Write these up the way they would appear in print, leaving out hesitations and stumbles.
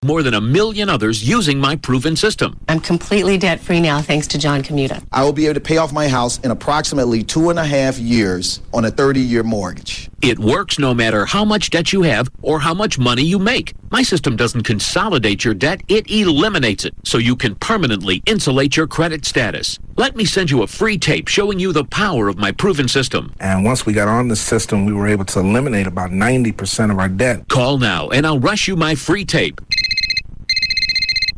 More than 1 million others using my proven system. I'm completely debt-free now thanks to John Commuta. I will be able to pay off my house in approximately 2.5 years on a 30-year mortgage. It works no matter how much debt you have or how much money you make. My system doesn't consolidate your debt, it eliminates it, so you can permanently insulate your credit status. Let me send you a free tape showing you the power of my proven system. And once we got on the system, we were able to eliminate about 90% of our debt. Call now and I'll rush you my free tape.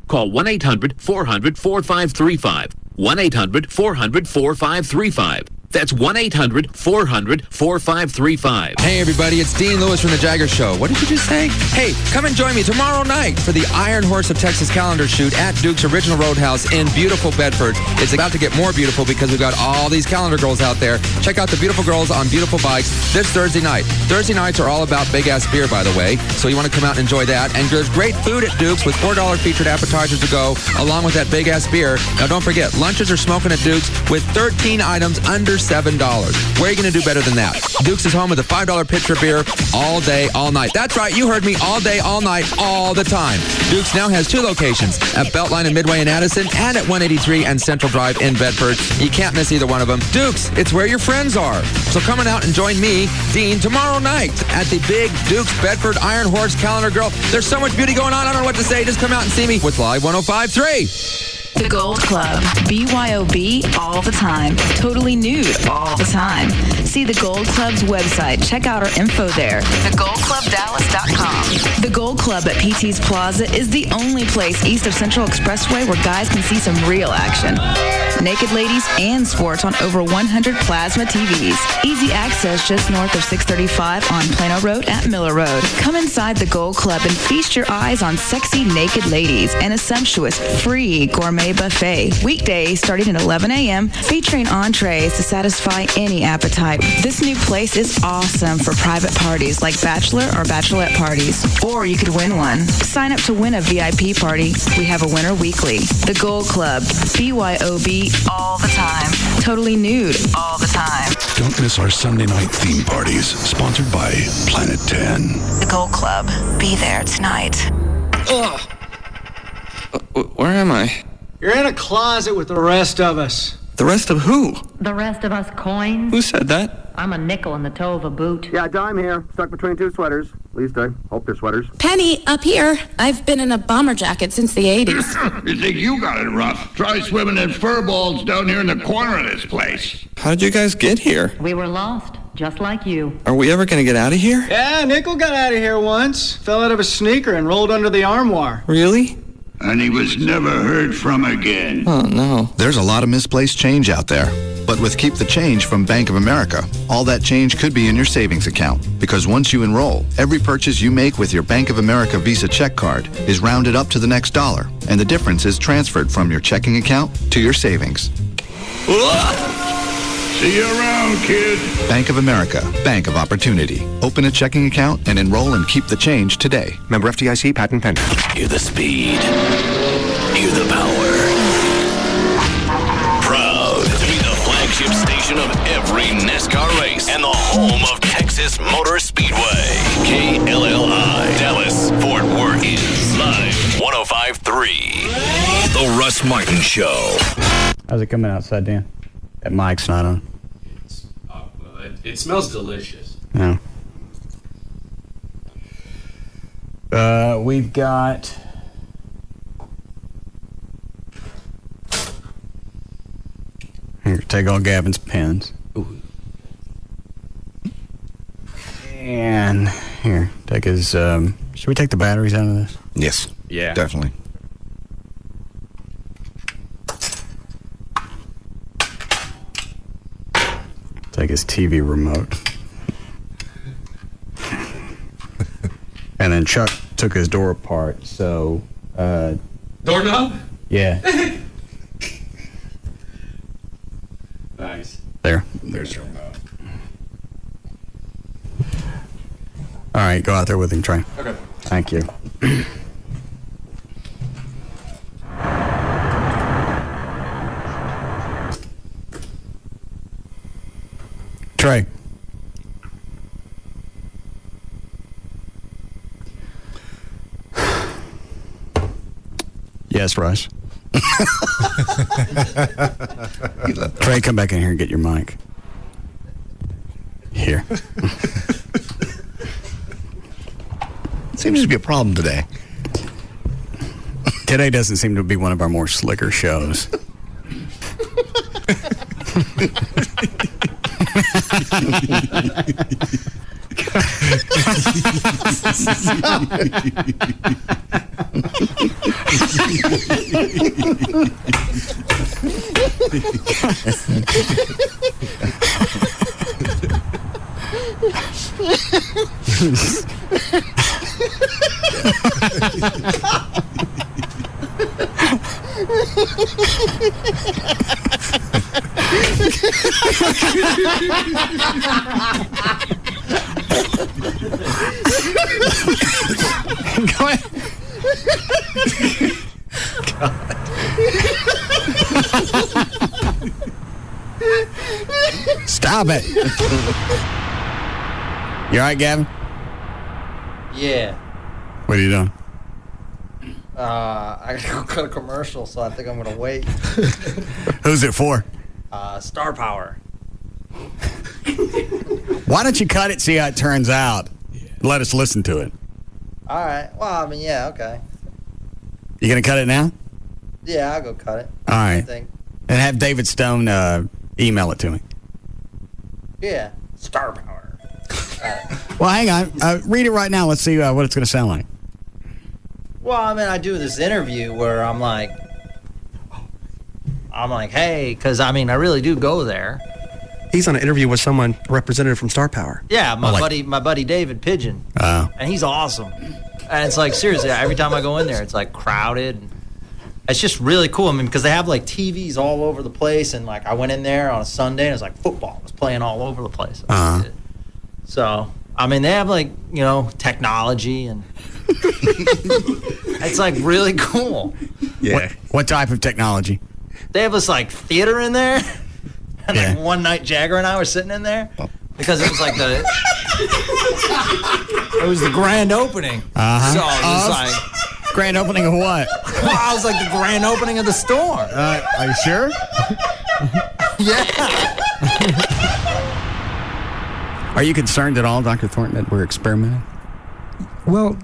Call 1-800-400-4535. 1-800-400-4535. That's 1-800-400-4535. Hey, everybody, it's Dean Lewis from The Jagger Show. What did you just say? Hey, come and join me tomorrow night for the Iron Horse of Texas calendar shoot at Duke's Original Roadhouse in beautiful Bedford. It's about to get more beautiful because we've got all these calendar girls out there. Check out the beautiful girls on beautiful bikes this Thursday night. Thursday nights are all about big-ass beer, by the way, so you want to come out and enjoy that. And there's great food at Duke's with $4 featured appetizers to go, along with that big-ass beer. Now, don't forget, lunches are smoking at Duke's with 13 items under $7. Where are you going to do better than that? Duke's is home with a $5 pitcher beer all day, all night. That's right, you heard me, all day, all night, all the time. Duke's now has 2 locations, at Beltline and Midway in Addison and at 183 and Central Drive in Bedford. You can't miss either one of them. Duke's, it's where your friends are. So come on out and join me, Dean, tomorrow night at the big Duke's Bedford Iron Horse Calendar Girl. There's so much beauty going on, I don't know what to say. Just come out and see me with Live 105.3. The Gold Club. BYOB all the time. Totally nude all the time. See the Gold Club's website. Check out our info there. TheGoldClubDallas.com. The Gold Club at PT's Plaza is the only place east of Central Expressway where guys can see some real action. Naked ladies and sports on over 100 plasma TVs. Easy access just north of 635 on Plano Road at Miller Road. Come inside the Gold Club and feast your eyes on sexy naked ladies and a sumptuous free gourmet buffet. Weekdays starting at 11 a.m. featuring entrees to satisfy any appetite. This new place is awesome for private parties like bachelor or bachelorette parties. Or you could win one. Sign up to win a VIP party. We have a winner weekly. The Gold Club. BYOB all the time. Totally nude all the time. Don't miss our Sunday night theme parties, sponsored by Planet 10. The Gold Club. Be there tonight. Ugh. Where am I? You're in a closet with the rest of us. The rest of who? The rest of us coins. Who said that? I'm a nickel in the toe of a boot. Yeah, dime here. Stuck between 2 sweaters. At least I hope they're sweaters. Penny, up here. I've been in a bomber jacket since the 80s. You think you got it rough? Try swimming in fur balls down here in the corner of this place. How did you guys get here? We were lost, just like you. Are we ever going to get out of here? Yeah, Nickel got out of here once. Fell out of a sneaker and rolled under the armoire. Really? And he was never heard from again. Oh, no. There's a lot of misplaced change out there. But with Keep the Change from Bank of America, all that change could be in your savings account. Because once you enroll, every purchase you make with your Bank of America Visa check card is rounded up to the next dollar. And the difference is transferred from your checking account to your savings. See you around, kid. Bank of America, Bank of Opportunity. Open a checking account and enroll in Keep the Change today. Member FDIC, patent pending. Hear the speed. Hear the power. Proud to be the flagship station of every NASCAR race and the home of Texas Motor Speedway. KLLI, Dallas, Fort Worth is Live 105.3. The Russ Martin Show. How's it coming outside, Dan? That mic's not on. It smells delicious. No. We've got... Here, take all Gavin's pens. Ooh. And here, take his... should we take the batteries out of this? Yes. Yeah. Definitely. Take his TV remote. And then Chuck took his door apart, so... Doorknob? Yeah. Nice. There's your remote. All right, go out there with him, Trey. Okay. Thank you. Trey. Yes, Russ. Trey, come back in here and get your mic. Here. Seems to be a problem today. Today doesn't seem to be one of our more slicker shows. Go ahead. Stop it. You all right, Gavin? Yeah. What are you doing? I gotta go cut a commercial, so I think I'm gonna wait. Who's it for? Star Power. Why don't you cut it, see how it turns out? Let us listen to it. All right. Well, I mean, yeah, okay. You gonna cut it now? Yeah, I'll go cut it. All right. I think. And have David Stone email it to me. Yeah. Star Power. Well, hang on. Read it right now. Let's see what it's going to sound like. Well, I mean, I do this interview where I'm like, hey, because, I mean, I really do go there. He's on an interview with someone, a representative from Star Power. Yeah, my buddy David Pigeon. Oh. And he's awesome. And it's like, seriously, every time I go in there, it's like crowded. It's just really cool. I mean, because they have like TVs all over the place. And like, I went in there on a Sunday and it was like football was playing all over the place. So, I mean, they have like, you know, technology and it's like really cool. Yeah. What type of technology? They have this like theater in there. And like one night Jagger and I were sitting in there because it was like it was the grand opening. Uh-huh. So it was like grand opening of what? Well, I was like the grand opening of the store. Are you sure? Yeah. Are you concerned at all, Dr. Thornton, that we're experimenting? Well,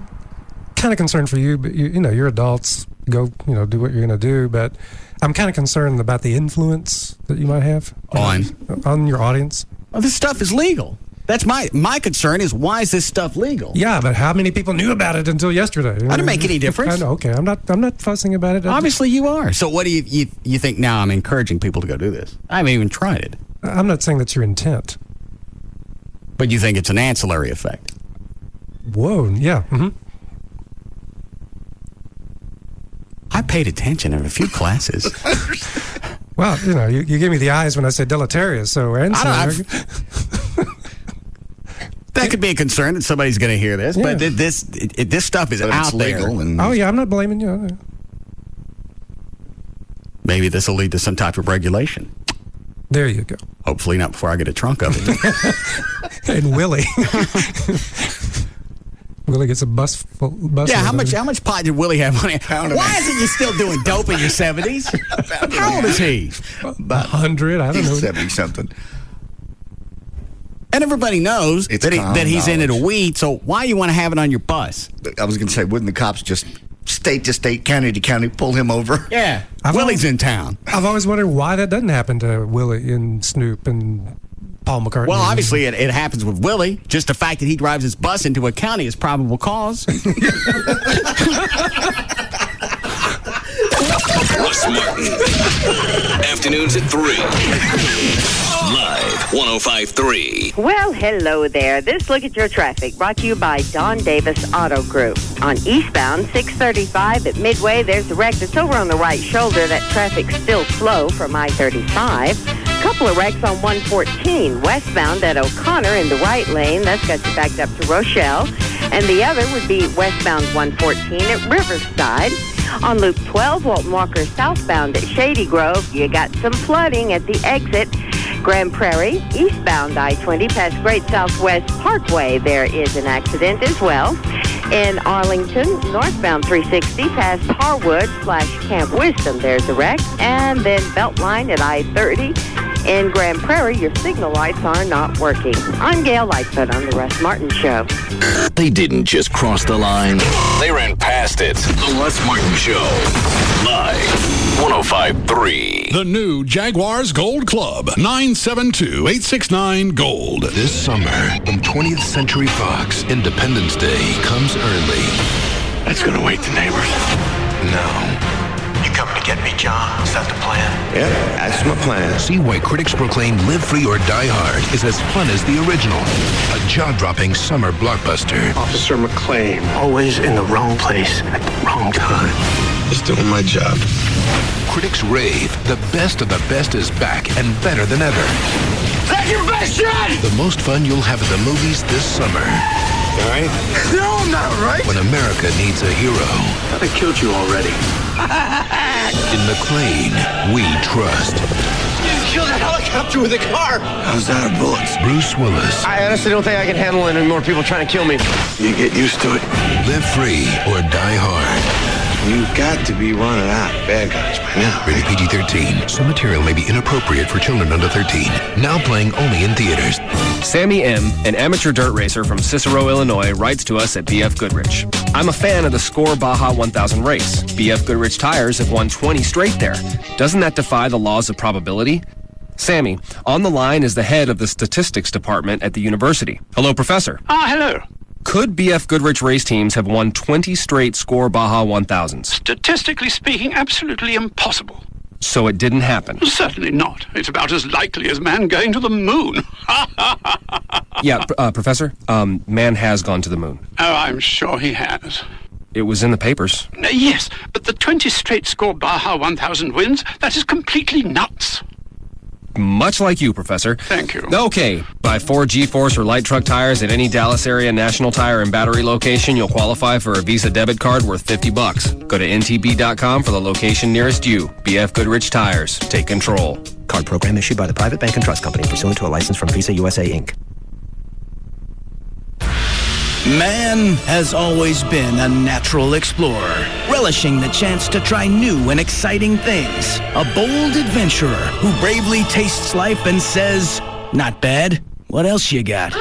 kind of concerned for you, but you know, you're adults. Go, you know, do what you're going to do. But I'm kind of concerned about the influence that you might have on your audience. Well, this stuff is legal. That's my concern is, why is this stuff legal? Yeah, but how many people knew about it until yesterday? I didn't make any difference. I know. Okay, I'm not fussing about it. Obviously, you are. So, what do you think now? I'm encouraging people to go do this. I haven't even tried it. I'm not saying that's your intent. But you think it's an ancillary effect? Whoa, yeah. Mm-hmm. I paid attention in a few classes. Well, you know, you gave me the eyes when I said deleterious, so ancillary. That could be a concern that somebody's going to hear this, but this stuff is out there. Oh, yeah, I'm not blaming you. Maybe this will lead to some type of regulation. There you go. Hopefully not before I get a trunk of it. And Willie. Willie gets a bus. Yeah, how much pot did Willie have on him? Why isn't you still doing dope in your 70s? How old is he? About 100, I don't know. 70-something. And everybody knows that he's in it a weed, so why you want to have it on your bus? I was going to say, wouldn't the cops just state to state, county to county, pull him over? Yeah, Willie's in town. I've always wondered why that doesn't happen to Willie and Snoop and Paul McCartney. Well, obviously it happens with Willie. Just the fact that he drives his bus into a county is probable cause. Russ Martin. Afternoons at 3. Live 105.3. Well, hello there. This Look at Your Traffic brought to you by Don Davis Auto Group. On eastbound 635 at Midway, there's a wreck that's over on the right shoulder. That traffic's still slow from I-35. Couple of wrecks on 114 westbound at O'Connor in the right lane. That's got you backed up to Rochelle. And the other would be westbound 114 at Riverside. On Loop 12, Walton Walker southbound at Shady Grove, you got some flooding at the exit. Grand Prairie, eastbound I-20 past Great Southwest Parkway, there is an accident as well. In Arlington, northbound 360 past Harwood/Camp Wisdom, there's a wreck. And then Beltline at I-30. In Grand Prairie, your signal lights are not working. I'm Gail Lightfoot on the Russ Martin Show. They didn't just cross the line. They ran past it. The Russ Martin Show. Live. 105.3. The new Jaguars Gold Club. 972-869-GOLD. This summer, from 20th Century Fox, Independence Day comes early. That's gonna wake the neighbors. No. You coming to get me, John? Is that the plan? Yeah, that's my plan. See why critics proclaim Live Free or Die Hard is as fun as the original. A jaw-dropping summer blockbuster. Officer McClane, always in the wrong place at the wrong time. Just doing my job. Critics rave the best of the best is back and better than ever. That's your best shot! The most fun you'll have at the movies this summer. All right? No, I'm not right. When America needs a hero. I thought I killed you already. In McClane, we trust. You killed a helicopter with a car. I was out of bullets. Bruce Willis. I honestly don't think I can handle any more people trying to kill me. You get used to it. Live free or die hard. You've got to be running out of bad guys by now. Rated PG-13. Some material may be inappropriate for children under 13. Now playing only in theaters. Sammy M., an amateur dirt racer from Cicero, Illinois, writes to us at BF Goodrich. I'm a fan of the Score Baja 1000 race. BF Goodrich tires have won 20 straight there. Doesn't that defy the laws of probability? Sammy, on the line is the head of the statistics department at the university. Hello, Professor. Hello. Could BF Goodrich race teams have won 20 straight Score Baja 1000s? Statistically speaking, absolutely impossible. So it didn't happen? Certainly not. It's about as likely as man going to the moon. Yeah, Professor, man has gone to the moon. Oh, I'm sure he has. It was in the papers. Yes, but the 20 straight Score Baja 1000 wins, that is completely nuts. Much like you, Professor. Thank you. Okay. Buy 4 G-Force or light truck tires at any Dallas area National Tire and Battery location. You'll qualify for a Visa debit card worth $50. Go to ntb.com for the location nearest you. BF Goodrich Tires. Take control. Card program issued by the Private Bank and Trust Company pursuant to a license from Visa USA, Inc. Man has always been a natural explorer, relishing the chance to try new and exciting things. A bold adventurer who bravely tastes life and says, "Not bad. What else you got?"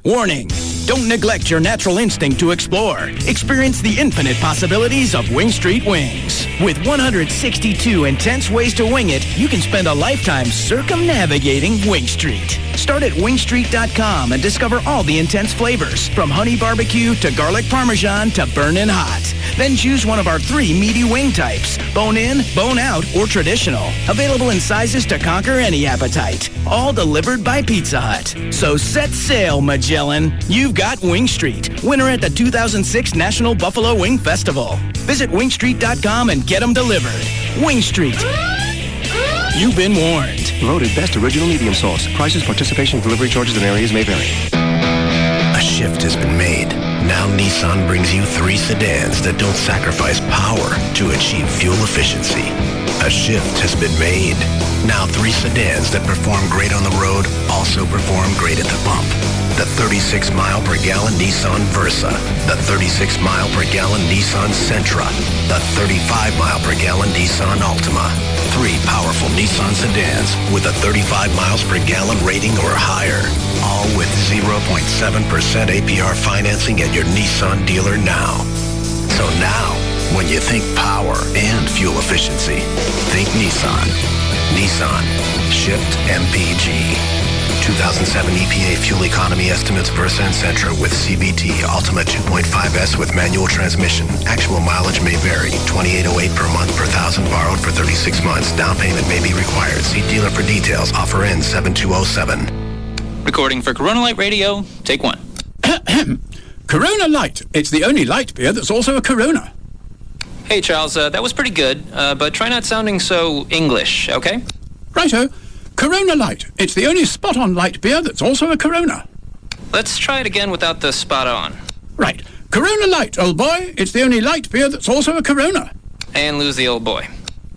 Warning! Don't neglect your natural instinct to explore. Experience the infinite possibilities of Wing Street Wings. With 162 intense ways to wing it, you can spend a lifetime circumnavigating Wing Street. Start at wingstreet.com and discover all the intense flavors, from honey barbecue to garlic parmesan to burnin' hot. Then choose one of our 3 meaty wing types: bone in, bone out, or traditional. Available in sizes to conquer any appetite. All delivered by Pizza Hut. So set sail, Magellan. You've got Wing Street, winner at the 2006 National Buffalo Wing Festival. Visit wingstreet.com and get them delivered. Wing Street. You've been warned. Voted best original medium sauce. Prices, participation, delivery charges, and areas may vary. A shift has been made. Now Nissan brings you 3 sedans that don't sacrifice power to achieve fuel efficiency. A shift has been made. Now 3 sedans that perform great on the road also perform great at the pump. The 36 mile per gallon Nissan Versa, the 36 mile per gallon Nissan Sentra, the 35 mile per gallon Nissan Altima. 3 powerful Nissan sedans with a 35 miles per gallon rating or higher. All with 0.7% APR financing at your Nissan dealer now. So now, when you think power and fuel efficiency, think Nissan. Nissan. Shift MPG. 2007 EPA fuel economy estimates Versa and Sentra with CVT. Ultima 2.5S with manual transmission. Actual mileage may vary. $28.08 per month per thousand borrowed for 36 months. Down payment may be required. See dealer for details. Offer ends 7207. Recording for Corona Light Radio. Take 1. Corona Light. It's the only light beer that's also a Corona. Hey, Charles, that was pretty good, but try not sounding so English, okay? Righto. Corona Light. It's the only spot-on light beer that's also a Corona. Let's try it again without the spot on. Right. Corona Light, old boy. It's the only light beer that's also a Corona. And lose the old boy.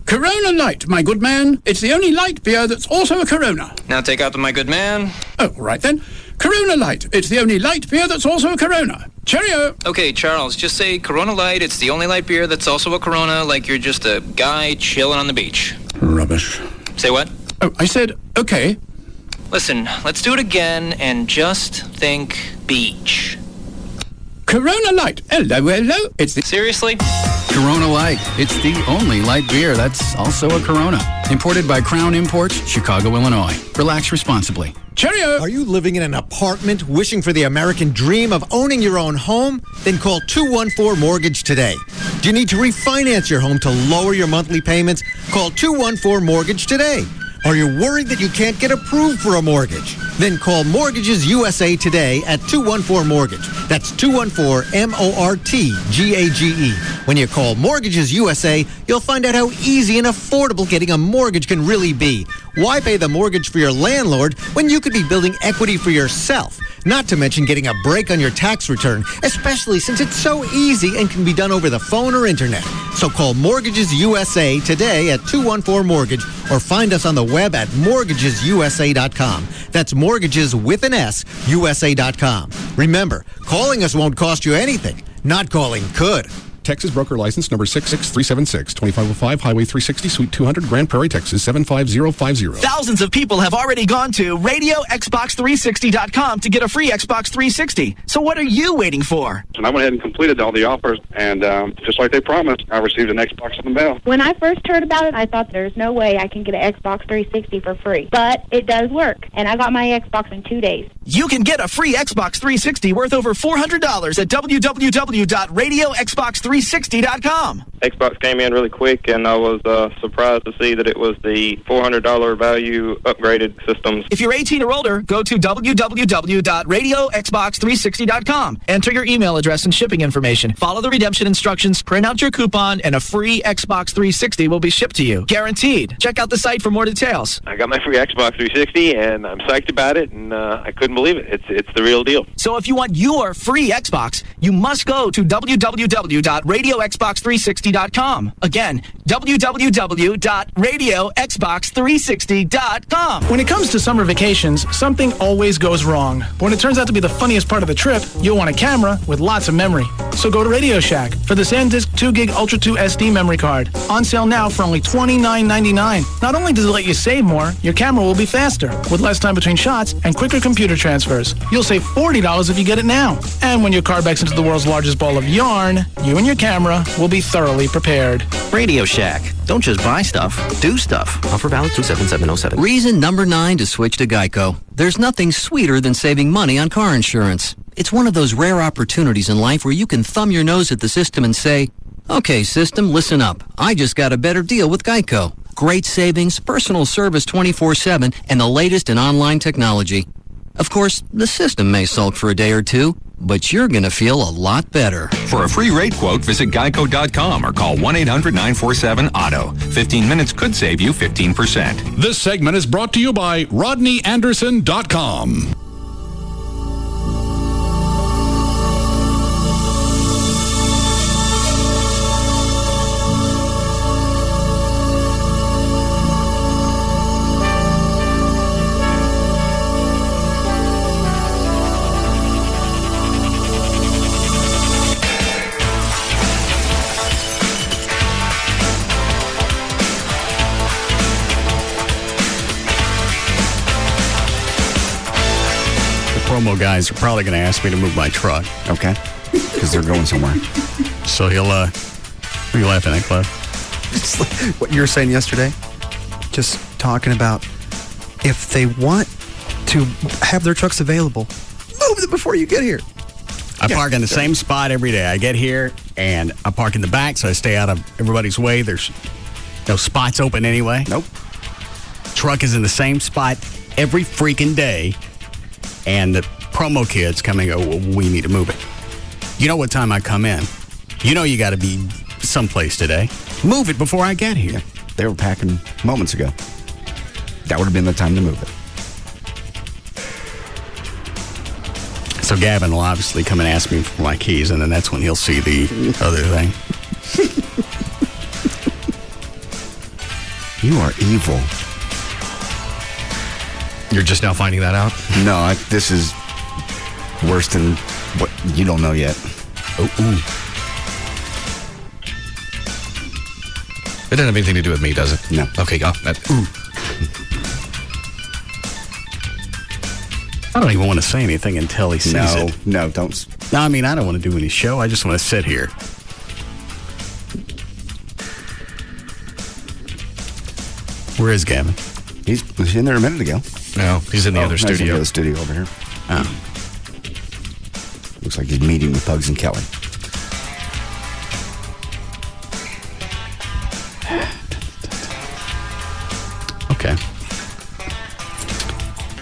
Corona Light, my good man. It's the only light beer that's also a Corona. Now take out the my good man. Oh, right then. Corona Light. It's the only light beer that's also a Corona. Cheerio. Okay, Charles, just say Corona Light. It's the only light beer that's also a Corona, like you're just a guy chilling on the beach. Rubbish. Say what? Oh, I said, okay. Listen, let's do it again and just think beach. Corona Light. Hello. It's the... Seriously? Corona Light. It's the only light beer that's also a Corona. Imported by Crown Imports, Chicago, Illinois. Relax responsibly. Cheerio! Are you living in an apartment wishing for the American dream of owning your own home? Then call 214 Mortgage today. Do you need to refinance your home to lower your monthly payments? Call 214 Mortgage today. Are you worried that you can't get approved for a mortgage? Then call Mortgages USA today at 214 Mortgage. That's 214-MORTGAGE. When you call Mortgages USA, you'll find out how easy and affordable getting a mortgage can really be. Why pay the mortgage for your landlord when you could be building equity for yourself? Not to mention getting a break on your tax return, especially since it's so easy and can be done over the phone or internet. So call Mortgages USA today at 214 Mortgage or find us on the web at mortgagesusa.com. That's mortgages with an S, USA.com. Remember, calling us won't cost you anything. Not calling could. Texas broker license number 66376, 2505 Highway 360, Suite 200, Grand Prairie, Texas 75050. Thousands of people have already gone to RadioXbox360.com to get a free Xbox 360. So what are you waiting for? And I went ahead and completed all the offers, and just like they promised, I received an Xbox in the mail. When I first heard about it, I thought there's no way I can get an Xbox 360 for free. But it does work, and I got my Xbox in 2 days. You can get a free Xbox 360 worth over $400 at www.RadioXbox360.com. Xbox came in really quick, and I was surprised to see that it was the $400 value upgraded systems. If you're 18 or older, go to www.RadioXbox360.com. Enter your email address and shipping information. Follow the redemption instructions, print out your coupon, and a free Xbox 360 will be shipped to you. Guaranteed. Check out the site for more details. I got my free Xbox 360, and I'm psyched about it, and I couldn't believe it. It's the real deal. So if you want your free Xbox, you must go to www.RadioXbox360.com. Again, www.RadioXbox360.com. When it comes to summer vacations, something always goes wrong. But when it turns out to be the funniest part of the trip, you'll want a camera with lots of memory. So go to Radio Shack for the SanDisk 2GB Ultra 2 SD memory card. On sale now for only $29.99. Not only does it let you save more, your camera will be faster, with less time between shots and quicker computer transfers. You'll save $40 if you get it now. And when your car backs into the world's largest ball of yarn, you and your camera will be thoroughly prepared. Radio Shack. Don't just buy stuff, do stuff. Offer valid through 7707. Reason number 9 to switch to Geico. There's nothing sweeter than saving money on car insurance. It's one of those rare opportunities in life where you can thumb your nose at the system and say, okay, system, listen up. I just got a better deal with Geico. Great savings, personal service 24/7, and the latest in online technology. Of course, the system may sulk for a day or two, but you're going to feel a lot better. For a free rate quote, visit geico.com or call 1-800-947-AUTO. 15 minutes could save you 15%. This segment is brought to you by RodneyAnderson.com. Promo guys are probably going to ask me to move my truck. Okay. Because they're going somewhere. So he'll, what are you laughing at, Cliff? What you were saying yesterday, just talking about if they want to have their trucks available, move them before you get here. I park in the same spot every day. I get here, and I park in the back, so I stay out of everybody's way. There's no spots open anyway. Nope. Truck is in the same spot every freaking day. And the promo kids come and go, well, we need to move it. You know what time I come in. You know you got to be someplace today. Move it before I get here. Yeah, they were packing moments ago. That would have been the time to move it. So Gavin will obviously come and ask me for my keys, and then that's when he'll see the other thing. You are evil. You're just now finding that out? No, this is Worse than what you don't know yet. Oh, ooh. It doesn't have anything to do with me, does it? No. Okay, ooh. I don't even want to say anything until he sees it. No, don't. No, I mean, I don't want to do any show. I just want to sit here. Where is Gavin? He's in there a minute ago. No, he's in the other He's in the studio. other studio over here. Oh. Looks like he's meeting with Bugs and Kelly. Okay.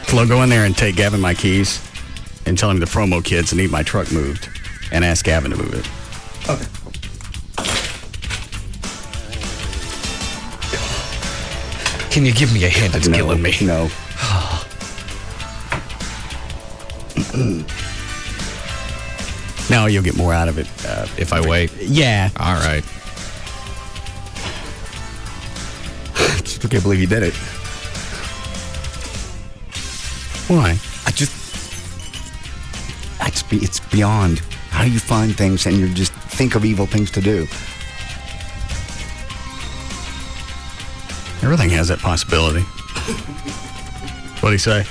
So I'll go in there and take Gavin my keys and tell him the promo kids need my truck moved and ask Gavin to move it. Okay. Can you give me a hint? It's killing me. No. No, you'll get more out of it if I wait. Yeah. All right. I still can't believe you did it. Why? It's beyond. How do you find things and you just think of evil things to do? Everything has that possibility. What'd he say?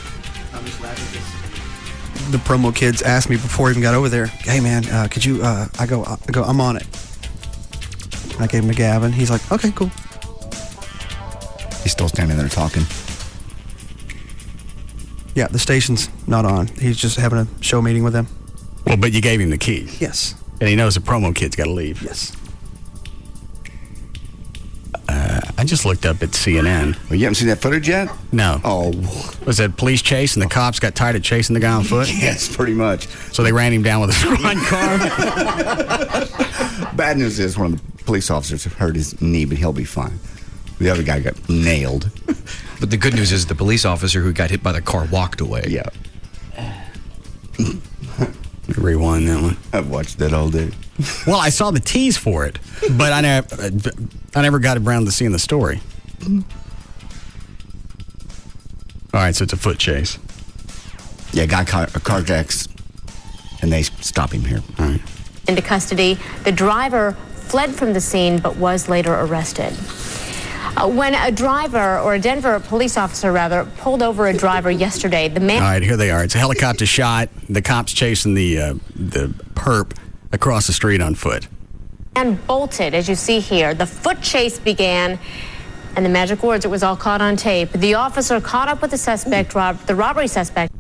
The promo kids asked me before I even got over there, hey man, could you, I go, I'm on it. I gave him to Gavin. He's like, okay, cool. He's still standing there talking. Yeah, the station's not on. He's just having a show meeting with them. Well, but you gave him the key. Yes. And he knows the promo kid's got to leave. Yes. I just looked up at CNN. Well, you haven't seen that footage yet? No. Oh. Was that police chase and the cops got tired of chasing the guy on foot? Yes, pretty much. So they ran him down with a squad car? Bad news is one of the police officers hurt his knee, but he'll be fine. The other guy got nailed. But the good news is the police officer who got hit by the car walked away. Yeah. Rewind that one. I've watched that all day. Well, I saw the tease for it, but I never got around to seeing the story. All right, so it's a foot chase. Yeah, guy carjacks, and they stop him here. All right. Into custody. The driver fled from the scene but was later arrested. When a driver, or a Denver police officer rather, pulled over a driver yesterday, the man... All right, here they are. It's a helicopter shot. The cops chasing the perp across the street on foot. And bolted, as you see here. The foot chase began, and the magic words, it was all caught on tape. The officer caught up with the suspect, the robbery suspect.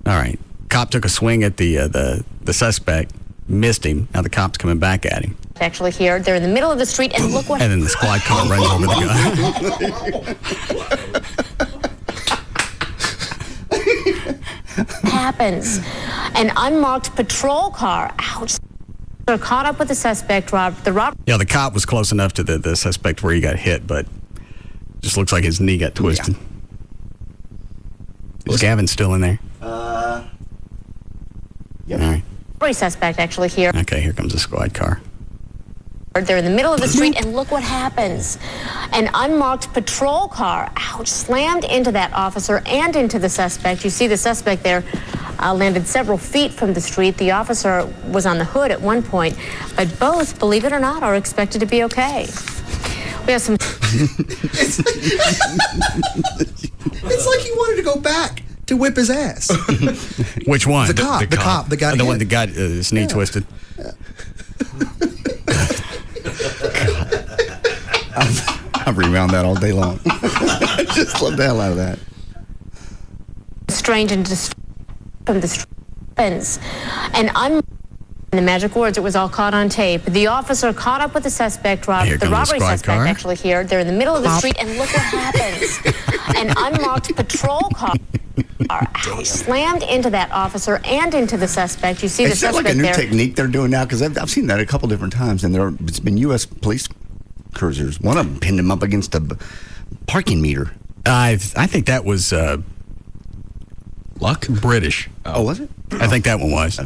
All right. Cop took a swing at the suspect, missed him. Now the cop's coming back at him. Actually here, they're in the middle of the street, and look what... And then the squad car runs over the guy. Happens. An unmarked patrol car, ouch. They're caught up with the suspect, the robber... Yeah, the cop was close enough to the suspect where he got hit, but just looks like his knee got twisted. Yeah. Is Gavin still in there? Yep. All right. Robbery suspect actually here. Okay, here comes the squad car. They're in the middle of the street, and look what happens. An unmarked patrol car, ouch, slammed into that officer and into the suspect. You see the suspect there landed several feet from the street. The officer was on the hood at one point, but both, believe it or not, are expected to be okay. We have some... It's like he wanted to go back to whip his ass. Which one? The cop. The guy. The one that got his knee twisted. Yeah. I've rewound that all day long. I just love the hell out of that. Strange and from the happens. And the magic words, it was all caught on tape. The officer caught up with the suspect, the robbery suspect car. Actually here. They're in the middle of the street, and look what happens. An unmarked patrol car slammed into that officer and into the suspect. You see the suspect there. Is that like a new technique they're doing now? Because I've seen that a couple different times, and it's been U.S. police cruisers. One of them pinned him up against a parking meter. I think that was Luck? British. Oh, was it? I think that one was.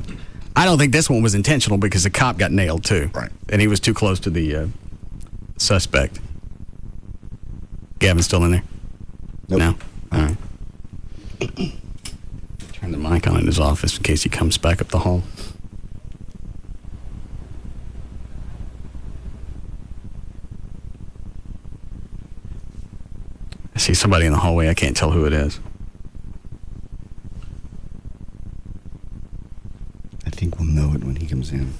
I don't think this one was intentional because the cop got nailed too. Right. And he was too close to the suspect. Gavin's still in there? Nope. No? All right. Trying Turn the mic on in his office in case he comes back up the hall. I see somebody in the hallway. I can't tell who it is. I think we'll know it when he comes in.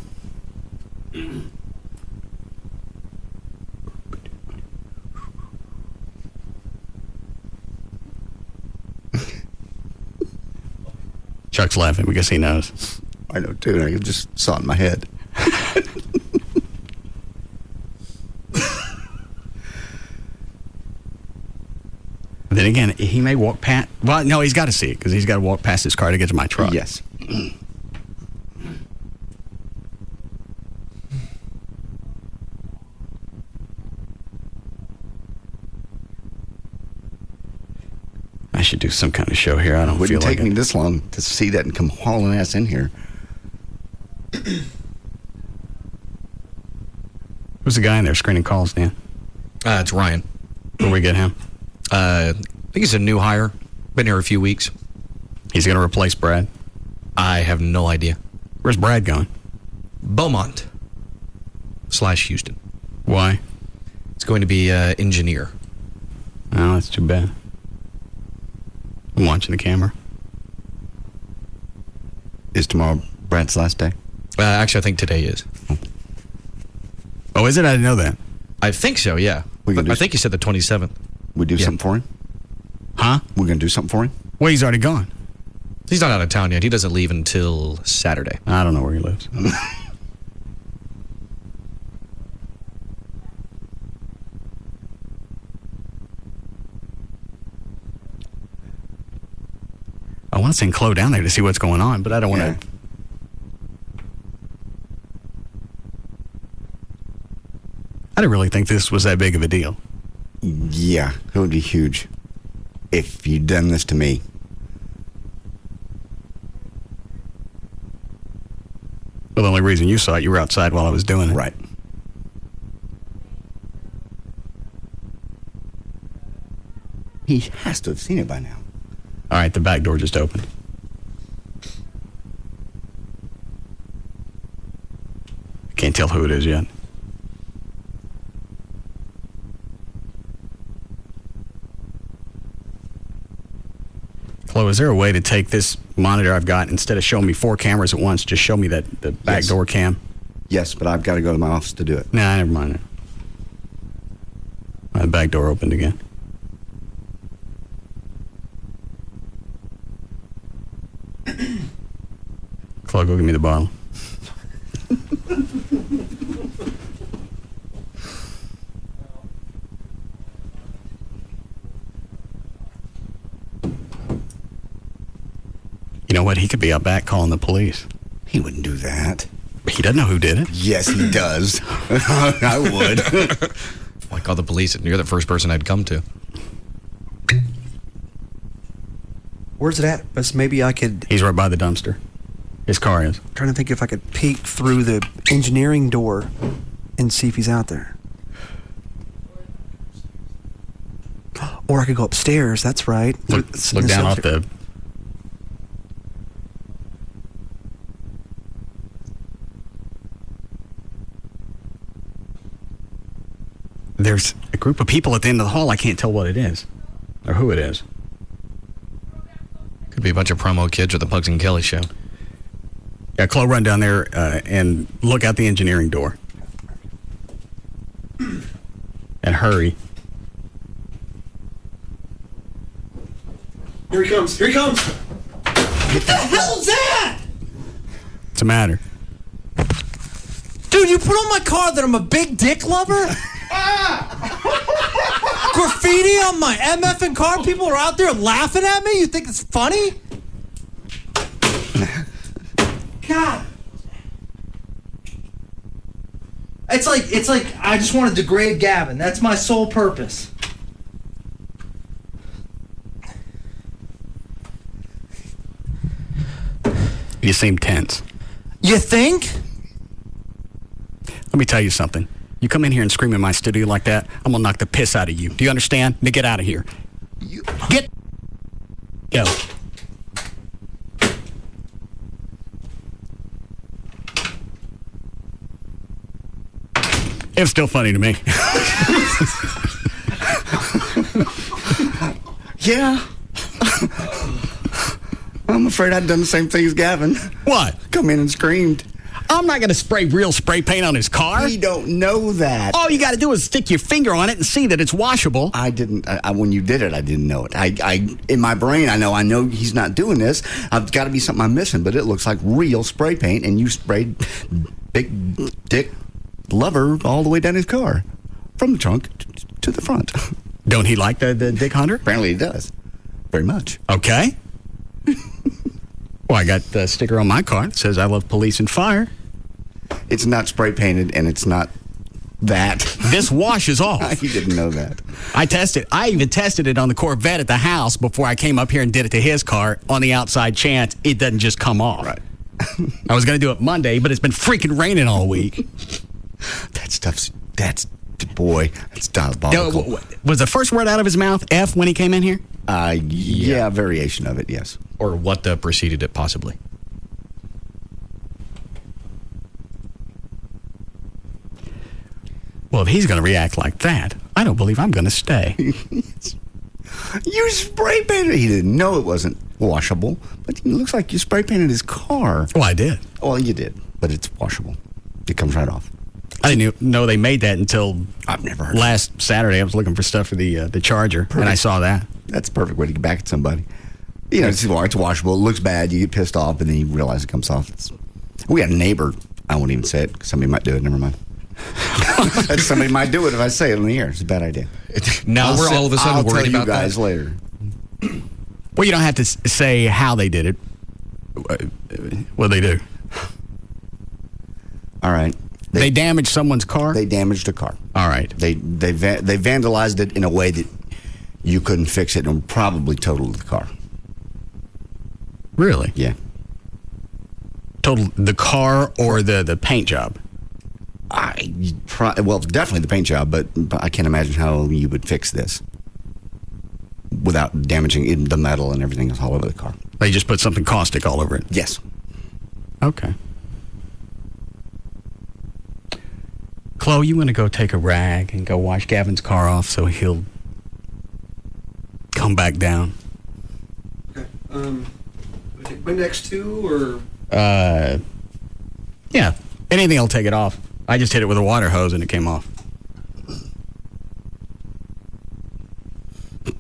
Chuck's laughing because he knows. I know too. I just saw it in my head. Then again, he may walk past. Well, no, he's got to see it because he's got to walk past his car to get to my truck. Yes. I should do some kind of show here. I don't feel like it. Wouldn't take me this long to see that and come hauling ass in here. Who's the guy in there screening calls, Dan? It's Ryan. Where we get him? I think he's a new hire. Been here a few weeks. He's going to replace Brad? I have no idea. Where's Brad going? Beaumont / Houston. Why? It's going to be engineer. Oh, that's too bad. I'm watching the camera. Is tomorrow Brad's last day? Actually, I think today is. Oh, is it? I didn't know that. I think so, yeah. I think he said the 27th. We do something for him? Huh? We're going to do something for him? Well, he's already gone. He's not out of town yet. He doesn't leave until Saturday. I don't know where he lives. I want to send Chloe down there to see what's going on, but I don't want to. I didn't really think this was that big of a deal. Yeah, it would be huge if you'd done this to me. Well, the only reason you saw it, you were outside while I was doing it. Right. He has to have seen it by now. All right, the back door just opened. I can't tell who it is yet. Chloe, is there a way to take this monitor I've got, instead of showing me 4 cameras at once, just show me the back door cam? Yes, but I've got to go to my office to do it. Nah, never mind it. The back door opened again. Chloe, go give me the bottle. You know what? He could be out back calling the police. He wouldn't do that. He doesn't know who did it. Yes, he does. I would. Why call the police? You're the first person I'd come to. Where's it at? But maybe I could... He's right by the dumpster. His car is. I'm trying to think if I could peek through the engineering door and see if he's out there. Or I could go upstairs. That's right. Look down off the... There's a group of people at the end of the hall. I can't tell what it is or who it is. Could be a bunch of promo kids or the Pugs and Kelly show. Yeah, Chloe, run down there and look out the engineering door. And hurry. Here he comes. Here he comes. What the hell's that? What's the matter? Dude, you put on my car that I'm a big dick lover? Graffiti on my MF car? People are out there laughing at me? You think it's funny? God. It's like I just want to degrade Gavin. That's my sole purpose. You seem tense. You think? Let me tell you something. You come in here and scream in my studio like that, I'm gonna knock the piss out of you. Do you understand? Now get out of here. Get. Go. It was still funny to me. Yeah. I'm afraid I'd done the same thing as Gavin. What? Come in and screamed. I'm not going to spray real spray paint on his car. He don't know that. All you got to do is stick your finger on it and see that it's washable. I didn't. When you did it, I didn't know it. I in my brain, I know he's not doing this. I've got to be something I'm missing. But it looks like real spray paint, and you sprayed Big Dick Lover all the way down his car, from the trunk to the front. Don't he like the Dick Hunter? Apparently he does. Very much. Okay. Well, I got the sticker on my car that says I love police and fire. It's not spray painted, and it's not that. This washes off. You didn't know that. I even tested it on the Corvette at the house before I came up here and did it to his car on the outside chance it doesn't just come off. Right. I was going to do it Monday, but it's been freaking raining all week. That's diabolical. Was the first word out of his mouth F when he came in here? Yeah, variation of it, yes. Or what preceded it, possibly. Well, if he's going to react like that, I don't believe I'm going to stay. You spray painted. He didn't know it wasn't washable, but it looks like you spray painted his car. Well, I did. Well, you did, but it's washable. It comes right off. I didn't know they made that until I've never heard last Saturday. I was looking for stuff for the Charger, and I saw that. That's a perfect way to get back at somebody. You know, it's washable. It looks bad. You get pissed off, and then you realize it comes off. We got a neighbor. I won't even say it because somebody might do it. Never mind. Somebody might do it if I say it on the air. It's a bad idea. Now we're all of a sudden worried about that. I'll tell you guys later. Well, you don't have to say how they did it. What they do? All right. They damaged someone's car? They damaged a car. All right. They vandalized it in a way that you couldn't fix it and probably totaled the car. Really? Yeah. Total the car or the paint job? Well, definitely the paint job, but I can't imagine how you would fix this without damaging the metal and everything else all over the car. They just put something caustic all over it? Yes. Okay. Chloe, you want to go take a rag and go wash Gavin's car off so he'll come back down? Okay. Take my next two, or? Yeah. Anything will take it off. I just hit it with a water hose and it came off.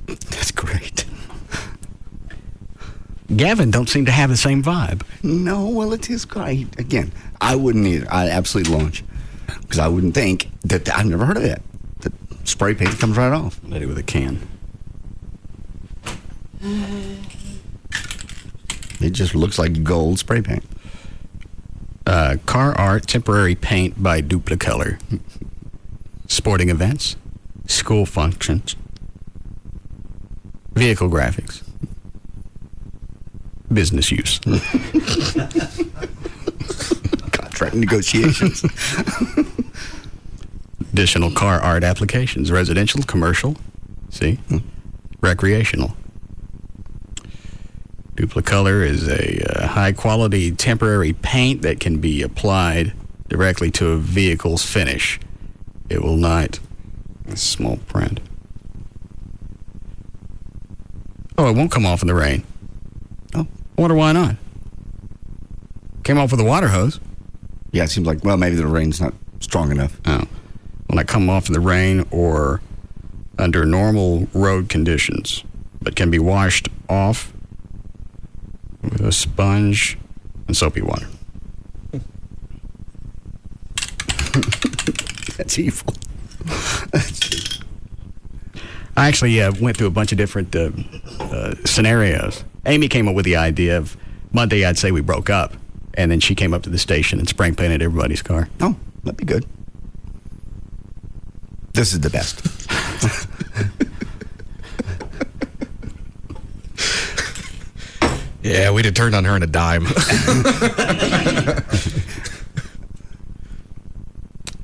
That's great. Gavin don't seem to have the same vibe. No, well, it's his car. Again, I wouldn't either. I absolutely launch. Because I wouldn't think that I've never heard of that. The spray paint comes right off. Hit it with a can. It just looks like gold spray paint. Car art, temporary paint by Duplicolor. Sporting events, school functions, vehicle graphics, business use. Contract negotiations. Additional car art applications, residential, commercial, recreational. Duplicolor is a high-quality temporary paint that can be applied directly to a vehicle's finish. It will not... Small print. Oh, it won't come off in the rain. Oh. I wonder why not. Came off with a water hose. Yeah, it seems like, well, maybe the rain's not strong enough. Oh. Will not come off in the rain or under normal road conditions, but can be washed off with a sponge and soapy water. That's evil. I actually went through a bunch of different scenarios. Amy came up with the idea of Monday I'd say we broke up, and then she came up to the station and spray painted everybody's car. Oh, that'd be good. This is the best. Yeah, we'd have turned on her in a dime.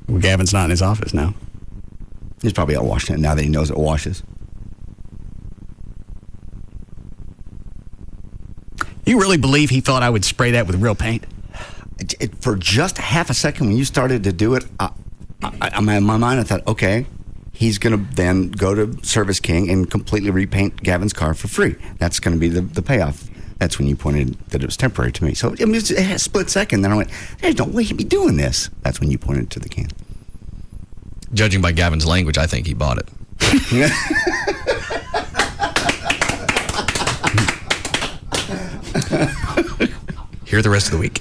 Well, Gavin's not in his office now. He's probably out washing it now that he knows it washes. You really believe he thought I would spray that with real paint? For just half a second when you started to do it, in my mind, I thought, okay, he's going to then go to Service King and completely repaint Gavin's car for free. That's going to be the payoff. That's when you pointed that it was temporary to me. So it was a split second. Then I went, there's no way he'd be doing this. That's when you pointed to the can. Judging by Gavin's language, I think he bought it. Here the rest of the week.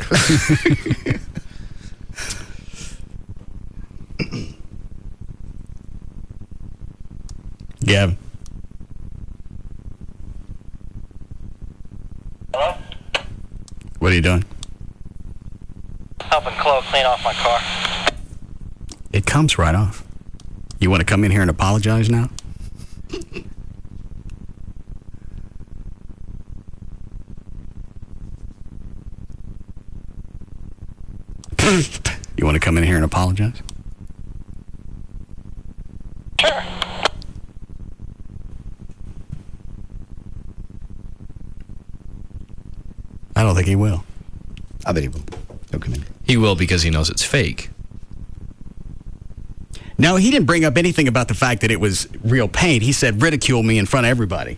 Gavin. Hello? What are you doing? Helping Chloe clean off my car. It comes right off. You want to come in here and apologize now? You want to come in here and apologize? Sure. I don't think he will. I bet he will. He'll come in. He will because he knows it's fake. No, he didn't bring up anything about the fact that it was real paint. He said ridicule me in front of everybody.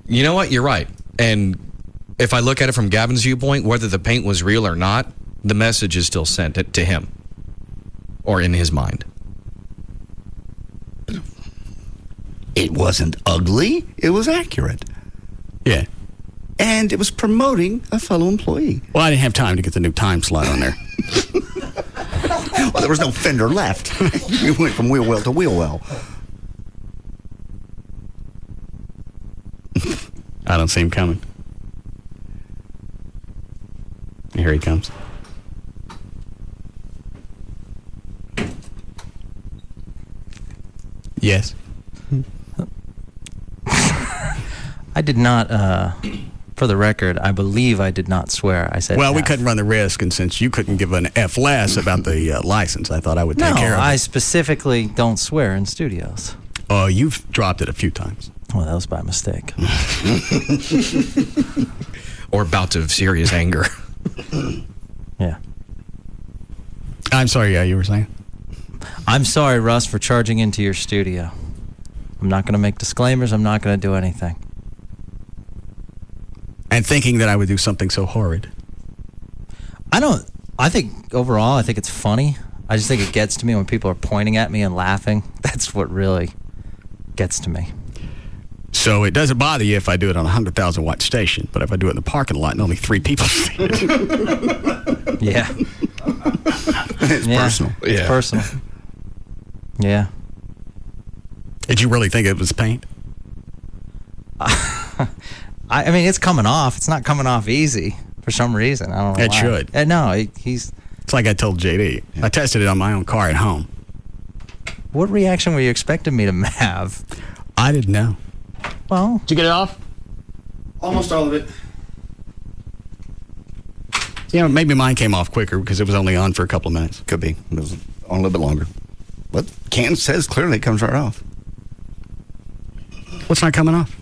You know what? You're right. And if I look at it from Gavin's viewpoint, whether the paint was real or not, the message is still sent to him or in his mind. It wasn't ugly. It was accurate. Yeah. And it was promoting a fellow employee. Well, I didn't have time to get the new time slot on there. Well, there was no fender left. You went from wheel well to wheel well. I don't see him coming. Here he comes. Yes. I did not, for the record, I believe I did not swear. I said well, we F. couldn't run the risk, and since you couldn't give an F less about the license, I thought I would take care of it. I specifically don't swear in studios. Oh, you've dropped it a few times. Well, that was by mistake. Or bouts of serious anger. Yeah. I'm sorry, yeah, you were saying? I'm sorry, Russ, for charging into your studio. I'm not going to make disclaimers. I'm not going to do anything. And thinking that I would do something so horrid. I think overall, I think it's funny. I just think it gets to me when people are pointing at me and laughing. That's what really gets to me. So it doesn't bother you if I do it on a 100,000 watt station, but if I do it in the parking lot and only 3 people see it. Yeah. It's personal. It's personal. Yeah. Did you really think it was paint? I mean, it's coming off. It's not coming off easy for some reason. I don't know. It why. should. No, he's. It's like I told JD. I tested it on my own car at home. What reaction were you expecting me to have? I didn't know. Well, did you get it off? Almost all of it. You know, maybe mine came off quicker because it was only on for a couple of minutes. Could be. It was on a little bit longer. But can says clearly it comes right off. What's not coming off?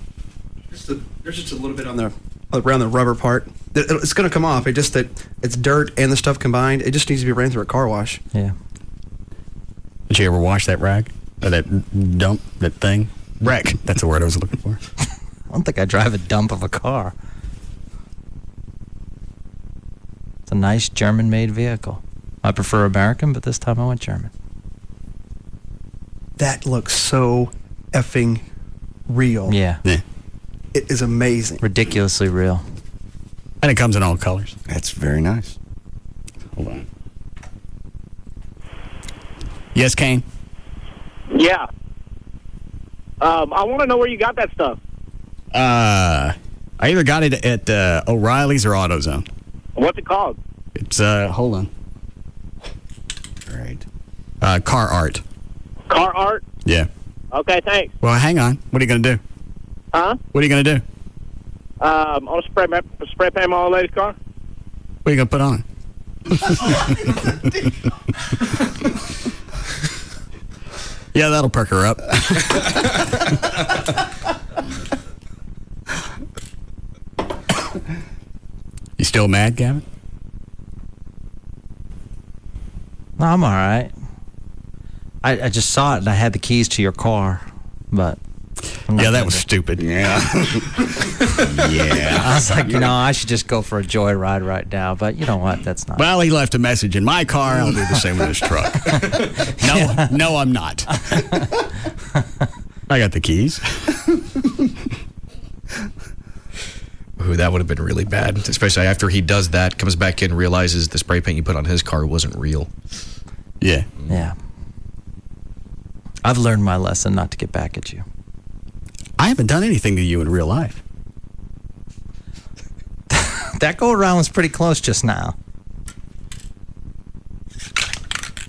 There's just a little bit on the around the rubber part. It's going to come off. It just that it's dirt and the stuff combined. It just needs to be ran through a car wash. Yeah. Did you ever wash that rag? Or that dump? That thing? Wreck. That's the word I was looking for. I don't think I drive a dump of a car. It's a nice German-made vehicle. I prefer American, but this time I went German. That looks so effing real. Yeah. It is amazing. Ridiculously real. And it comes in all colors. That's very nice. Hold on. Yes, Kane? Yeah. I want to know where you got that stuff. I either got it at O'Reilly's or AutoZone. What's it called? It's, hold on. Right. Car Art. Car Art? Yeah. Okay, thanks. Well, hang on. What are you going to do? Huh? What are you going to do? I'm going to spray paint my old lady's car. What are you going to put on it? Yeah, that'll perk her up. You still mad, Gavin? No, I'm all right. I just saw it and I had the keys to your car, but. Yeah, that was stupid. Yeah. Yeah. I was like, I should just go for a joyride right now. But you know what? That's not. Well, he left a message in my car. I'll do the same with his truck. No, I'm not. I got the keys. Ooh, that would have been really bad, especially after he does that, comes back in, realizes the spray paint you put on his car wasn't real. Yeah. Yeah. I've learned my lesson not to get back at you. I haven't done anything to you in real life. That go around was pretty close just now.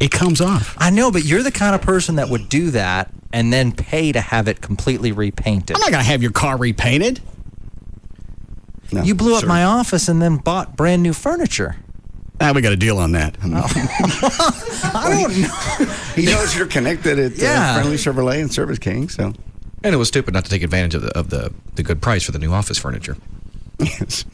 It comes off. I know, but you're the kind of person that would do that and then pay to have it completely repainted. I'm not going to have your car repainted. No, you blew up sir. my office and then bought brand new furniture. We got a deal on that. I don't know. He knows you're connected at Friendly Chevrolet and Service King, so. And it was stupid not to take advantage of the good price for the new office furniture. Yes.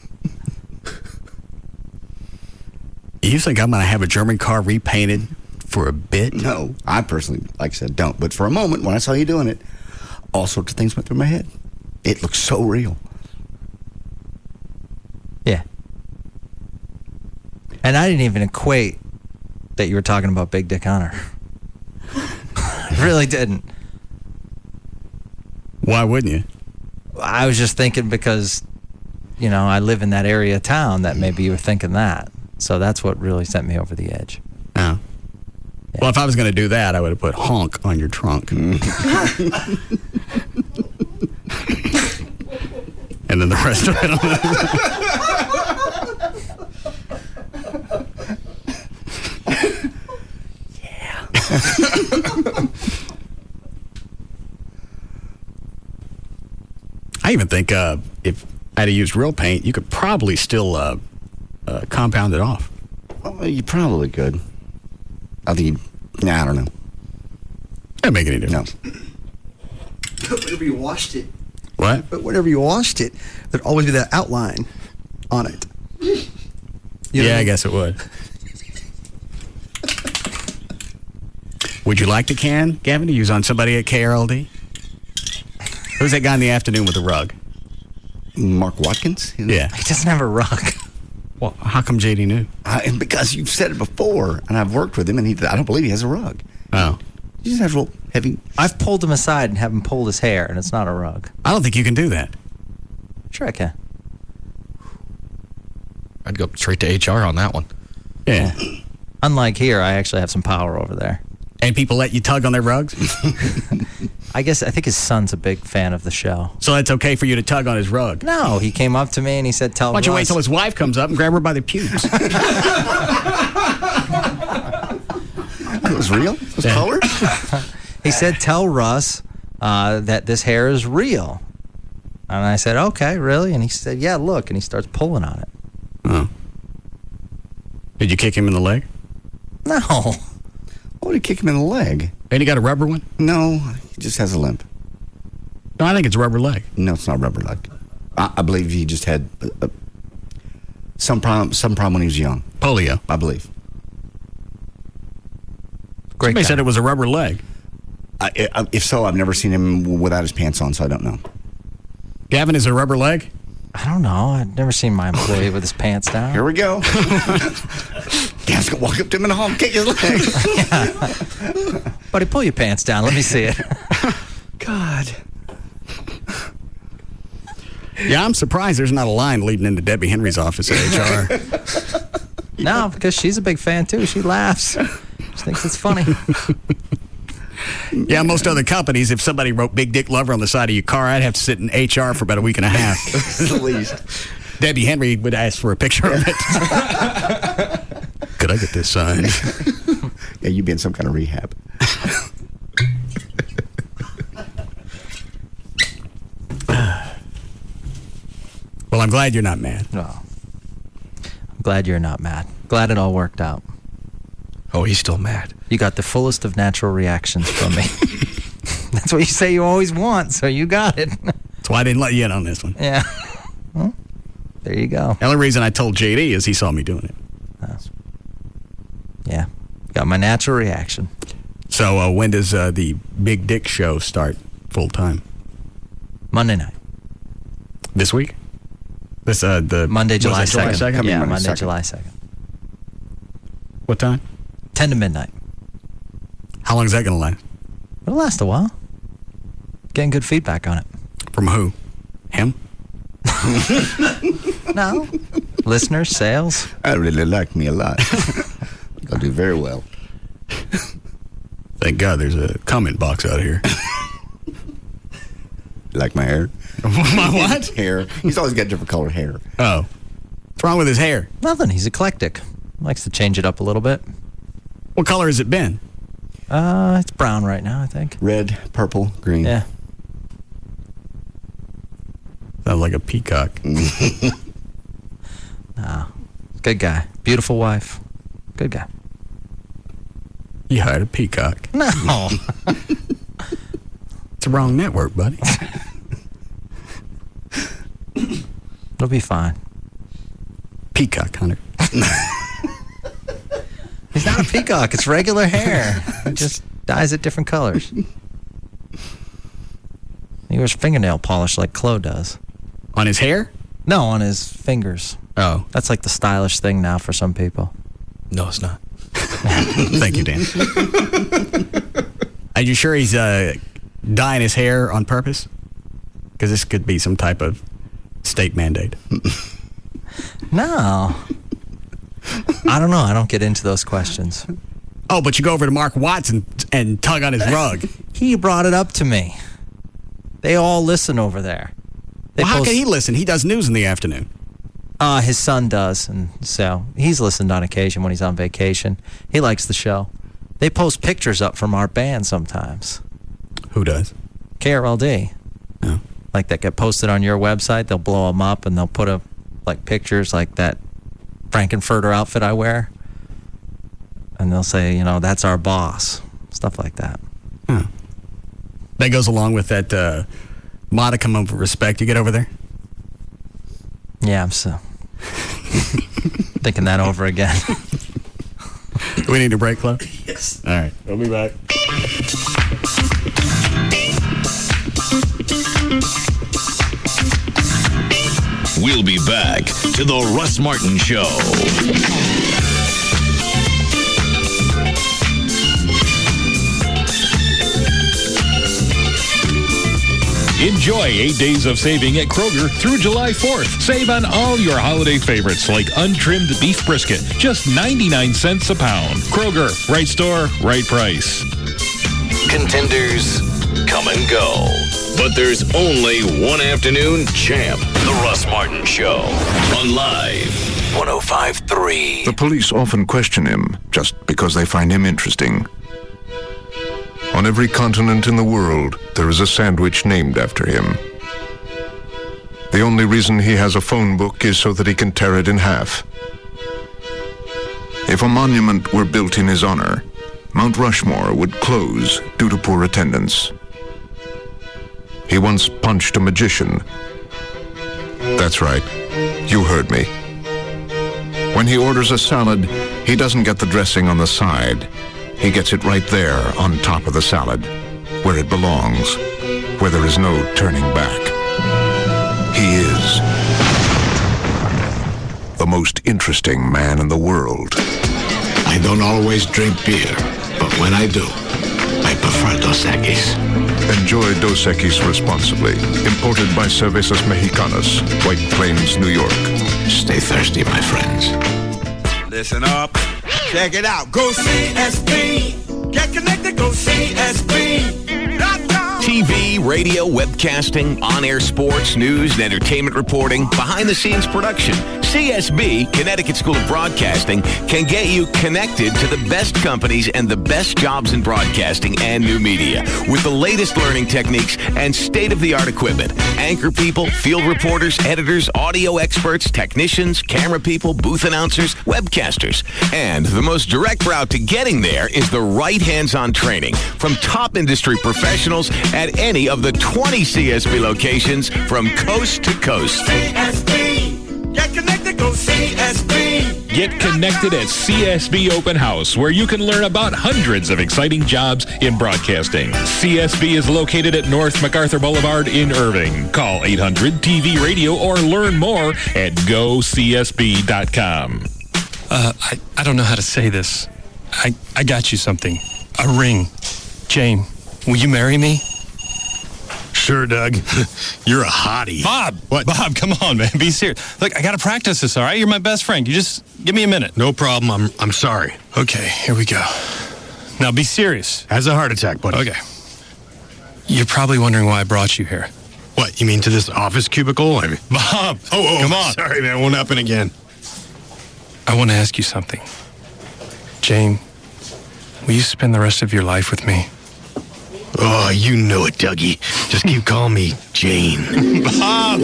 You think I'm going to have a German car repainted for a bit? No, I personally, like I said, don't. But for a moment, when I saw you doing it, all sorts of things went through my head. It looks so real. Yeah. And I didn't even equate that you were talking about Big Dick Hunter. I really didn't. Why wouldn't you? I was just thinking because, I live in that area of town that maybe you were thinking that. So that's what really sent me over the edge. Oh. Yeah. Well, if I was going to do that, I would have put honk on your trunk. And then the rest of it on I even think if I had used real paint, you could probably still compound it off. Well, you probably could. I think I don't know. Doesn't make any difference. No. But whenever you washed it. What? But whenever you washed it, there'd always be that outline on it. I guess it would. Would you like the can, Gavin, to use on somebody at KRLD? Who's that guy in the afternoon with the rug? Mark Watkins? Yeah. He doesn't have a rug. Well, how come JD knew? Because you've said it before, and I've worked with him, and I don't believe he has a rug. Oh. He just has real heavy. I've pulled him aside and have him pulled his hair, and it's not a rug. I don't think you can do that. Sure I can. I'd go straight to HR on that one. Yeah. Unlike here, I actually have some power over there. And people let you tug on their rugs? I think his son's a big fan of the show. So it's okay for you to tug on his rug? No, he came up to me and he said, Why don't you wait till his wife comes up and grab her by the pubes? It was real? It was colored? He said, tell Russ that this hair is real. And I said, okay, really? And he said, yeah, look. And he starts pulling on it. Oh. Did you kick him in the leg? No. Why would he kick him in the leg? And he got a rubber one? No, he just has a limp. No, I think it's a rubber leg. No, it's not a rubber leg. I believe he just had some problem when he was young. Polio. I believe. Somebody said it was a rubber leg. If so, I've never seen him without his pants on, so I don't know. Gavin, is a rubber leg? I don't know. I've never seen my employee with his pants down. Here we go. Gavin's going to walk up to him in the hall and kick his leg. Yeah. Buddy, pull your pants down. Let me see it. God. Yeah, I'm surprised there's not a line leading into Debbie Henry's office at HR. No, because she's a big fan, too. She laughs. She thinks it's funny. Yeah, most other companies, if somebody wrote Big Dick Lover on the side of your car, I'd have to sit in HR for about a week and a half. At least. Debbie Henry would ask for a picture of it. Could I get this signed? Yeah, you'd be in some kind of rehab. Well, I'm glad you're not mad. No. I'm glad you're not mad. Glad it all worked out. Oh, he's still mad. You got the fullest of natural reactions from me. That's what you say you always want, so you got it. That's why I didn't let you in on this one. Yeah. Well, there you go. The only reason I told JD is he saw me doing it. Yeah. Got my natural reaction. So when does the Big Dick Show start full time? Monday night. This week? This the Monday, July 2nd. Yeah, Monday, 2nd. July 2nd. What time? 10 to midnight. How long is that going to last? It'll last a while. Getting good feedback on it. From who? Him? No. Listeners, sales. I really like me a lot. I'll do very well. Thank God there's a comment box out here. Like my hair? My what? Hair. He's always got different colored hair. Oh. What's wrong with his hair? Nothing. He's eclectic. Likes to change it up a little bit. What color has it been? It's brown right now, I think. Red, purple, green. Yeah. Sounds like a peacock. No. Good guy. Beautiful wife. Good guy. You hired a peacock. No. It's the wrong network, buddy. It'll be fine. Peacock hunter. He's not a peacock. It's regular hair. He just dyes it different colors. He wears fingernail polish like Chloe does. On his hair? No, on his fingers. Oh. That's like the stylish thing now for some people. No, it's not. Thank you, Dan. Are you sure he's dyeing his hair on purpose? Because this could be some type of state mandate. No. I don't know. I don't get into those questions. Oh, but you go over to Mark Watts and tug on his rug. He brought it up to me. They all listen over there. Well, how can he listen? He does news in the afternoon. His son does, and so he's listened on occasion when he's on vacation. He likes the show. They post pictures up from our band sometimes. Who does? KRLD. Oh. Like that get posted on your website. They'll blow them up and they'll put up like pictures like that Frankenfurter outfit I wear. And they'll say, you know, that's our boss. Stuff like that. Huh. That goes along with that modicum of respect you get over there? Yeah, I'm so thinking that over again. Do we need a break, Chloe? Yes. All right. We'll be back. We'll be back to the Russ Martin Show. Enjoy 8 days of saving at Kroger through July 4th. Save on all your holiday favorites like untrimmed beef brisket, just 99 cents a pound. Kroger, right store, right price. Contenders come and go, but there's only one afternoon champ. The Russ Martin Show on Live 105.3. The police often question him just because they find him interesting. On every continent in the world, there is a sandwich named after him. The only reason he has a phone book is so that he can tear it in half. If a monument were built in his honor, Mount Rushmore would close due to poor attendance. He once punched a magician. That's right, you heard me. When he orders a salad, he doesn't get the dressing on the side. He gets it right there on top of the salad, where it belongs, where there is no turning back. He is the most interesting man in the world. I don't always drink beer, but when I do, I prefer Dos Equis. Enjoy Dos Equis responsibly. Imported by Cervezas Mexicanas, White Plains, New York. Stay thirsty, my friends. Listen up. Check it out. Go CSB. Get connected. Go CSB.com. TV, radio, webcasting, on-air sports, news, and entertainment reporting, behind-the-scenes production. CSB, Connecticut School of Broadcasting, can get you connected to the best companies and the best jobs in broadcasting and new media with the latest learning techniques and state-of-the-art equipment. Anchor people, field reporters, editors, audio experts, technicians, camera people, booth announcers, webcasters. And the most direct route to getting there is the right hands-on training from top industry professionals at any of the 20 CSB locations from coast to coast. CSB. Get connected. Go CSB. Get connected at CSB Open House, where you can learn about hundreds of exciting jobs in broadcasting. CSB is located at North MacArthur Boulevard in Irving. Call 800-TV-RADIO or learn more at GoCSB.com. I don't know how to say this. I got you something. A ring. Jane, will you marry me? Sure, Doug. You're a hottie. Bob! What? Bob, come on, man. Be serious. Look, I got to practice this, all right? You're my best friend. You just give me a minute. No problem. I'm sorry. Okay, here we go. Now be serious. Has a heart attack, buddy. Okay. You're probably wondering why I brought you here. What, you mean to this office cubicle? Bob! Oh, come on. Sorry, man. Won't happen again. I want to ask you something. Jane, will you spend the rest of your life with me? Oh, you know it, Dougie. Just keep calling me Jane. Bob!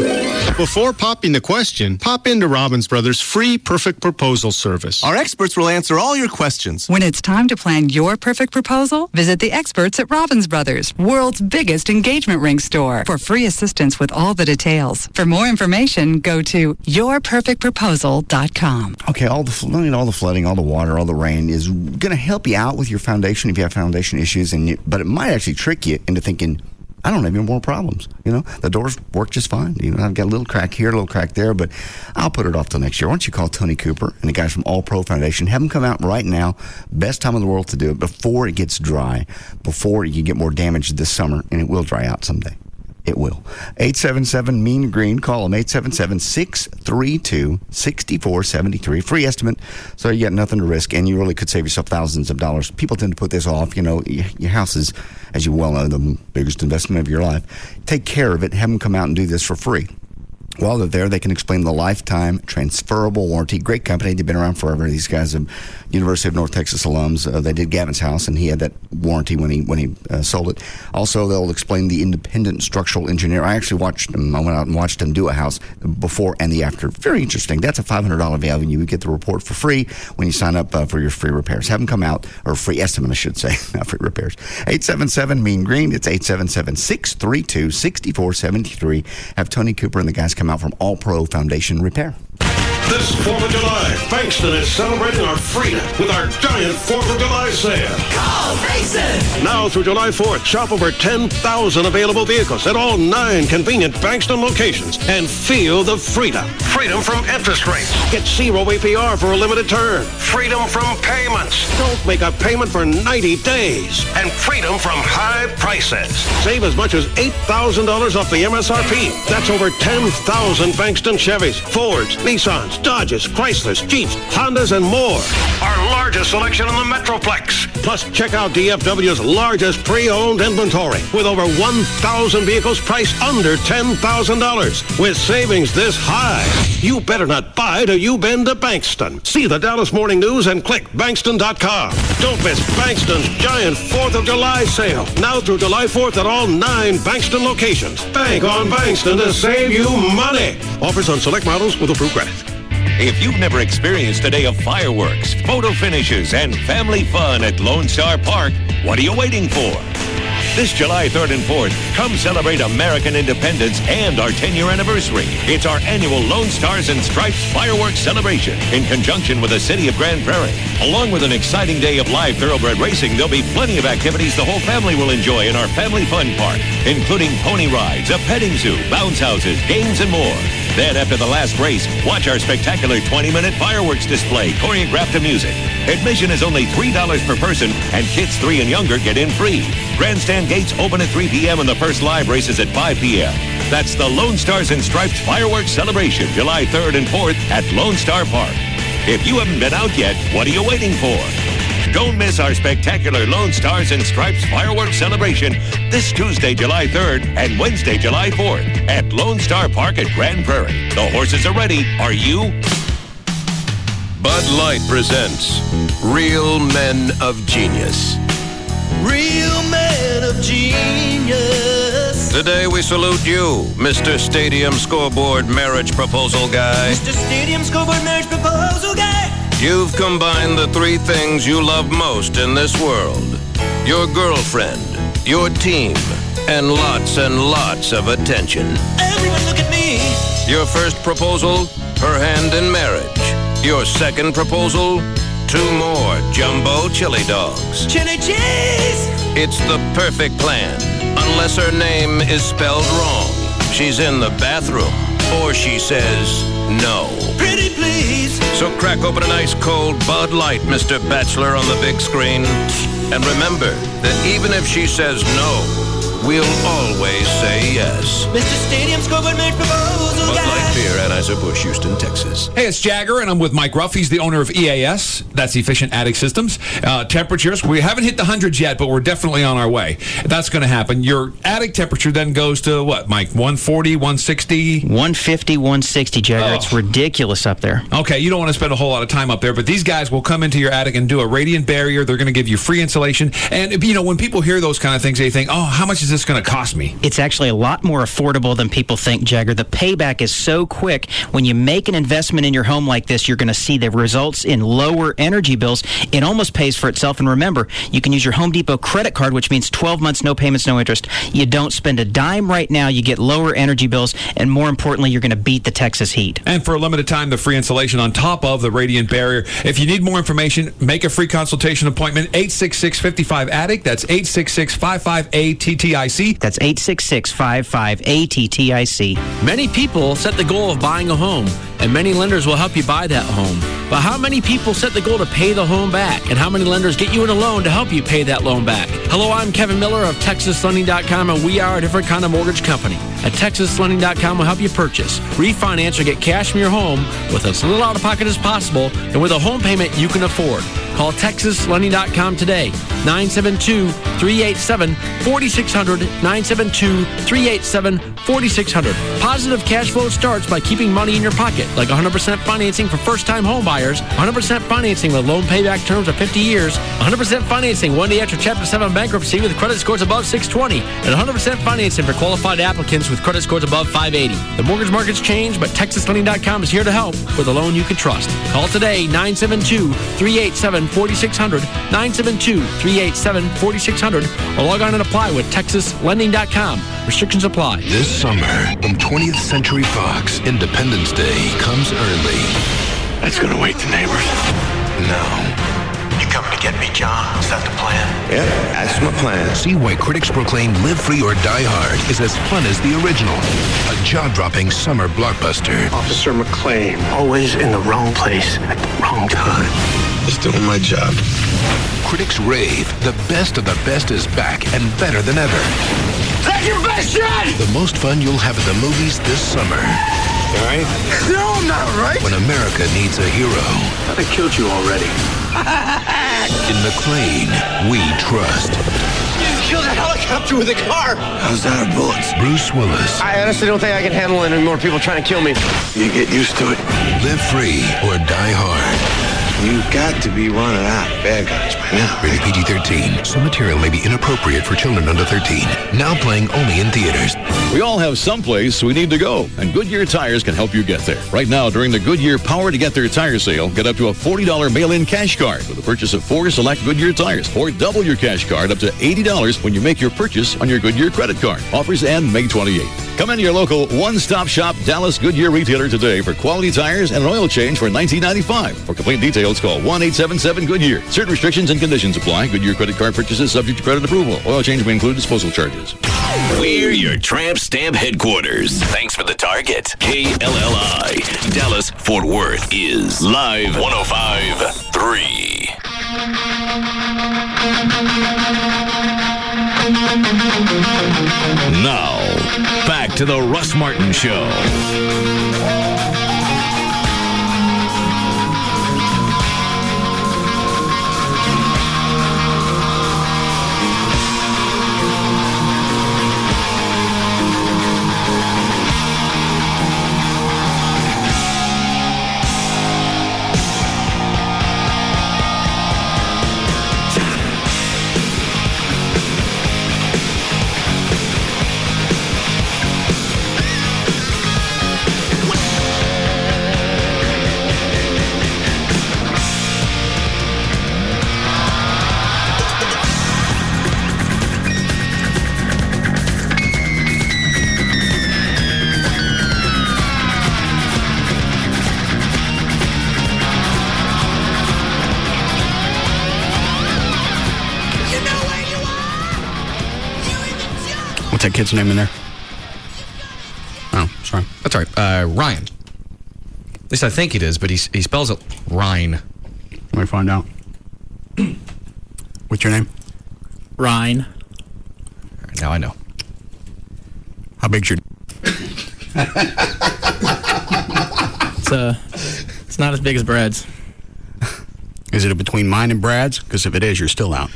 Before popping the question, pop into Robbins Brothers' free Perfect Proposal service. Our experts will answer all your questions. When it's time to plan your perfect proposal, visit the experts at Robbins Brothers, world's biggest engagement ring store, for free assistance with all the details. For more information, go to yourperfectproposal.com. Okay, all the flooding, all the water, all the rain is going to help you out with your foundation if you have foundation issues, but it might actually trick you into thinking, I don't have any more problems. The doors work just fine. I've got a little crack here, a little crack there, but I'll put it off till next year. Why don't you call Tony Cooper and the guys from All Pro Foundation? Have them come out right now. Best time in the world to do it before it gets dry, before you get more damage this summer, and it will dry out someday. It will. 877 Mean Green. Call them 877-632-6473. Free estimate, so you got nothing to risk, and you really could save yourself thousands of dollars. People tend to put this off. Your house is, as you well know, the biggest investment of your life. Take care of it. Have them come out and do this for free. While they're there, they can explain the lifetime transferable warranty. Great company. They've been around forever. These guys are University of North Texas alums. They did Gavin's house, and he had that warranty when he sold it. Also, they'll explain the independent structural engineer. I actually watched them. I went out and watched them do a house before and the after. Very interesting. That's a $500 value. You get the report for free when you sign up for your free repairs. Have them come out, or free estimate, I should say, not free repairs. 877 Mean Green. It's 877-632-6473. Have Tony Cooper and the guys come out from All Pro Foundation Repair. This 4th of July, Bankston is celebrating our freedom with our giant 4th of July sale. Call Mason! Now through July 4th, shop over 10,000 available vehicles at all 9 convenient Bankston locations and feel the freedom. Freedom from interest rates. Get 0 APR for a limited term. Freedom from payments. Don't make a payment for 90 days. And freedom from high prices. Save as much as $8,000 off the MSRP. That's over 10,000 Bankston Chevys, Fords, Nissans, Dodges, Chryslers, Jeeps, Hondas, and more. Our largest selection in the Metroplex. Plus, check out DFW's largest pre-owned inventory with over 1,000 vehicles priced under $10,000. With savings this high, you better not buy till you've been to Bankston. See the Dallas Morning News and click Bankston.com. Don't miss Bankston's giant 4th of July sale. Now through July 4th at all 9 Bankston locations. Bank on Bankston to save you money. Offers on select models with approved credit. If you've never experienced a day of fireworks, photo finishes, and family fun at Lone Star Park, what are you waiting for? This July 3rd and 4th, come celebrate American independence and our 10-year anniversary. It's our annual Lone Stars and Stripes fireworks celebration in conjunction with the city of Grand Prairie. Along with an exciting day of live thoroughbred racing, there'll be plenty of activities the whole family will enjoy in our family fun park, including pony rides, a petting zoo, bounce houses, games, and more. Then after the last race, watch our spectacular 20-minute fireworks display choreographed to music. Admission is only $3 per person, and kids 3 and younger get in free. Grandstand gates open at 3 p.m. and the first live race is at 5 p.m. That's the Lone Stars and Stripes Fireworks Celebration, July 3rd and 4th at Lone Star Park. If you haven't been out yet, what are you waiting for? Don't miss our spectacular Lone Stars and Stripes Fireworks Celebration this Tuesday, July 3rd and Wednesday, July 4th at Lone Star Park at Grand Prairie. The horses are ready. Are you? Bud Light presents Real Men of Genius. Real men of genius. Today we salute you, Mr. Stadium Scoreboard Marriage Proposal Guy. Mr. Stadium Scoreboard Marriage Proposal Guy. You've combined the 3 things you love most in this world. Your girlfriend, your team, and lots of attention. Everyone look at me. Your first proposal, her hand in marriage. Your second proposal? 2 more jumbo chili dogs. Chili cheese! It's the perfect plan, unless her name is spelled wrong. She's in the bathroom, or she says no. Pretty please! So crack open an ice cold Bud Light, Mr. Bachelor, on the big screen. And remember that even if she says no, we'll always say yes. Mr. Stadium's corporate match proposal Bud guy. Light Beer, Anheuser-Busch, Houston, Texas. Hey, it's Jagger, and I'm with Mike Ruff. He's the owner of EAS. That's Efficient Attic Systems. Temperatures, we haven't hit the hundreds yet, but we're definitely on our way. That's going to happen. Your attic temperature then goes to what, Mike? 140, 160? 150, 160, Jagger. It's ridiculous up there. Okay, you don't want to spend a whole lot of time up there, but these guys will come into your attic and do a radiant barrier. They're going to give you free insulation. And, you know, when people hear those kind of things, they think, oh, how much is this going to cost me? It's actually a lot more affordable than people think, Jagger. The payback is so quick. When you make an investment in your home like this, you're going to see the results in lower energy bills. It almost pays for itself. And remember, you can use your Home Depot credit card, which means 12 months, no payments, no interest. You don't spend a dime right now. You get lower energy bills. And more importantly, you're going to beat the Texas heat. And for a limited time, the free insulation on top of the radiant barrier. If you need more information, make a free consultation appointment. 866-55-ATTIC. That's 866-55-ATTIC. That's 866-55-ATTIC. Many people set the goal of buying a home, and many lenders will help you buy that home. But how many people set the goal to pay the home back? And how many lenders get you in a loan to help you pay that loan back? Hello, I'm Kevin Miller of TexasLending.com, and we are a different kind of mortgage company. At TexasLending.com, we'll help you purchase, refinance, or get cash from your home with as little out of pocket as possible and with a home payment you can afford. Call TexasLending.com today, 972-387-4600, 972-387-4600. Positive cash flow starts by keeping money in your pocket, like 100% financing for first-time home buyers, 100% financing with loan payback terms of 50 years, 100% financing one day after Chapter 7 bankruptcy with credit scores above 620, and 100% financing for qualified applicants with credit scores above 580. The mortgage market's changed, but TexasLending.com is here to help with a loan you can trust. Call today, 972-387-4600, 972-387-4600, or log on and apply with TexasLending.com. Restrictions apply. This summer, from 20th Century Fox, Independence Day comes early. That's gonna wake the neighbors. No. You coming to get me, John? Is that the plan? Yeah, that's my plan. See why critics proclaim Live Free or Die Hard is as fun as the original. A jaw-dropping summer blockbuster. Officer McClane, always in the wrong place at the wrong time. Just doing my job. Critics rave the best of the best is back and better than ever. That's your best shot! The most fun you'll have at the movies this summer. All right? No, I'm not right. When America needs a hero. I thought I killed you already. In McClane, we trust. You killed a helicopter with a car. How's that our bullets? Bruce Willis. I honestly don't think I can handle any more people trying to kill me. You get used to it. Live free or die hard. You got to be running out of bad guys by now. Rated PG-13. Some material may be inappropriate for children under 13. Now playing only in theaters. We all have someplace we need to go, and Goodyear Tires can help you get there. Right now, during the Goodyear Power to Get There tire sale, get up to a $40 mail-in cash card with the purchase of 4 select Goodyear tires, or double your cash card up to $80 when you make your purchase on your Goodyear credit card. Offers end May 28th. Come into your local one-stop shop Dallas Goodyear retailer today for quality tires and an oil change for $19.95. For complete details, call 1-877-GOODYEAR. Certain restrictions and conditions apply. Goodyear credit card purchases subject to credit approval. Oil change may include disposal charges. We're your Tramp Stamp headquarters. Thanks for the target. KLLI, Dallas, Fort Worth is Live 105.3. Now, back to the Russ Martin Show. What's that kid's name in there? Oh, sorry. That's all right. Ryan. At least I think it is, but he spells it Ryan. Let me find out. What's your name? Ryan. Right, now I know. How big's your... It's not as big as Brad's. Is it between mine and Brad's? Because if it is, you're still out.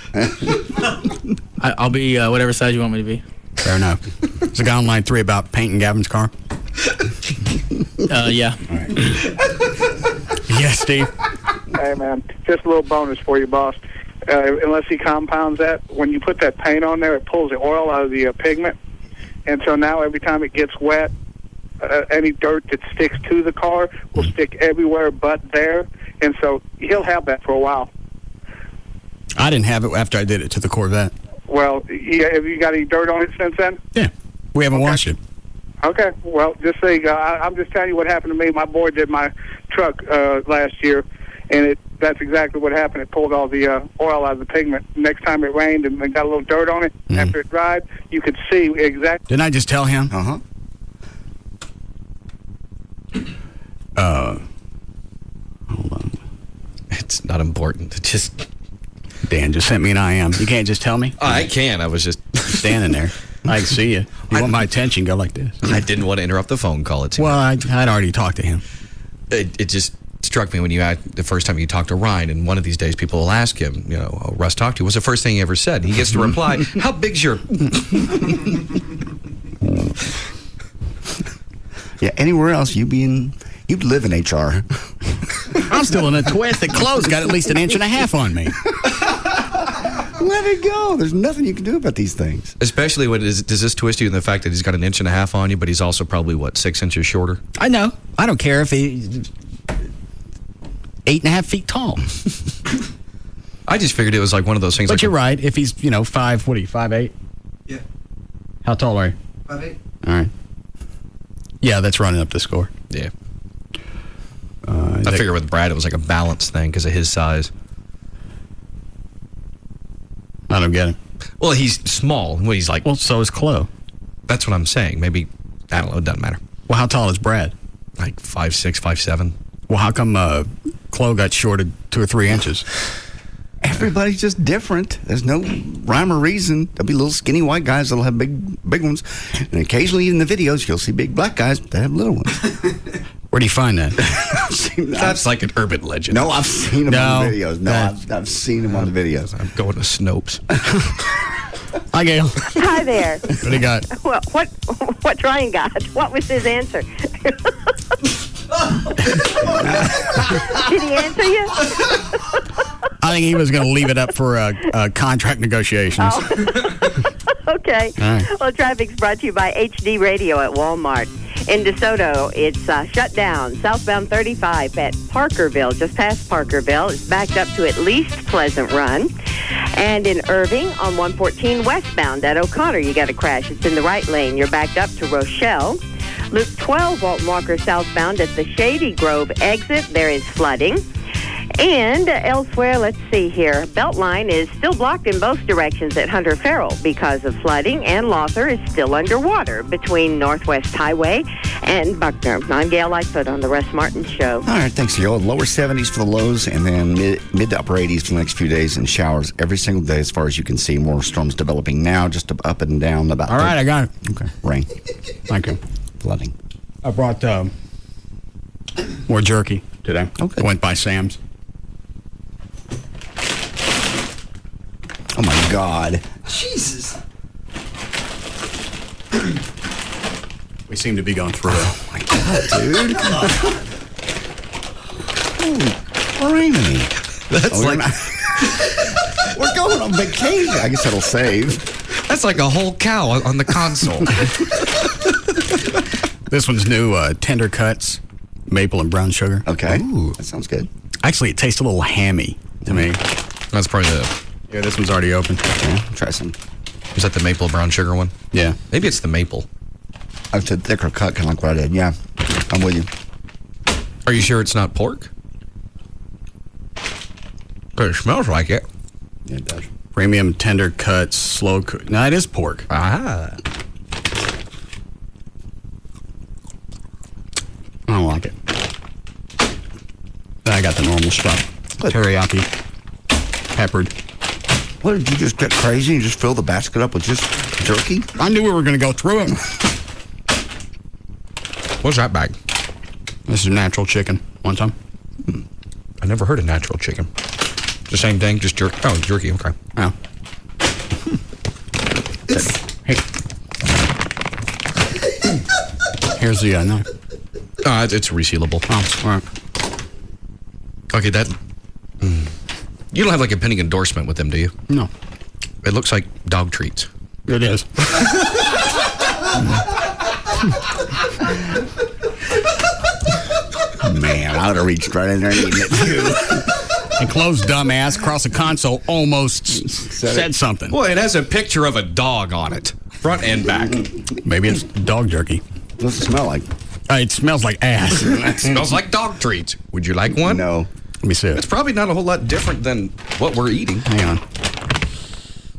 I'll be whatever size you want me to be. Fair enough. Is the guy on line 3 about painting Gavin's car? Yeah. All right. Yes, Steve. Hey, man, just a little bonus for you, boss. Unless he compounds that, when you put that paint on there, it pulls the oil out of the pigment. And so now every time it gets wet, any dirt that sticks to the car will stick everywhere but there. And so he'll have that for a while. I didn't have it after I did it to the Corvette. Well, yeah, have you got any dirt on it since then? Yeah. We haven't washed it. Okay, well, just so you go, I'm just telling you what happened to me. My boy did my truck last year, and that's exactly what happened. It pulled all the oil out of the pigment. Next time it rained and got a little dirt on it, after it dried, you could see exactly. Didn't I just tell him? Uh-huh. Hold on. It's not important. It just... Dan just sent me an IM. You can't just tell me? Oh, I can. I was just... standing there. I can see you. You want my attention, go like this. I didn't want to interrupt the phone call. Well, I'd already talked to him. It just struck me when the first time you talked to Ryan, and one of these days people will ask him, Russ talked to you. What's the first thing he ever said? He gets to reply, how big's your... Yeah, anywhere else you'd live in HR. I'm still in a twist. The clothes got at least an inch and a half on me. Let it go. There's nothing you can do about these things. Especially when does this twist you in the fact that he's got an inch and a half on you, but he's also probably, 6 inches shorter? I know. I don't care if he's 8.5 feet tall. I just figured it was like one of those things. But like you're right. If he's, 5, what are you, 5'8"? Yeah. How tall are you? 5'8". All right. Yeah, that's running up the score. Yeah. I figure with Brad it was like a balance thing because of his size. I don't get it. Well, he's small. What he's like. Well, so is Chloe. That's what I'm saying. Maybe, I don't know. It doesn't matter. Well, how tall is Brad? Like 5'6", 5'7". Well, how come Chloe got shorted 2 or 3 inches? Everybody's just different. There's no rhyme or reason. There'll be little skinny white guys that'll have big ones. And occasionally in the videos, you'll see big black guys that have little ones. Where do you find that? That's like an urban legend. No, I've seen them on the videos. No, I've seen them on the videos. I'm going to Snopes. Hi, Gail. Hi there. What do you got? Well, what Ryan got? What was his answer? Did he answer you? I think he was going to leave it up for contract negotiations. Oh. Okay. All right. Well, traffic's brought to you by HD Radio at Walmart. In DeSoto, it's shut down. Southbound 35 at Parkerville, just past Parkerville. It's backed up to at least Pleasant Run. And in Irving, on 114 westbound at O'Connor, you got a crash. It's in the right lane. You're backed up to Rochelle. Loop 12, Walton Walker southbound at the Shady Grove exit. There is flooding. And elsewhere, let's see here. Beltline is still blocked in both directions at Hunter Farrell because of flooding, and Lawther is still underwater between Northwest Highway and Buckner. I'm Gail Lightfoot on the Russ Martin Show. All right, thanks, Gail. Lower 70s for the lows, and then mid to upper 80s for the next few days, and showers every single day as far as you can see. More storms developing now, just up and down about. All right, I got it. Okay, rain. Thank you. Flooding. I brought more jerky today. Okay. I went by Sam's. Oh, my God. Jesus. We seem to be going through it. Oh, my God, dude. Holy criminy. That's We're going on vacation. I guess that'll save. That's like a whole cow on the console. This one's new, tender cuts, maple and brown sugar. Okay. Ooh. That sounds good. Actually, it tastes a little hammy to me. That's probably the... Yeah, this one's already open. Okay, try some. Was that the maple brown sugar one? Yeah. Maybe it's the maple. I said thicker cut, kind of like what I did. Yeah, I'm with you. Are you sure it's not pork? Because it smells like it. Yeah, it does. Premium tender cuts, slow cook. No, it is pork. Ah. got the normal stuff. Teriyaki, peppered. What, did you just get crazy and just fill the basket up with just jerky? I knew we were going to go through it. What's that bag? This is natural chicken. One time. I never heard of natural chicken. The same thing, just jerky. Oh, jerky, okay. Yeah. Hey. Here's the knife. It's resealable. Oh, all right. Okay, that... You don't have like a penny endorsement with them, do you? No. It looks like dog treats. It is. Man, I would have reached right in there and eaten it too. And closed dumbass across the console almost said something. Well, it has a picture of a dog on it, front and back. Maybe it's dog jerky. What's it smell like? It smells like ass. It smells like dog treats. Would you like one? No. Let me see it. It's probably not a whole lot different than what we're eating. Hang on.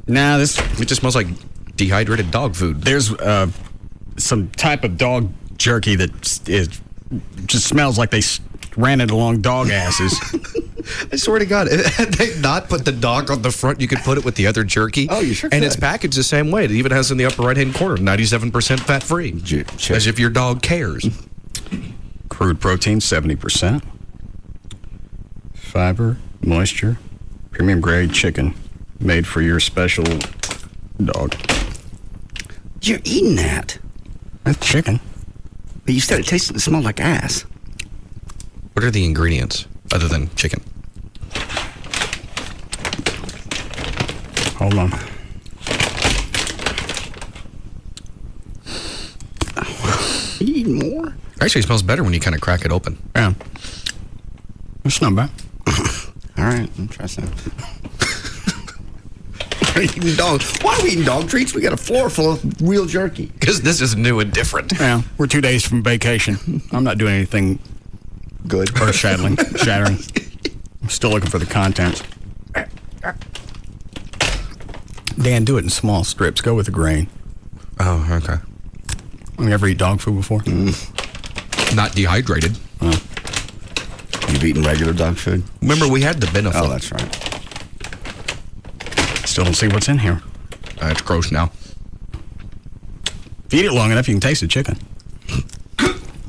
Nah, it just smells like dehydrated dog food. There's some type of dog jerky that just smells like they ran it along dog asses. I swear to God, had they not put the dog on the front, you could put it with the other jerky. Oh, you sure And could. it's packaged the same way. It even has in the upper right-hand corner, 97% fat-free. As if your dog cares. Crude protein, 70%. Fiber, moisture, premium grade chicken, made for your special dog. You're eating that. That's chicken. But you said it tasted and smelled like ass. What are the ingredients other than chicken? Hold on. You eating more? Actually, it smells better when you kind of crack it open. Yeah. It's not bad. All right, I'll try some. Eating dog. Why are we eating dog treats? We got a floor full of real jerky. Because this is new and different. Yeah, we're 2 days from vacation. I'm not doing anything good or shattering. I'm still looking for the content. Dan, do it in small strips. Go with the grain. Oh, okay. You ever eat dog food before? Not dehydrated. Oh. You've eaten regular dog food? Remember, we had the benefit. Oh, that's right. Still don't see what's in here. It's gross now. If you eat it long enough, you can taste the chicken.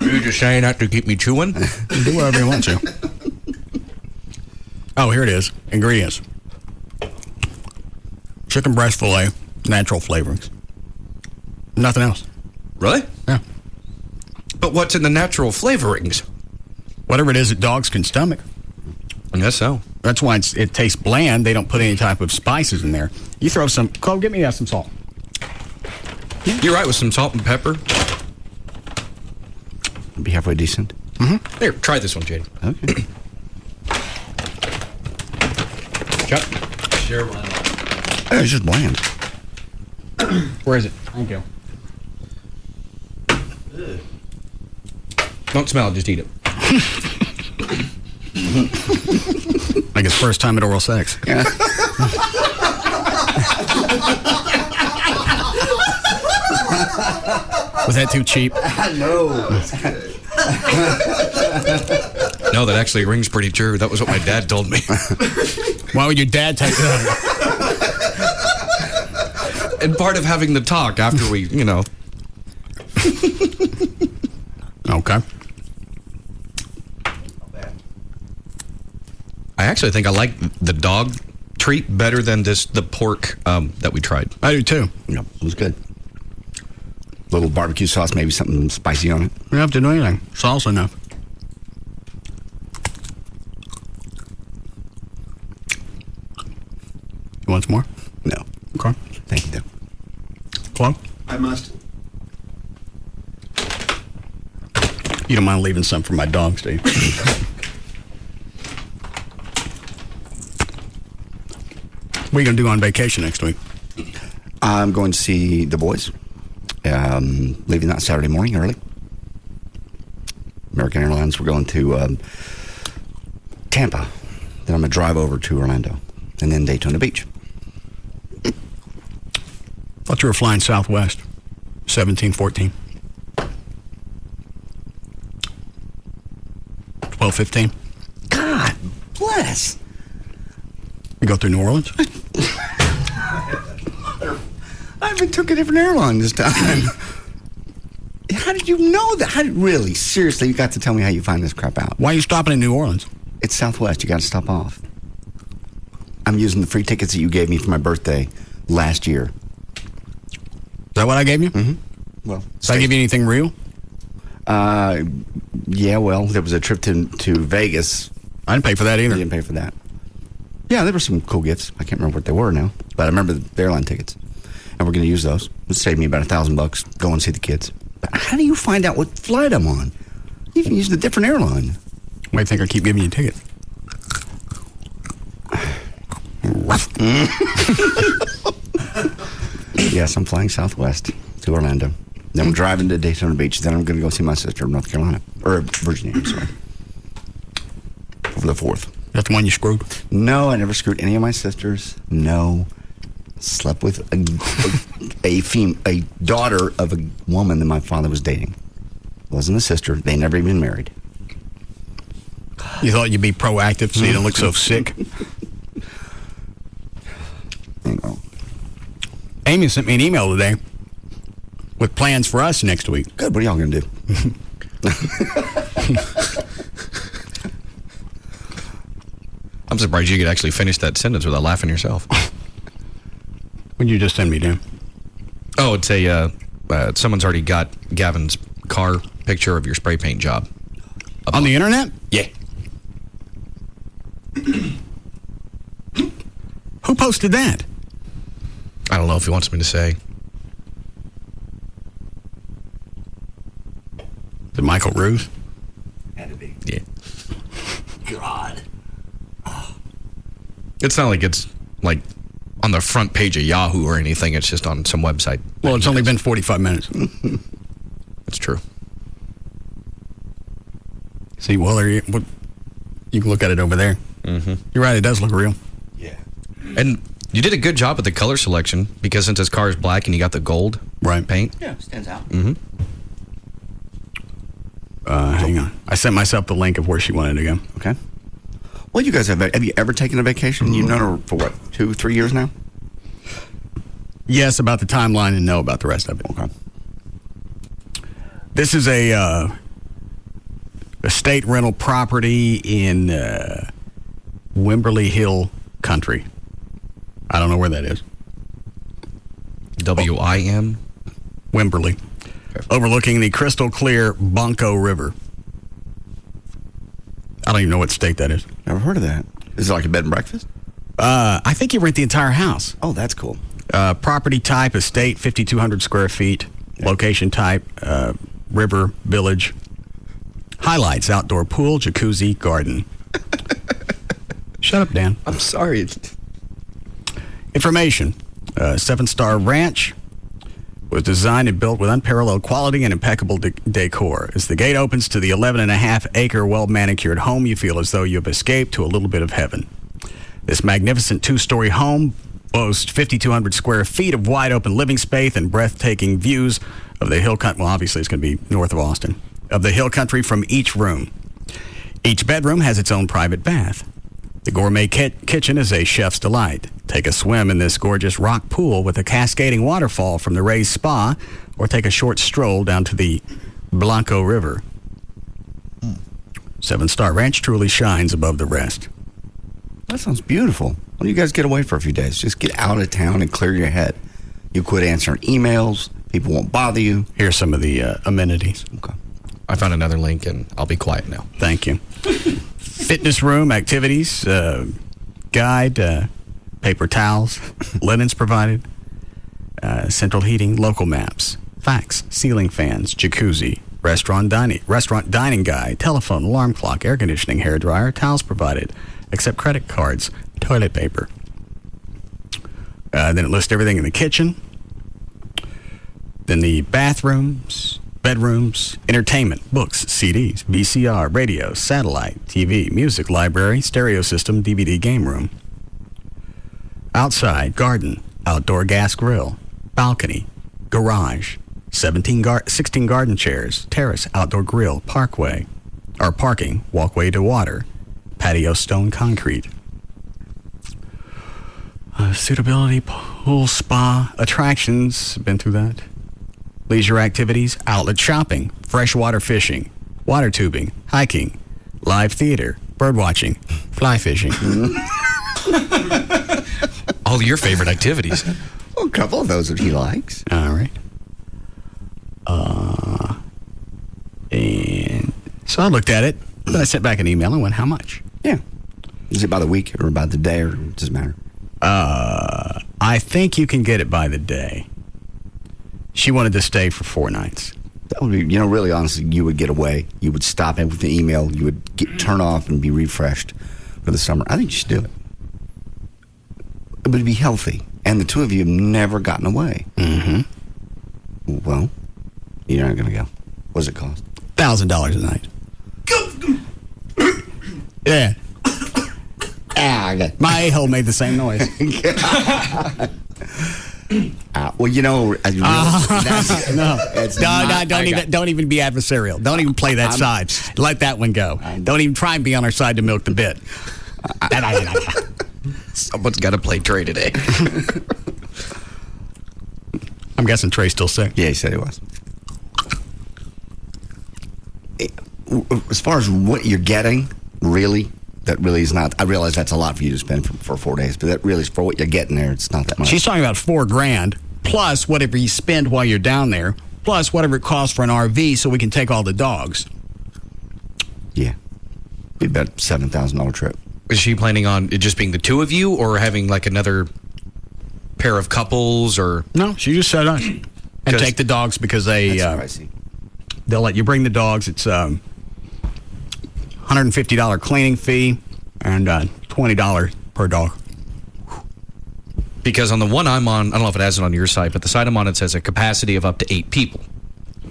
You're just saying that to keep me chewing? Do whatever you want to. Oh, here it is. Ingredients. Chicken breast fillet, natural flavorings. Nothing else. Really? Yeah. But what's in the natural flavorings? Whatever it is that dogs can stomach. I guess so. That's why it tastes bland. They don't put any type of spices in there. You throw some... Cole, get me some salt. You're right, with some salt and pepper. Be halfway decent. Mm-hmm. Here, try this one, Jade. Okay. Chuck? Share one. It's just bland. Where is it? Thank you. Don't smell it, just eat it. Like it's first time at oral sex. Yeah. Was that too cheap? No. No, that actually rings pretty true. That was what my dad told me. Why would your dad take that? And part of having the talk after we, Okay. I actually think I like the dog treat better than the pork that we tried. I do too. Yep, it was good. Little barbecue sauce, maybe something spicy on it. You don't have to do anything. Salsa enough. You want some more? No. Okay. Thank you. Chloe? I must. You don't mind leaving some for my dogs, do you? What are you going to do on vacation next week? I'm going to see the boys. Leaving that Saturday morning early. American Airlines, we're going to Tampa. Then I'm going to drive over to Orlando. And then Daytona Beach. Thought you were flying Southwest. 1714. 1215. God Southwest. You go through New Orleans? I even took a different airline this time. How did you know that? Really? Seriously, you got to tell me how you find this crap out. Why are you stopping in New Orleans? It's Southwest. You got to stop off. I'm using the free tickets that you gave me for my birthday last year. Is that what I gave you? Mm-hmm. Well, did I give you anything real? Yeah, well, there was a trip to Vegas. I didn't pay for that either. You didn't pay for that. Yeah, there were some cool gifts. I can't remember what they were now, but I remember the airline tickets. And we're going to use those. It saved me about $1,000. Go and see the kids. But how do you find out what flight I'm on? You can use a different airline. Why do you think I keep giving you tickets? Yes, I'm flying Southwest to Orlando. Then I'm driving to Daytona Beach. Then I'm going to go see my sister in North Carolina. Or Virginia, I'm sorry. For the 4th. That's the one you screwed? No, I never screwed any of my sisters. No. Slept with a daughter of a woman that my father was dating. Wasn't a sister. They never even married. You thought you'd be proactive so you don't look so sick? Amy sent me an email today with plans for us next week. Good. What are y'all going to do? I'm surprised you could actually finish that sentence without laughing yourself. What'd you just send me, Dan? Oh, it's a someone's already got Gavin's car picture of your spray paint job. On the internet? Yeah. Who posted that? I don't know if he wants me to say. Is it Michael Ruse? Had to be. Yeah. God. It's not like it's like on the front page of Yahoo or anything. It's just on some website. Well, it's only been 45 minutes. That's true. See, well, you can look at it over there. Mm-hmm. You're right, it does look real. Yeah. And you did a good job with the color selection because since his car is black and you got the gold paint. Yeah, stands out. Mm-hmm. Hang on. I sent myself the link of where she wanted to go. Okay. Well, you guys have you ever taken a vacation? You've known her for what, 2-3 years now? Yes, about the timeline, and no about the rest of it. Okay. This is a state rental property in Wimberley Hill Country. I don't know where that is. WIM? Wimberley. Overlooking the crystal clear Bunko River. I don't even know what state that is. Never heard of that. Is it like a bed and breakfast? I think you rent the entire house. Oh, that's cool. Property type, estate, 5,200 square feet. Yeah. Location type, river, village. Highlights, outdoor pool, jacuzzi, garden. Shut up, Dan. I'm sorry. Information. 7-star ranch was designed and built with unparalleled quality and impeccable decor. As the gate opens to the 11.5-acre well-manicured home, you feel as though you have escaped to a little bit of heaven. This magnificent 2-story home boasts 5,200 square feet of wide-open living space and breathtaking views of the hill country. Well, obviously, it's going to be north of Austin. Of the hill country from each room. Each bedroom has its own private bath. The gourmet kitchen is a chef's delight. Take a swim in this gorgeous rock pool with a cascading waterfall from the raised spa, or take a short stroll down to the Blanco River. 7-star ranch truly shines above the rest. That sounds beautiful. Why don't you guys get away for a few days? Just get out of town and clear your head. You quit answering emails. People won't bother you. Here's some of the amenities. Okay. I found another link, and I'll be quiet now. Thank you. Fitness room, activities, guide, paper towels, linens provided, central heating, local maps, fax, ceiling fans, jacuzzi, restaurant dining guide, telephone, alarm clock, air conditioning, hairdryer, towels provided, accept credit cards, toilet paper. Then it lists everything in the kitchen. Then the bathrooms, bedrooms, entertainment, books, CDs, VCR, radio, satellite, TV, music library, stereo system, DVD game room. Outside, garden, outdoor gas grill, balcony, garage, 16 garden chairs, terrace, outdoor grill, parking, walkway to water, patio stone concrete. Suitability, pool, spa, attractions, been through that. Leisure activities, outlet shopping, freshwater fishing, water tubing, hiking, live theater, bird watching, fly fishing. All your favorite activities. Well, a couple of those that he likes. All right. And so I looked at it, but I sent back an email and went, how much? Yeah. Is it by the week or by the day, or it doesn't matter? I think you can get it by the day. She wanted to stay for 4 nights. That would be, really honestly, you would get away. You would stop in with the email. You would turn off and be refreshed for the summer. I think you should do it. It would be healthy. And the two of you have never gotten away. Mm-hmm. Well, you're not going to go. What does it cost? $1,000 a night. Yeah. My a-hole made the same noise. No. Don't even be adversarial. Don't even play that side. Let that one go. Don't even try and be on our side to milk the bit. Someone's got to play Trey today. I'm guessing Trey's still sick. Yeah, he said he was. As far as what you're getting, really, that really is not. I realize that's a lot for you to spend for 4 days, but that really is for what you're getting there. It's not that much. She's talking about $4,000 plus whatever you spend while you're down there, plus whatever it costs for an RV, so we can take all the dogs. Yeah, be about $7,000 trip. Is she planning on it just being the two of you, or having like another pair of couples, or no? She just said us and take the dogs because they'll let you bring the dogs. It's $150 cleaning fee and $20 per dog. Because on the one I'm on, I don't know if it has it on your site, but the site I'm on, it says a capacity of up to 8 people.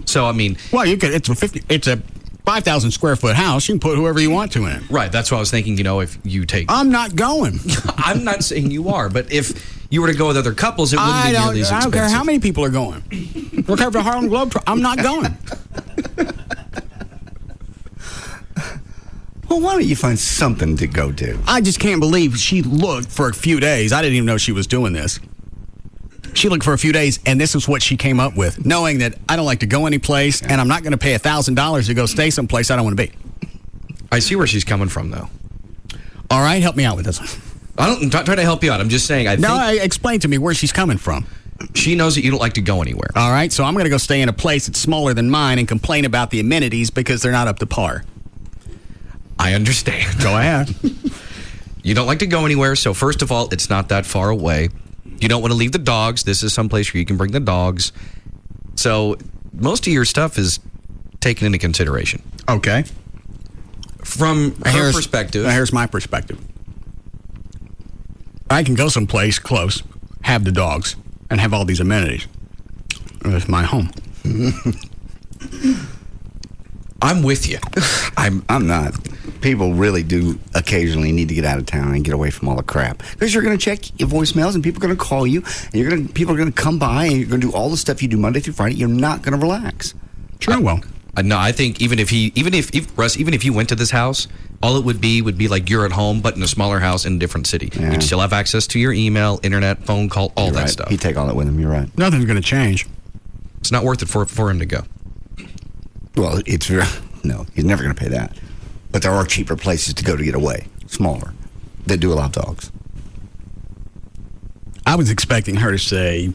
So I mean, well, you could. It's a 5,000 square foot house. You can put whoever you want to in it. Right. That's what I was thinking. If you take, I'm not going. I'm not saying you are, but if you were to go with other couples, it wouldn't be nearly as expensive. I don't care how many people are going. We're covering the Harlem Globetrotters. I'm not going. Well, why don't you find something to go do? I just can't believe she looked for a few days. I didn't even know she was doing this. She looked for a few days, and this is what she came up with, knowing that I don't like to go anyplace, and I'm not going to pay $1,000 to go stay someplace I don't want to be. I see where she's coming from, though. All right, help me out with this one. I'm not trying to help you out. I'm just saying. Explain to me where she's coming from. She knows that you don't like to go anywhere. All right, so I'm going to go stay in a place that's smaller than mine and complain about the amenities because they're not up to par. I understand. Go ahead. You don't like to go anywhere, so first of all, it's not that far away. You don't want to leave the dogs. This is someplace where you can bring the dogs. So most of your stuff is taken into consideration. Okay. From her perspective. Here's my perspective. I can go someplace close, have the dogs, and have all these amenities. It's my home. I'm with you. I'm not. People really do occasionally need to get out of town and get away from all the crap. Because you're going to check your voicemails and people are going to call you. And people are going to come by and you're going to do all the stuff you do Monday through Friday. You're not going to relax. Sure, well. No, I think even if you went to this house, all it would be like you're at home, but in a smaller house in a different city. Yeah. You'd still have access to your email, internet, phone call, all You're that right. stuff. He'd take all that with him. You're right. Nothing's going to change. It's not worth it for him to go. Well, no, he's never going to pay that. But there are cheaper places to go to get away, smaller, that do allow dogs. I was expecting her to say,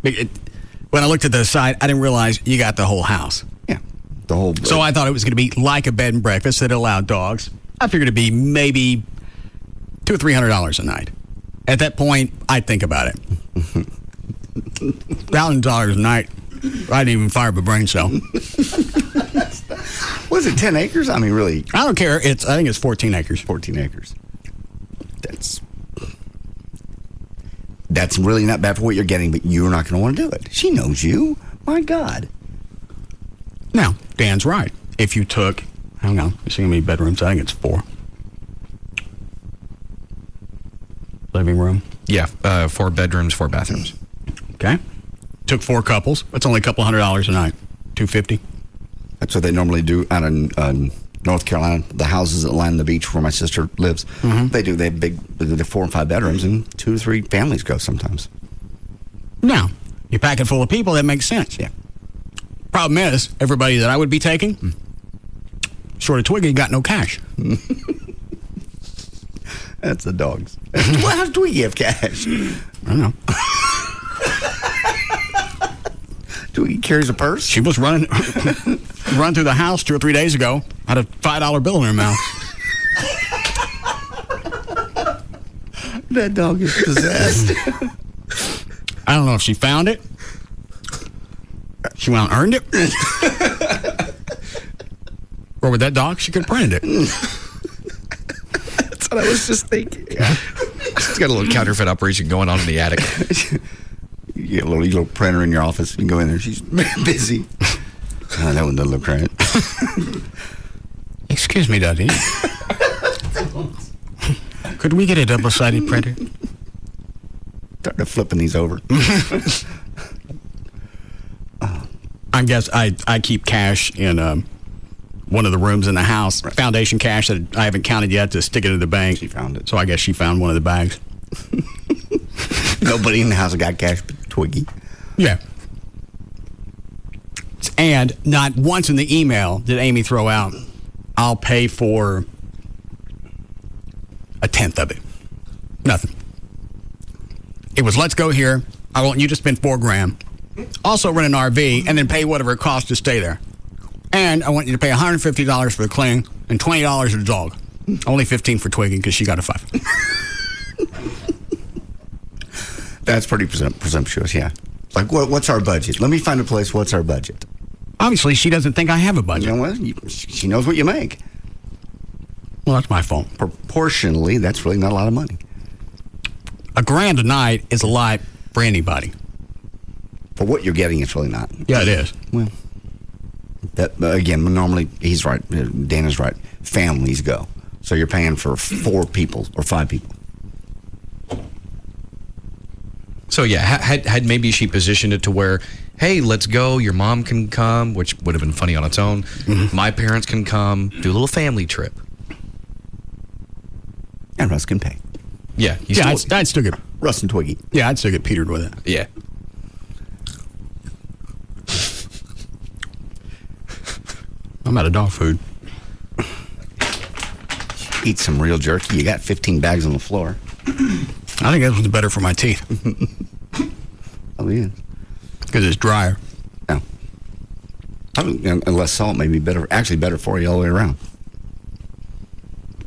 when I looked at the site, I didn't realize you got the whole house. Yeah, the whole. So I thought it was going to be like a bed and breakfast that allowed dogs. I figured it'd be maybe $200 or $300 a night. At that point, I'd think about it. $1,000 a night. I didn't even fire up a brain cell. Was it 10 acres? I mean, really? I don't care. I think it's 14 acres. 14 acres. That's really not bad for what you're getting, but you're not going to want to do it. She knows you. My God. Now, Dan's right. If you took, hang on, you see how many bedrooms? I think it's 4. Living room? Yeah, 4 bedrooms, 4 bathrooms. Okay. Took 4 couples. That's only a couple $100 a night. $250. That's what they normally do out in North Carolina, the houses that line the beach where my sister lives, they do. They have they're 4 and 5 bedrooms, and 2 or 3 families go sometimes. Now, you pack it full of people, that makes sense. Yeah. Problem is, everybody that I would be taking, short of Twiggy, got no cash. That's the dogs. Well, how do we have cash? I don't know. Twiggy carries a purse? She was running through the house 2 or 3 days ago, had a $5 bill in her mouth. That dog is possessed. I don't know if she found it. She went and earned it. Or with that dog, she could have printed it. That's what I was just thinking. Yeah. She's got a little counterfeit operation going on in the attic. You get a little printer in your office. You can go in there. She's busy. That one doesn't look right. Excuse me, Daddy. Could we get a double-sided printer? Starting flipping these over. I guess I keep cash in one of the rooms in the house, foundation cash that I haven't counted yet to stick it in the bank. She found it. So I guess she found one of the bags. Nobody in the house got cash but Twiggy. Yeah. And not once in the email did Amy throw out, I'll pay for a tenth of it. Nothing. It was, let's go here. I want you to spend $4,000. Also rent an RV and then pay whatever it costs to stay there. And I want you to pay $150 for the cleaning and $20 for the dog. Only $15 for Twiggy because she got a 5. That's pretty presumptuous, yeah. Like, what's our budget? Let me find a place. What's our budget? Obviously, she doesn't think I have a budget. You know what? She knows what you make. Well, that's my fault. Proportionally, that's really not a lot of money. $1,000 a night is a lot for anybody. For what you're getting, it's really not. Yeah, it is. Well, that again, normally he's right. Dana's right. Families go, so you're paying for 4 people or 5 people. So yeah, had maybe she positioned it to where, hey, let's go. Your mom can come, which would have been funny on its own. Mm-hmm. My parents can come. Do a little family trip. And Russ can pay. Yeah, I'd still get Russ and Twiggy. Yeah, I'd still get petered with it. Yeah. I'm out of dog food. Eat some real jerky. You got 15 bags on the floor. I think that one's better for my teeth. Oh, yeah. Because it's drier. Yeah. And less salt may be better. Actually, better for you all the way around.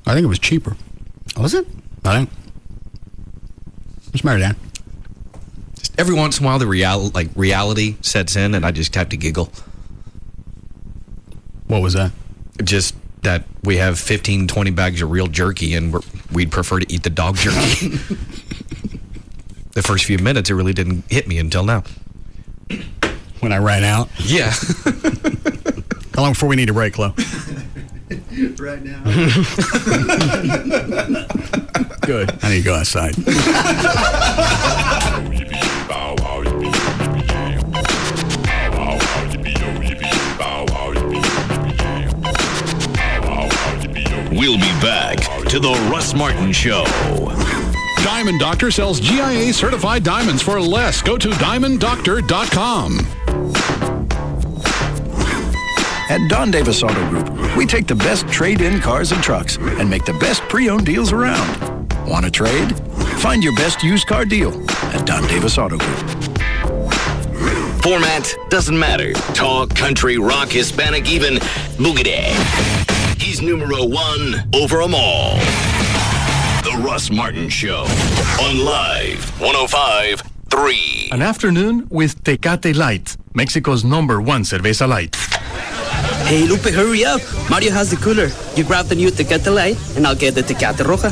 I think it was cheaper. Was it? I think. What's the matter, Dan? Just every once in a while, the reality sets in, and I just have to giggle. What was that? Just that we have 15, 20 bags of real jerky, and we'd prefer to eat the dog jerky. The first few minutes, it really didn't hit me until now. When I ran out? Yeah. How long before we need a break, Chloe? Right now. Good. I need to go outside. We'll be back to the Russ Martin Show. Diamond Doctor sells GIA certified diamonds for less. Go to DiamondDoctor.com. At Don Davis Auto Group, we take the best trade-in cars and trucks and make the best pre-owned deals around. Want to trade? Find your best used car deal at Don Davis Auto Group. Format doesn't matter. Talk, country, rock, Hispanic, even boogity. He's numero 1 over them all. The Russ Martin Show on Live 105.3. An afternoon with Tecate Light, Mexico's #1 cerveza light. Hey, Lupe, hurry up. Mario has the cooler. You grab the new Tecate Light, and I'll get the Tecate Roja.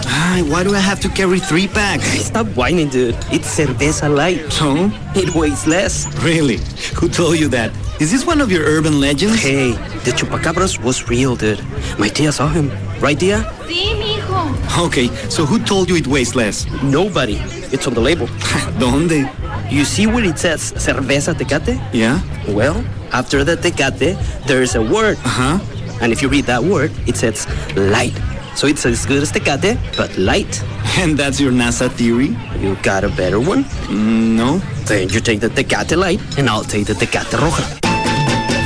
Why do I have to carry 3 packs? Stop whining, dude. It's cerveza light. So? It weighs less. Really? Who told you that? Is this one of your urban legends? Hey, the chupacabras was real, dude. My tia saw him. Right, tia? Sí, mijo. Okay, so who told you it weighs less? Nobody. It's on the label. ¿Dónde? You see where it says cerveza Tecate? Yeah? Well, after the Tecate, there's a word. Uh-huh. And if you read that word, it says light. So it's as good as Tecate, but light. And that's your NASA theory? You got a better one? No. Then you take the Tecate Light, and I'll take the Tecate Roja.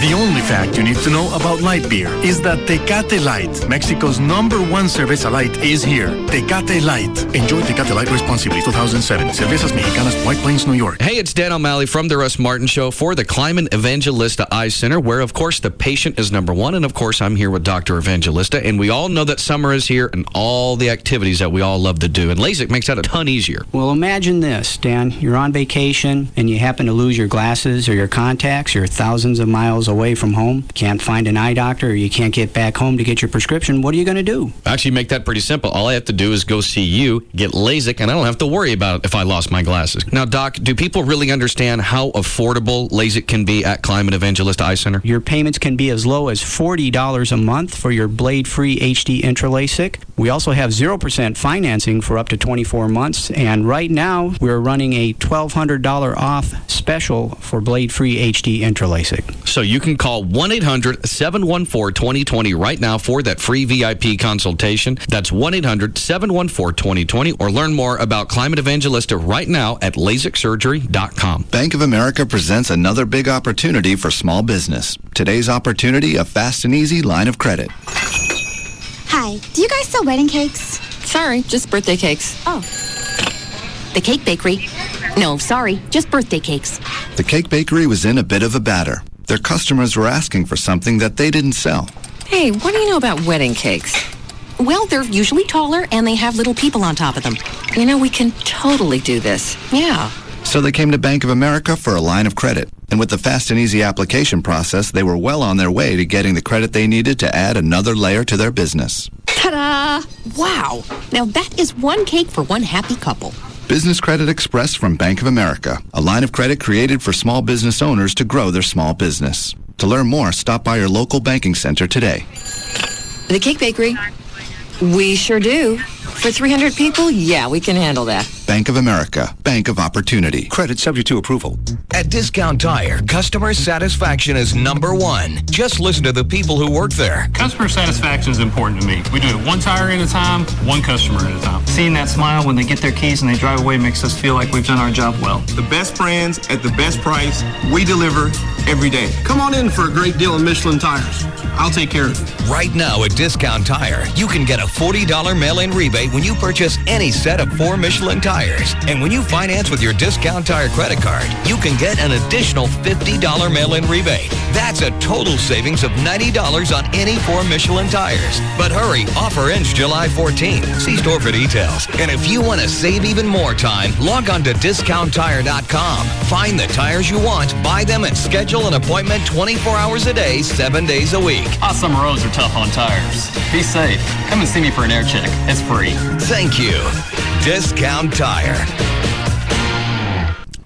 The only fact you need to know about light beer is that Tecate Light, Mexico's #1 cerveza light, is here. Tecate Light. Enjoy Tecate Light responsibly. 2007. Cervezas Mexicanas, White Plains, New York. Hey, it's Dan O'Malley from the Russ Martin Show for the Climate Evangelista Eye Center, where, of course, the patient is number one. And, of course, I'm here with Dr. Evangelista. And we all know that summer is here and all the activities that we all love to do. And LASIK makes that a ton easier. Well, imagine this, Dan. You're on vacation and you happen to lose your glasses or your contacts. You're thousands of miles away from home. Can't find an eye doctor, or you can't get back home to get your prescription. What are you going to do? Actually, make that pretty simple. All I have to do is go see you, get LASIK, and I don't have to worry about it if I lost my glasses. Now, Doc, do people really understand how affordable LASIK can be at Climate Evangelista Eye Center? Your payments can be as low as $40 a month for your blade-free HD Intra LASIK. We also have 0% financing for up to 24 months, and right now we're running a $1,200 off special for blade-free HD Intra LASIK. So you can call 1-800-714-2020 right now for that free VIP consultation. That's 1-800-714-2020, or learn more about Climate Evangelista right now at LASIKsurgery.com. Bank of America presents another big opportunity for small business. Today's opportunity, a fast and easy line of credit. Hi, do you guys sell wedding cakes? Sorry, just birthday cakes. Oh. The Cake Bakery. No, sorry, just birthday cakes. The cake bakery was in a bit of a batter. Their customers were asking for something that they didn't sell. Hey, what do you know about wedding cakes? Well, they're usually taller and they have little people on top of them. You know, we can totally do this. Yeah. So they came to Bank of America for a line of credit. And with the fast and easy application process, they were well on their way to getting the credit they needed to add another layer to their business. Ta-da! Wow. Now that is one cake for one happy couple. Business Credit Express from Bank of America, a line of credit created for small business owners to grow their small business. To learn more, stop by your local banking center today. The Cake Bakery. We sure do. For 300 people, yeah, we can handle that. Bank of America, Bank of Opportunity. Credit subject to approval. At Discount Tire, customer satisfaction is #1. Just listen to the people who work there. Customer satisfaction is important to me. We do it one tire at a time, one customer at a time. Seeing that smile when they get their keys and they drive away makes us feel like we've done our job well. The best brands at the best price, we deliver every day. Come on in for a great deal of Michelin tires. I'll take care of it. Right now at Discount Tire, you can get a $40 mail-in rebate when you purchase any set of 4 Michelin tires. And when you finance with your Discount Tire credit card, you can get an additional $50 mail-in rebate. That's a total savings of $90 on any 4 Michelin tires. But hurry, offer ends July 14th. See store for details. And if you want to save even more time, log on to DiscountTire.com. Find the tires you want, buy them, and schedule an appointment 24 hours a day, 7 days a week. Hot summer roads are tough on tires. Be safe. Come and see me for an air check. It's free. Thank you. Discount Tire.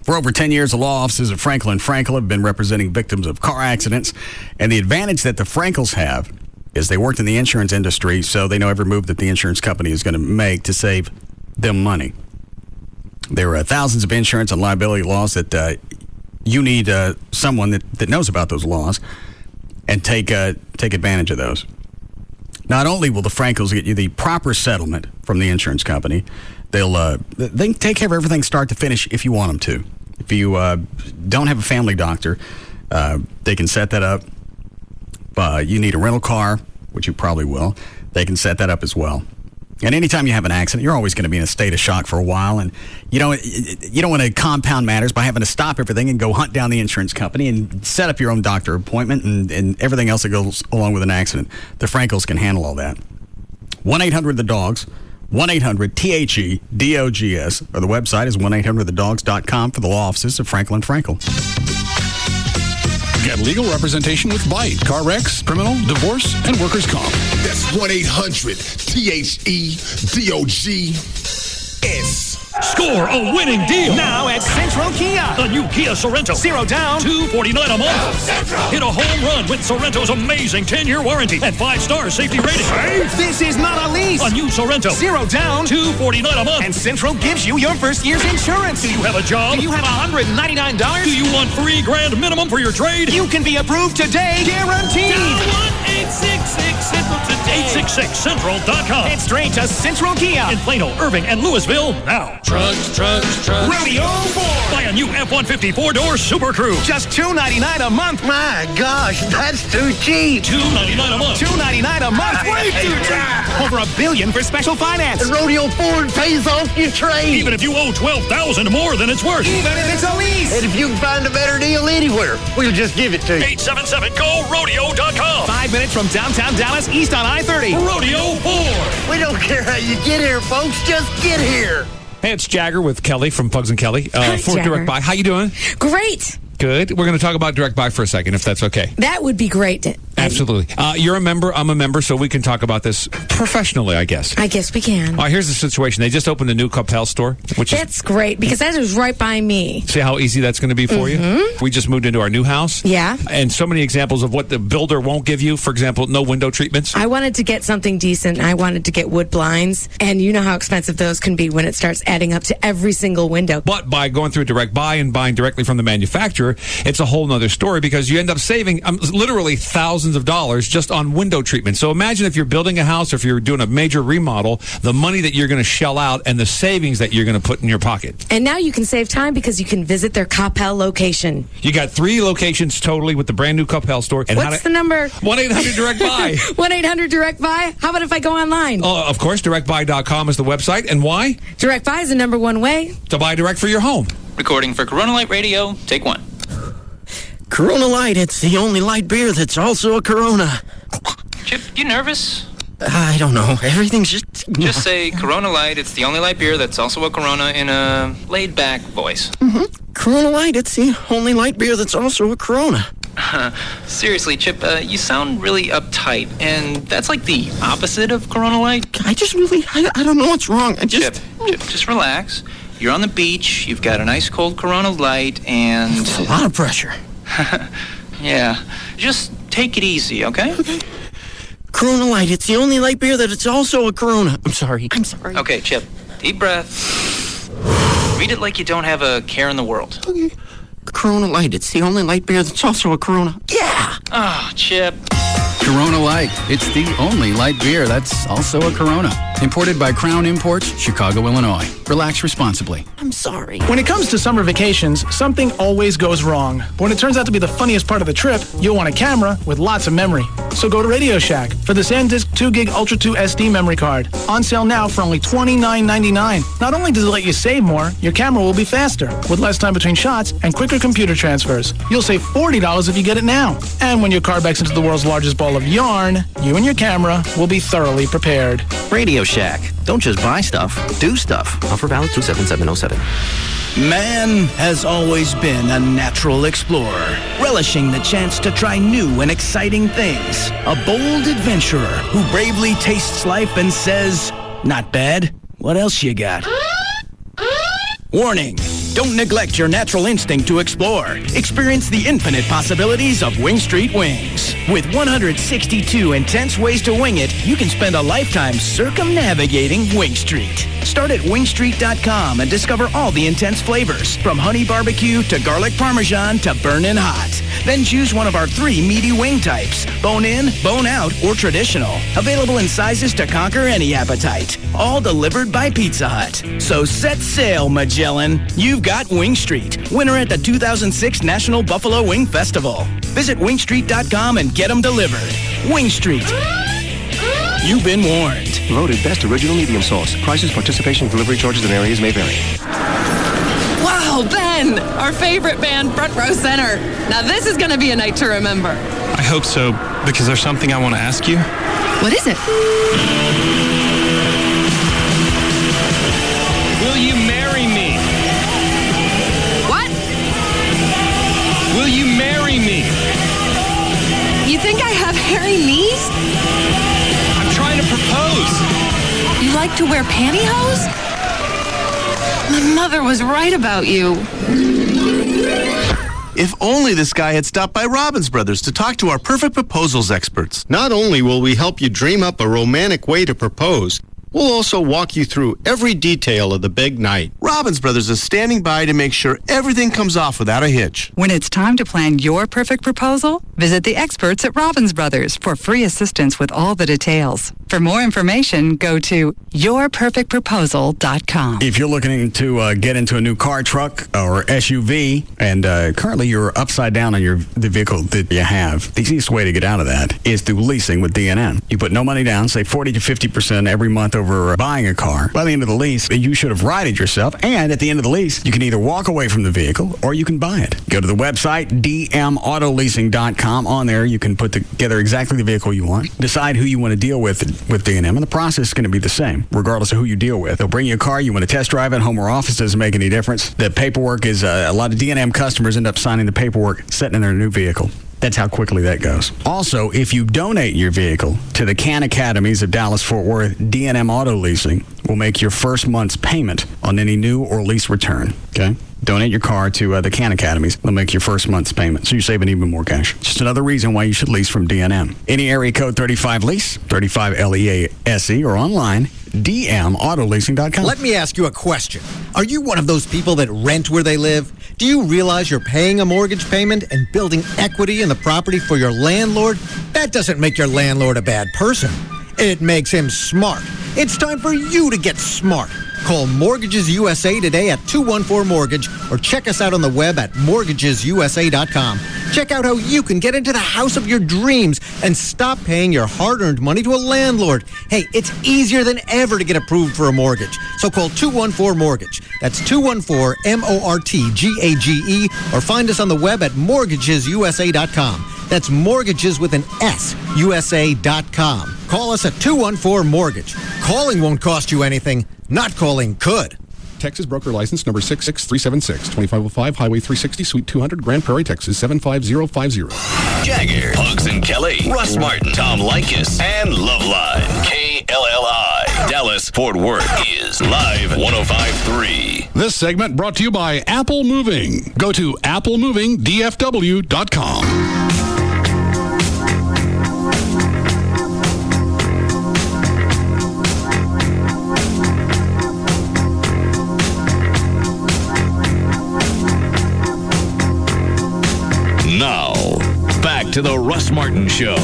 For over 10 years, the law offices of Frankel & Frankel have been representing victims of car accidents. And the advantage that the Frankels have is they worked in the insurance industry, so they know every move that the insurance company is going to make to save them money. There are thousands of insurance and liability laws that you need someone that knows about those laws and take advantage of those. Not only will the Frankels get you the proper settlement from the insurance company, they can take care of everything start to finish if you want them to. If you don't have a family doctor, they can set that up. You need a rental car, which you probably will. They can set that up as well. And anytime you have an accident, you're always going to be in a state of shock for a while. And you don't want to compound matters by having to stop everything and go hunt down the insurance company and set up your own doctor appointment and everything else that goes along with an accident. The Frankels can handle all that. 1-800-THE-DOGS, 1-800-THE-DOGS, or the website is 1-800-THEDOGS.com for the law offices of Frankel & Frankel. Get legal representation with Byte, car wrecks, criminal, divorce, and workers' comp. That's 1-800-THE-DOGS. Score a winning deal now at Central Kia. The new Kia Sorento. 0 down, $249 a month. Hit a home run with Sorrento's amazing 10-year warranty and 5-star safety rating. This is not a lease. A new Sorento. 0 down, $249 a month. And Central gives you your first year's insurance. Do you have a job? Do you have $199? Do you want $3,000 minimum for your trade? You can be approved today, guaranteed. Dial 1-866 866central.com. Head straight to Central Kia. In Plano, Irving, and Louisville now. Trucks. Rodeo 4. Buy a new F-150 4-door Super Crew. Just $299 a month. My gosh, that's too cheap. $299 a month. $299 a month. Way too cheap. Over $1 billion for special finance. And Rodeo Ford pays off your trade. Even if you owe $12,000 more than it's worth. Even if it's a lease. And if you can find a better deal anywhere, we'll just give it to you. 877-GO-RODEO.com. 5 minutes from downtown Dallas, east on I-30. Rodeo 4. We don't care how you get here, folks. Just get here. Hey, it's Jagger with Kelly from Pugs and Kelly for Jagger. Direct Buy. How you doing? Great. Good. We're going to talk about Direct Buy for a second, if that's okay. That would be great. Absolutely. You're a member. I'm a member, so we can talk about this professionally, I guess. I guess we can. All right, here's the situation. They just opened a new Coppell store, which That's great because that is right by me. See how easy that's going to be for you? We just moved into our new house. Yeah. And so many examples of what the builder won't give you. For example, no window treatments. I wanted to get something decent. I wanted to get wood blinds. And you know how expensive those can be when it starts adding up to every single window. But by going through Direct Buy and buying directly from the manufacturer, it's a whole nother story because you end up saving literally thousands of dollars just on window treatment. So imagine if you're building a house or if you're doing a major remodel, the money that you're going to shell out and the savings that you're going to put in your pocket. And now you can save time because you can visit their Coppell location. You got 3 locations totally with the brand new Coppell store. And what's the number? 1-800-DIRECT-BUY. 1-800-DIRECT-BUY? How about if I go online? Of course, directbuy.com is the website. And why? Direct Buy is the number one way to buy direct for your home. Recording for Corona Light Radio, take 1. Corona Light, it's the only light beer that's also a Corona. Chip, you nervous? I don't know. Everything's just... Just say Corona Light, it's the only light beer that's also a Corona in a laid-back voice. Corona Light, it's the only light beer that's also a Corona. Seriously, Chip, you sound really uptight, and that's like the opposite of Corona Light. I just really... I don't know what's wrong. Chip, just relax. You're on the beach, you've got a nice cold Corona Light, and... It's a lot of pressure. Yeah. Just take it easy, okay? Okay. Corona Light, it's the only light beer that it's also a Corona. I'm sorry. Okay, Chip, deep breath. Read it like you don't have a care in the world. Okay. Corona Light, it's the only light beer that's also a Corona. Yeah! Oh, Chip. Corona Light. It's the only light beer that's also a Corona. Imported by Crown Imports, Chicago, Illinois. Relax responsibly. I'm sorry. When it comes to summer vacations, something always goes wrong. But when it turns out to be the funniest part of the trip, you'll want a camera with lots of memory. So go to Radio Shack for the SanDisk 2GB Ultra 2 SD memory card. On sale now for only $29.99. Not only does it let you save more, your camera will be faster, with less time between shots and quicker computer transfers. You'll save $40 if you get it now. And when your car backs into the world's largest ball of yarn, you and your camera will be thoroughly prepared. Radio Shack. Don't just buy stuff, do stuff. Offer valid 27707. Man has always been a natural explorer, relishing the chance to try new and exciting things. A bold adventurer who bravely tastes life and says, "Not bad. What else you got?" Warning! Don't neglect your natural instinct to explore. Experience the infinite possibilities of Wing Street Wings. With 162 intense ways to wing it, you can spend a lifetime circumnavigating Wing Street. Start at wingstreet.com and discover all the intense flavors, from honey barbecue to garlic parmesan to burnin' hot. Then choose one of our 3 meaty wing types: bone in, bone out, or traditional. Available in sizes to conquer any appetite. All delivered by Pizza Hut. So set sail, Magellan. You've got Wing Street, winner at the 2006 National Buffalo Wing Festival. Visit wingstreet.com and get them delivered. Wing Street. You've been warned. Voted best original medium sauce. Prices, participation, delivery charges, and areas may vary. Wow, Ben! Our favorite band, front row center. Now this is going to be a night to remember. I hope so, because there's something I want to ask you. What is it? Will you marry me? What? Will you marry me? You think I have hairy knees? I'm trying to propose. You like to wear pantyhose? My mother was right about you. If only this guy had stopped by Robbins Brothers to talk to our perfect proposals experts. Not only will we help you dream up a romantic way to propose, we'll also walk you through every detail of the big night. Robbins Brothers is standing by to make sure everything comes off without a hitch. When it's time to plan your perfect proposal, Visit the experts at Robbins Brothers for free assistance with all the details. For more information, go to yourperfectproposal.com. If you're looking to get into a new car, truck, or SUV, and currently you're upside down on the vehicle that you have, the easiest way to get out of that is through leasing with D&M. You put no money down, say 40 to 50% every month over buying a car. By the end of the lease, you should have righted yourself, and at the end of the lease, you can either walk away from the vehicle or you can buy it. Go to the website, dmautoleasing.com. On there, you can put together exactly the vehicle you want, decide who you want to deal with D&M, and the process is going to be the same, regardless of who you deal with. They'll bring you a car, you want to test drive it, home or office, doesn't make any difference. The paperwork is, a lot of D&M customers end up signing the paperwork, setting in their new vehicle. That's how quickly that goes. Also, if you donate your vehicle to the CAN Academies of Dallas-Fort Worth, D&M Auto Leasing will make your first month's payment on any new or lease return. Okay? Donate your car to the CAN Academies. They'll make your first month's payment, so you're saving even more cash. Just another reason why you should lease from D&M. Any area code 35LEASE, 35LEASE, or online, dmautoleasing.com. Let me ask you a question. Are you one of those people that rent where they live? Do you realize you're paying a mortgage payment and building equity in the property for your landlord? That doesn't make your landlord a bad person. It makes him smart. It's time for you to get smart. Call Mortgages USA today at 214-MORTGAGE or check us out on the web at mortgagesusa.com. Check out how you can get into the house of your dreams and stop paying your hard-earned money to a landlord. Hey, it's easier than ever to get approved for a mortgage. So call 214-MORTGAGE. That's 214-MORTGAGE, or find us on the web at mortgagesusa.com. That's mortgages with an S, USA.com. Call us at 214-MORTGAGE. Calling won't cost you anything. Not calling could. Texas broker license number 66376, 2505 Highway 360, Suite 200, Grand Prairie, Texas 75050. Jagger, Pugs and Kelly, Russ Martin, Tom Likas, and Loveline. KLLI. Dallas Fort Worth is Live 105.3. This segment brought to you by Apple Moving. Go to applemovingdfw.com. Now, back to the Russ Martin Show.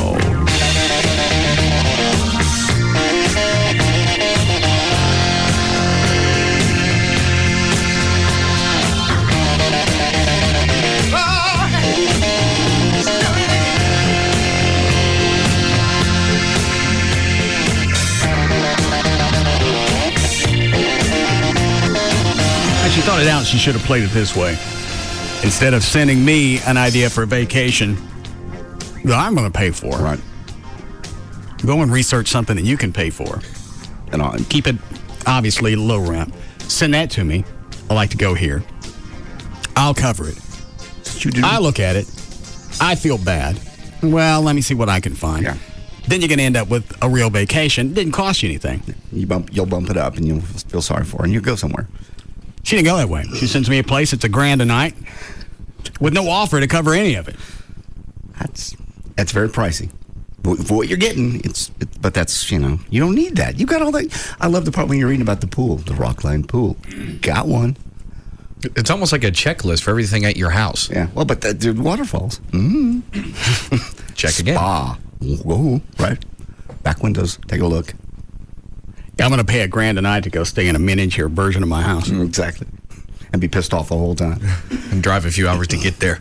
She thought it out. She should have played it this way. Instead of sending me an idea for a vacation that I'm going to pay for, right? Go and research something that you can pay for, and I'll keep it obviously low rent. Send that to me. I like to go here. I'll cover it. I look at it. I feel bad. Well, let me see what I can find. Yeah. Then you're going to end up with a real vacation. It didn't cost you anything. You'll bump it up, and you'll feel sorry for her, and you'll go somewhere. She didn't go that way. She sends me a place. It's $1,000 a night with no offer to cover any of it. That's very pricey. For what you're getting, but that's, you don't need that. You got all that. I love the part when you're reading about the pool, the Rockline pool. Got one. It's almost like a checklist for everything at your house. Yeah. Well, but the waterfalls. Mm-hmm. Check again. Spa. Whoa. Right. Back windows. Take a look. I'm going to pay $1,000 a night to go stay in a miniature version of my house. Exactly. And be pissed off the whole time. And drive a few hours to get there.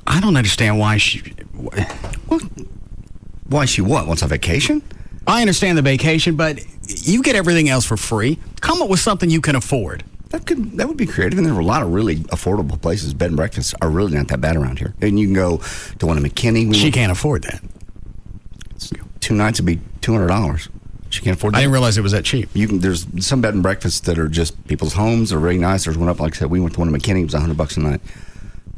I don't understand why she... Why she what? Wants a vacation? I understand the vacation, but you get everything else for free. Come up with something you can afford. That would be creative, and there are a lot of really affordable places. Bed and breakfasts are really not that bad around here. And you can go to one in McKinney. She can't afford that. 2 nights would be $200. She can't afford that. I didn't realize it was that cheap. There's some bed and breakfasts that are just people's homes. They're very nice. There's one up, like I said, we went to one in McKinney. It was $100 a night.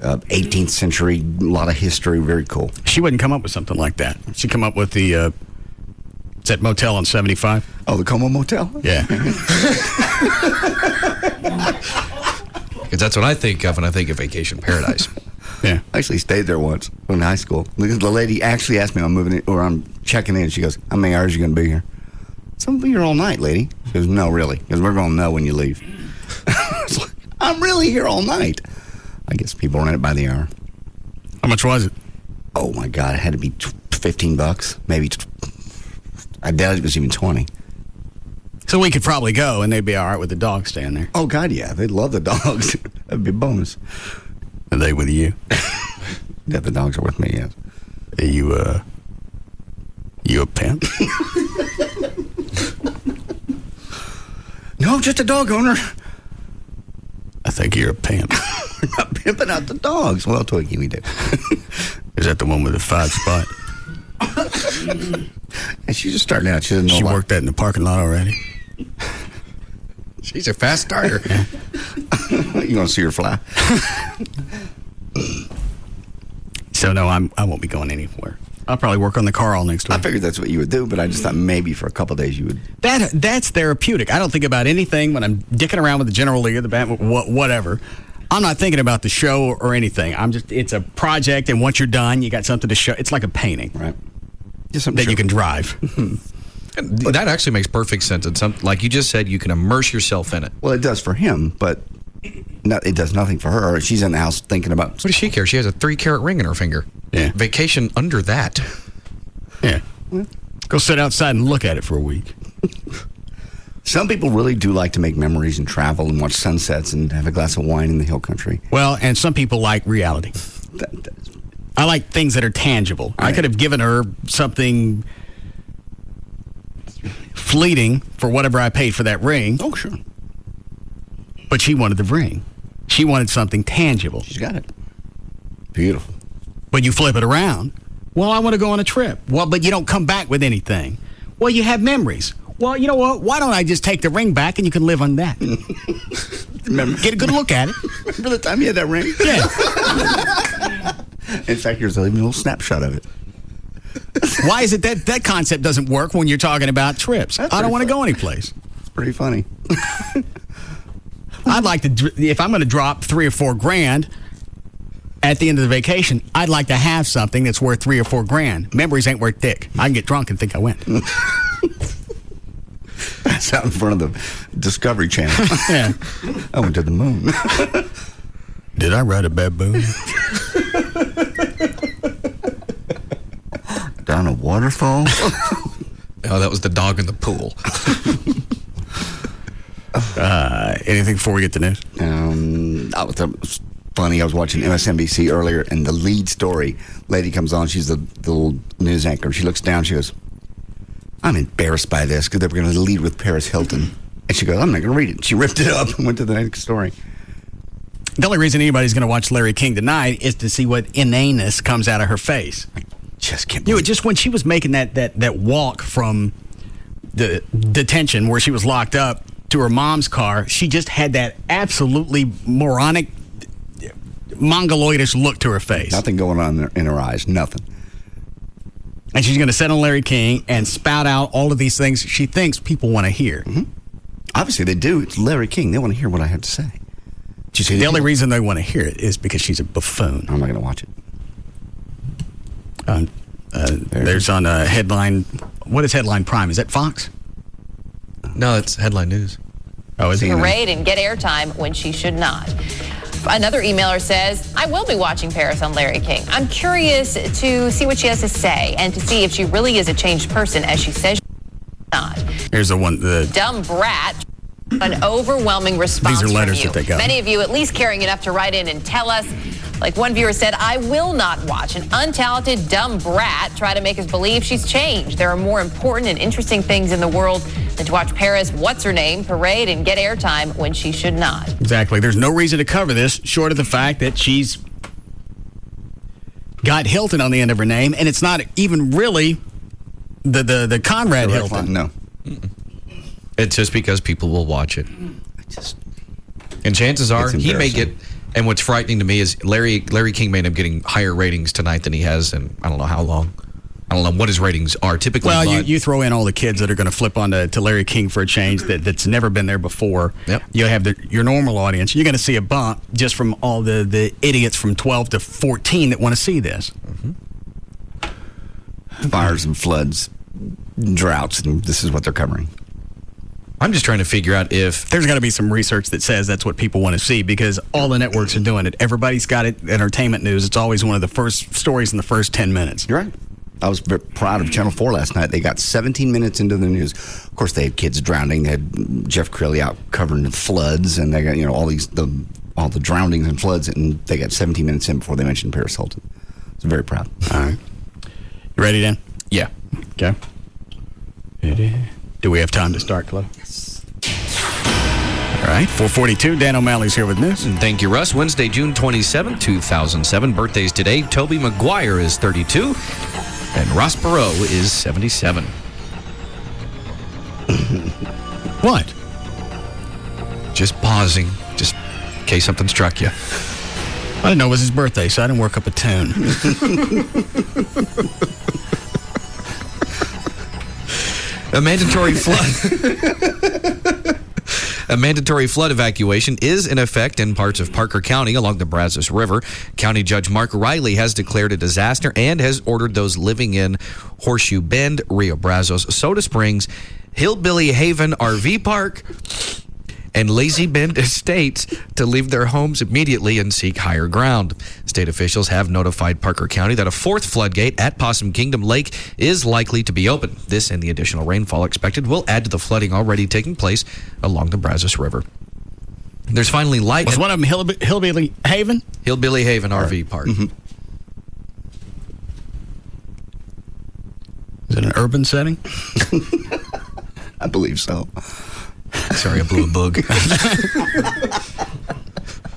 18th century, a lot of history, very cool. She wouldn't come up with something like that. She'd come up with the, is that motel on 75? Oh, the Como Motel? Yeah. Because that's what I think of when I think of Vacation Paradise. Yeah. I actually stayed there once in high school. The lady actually asked me, I'm checking in. She goes, how many hours are you going to be here? So I'm going to be here all night, lady. She goes, no, really. Because we're going to know when you leave. I'm really here all night. I guess people rent it by the hour. How much was it? Oh, my God. It had to be $15, maybe. I doubt it was even 20. So we could probably go, and they'd be all right with the dog staying there. Oh, God, yeah. They'd love the dogs. That'd be a bonus. Are they with you? Yeah, the dogs are with me, yes. Are you a pimp? No, just a dog owner. I think you're a pimp. We're not pimping out the dogs. Well, Twiggy, we do. Is that the one with the 5 spot? And she's just starting out. She doesn't know She a lot. worked that in the parking lot already. She's a fast starter. You want to see her fly? So, no, I won't be going anywhere. I'll probably work on the car all next week. I figured that's what you would do, but I just thought maybe for a couple of days you would. That's therapeutic. I don't think about anything when I'm dicking around with the General League or the bat, whatever. I'm not thinking about the show or anything. It's a project, and once you're done, you got something to show. It's like a painting, right? That you can drive. That actually makes perfect sense. It's like you just said, you can immerse yourself in it. Well, it does for him, but it does nothing for her. She's in the house thinking about. What does she care? She has a 3-carat ring in her finger. Yeah. Vacation under that. Yeah. Go sit outside and look at it for a week. Some people really do like to make memories and travel and watch sunsets and have a glass of wine in the hill country. Well, and some people like reality. I like things that are tangible. Right. I could have given her something fleeting for whatever I paid for that ring. Oh, sure. But she wanted the ring. She wanted something tangible. She's got it. Beautiful. But you flip it around. Well, I want to go on a trip. Well, but you don't come back with anything. Well, you have memories. Well, you know what? Why don't I just take the ring back and you can live on that? Remember, get a good look at it. Remember the time you had that ring? Yeah. In fact, here's a little snapshot of it. Why is it that concept doesn't work when you're talking about trips? I don't want to go anyplace. It's pretty funny. I'd like to, if I'm going to drop $3 or $4 grand at the end of the vacation, I'd like to have something that's worth $3 or $4 grand. Memories ain't worth dick. I can get drunk and think I went. That's out in front of the Discovery Channel. Yeah. I went to the moon. Did I ride a baboon? Down a waterfall? Oh, that was the dog in the pool. Anything before we get to news? That was funny. I was watching MSNBC earlier, and the lead story, lady comes on. She's the little news anchor. She looks down. She goes, I'm embarrassed by this because they were going to lead with Paris Hilton. And she goes, I'm not going to read it. She ripped it up and went to the next story. The only reason anybody's going to watch Larry King tonight is to see what inaneness comes out of her face. Just can't believe it. Just when she was making that walk from the detention where she was locked up to her mom's car, she just had that absolutely moronic, mongoloidish look to her face. Nothing going on in her eyes. Nothing. And she's going to sit on Larry King and spout out all of these things she thinks people want to hear. Mm-hmm. Obviously, they do. It's Larry King. They want to hear what I have to say. The only reason they want to hear it is because she's a buffoon. I'm not going to watch it. There's on a Headline. What is Headline Prime? Is that Fox? No, it's Headline News. Oh, is it? Parade and get airtime when she should not. Another emailer says, I will be watching Paris on Larry King. I'm curious to see what she has to say and to see if she really is a changed person as she says she's not. Here's the one. The dumb brat. An overwhelming response These are letters from you. that they got. Many of you at least caring enough to write in and tell us. Like one viewer said, I will not watch an untalented, dumb brat try to make us believe she's changed. There are more important and interesting things in the world than to watch Paris, what's-her-name, parade and get airtime when she should not. Exactly. There's no reason to cover this short of the fact that she's got Hilton on the end of her name, and it's not even really the Conrad Hilton. No. Mm-mm. It's just because people will watch it. And chances are he may get, and what's frightening to me is Larry King may end up getting higher ratings tonight than he has in I don't know how long. I don't know what his ratings are typically. Well, you throw in all the kids that are going to flip onto to Larry King for a change that's never been there before. Yep. You have your normal audience. You're going to see a bump just from all the idiots from 12 to 14 that want to see this. Mm-hmm. Fires and floods, droughts, and this is what they're covering. I'm just trying to figure out if there's got to be some research that says that's what people want to see, because all the networks are doing it. Everybody's got it. Entertainment news, it's always one of the first stories in the first 10 minutes. You're right. I was very proud of Channel 4 last night. They got 17 minutes into the news. Of course, they had kids drowning. They had Jeff Crilley out covering the floods, and they got all the drownings and floods, and they got 17 minutes in before they mentioned Paris Hilton. I was very proud. All right. You ready, Dan? Yeah. Okay. Do we have time to start, Chloe? Yes. All right. 4:42. Dan O'Malley's here with news. Thank you, Russ. Wednesday, June 27, 2007. Birthdays today. Toby Maguire is 32, and Ross Perot is 77. What? Just pausing, just in case something struck you. I didn't know it was his birthday, so I didn't work up a tune. A mandatory flood evacuation is in effect in parts of Parker County along the Brazos River. County Judge Mark Riley has declared a disaster and has ordered those living in Horseshoe Bend, Rio Brazos, Soda Springs, Hillbilly Haven RV Park, and Lazy Bend Estates to leave their homes immediately and seek higher ground. State officials have notified Parker County that a fourth floodgate at Possum Kingdom Lake is likely to be open. This and the additional rainfall expected will add to the flooding already taking place along the Brazos River. There's finally light. Was one of them Hillbilly Haven? Hillbilly Haven RV Park. Mm-hmm. Is it an urban setting? I believe so. Sorry, I blew a bug.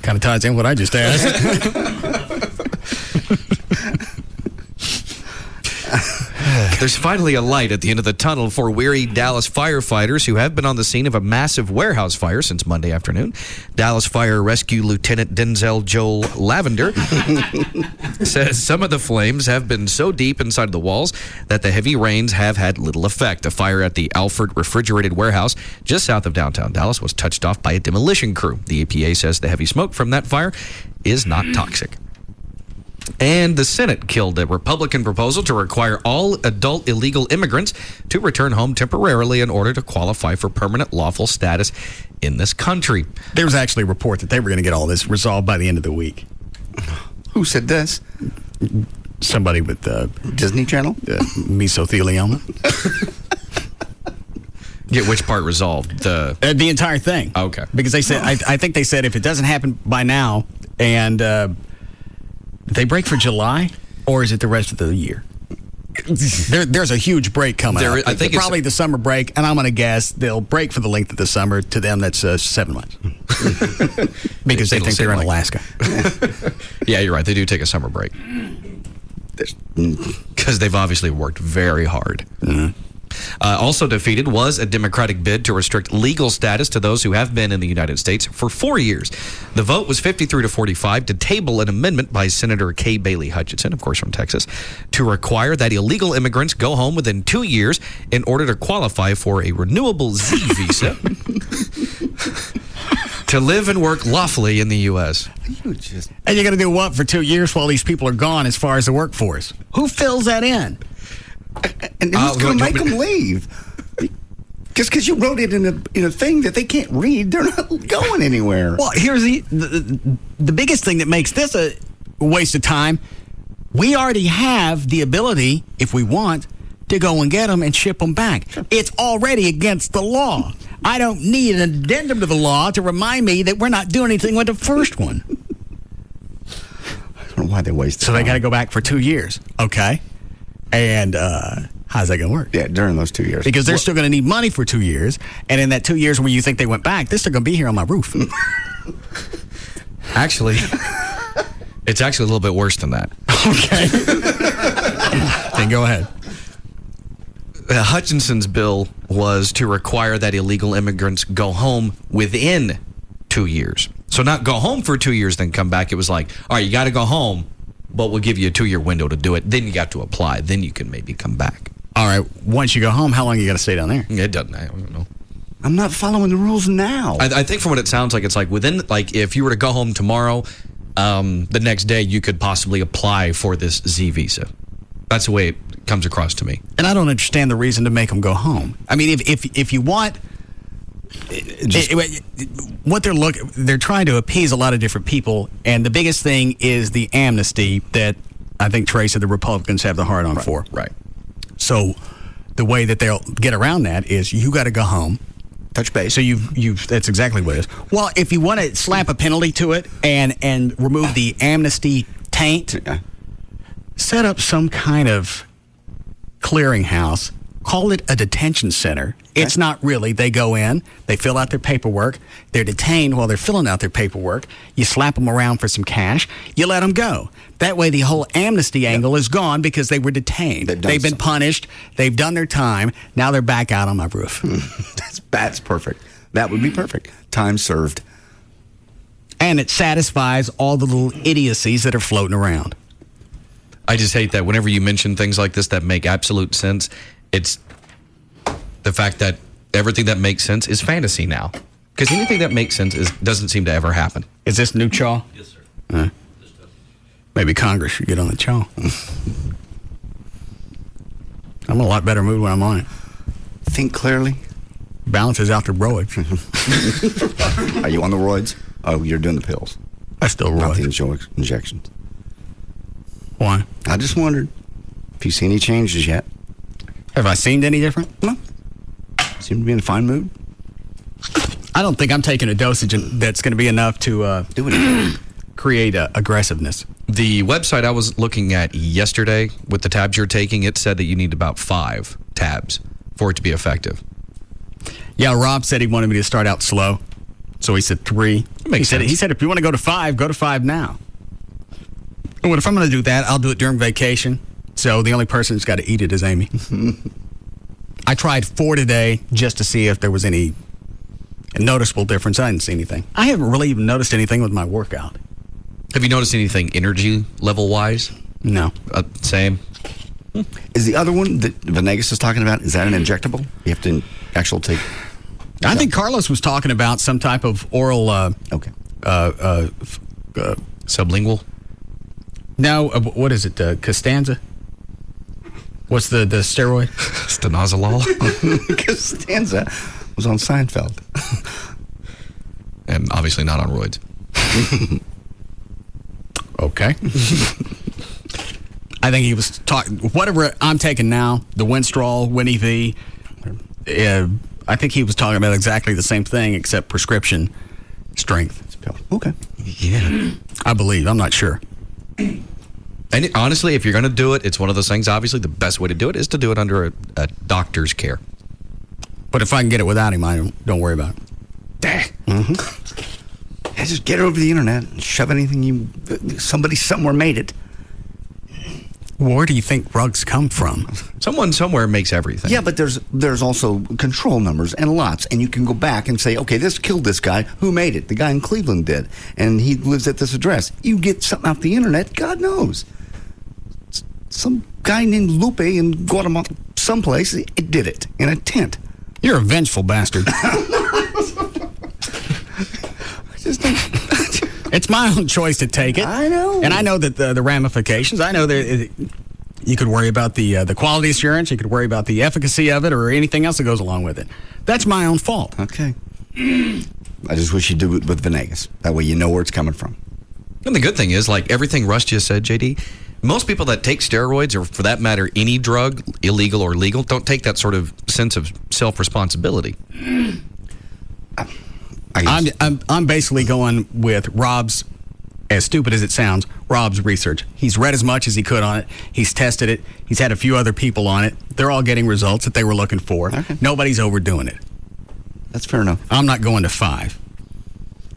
Kind of ties in what I just asked. There's finally a light at the end of the tunnel for weary Dallas firefighters who have been on the scene of a massive warehouse fire since Monday afternoon. Dallas Fire Rescue Lieutenant Denzel Joel Lavender says some of the flames have been so deep inside the walls that the heavy rains have had little effect. The fire at the Alfred Refrigerated Warehouse just south of downtown Dallas was touched off by a demolition crew. The EPA says the heavy smoke from that fire is not toxic. And the Senate killed a Republican proposal to require all adult illegal immigrants to return home temporarily in order to qualify for permanent lawful status in this country. There was actually a report that they were going to get all this resolved by the end of the week. Who said this? Somebody with Disney Channel? Mesothelioma. Get which part resolved? The entire thing. Okay. Because they said, I think they said if it doesn't happen by now, and they break for July, or is it the rest of the year? There's a huge break coming up. I think probably the summer break, and I'm going to guess they'll break for the length of the summer. To them, that's 7 months. Because they think they're in Alaska. Yeah, you're right. They do take a summer break. Because they've obviously worked very hard. Mm-hmm. Also defeated was a Democratic bid to restrict legal status to those who have been in the United States for 4 years. The vote was 53-45 to table an amendment by Senator Kay Bailey Hutchinson, of course from Texas, to require that illegal immigrants go home within 2 years in order to qualify for a renewable Z visa to live and work lawfully in the U.S. And you're going to do what for 2 years while these people are gone as far as the workforce? Who fills that in? And who's going to make them leave? Just because you wrote it in a thing that they can't read, they're not going anywhere. Well, here's the biggest thing that makes this a waste of time. We already have the ability, if we want, to go and get them and ship them back. It's already against the law. I don't need an addendum to the law to remind me that we're not doing anything with the first one. I don't know why they waste So they got to go back for 2 years. Okay. And how's that going to work? Yeah, during those 2 years. Because they're still going to need money for 2 years. And in that 2 years when you think they went back, they're still going to be here on my roof. Actually, it's actually a little bit worse than that. Okay. Then go ahead. Hutchinson's bill was to require that illegal immigrants go home within 2 years. So not go home for 2 years, then come back. It was like, all right, you got to go home, but we'll give you a 2-year window to do it. Then you got to apply. Then you can maybe come back. All right. Once you go home, how long you got to stay down there? It doesn't. I don't know. I'm not following the rules now. I think from what it sounds like, it's like within, like if you were to go home tomorrow, the next day you could possibly apply for this Z visa. That's the way it comes across to me. And I don't understand the reason to make them go home. I mean, if you want What they're trying to appease a lot of different people, and the biggest thing is the amnesty that I think Trey said the Republicans have the hard on for. Right. So the way that they'll get around that is you got to go home. Touch base. So that's exactly what it is. Well, if you want to slap a penalty to it and remove the amnesty taint, set up some kind of clearinghouse. Call it a detention center. Okay. It's not really. They go in, they fill out their paperwork, they're detained while they're filling out their paperwork. You slap them around for some cash, you let them go. That way the whole amnesty angle is gone because they were detained. They've been punished, they've done their time, now they're back out on my roof. That's perfect. That would be perfect. Time served. And it satisfies all the little idiocies that are floating around. I just hate that whenever you mention things like this that make absolute sense, it's the fact that everything that makes sense is fantasy now. Because anything that makes sense doesn't seem to ever happen. Is this new chaw? Yes, sir. Maybe Congress should get on the chaw. I'm in a lot better mood when I'm on it. Think clearly. Balances out the roids. Are you on the roids? Oh, you're doing the pills. I still roid. Not the injections. Why? I just wondered if you see any changes yet. Have I seemed any different? No. Seem to be in a fine mood. I don't think I'm taking a dosage that's going to be enough to do it. Create aggressiveness. The website I was looking at yesterday with the tabs you're taking, it said that you need about 5 tabs for it to be effective. Yeah, Rob said he wanted me to start out slow. So he said 3. He said if you want to go to 5 now. Well, if I'm going to do that, I'll do it during vacation. So the only person who's got to eat it is Amy. I tried 4 today just to see if there was any noticeable difference. I didn't see anything. I haven't really even noticed anything with my workout. Have you noticed anything energy level wise? No. Same. Is the other one that Venegas is talking about, is that an injectable? You have to actually take... I think Carlos was talking about some type of oral... sublingual? No, what is it? Costanza? What's the steroid? Stanozolol. Costanza was on Seinfeld. And obviously not on roids. Okay. I think he was talking, whatever I'm taking now, the Winstrol, Winnie V, I think he was talking about exactly the same thing except prescription strength. Okay. Yeah. I believe. I'm not sure. And honestly, if you're going to do it, it's one of those things, obviously, the best way to do it is to do it under a doctor's care. But if I can get it without him, I don't worry about it. Yeah, just get it over the internet and shove anything somebody somewhere made it. Where do you think drugs come from? Someone somewhere makes everything. Yeah, but there's also control numbers and lots, and you can go back and say, okay, this killed this guy. Who made it? The guy in Cleveland did, and he lives at this address. You get something off the internet, God knows. Some guy named Lupe in Guatemala, someplace, it did it in a tent. You're a vengeful bastard. It's my own choice to take it. I know. And I know that the ramifications. I know that you could worry about the quality assurance. You could worry about the efficacy of it or anything else that goes along with it. That's my own fault. Okay. I just wish you'd do it with Venegas. That way you know where it's coming from. And the good thing is, like everything Russ just said, JD, most people that take steroids, or for that matter, any drug, illegal or legal, don't take that sort of sense of self-responsibility. I'm basically going with Rob's, as stupid as it sounds, Rob's research. He's read as much as he could on it. He's tested it. He's had a few other people on it. They're all getting results that they were looking for. Okay. Nobody's overdoing it. That's fair enough. I'm not going to 5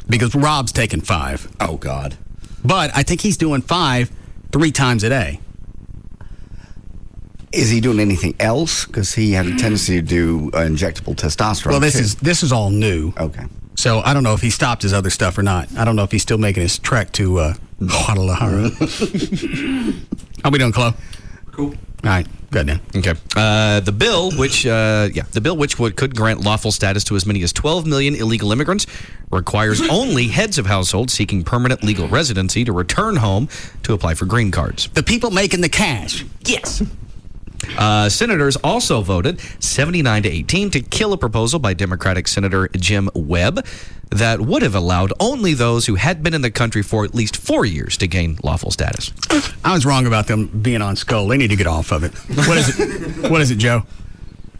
because Rob's taking 5. Oh, God. But I think he's doing 5 3 times a day. Is he doing anything else? Because he had a tendency to do injectable testosterone. Well, this is all new. Okay. So I don't know if he stopped his other stuff or not. I don't know if he's still making his trek to Guadalajara. How we doing, Chloe? Cool. All right, good then. Okay. The bill, which could grant lawful status to as many as 12 million illegal immigrants, requires only heads of households seeking permanent legal residency to return home to apply for green cards. The people making the cash. Yes. Senators also voted 79-18 to kill a proposal by Democratic Senator Jim Webb that would have allowed only those who had been in the country for at least 4 years to gain lawful status. I was wrong about them being on Skull. They need to get off of it. What is it? What is it, Joe?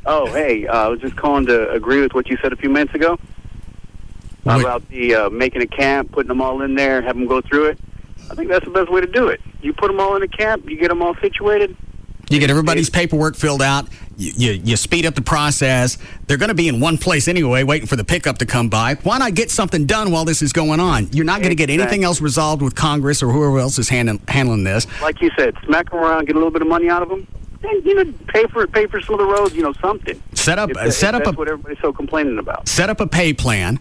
Oh, hey, I was just calling to agree with what you said a few minutes ago about the making a camp, putting them all in there, have them go through it. I think that's the best way to do it. You put them all in a camp, you get them all situated. You get everybody's paperwork filled out. You speed up the process. They're going to be in one place anyway, waiting for the pickup to come by. Why not get something done while this is going on? You're not going to get anything else resolved with Congress or whoever else is handling this. Like you said, smack them around, get a little bit of money out of them. And, pay for some of the roads, something. Set up that's what everybody's so complaining about. Set up a pay plan,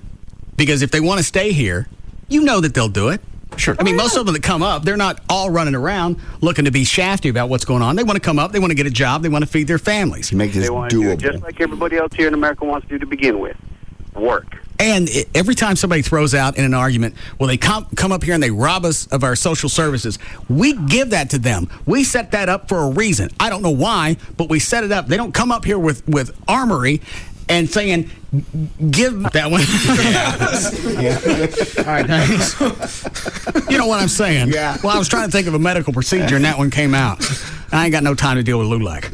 because if they want to stay here, you know that they'll do it. Sure. I mean, most of them that come up, they're not all running around looking to be shafty about what's going on. They want to come up, they want to get a job, they want to feed their families. Make this doable. Do it just like everybody else here in America wants to do to begin with. Work. And every time somebody throws out in an argument, well, they come up here and they rob us of our social services, we give that to them. We set that up for a reason. I don't know why, but we set it up. They don't come up here with armory and saying, give that one. All right, thanks. You know what I'm saying? Yeah. Well, I was trying to think of a medical procedure, and that one came out. I ain't got no time to deal with LULAC.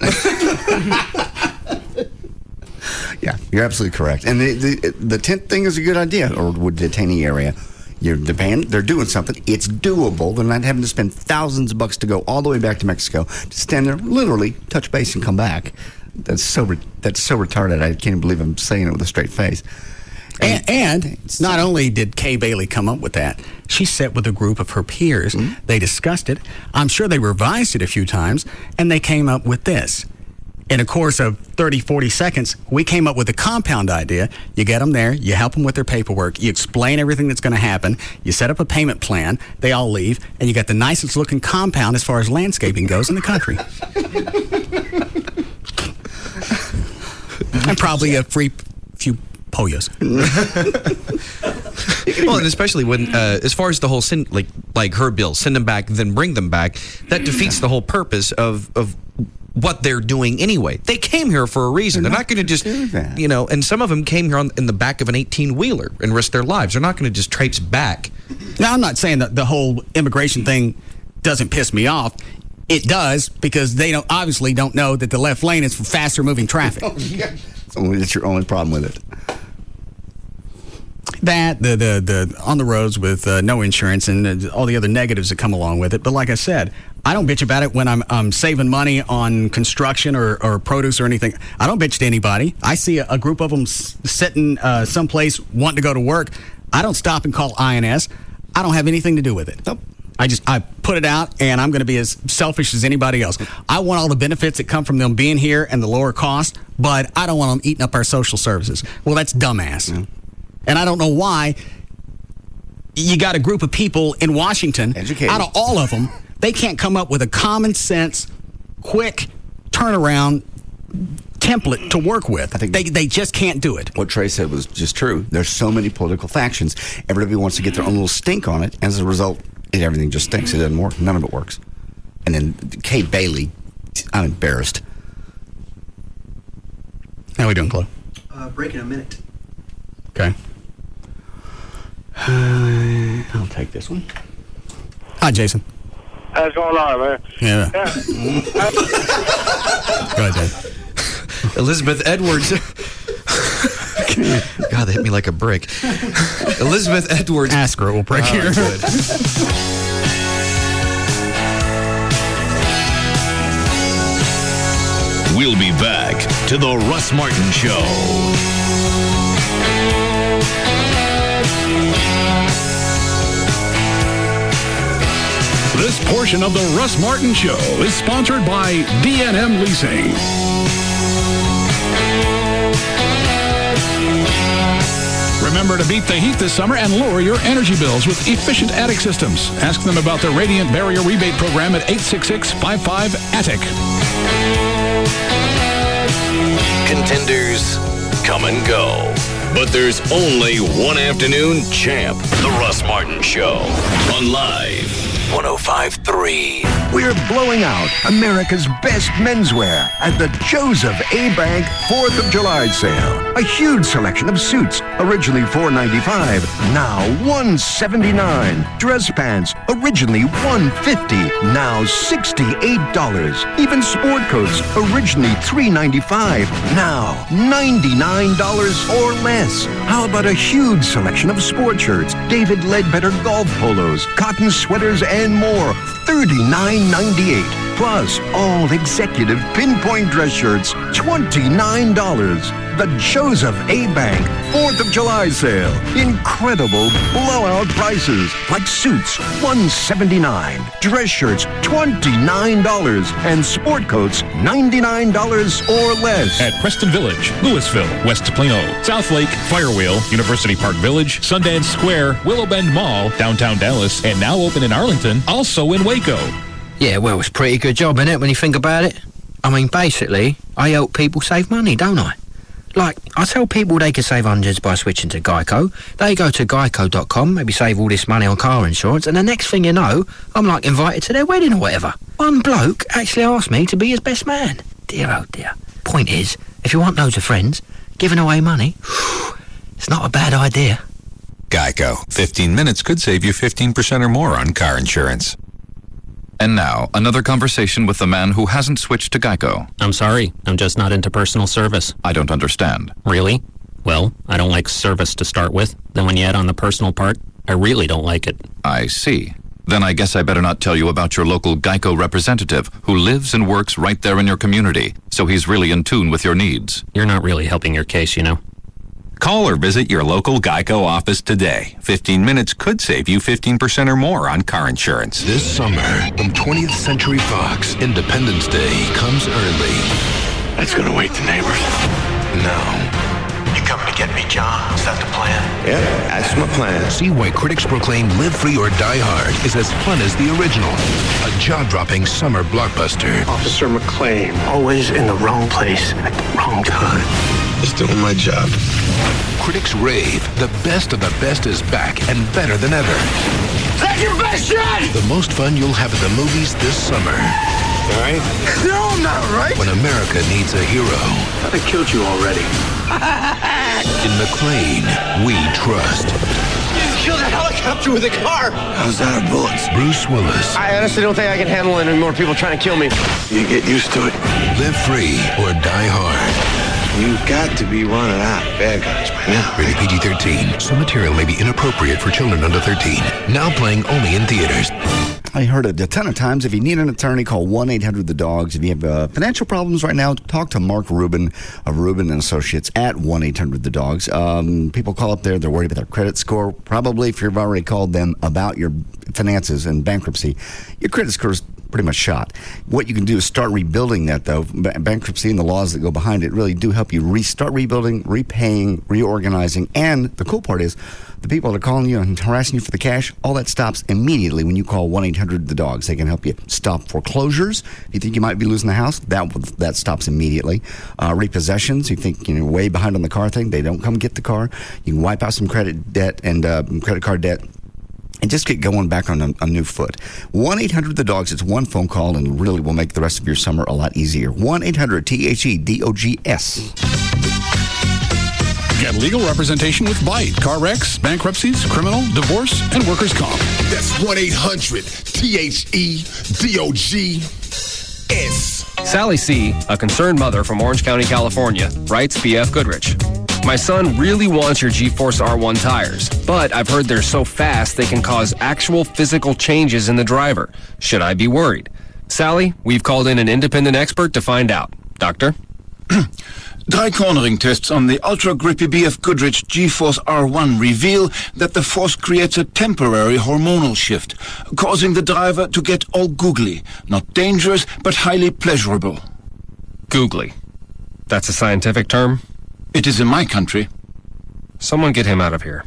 Yeah, you're absolutely correct. And the tent thing is a good idea, or with detaining area. They're doing something. It's doable. They're not having to spend thousands of bucks to go all the way back to Mexico to stand there, literally touch base and come back. That's so retarded. I can't believe I'm saying it with a straight face. And not only did Kay Bailey come up with that, she sat with a group of her peers. Mm-hmm. They discussed it. I'm sure they revised it a few times, and they came up with this. In a course of 30, 40 seconds, we came up with a compound idea. You get them there, you help them with their paperwork, you explain everything that's going to happen, you set up a payment plan, they all leave, and you got the nicest looking compound as far as landscaping goes in the country. And probably a few pollos. Well, and especially when, as far as the whole like her bill, send them back, then bring them back, that defeats the whole purpose of what they're doing anyway. They came here for a reason. They're not going to just, and some of them came here in the back of an 18-wheeler and risk their lives. They're not going to just traipse back. Now, I'm not saying that the whole immigration thing doesn't piss me off. It does, because they obviously don't know that the left lane is for faster moving traffic. That's your only problem with it. That, the on the roads with no insurance and all the other negatives that come along with it. But like I said, I don't bitch about it when I'm saving money on construction or produce or anything. I don't bitch to anybody. I see a group of them sitting someplace wanting to go to work. I don't stop and call INS. I don't have anything to do with it. Nope. I put it out, and I'm going to be as selfish as anybody else. I want all the benefits that come from them being here and the lower cost, but I don't want them eating up our social services. Well, that's dumbass. Yeah. And I don't know why you got a group of people in Washington, out of all of them, they can't come up with a common sense, quick turnaround template to work with. I think they just can't do it. What Trey said was just true. There's so many political factions. Everybody wants to get their own little stink on it. As a result, everything just stinks. It doesn't work. None of it works. And then Kay Bailey, I'm embarrassed. How we doing, Chloe? Break in a minute. Okay. I'll take this one. Hi, Jason. What's going on, man? Yeah. Go ahead, Dave. Elizabeth Edwards. God, they hit me like a brick. Elizabeth Edwards. Ask her, we'll break here. Good. We'll be back to the Russ Martin Show. This portion of the Russ Martin Show is sponsored by D&M Leasing. Remember to beat the heat this summer and lower your energy bills with efficient attic systems. Ask them about the Radiant Barrier Rebate Program at 866-55-ATTIC. Contenders come and go, but there's only one afternoon champ. The Russ Martin Show on Live 105.3. We're blowing out America's best menswear at the Joseph A. Bank 4th of July sale. A huge selection of suits, originally $4.95, now $179. Dress pants, originally $150, now $68. Even sport coats, originally $3.95, now $99 or less. How about a huge selection of sport shirts, David Ledbetter golf polos, cotton sweaters, and more, $39.98. Plus, all executive pinpoint dress shirts, $29. The Joseph A. Bank 4th of July sale. Incredible blowout prices. Like suits, $179. Dress shirts, $29. And sport coats, $99 or less. At Preston Village, Louisville, West Plano, South Lake, Firewheel, University Park Village, Sundance Square, Willow Bend Mall, downtown Dallas, and now open in Arlington, also in Waco. Yeah, well, it's a pretty good job, innit, when you think about it? I mean, basically, I help people save money, don't I? Like, I tell people they can save hundreds by switching to Geico. They go to geico.com, maybe save all this money on car insurance, and the next thing you know, I'm like invited to their wedding or whatever. One bloke actually asked me to be his best man. Dear, oh dear. Point is, if you want loads of friends, giving away money, it's not a bad idea. Geico. 15 minutes could save you 15% or more on car insurance. And now, another conversation with the man who hasn't switched to Geico. I'm sorry, I'm just not into personal service. I don't understand. Really? Well, I don't like service to start with. Then when you add on the personal part, I really don't like it. I see. Then I guess I better not tell you about your local Geico representative who lives and works right there in your community, so he's really in tune with your needs. You're not really helping your case, you know. Call or visit your local Geico office today. 15 minutes could save you 15% or more on car insurance. This summer, from 20th Century Fox, Independence Day comes early. That's gonna wake the neighbors. No. You coming to get me, John? Is that the plan? Yeah, that's my plan. See why critics proclaim Live Free or Die Hard is as fun as the original. A jaw-dropping summer blockbuster. Officer McClane, always in the wrong place at the wrong time. Just doing my job. Critics rave. The best of the best is back and better than ever. Take your best shot! The most fun you'll have at the movies this summer. All right? No, I'm not right. When America needs a hero. I thought I killed you already. In McClane, we trust. You killed a helicopter with a car. How's that of bullets? Bruce Willis. I honestly don't think I can handle any more people trying to kill me. You get used to it. Live free or die hard. You've got to be running out of bad guys by now. Rated PG-13. Some material may be inappropriate for children under 13. Now playing only in theaters. I heard it a ton of times. If you need an attorney, call 1-800-THE-DOGS. If you have financial problems right now, talk to Mark Rubin of Rubin & Associates at 1-800-THE-DOGS. People call up there. They're worried about their credit score. Probably if you've already called them about your finances and bankruptcy, your credit score is pretty much shot. What you can do is start rebuilding that, though. Bankruptcy and the laws that go behind it really do help you restart rebuilding, repaying, reorganizing. And the cool part is the people that are calling you and harassing you for the cash, all that stops immediately when you call 1-800-THE-DOGS. They can help you stop foreclosures. If you think you might be losing the house, that stops immediately. Repossessions, you think you're way behind on the car thing, they don't come get the car. You can wipe out some credit debt and credit card debt. And just get going back on a new foot. 1-800-THE-DOGS. It's one phone call and really will make the rest of your summer a lot easier. 1-800-THE-DOGS. Get legal representation with Byte. Car wrecks, bankruptcies, criminal, divorce, and workers' comp. That's 1-800-THE-DOGS. Sally C., a concerned mother from Orange County, California, writes BF Goodrich. My son really wants your G-Force R1 tires, but I've heard they're so fast they can cause actual physical changes in the driver. Should I be worried? Sally, we've called in an independent expert to find out. Doctor? Dry cornering tests on the ultra-grippy BF Goodrich G-Force R1 reveal that the force creates a temporary hormonal shift, causing the driver to get all googly. Not dangerous, but highly pleasurable. Googly. That's a scientific term? It is in my country. Someone get him out of here.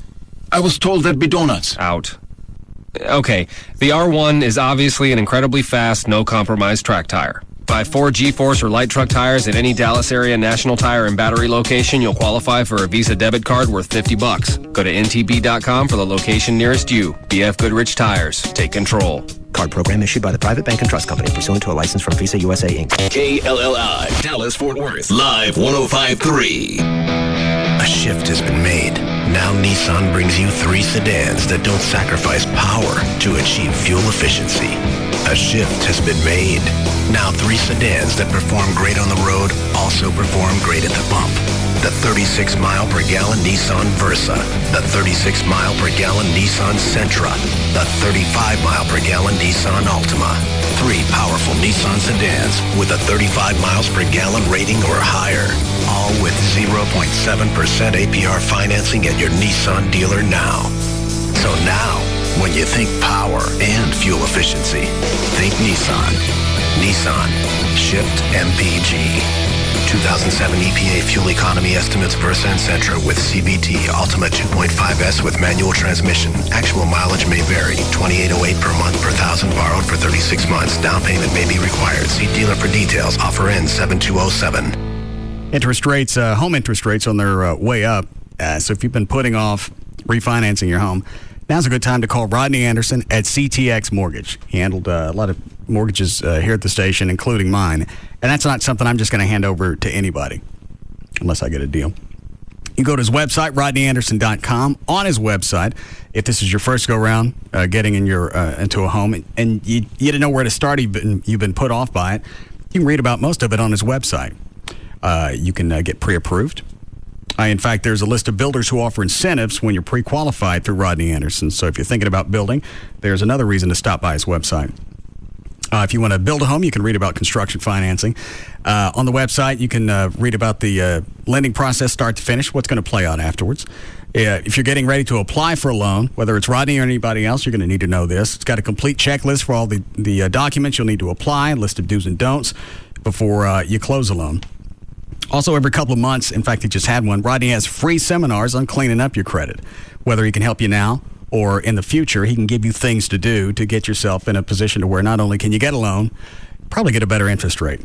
I was told there'd be donuts. Out. Okay, the R1 is obviously an incredibly fast, no-compromise track tire. Buy 4 G-Force or light truck tires at any Dallas area National Tire and Battery location. You'll qualify for a Visa debit card worth $50. Go to ntb.com for the location nearest you. BF Goodrich Tires. Take control. Card program issued by the Private Bank and Trust Company pursuant to a license from Visa USA, Inc. KLLI, Dallas-Fort Worth, Live 105.3. A shift has been made. Now Nissan brings you 3 sedans that don't sacrifice power to achieve fuel efficiency. A shift has been made. Now 3 sedans that perform great on the road also perform great at the pump. The 36-mile-per-gallon Nissan Versa, the 36-mile-per-gallon Nissan Sentra, the 35-mile-per-gallon Nissan Altima. 3 powerful Nissan sedans with a 35 miles per gallon rating or higher. All with 0.7% APR financing at your Nissan dealer now. So now, when you think power and fuel efficiency, think Nissan. Nissan. Shift MPG. 2007 EPA fuel economy estimates Versa and Sentra with CVT, Ultima 2.5S with manual transmission. Actual mileage may vary. $28.08 per month per thousand borrowed for 36 months. Down payment may be required. See dealer for details. Offer ends 7207. Interest rates, home interest rates on their way up. So if you've been putting off refinancing your home, now's a good time to call Rodney Anderson at CTX Mortgage. He handled a lot of mortgages here at the station, including mine. And that's not something I'm just going to hand over to anybody unless I get a deal. You go to his website, rodneyanderson.com. On his website, if this is your first go-around getting into a home and you didn't know where to start, you've been put off by it, you can read about most of it on his website. You can get pre-approved. In fact, there's a list of builders who offer incentives when you're pre-qualified through Rodney Anderson. So if you're thinking about building, there's another reason to stop by his website. If you want to build a home, you can read about construction financing. On the website, you can read about the lending process start to finish, what's going to play out afterwards. If you're getting ready to apply for a loan, whether it's Rodney or anybody else, you're going to need to know this. It's got a complete checklist for all the documents you'll need to apply, a list of do's and don'ts before you close a loan. Also, every couple of months, in fact, he just had one, Rodney has free seminars on cleaning up your credit. Whether he can help you now or in the future, he can give you things to do to get yourself in a position to where not only can you get a loan, probably get a better interest rate.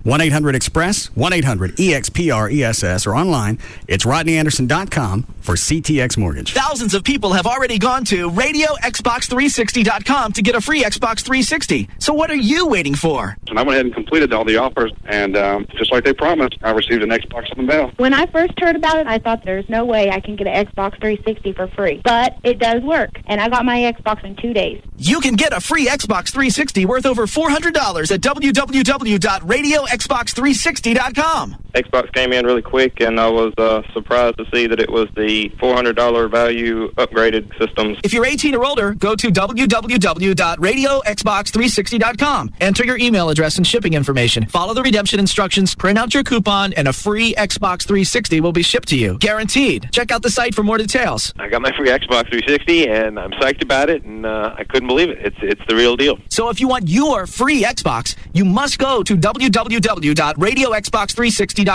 1-800-EXPRESS, 1-800-EXPRESS, or online, it's rodneyanderson.com for CTX Mortgage. Thousands of people have already gone to RadioXbox360.com to get a free Xbox 360. So what are you waiting for? And I went ahead and completed all the offers, and just like they promised, I received an Xbox in the mail. When I first heard about it, I thought there's no way I can get an Xbox 360 for free. But it does work, and I got my Xbox in 2 days. You can get a free Xbox 360 worth over $400 at www.radioxbox360.com. Xbox came in really quick, and I was surprised to see that it was the $400 value upgraded systems. If you're 18 or older, go to www.radioxbox360.com. Enter your email address and shipping information. Follow the redemption instructions, print out your coupon, and a free Xbox 360 will be shipped to you. Guaranteed. Check out the site for more details. I got my free Xbox 360, and I'm psyched about it, and I couldn't believe it. It's the real deal. So if you want your free Xbox, you must go to www.radioxbox360.com.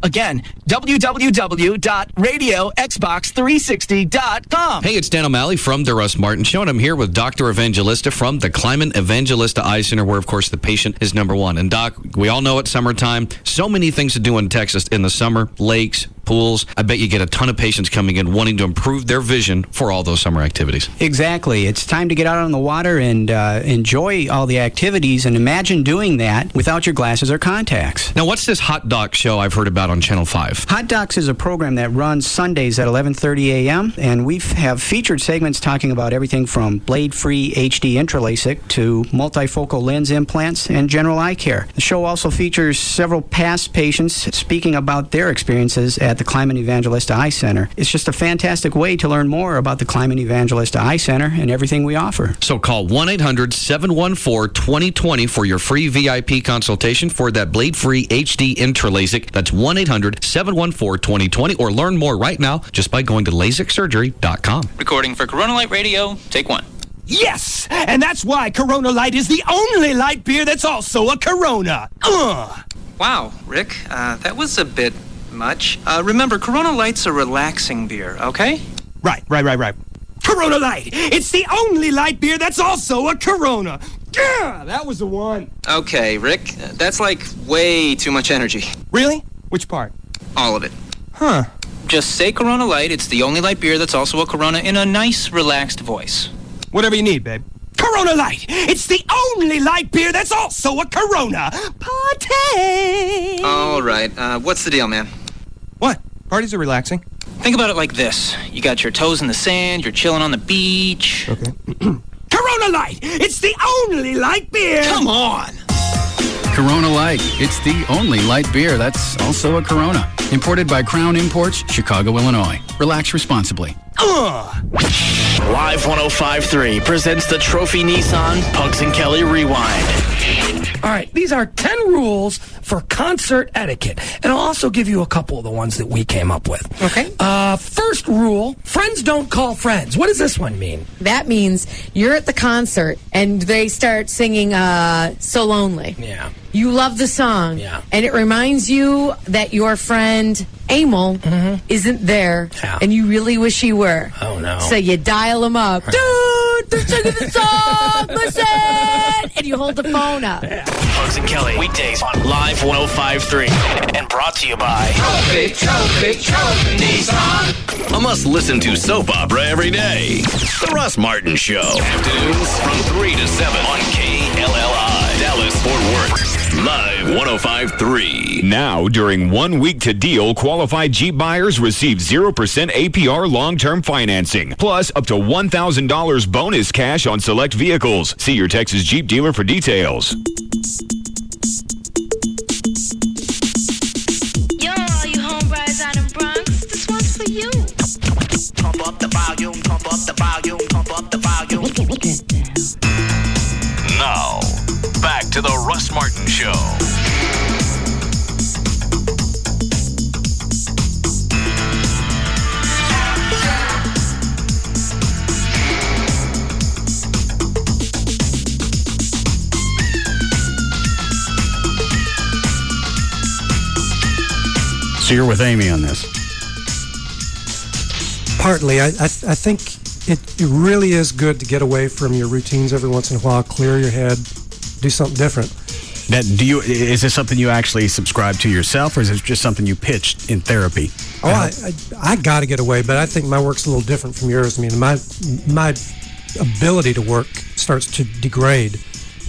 Again, www.radioxbox360.com. Hey, it's Dan O'Malley from the Russ Martin Show, and I'm here with Dr. Evangelista from the Climate Evangelista Eye Center, where, of course, the patient is number one. And, Doc, we all know it's summertime. So many things to do in Texas in the summer, lakes, pools. I bet you get a ton of patients coming in wanting to improve their vision for all those summer activities. Exactly. It's time to get out on the water and enjoy all the activities, and imagine doing that without your glasses or contacts. Now, what's this Hot Doc show I've heard about on Channel 5? Hot Docs is a program that runs Sundays at 11:30 a.m., and we have featured segments talking about everything from blade-free HD intralasic to multifocal lens implants and general eye care. The show also features several past patients speaking about their experiences at the Climate Evangelista Eye Center. It's just a fantastic way to learn more about the Climate Evangelista Eye Center and everything we offer. So call 1-800-714-2020 for your free VIP consultation for that blade-free HD intralasic. That's 1-800-714-2020, or learn more right now just by going to LASIKsurgery.com. Recording for Corona Light Radio, take one. Yes, and that's why Corona Light is the only light beer that's also a Corona. Wow, Rick, that was a bit much. Remember, Corona Light's a relaxing beer, okay? Right. Corona Light. It's the only light beer that's also a Corona. Yeah, that was the one. Okay, Rick, that's like way too much energy. Really? Which part? All of it. Huh. Just say Corona Light. It's the only light beer that's also a Corona in a nice, relaxed voice. Whatever you need, babe. Corona Light. It's the only light beer that's also a Corona. Party! All right. What's the deal, man? What? Parties are relaxing. Think about it like this. You got your toes in the sand, you're chilling on the beach. Okay. Corona Light. It's the only light beer. Come on. Corona Light. It's the only light beer that's also a Corona. Imported by Crown Imports, Chicago, Illinois. Relax responsibly. Live 105.3 presents the Trophy Nissan Pugs and Kelly Rewind. All right, these are 10 rules for concert etiquette. And I'll also give you a couple of the ones that we came up with. Okay. First rule, friends don't call friends. What does this one mean? That means you're at the concert and they start singing So Lonely. Yeah. You love the song. Yeah. And it reminds you that your friend Emil isn't there. Yeah. And you really wish he were. Oh, no. So you dial him up. Dude, they're singing the song. Listen. And you hold the phone up. Yeah. Pugs and Kelly, weekdays on Live 105.3. And brought to you by Trophy Nissan. A must-listen-to soap opera every day. The Russ Martin Show. Afternoons from 3 to 7 on KLLI. Dallas, Fort Worth. Live 105.3. Now, during 1 week to deal, qualified Jeep buyers receive 0% APR long-term financing, plus up to $1,000 bonus cash on select vehicles. See your Texas Jeep dealer for details. Yo, all you homebrides out in Bronx, this one's for you. Pump up the volume, pump up the volume, pump up the volume. Now, back to the Russ Martin Show. So you're with Amy on this? Partly. I think it really is good to get away from your routines every once in a while, clear your head, do something different. Is this something you actually subscribe to yourself, or is it just something you pitched in therapy? Oh, I got to get away, but I think my work's a little different from yours. I mean, my ability to work starts to degrade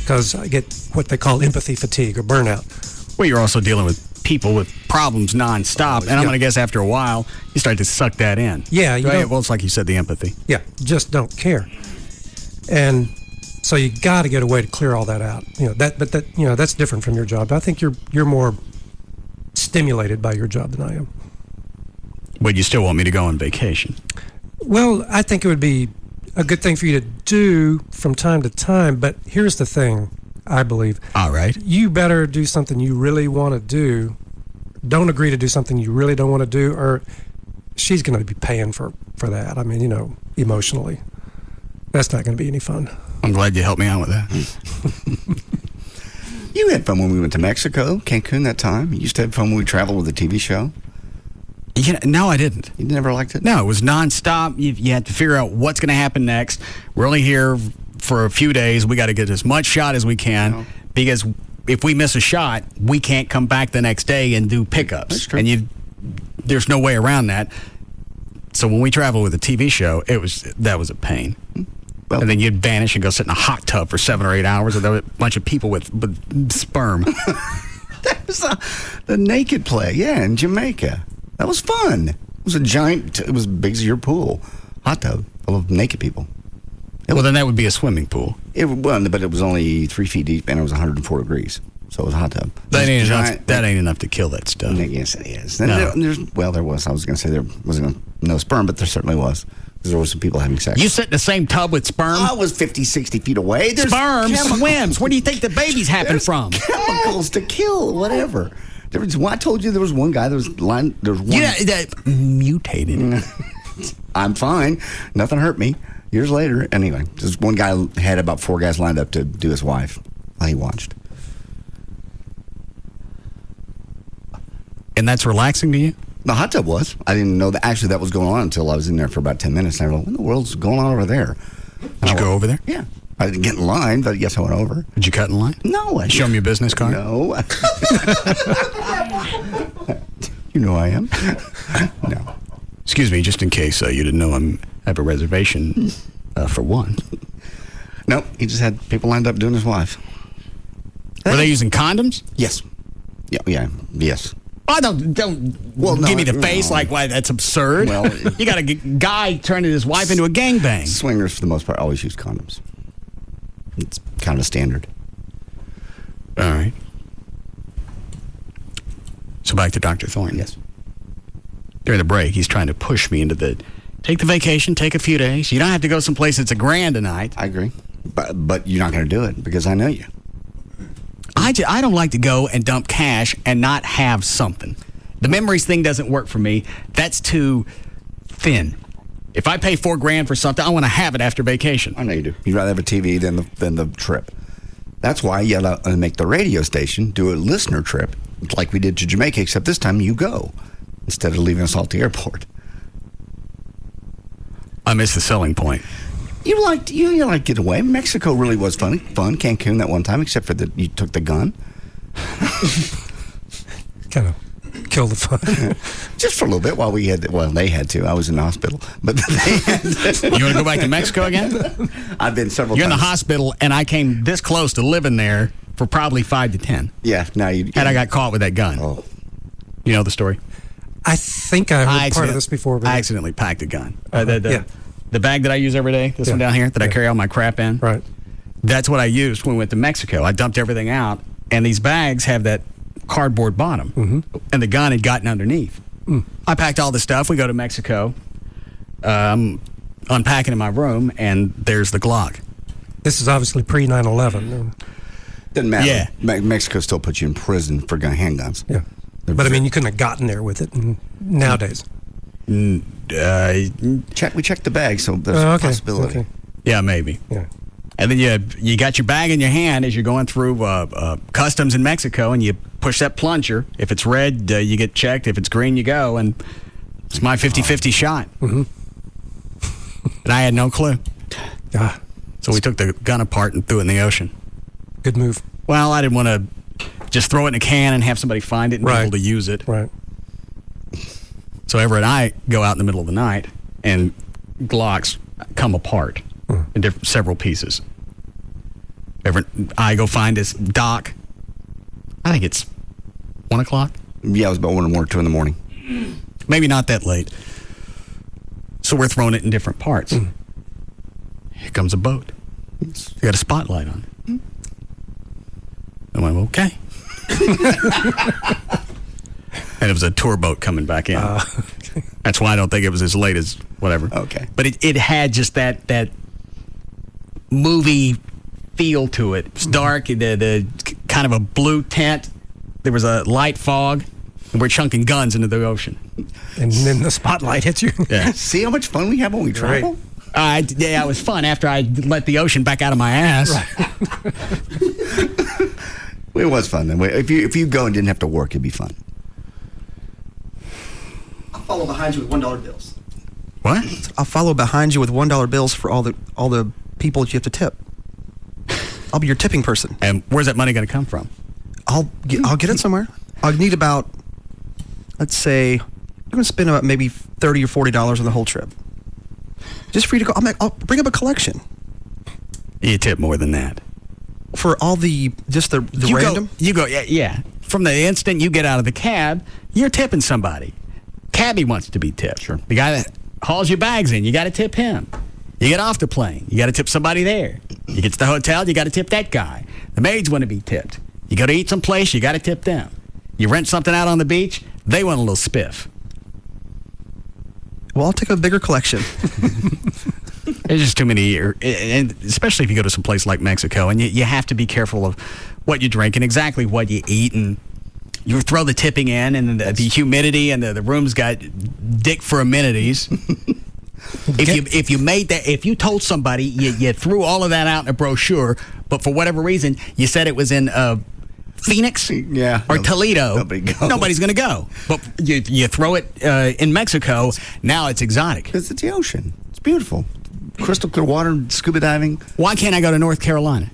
because I get what they call empathy fatigue or burnout. Well, you're also dealing with people with problems nonstop, and I'm going to guess after a while you start to suck that in. Yeah, right? Well, it's like you said, the empathy. Yeah, just don't care, and so you got to get away to clear all that out. That's different from your job. I think you're more stimulated by your job than I am. But you still want me to go on vacation? Well, I think it would be a good thing for you to do from time to time. But here's the thing. I believe. All right. You better do something you really want to do. Don't agree to do something you really don't want to do, or she's going to be paying for that. I mean, emotionally. That's not going to be any fun. I'm glad you helped me out with that. You had fun when we went to Mexico, Cancun that time. You used to have fun when we traveled with the TV show. No, I didn't. You never liked it? No, it was nonstop. You had to figure out what's going to happen next. We're only here for a few days. We got to get as much shot as we can because if we miss a shot, we can't come back the next day and do pickups. That's true. And there's no way around that. So when we travel with a TV show, that was a pain. Well, and then you'd vanish and go sit in a hot tub for 7 or 8 hours with a bunch of people with sperm. That was the naked play, in Jamaica. That was fun. It was it was big as your pool. Hot tub full of naked people. Then that would be a swimming pool. But it was only 3 feet deep and it was 104 degrees. So it was a hot tub. That ain't enough to kill that stuff. Yes, it is. No. There was. I was going to say there wasn't no sperm, but there certainly was. Because there were some people having sex. You sit in the same tub with sperm? I was 50, 60 feet away. There's sperm swims. Where do you think the babies happen from? Chemicals to kill, whatever. I told you there was one guy that was lying. There was one. Yeah, that mutated. I'm fine. Nothing hurt me. Years later, anyway, this one guy had about 4 guys lined up to do his wife while he watched. And that's relaxing to you? The hot tub was. I didn't know that actually that was going on until I was in there for about 10 minutes. And I was like, what in the world's going on over there? Did you go over there? Yeah. I didn't get in line, but yes, I went over. Did you cut in line? No. Show me your business card? No. You know I am. No. Excuse me, just in case you didn't know I have a reservation for one. Nope, he just had people lined up doing his wife. Were they using condoms? Yes. Yes. Oh, don't give me the face like, why, that's absurd. Well, you got a guy turning his wife into a gangbang. Swingers, for the most part, always use condoms. It's kind of a standard. All right. So back to Dr. Thorne. Yes. During the break, he's trying to push me into take the vacation, take a few days. You don't have to go someplace that's $1,000 a night. I agree. But you're not going to do it because I know you. I don't like to go and dump cash and not have something. The memories thing doesn't work for me. That's too thin. If I pay $4,000 for something, I want to have it after vacation. I know you do. You'd rather have a TV than the trip. That's why you gotta make the radio station do a listener trip like we did to Jamaica, except this time you go instead of leaving us all at the airport. I miss the selling point. You liked get away. Mexico really was fun. Cancun that one time, except for that you took the gun. Kind of kill the fun. Just for a little bit while they had to. I was in the hospital, but they had to. You want to go back to Mexico again? I've been several You're times. in the hospital, and I came this close to living there for probably 5 to 10. Yeah, now you. And I got caught with that gun. Oh. You know the story? I think I heard part of this before. But I accidentally packed a gun. The bag that I use every day, this one down here, that I carry all my crap in. Right. That's what I used when we went to Mexico. I dumped everything out, and these bags have that cardboard bottom, and the gun had gotten underneath. I packed all the stuff. We go to Mexico, unpacking in my room, and there's the Glock. This is obviously pre 9/11. Doesn't matter. Yeah. Mexico still puts you in prison for handguns. Yeah. But I mean, you couldn't have gotten there with it nowadays. We checked the bag, so there's a possibility. Okay. Yeah, maybe. Yeah. And then you got your bag in your hand as you're going through customs in Mexico, and you push that plunger. If it's red, you get checked. If it's green, you go. And it's my 50-50 shot. And I had no clue. So we took the gun apart and threw it in the ocean. Good move. Well, I didn't want to just throw it in a can and have somebody find it and be able to use it. Right. So Everett and I go out in the middle of the night, and Glocks come apart in several pieces. Everett, I go find this dock. I think it's 1 o'clock. Yeah, it was about 1 or 2 in the morning. Maybe not that late. So we're throwing it in different parts. Here comes a boat. It's got a spotlight on it. I went, okay. And it was a tour boat coming back in. That's why I don't think it was as late as whatever. Okay. But it had just that movie feel to it. It's dark, the kind of a blue tent. There was a light fog, and we're chunking guns into the ocean. And then the spotlight hits you. Yeah. See how much fun we have when we travel? Yeah, it was fun after I let the ocean back out of my ass. Right. It was fun. If you go and didn't have to work, it'd be fun. I'll follow behind you with $1 bills. What? I'll follow behind you with $1 bills for all the people that you have to tip. I'll be your tipping person. And where's that money going to come from? I'll get it somewhere. I'll need about, let's say, I'm going to spend about maybe $30 or $40 on the whole trip. Just for you to go. I'll bring up a collection. You tip more than that. For all the random? Yeah. From the instant you get out of the cab, you're tipping somebody. Cabbie wants to be tipped. Sure. The guy that hauls your bags in, you got to tip him. You get off the plane, you got to tip somebody there. You get to the hotel, you got to tip that guy. The maids want to be tipped. You go to eat someplace, you got to tip them. You rent something out on the beach, they want a little spiff. Well, I'll take a bigger collection. There's just too many, and especially if you go to some place like Mexico, and you have to be careful of what you drink and exactly what you eat, and you throw the tipping in, and the humidity, and the room's got dick for amenities. If you told somebody you threw all of that out in a brochure, but for whatever reason you said it was in Phoenix or Toledo, nobody's going to go. But you throw it in Mexico, now it's exotic. Because it's the ocean. It's beautiful. Crystal clear water, scuba diving. Why can't I go to North Carolina?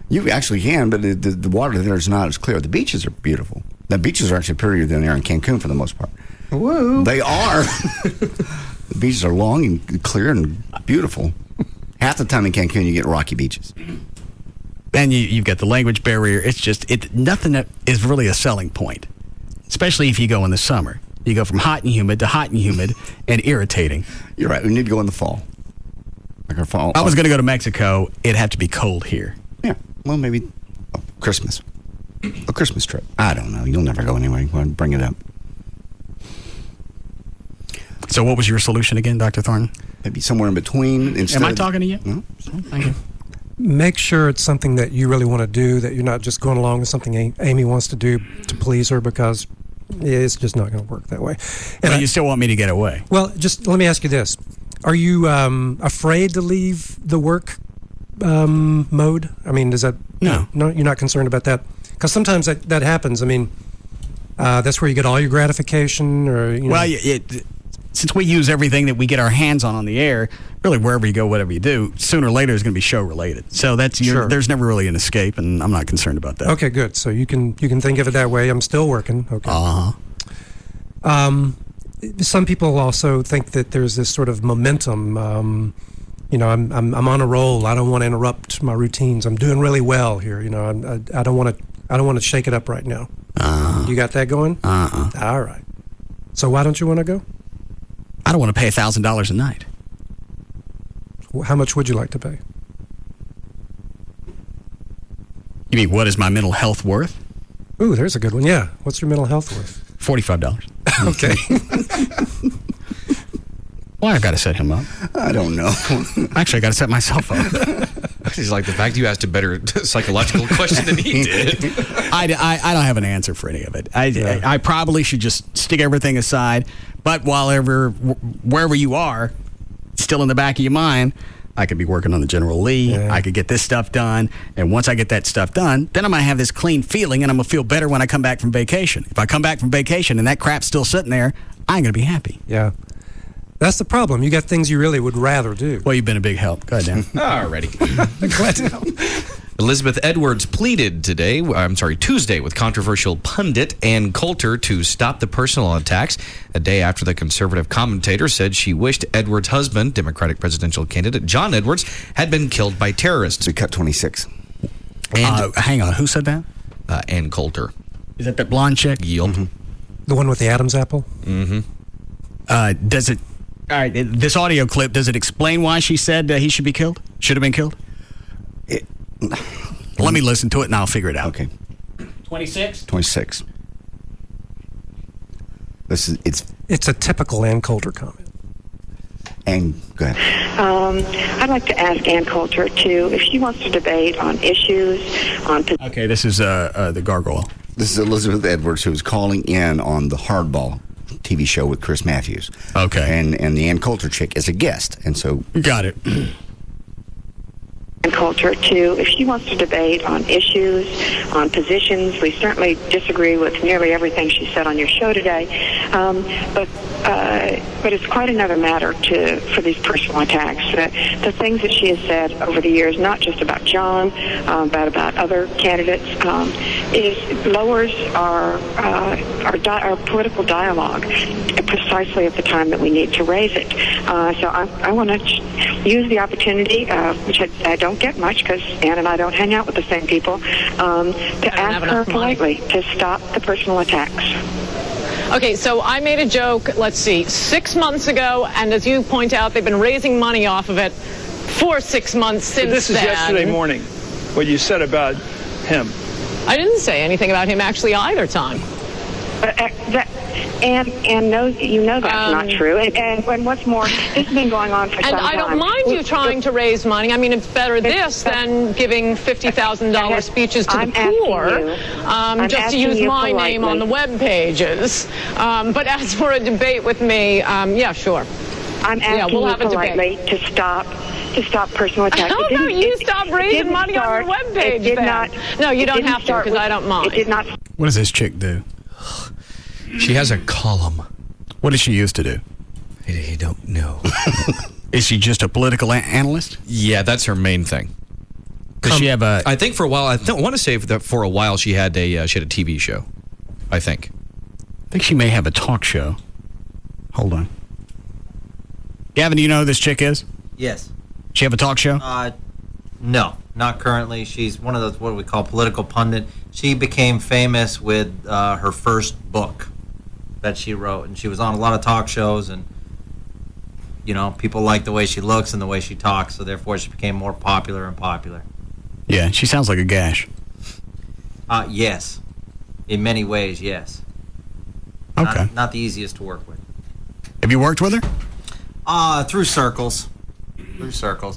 You actually can, but the water there is not as clear. The beaches are beautiful. The beaches are actually prettier than they are in Cancun for the most part. Whoa. They are. The beaches are long and clear and beautiful. Half the time in Cancun, you get rocky beaches. Then you've got the language barrier. It's just nothing that is really a selling point, especially if you go in the summer. You go from hot and humid to hot and humid and irritating. You're right. We need to go in the fall. Like our fall. I was going to go to Mexico. It'd have to be cold here. Yeah. Well, maybe Christmas. A Christmas trip. I don't know. You'll never go anyway. Go ahead and bring it up. So what was your solution again, Dr. Thornton? Maybe somewhere in between. Am I talking to you? No. Thank you. Make sure it's something that you really want to do, that you're not just going along with something Amy wants to do to please her, because it's just not going to work that way. And you still want me to get away? Well, just let me ask you this. Are you afraid to leave the work mode? I mean, does that... No. No, you're not concerned about that? Because sometimes that happens. I mean, that's where you get all your gratification, or... Well, since we use everything that we get our hands on the air, really wherever you go, whatever you do, sooner or later is going to be show related. So Sure. There's never really an escape, and I'm not concerned about that. Okay, good. So you can think of it that way. I'm still working. Okay. Some people also think that there's this sort of momentum. I'm on a roll. I don't want to interrupt my routines. I'm doing really well here. I don't want to shake it up right now. You got that going? All right. So why don't you want to go? I don't want to pay $1,000 a night. How much would you like to pay? You mean, what is my mental health worth? Ooh, there's a good one. Yeah. What's your mental health worth? $45. Okay. Why I've got to set him up? I don't know. Actually, I got to set myself up. He's like, the fact you asked a better psychological question than he did. I don't have an answer for any of it. I probably should just stick everything aside. But wherever you are, still in the back of your mind, I could be working on the General Lee. Yeah. I could get this stuff done. And once I get that stuff done, then I'm going to have this clean feeling, and I'm going to feel better when I come back from vacation. If I come back from vacation and that crap's still sitting there, I ain't going to be happy. Yeah. That's the problem. You got things you really would rather do. Well, you've been a big help. Go ahead, Dan. Alrighty. Glad to help. Elizabeth Edwards pleaded Tuesday, with controversial pundit Ann Coulter to stop the personal attacks, a day after the conservative commentator said she wished Edwards' husband, Democratic presidential candidate John Edwards, had been killed by terrorists. We cut 26. And hang on, who said that? Ann Coulter. Is that blonde chick? Yup. Mm-hmm. The one with the Adam's apple? Mm-hmm. Does it... All right, this audio clip, does it explain why she said he should be killed? Should have been killed? Let me listen to it and I'll figure it out. Okay. 26? 26. It's a typical Ann Coulter comment. And go ahead. I'd like to ask Ann Coulter too if she wants to debate on issues on. Okay, this is the gargoyle. This is Elizabeth Edwards, who is calling in on the Hardball TV show with Chris Matthews. Okay, and the Ann Coulter chick is a guest, and so got it. Culture too if she wants to debate on issues, on positions. We certainly disagree with nearly everything she said on your show today, but it's quite another matter for these personal attacks. The things that she has said over the years, not just about John, but about other candidates, lowers our political dialogue precisely at the time that we need to raise it. So I want to use the opportunity, which I don't get much because Ann and I don't hang out with the same people, to ask her politely to stop the personal attacks. Okay, so I made a joke, 6 months ago, and as you point out, they've been raising money off of it for 6 months since This is then. yesterday morning, what you said about him. I didn't say anything about him actually either time. And knows that's not true. And what's more, this has been going on for some time. And I don't mind you trying to raise money. I mean, it's better this than giving $50,000 speeches to the poor, just to use my name on the web pages. But as for a debate with me, yeah, sure. I'm asking we'll you have a politely to stop personal attacks. How about you stop raising money on your webpage then? No, you don't have to, because I don't mind. It did not. What does this chick do? She has a column. What does she used to do? I don't know. Is she just a political analyst? Yeah, that's her main thing. Does she have a... I think for a while, I want to say that for a while she had a TV show. I think she may have a talk show. Hold on. Gavin, do you know who this chick is? Yes. She have a talk show? No, not currently. She's one of those, what we call political pundit. She became famous with her first book that she wrote, and she was on a lot of talk shows, and people like the way she looks and the way she talks, so therefore she became more popular and popular. Yeah, she sounds like a gash. Yes. In many ways, yes. Okay. Not the easiest to work with. Have you worked with her? Through circles.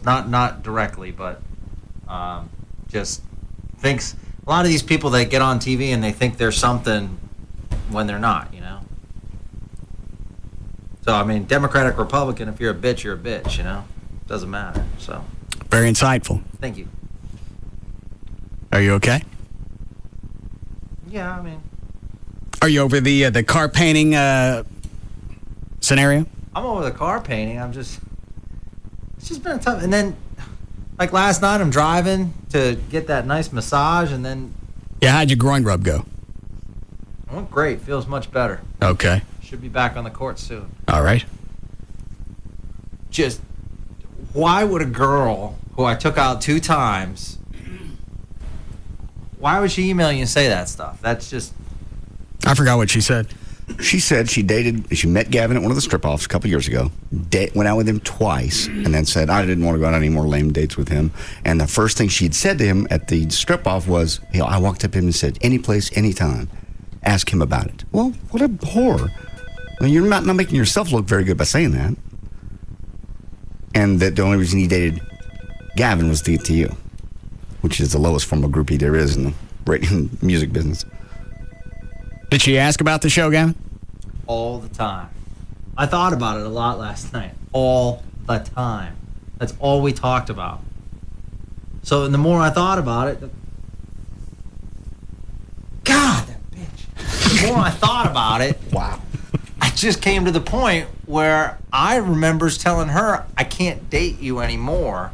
Not directly, but just thinks a lot of these people that get on TV and they think they're something when they're not, So I mean, Democratic, Republican, if you're a bitch, you're a bitch, Doesn't matter. So very insightful. Thank you. Are you okay? Yeah, I mean, are you over the car painting scenario? I'm over the car painting. It's just been a tough. And then, like last night, I'm driving to get that nice massage, and then. Yeah, how'd your groin rub go? It went great. Feels much better. Okay. Should be back on the court soon. All right. Just, why would a girl who I took out 2 times, why would she email you and say that stuff? That's just. I forgot what she said. She said she met Gavin at one of the strip-offs a couple years ago, went out with him twice, and then said, I didn't want to go on any more lame dates with him. And the first thing she'd said to him at the strip-off was, I walked up to him and said, any place, anytime. Ask him about it. Well, what a whore. I mean, you're not making yourself look very good by saying that. And that the only reason he dated Gavin was to get to you, which is the lowest form of groupie there is in the music business. Did she ask about the show, Gavin? All the time. I thought about it a lot last night. All the time. That's all we talked about. So the more I thought about it, God, that bitch. The more I thought about it, wow. I just came to the point where I remembers telling her I can't date you anymore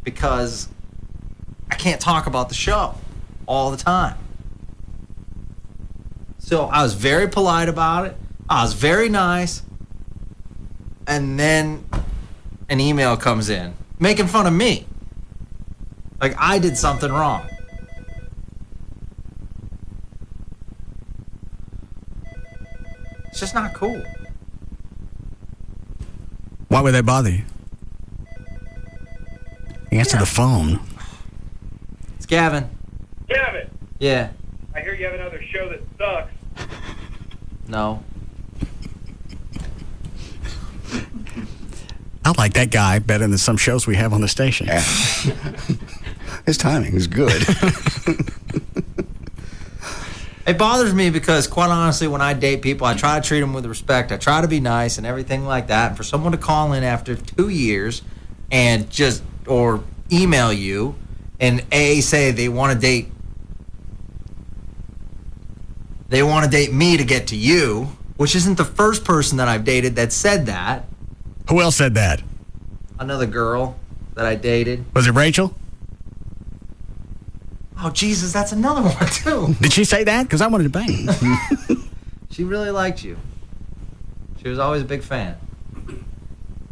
because I can't talk about the show all the time. So I was very polite about it. I was very nice. And then an email comes in making fun of me. Like I did something wrong. It's just not cool. Why would they bother you? Answer the phone. It's Gavin. Gavin! Yeah. I hear you have another show that sucks. No. I like that guy better than some shows we have on the station. Yeah. His timing is good. It bothers me because, quite honestly, when I date people, I try to treat them with respect. I try to be nice and everything like that. And for someone to call in after 2 years and or email you and say they want to date me to get to you, which isn't the first person that I've dated that said that. Who else said that? Another girl that I dated. Was it Rachel? Oh, Jesus, that's another one, too. Did she say that? Because I wanted to bang. She really liked you. She was always a big fan.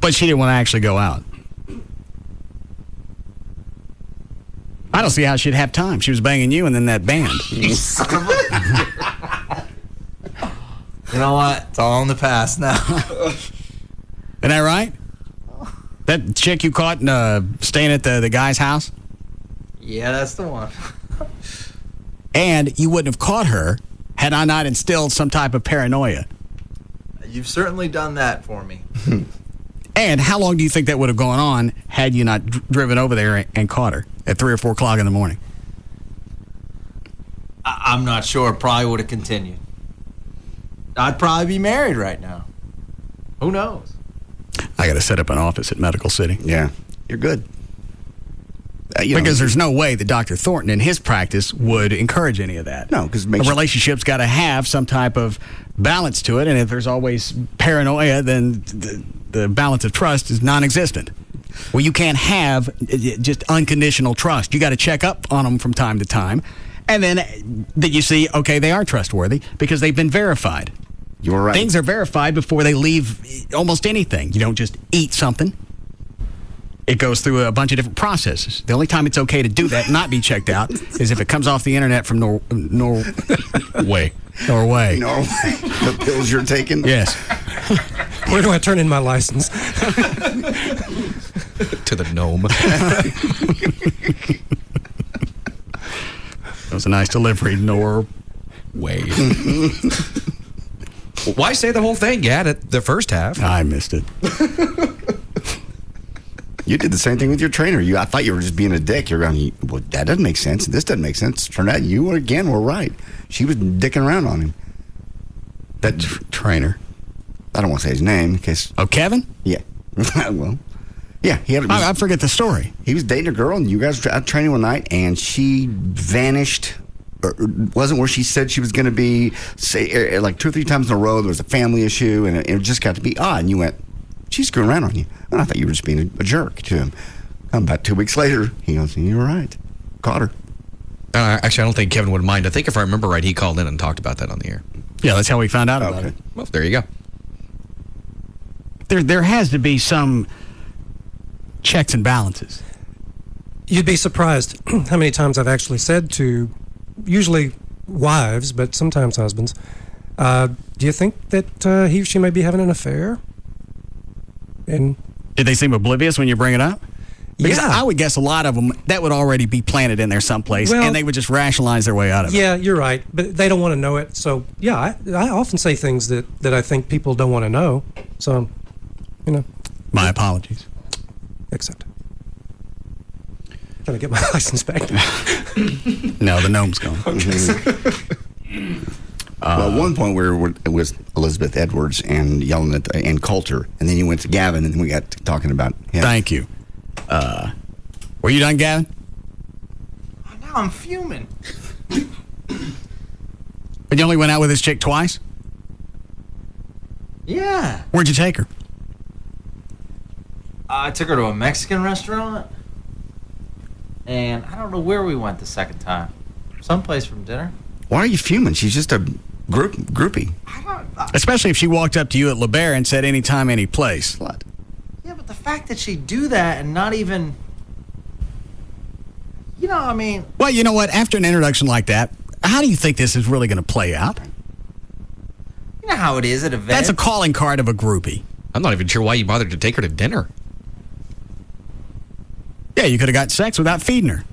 But she didn't want to actually go out. I don't see how she'd have time. She was banging you and then that band. You son of a... You know what? It's all in the past now. Isn't that right? That chick you caught staying at the guy's house? Yeah, that's the one. And you wouldn't have caught her had I not instilled some type of paranoia. You've certainly done that for me. And how long do you think that would have gone on had you not driven over there and caught her at 3 or 4 o'clock in the morning? I'm not sure. Probably would have continued. I'd probably be married right now. Who knows? I got to set up an office at Medical City. Yeah, you're good. Because there's no way that Dr. Thornton in his practice would encourage any of that. No, because a relationship's got to have some type of balance to it, and if there's always paranoia, then the balance of trust is non-existent. Well, you can't have just unconditional trust. You got to check up on them from time to time, and then that you see, okay, they are trustworthy because they've been verified. You're right. Things are verified before they leave almost anything. You don't just eat something. it goes through a bunch of different processes. The only time it's okay to do that and not be checked out is if it comes off the internet from Norway. Norway. The pills you're taking? Yes. Where do I turn in my license? To the gnome. That was a nice delivery, Norway. Why say the whole thing, Gad, at the first half? I missed it. You did the same thing with your trainer. I thought you were just being a dick. You're going, well, that doesn't make sense. This doesn't make sense. Turned out you, again, were right. She was dicking around on him. That trainer. I don't want to say his name in case. Oh, Kevin? Yeah. Well, yeah. I forget the story. He was dating a girl, and you guys were out training one night, and she vanished. Or wasn't where she said she was going to be. Say, like 2 or 3 times in a row, there was a family issue, and it just got to be odd. And you went, she's screwing around on you. And I thought you were just being a jerk to him. About 2 weeks later, he goes, you were right. Caught her. Actually, I don't think Kevin would mind. I think if I remember right, he called in and talked about that on the air. Yeah, that's how we found out about it. Well, there you go. There has to be some checks and balances. You'd be surprised how many times I've actually said to, usually wives, but sometimes husbands, do you think that he or she may be having an affair? And did they seem oblivious when you bring it up? Because yeah. I would guess a lot of them, that would already be planted in there someplace, and they would just rationalize their way out of it. Yeah, you're right. But they don't want to know it. So, yeah, I often say things that I think people don't want to know. So, you know. My apologies. Accepted. Trying to get my license back. No, the gnome's gone. Well, at one point it was Elizabeth Edwards and yelling at and Coulter, and then you went to Gavin, and then we got to talking about him. Thank you. Were you done, Gavin? Now I'm fuming. But you only went out with this chick twice? Yeah. Where'd you take her? I took her to a Mexican restaurant, and I don't know where we went the second time. Someplace from dinner. Why are you fuming? She's just a groupie. Especially if she walked up to you at La Bear and said anytime, any place. What? Yeah, but the fact that she'd do that and not even... You know, I mean... Well, you know what? After an introduction like that, how do you think this is really going to play out? You know how it is at events. That's a calling card of a groupie. I'm not even sure why you bothered to take her to dinner. Yeah, you could have got sex without feeding her.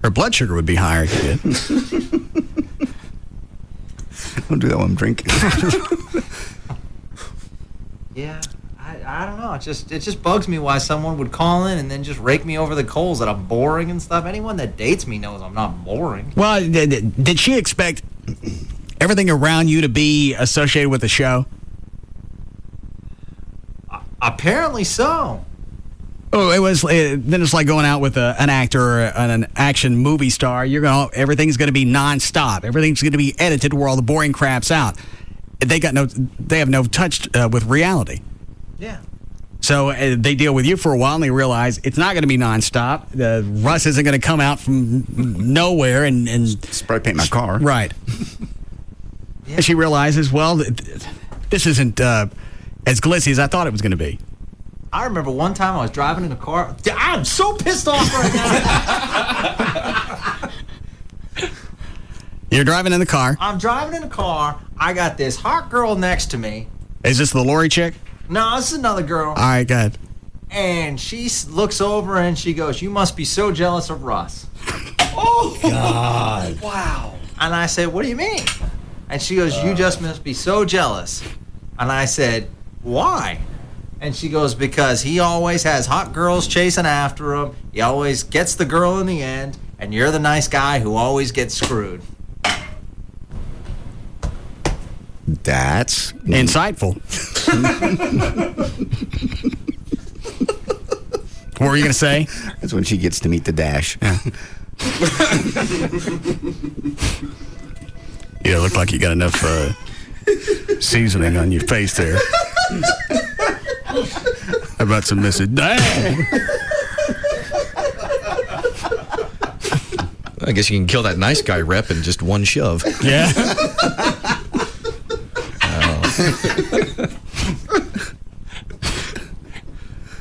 Her blood sugar would be higher if you did. Don't do that while I'm drinking. Yeah, I don't know. It just bugs me why someone would call in and then just rake me over the coals that I'm boring and stuff. Anyone that dates me knows I'm not boring. Well, did she expect everything around you to be associated with the show? Apparently so. Oh, it was. Then it's like going out with an actor or an action movie star. Everything's going to be nonstop. Everything's going to be edited where all the boring crap's out. They have no touch with reality. Yeah. So they deal with you for a while, and they realize it's not going to be nonstop. Russ isn't going to come out from nowhere and spray paint my car. Right. Yeah. And she realizes, well, this isn't as glitzy as I thought it was going to be. I remember one time I was driving in a car. I'm so pissed off right now. You're driving in the car. I'm driving in a car. I got this hot girl next to me. Is this the Lori chick? No, this is another girl. All right, go ahead. And she looks over and she goes, "You must be so jealous of Russ." Oh, God. Wow. And I said, "What do you mean?" And she goes, "You just must be so jealous." And I said, "Why?" And she goes, "Because he always has hot girls chasing after him. He always gets the girl in the end, and you're the nice guy who always gets screwed." That's insightful. What were you going to say? That's when she gets to meet the Dash. Yeah, look like you got enough seasoning on your face there. How about some Mrs. Dang? I guess you can kill that nice guy rep in just one shove. Yeah.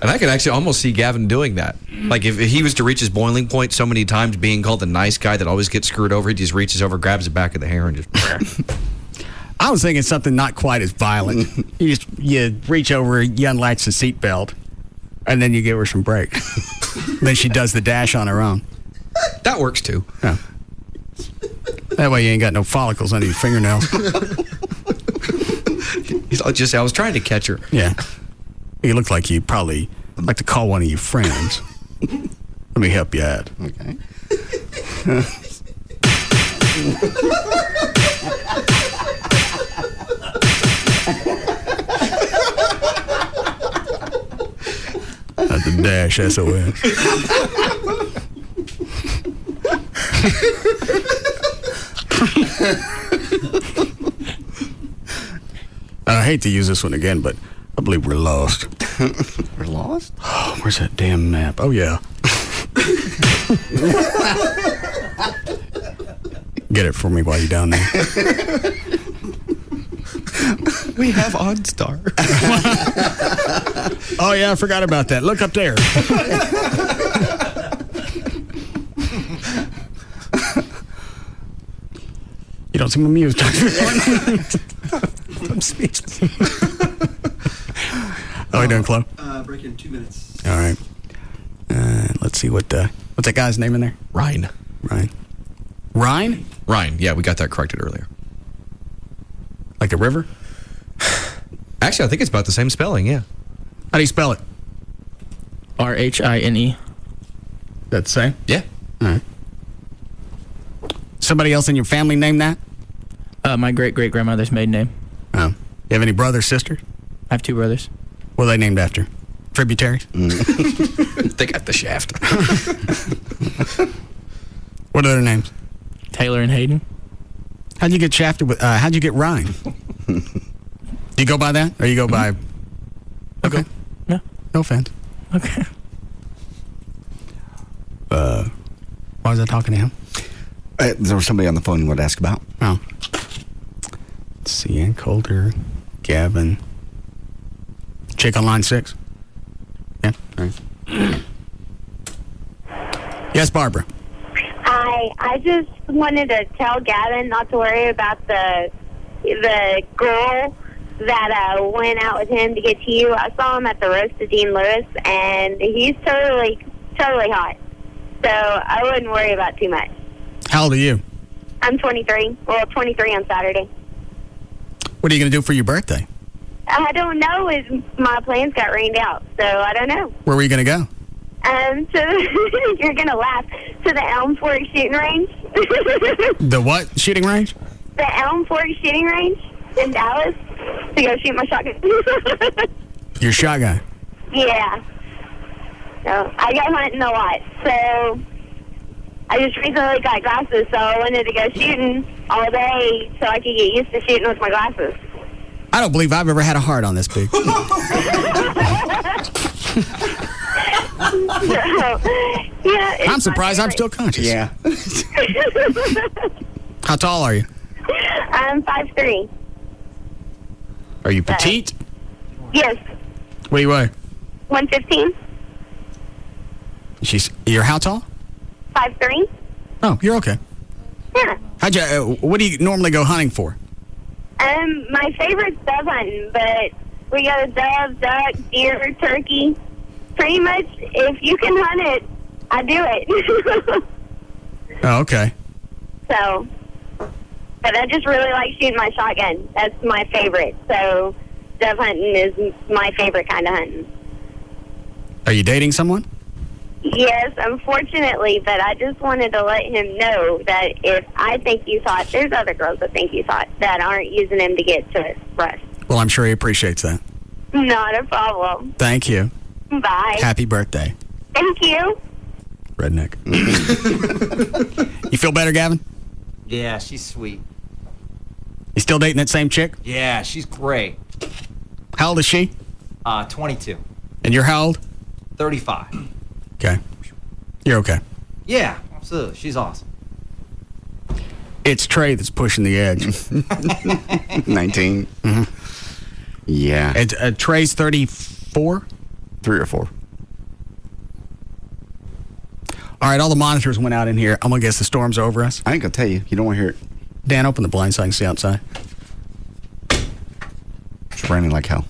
And I could actually almost see Gavin doing that. Like if he was to reach his boiling point so many times, being called the nice guy that always gets screwed over, he just reaches over, grabs the back of the hair, and just. I was thinking something not quite as violent. You reach over, you unlatch the seatbelt, and then you give her some break. Then she does the dash on her own. That works too. Yeah. That way you ain't got no follicles under your fingernails. I was trying to catch her. Yeah. You look like you probably like to call one of your friends. Let me help you out. Okay. That's the dash SOS. I hate to use this one again, but I believe we're lost. We're lost? Oh, where's that damn map? Oh, yeah. Get it for me while you're down there. We have OnStar. Oh, yeah, I forgot about that. Look up there. You don't seem amused. I'm speechless. How are you doing, Chloe? Break in 2 minutes. All right. Let's see what's that guy's name in there? Ryan. Ryan? Ryan. Yeah, we got that corrected earlier. Like the river? Actually, I think it's about the same spelling, yeah. How do you spell it? Rhine. That's the same? Yeah. All right. Somebody else in your family named that? My great-great-grandmother's maiden name. Oh. You have any brothers, sisters? I have 2 brothers. What are they named after? Tributaries? They got the shaft. What are their names? Taylor and Hayden. How'd you get shafted with, how'd you get Ryan? Do you go by that? Or you go by... Okay. No. No offense. Okay. Why was I talking to him? There was somebody on the phone you wanted to ask about. Oh. Let's see, Ann Coulter, Gavin. Chick on line 6? Yeah, all right. Yes, Barbara. Hi, I just wanted to tell Gavin not to worry about the girl that went out with him to get to you. I saw him at the roast of Dean Lewis, and he's totally hot. So I wouldn't worry about too much. How old are you? I'm 23. Well, 23 on Saturday. What are you going to do for your birthday? I don't know. My plans got rained out, so I don't know. Where were you going to go? So you're going to laugh. To the Elm Fork shooting range. The what shooting range? The Elm Fork shooting range in Dallas to go shoot my shotgun. Your shotgun? Yeah. So I go hunting a lot, so I just recently got glasses, so I wanted to go shooting all day so I could get used to shooting with my glasses. I don't believe I've ever had a heart on this big. Yeah, I'm surprised I'm still conscious. Yeah. How tall are you? I'm 5'3". Are you petite? Yes. What do you weigh? 115. You're how tall? 5'3". Oh, you're okay. Yeah. What do you normally go hunting for? My favorite's dove hunting, but we go dove, duck, deer, turkey. Pretty much, if you can hunt it, I do it. Oh, okay. So, but I just really like shooting my shotgun. That's my favorite. So, dove hunting is my favorite kind of hunting. Are you dating someone? Yes, unfortunately, but I just wanted to let him know that if I think he's hot, there's other girls that think he's hot that aren't using him to get to Russ. Well, I'm sure he appreciates that. Not a problem. Thank you. Bye. Happy birthday. Thank you. Redneck. You feel better, Gavin? Yeah, she's sweet. You still dating that same chick? Yeah, she's great. How old is she? 22. And you're how old? 35. Okay. You're okay. Yeah, absolutely. She's awesome. It's Trey that's pushing the edge. 19. Mm-hmm. Yeah. And Trey's 34? 3 or 4. All right, all the monitors went out in here. I'm going to guess the storm's over us. I ain't going to tell you. You don't want to hear it. Dan, open the blind so I can see outside. It's raining like hell.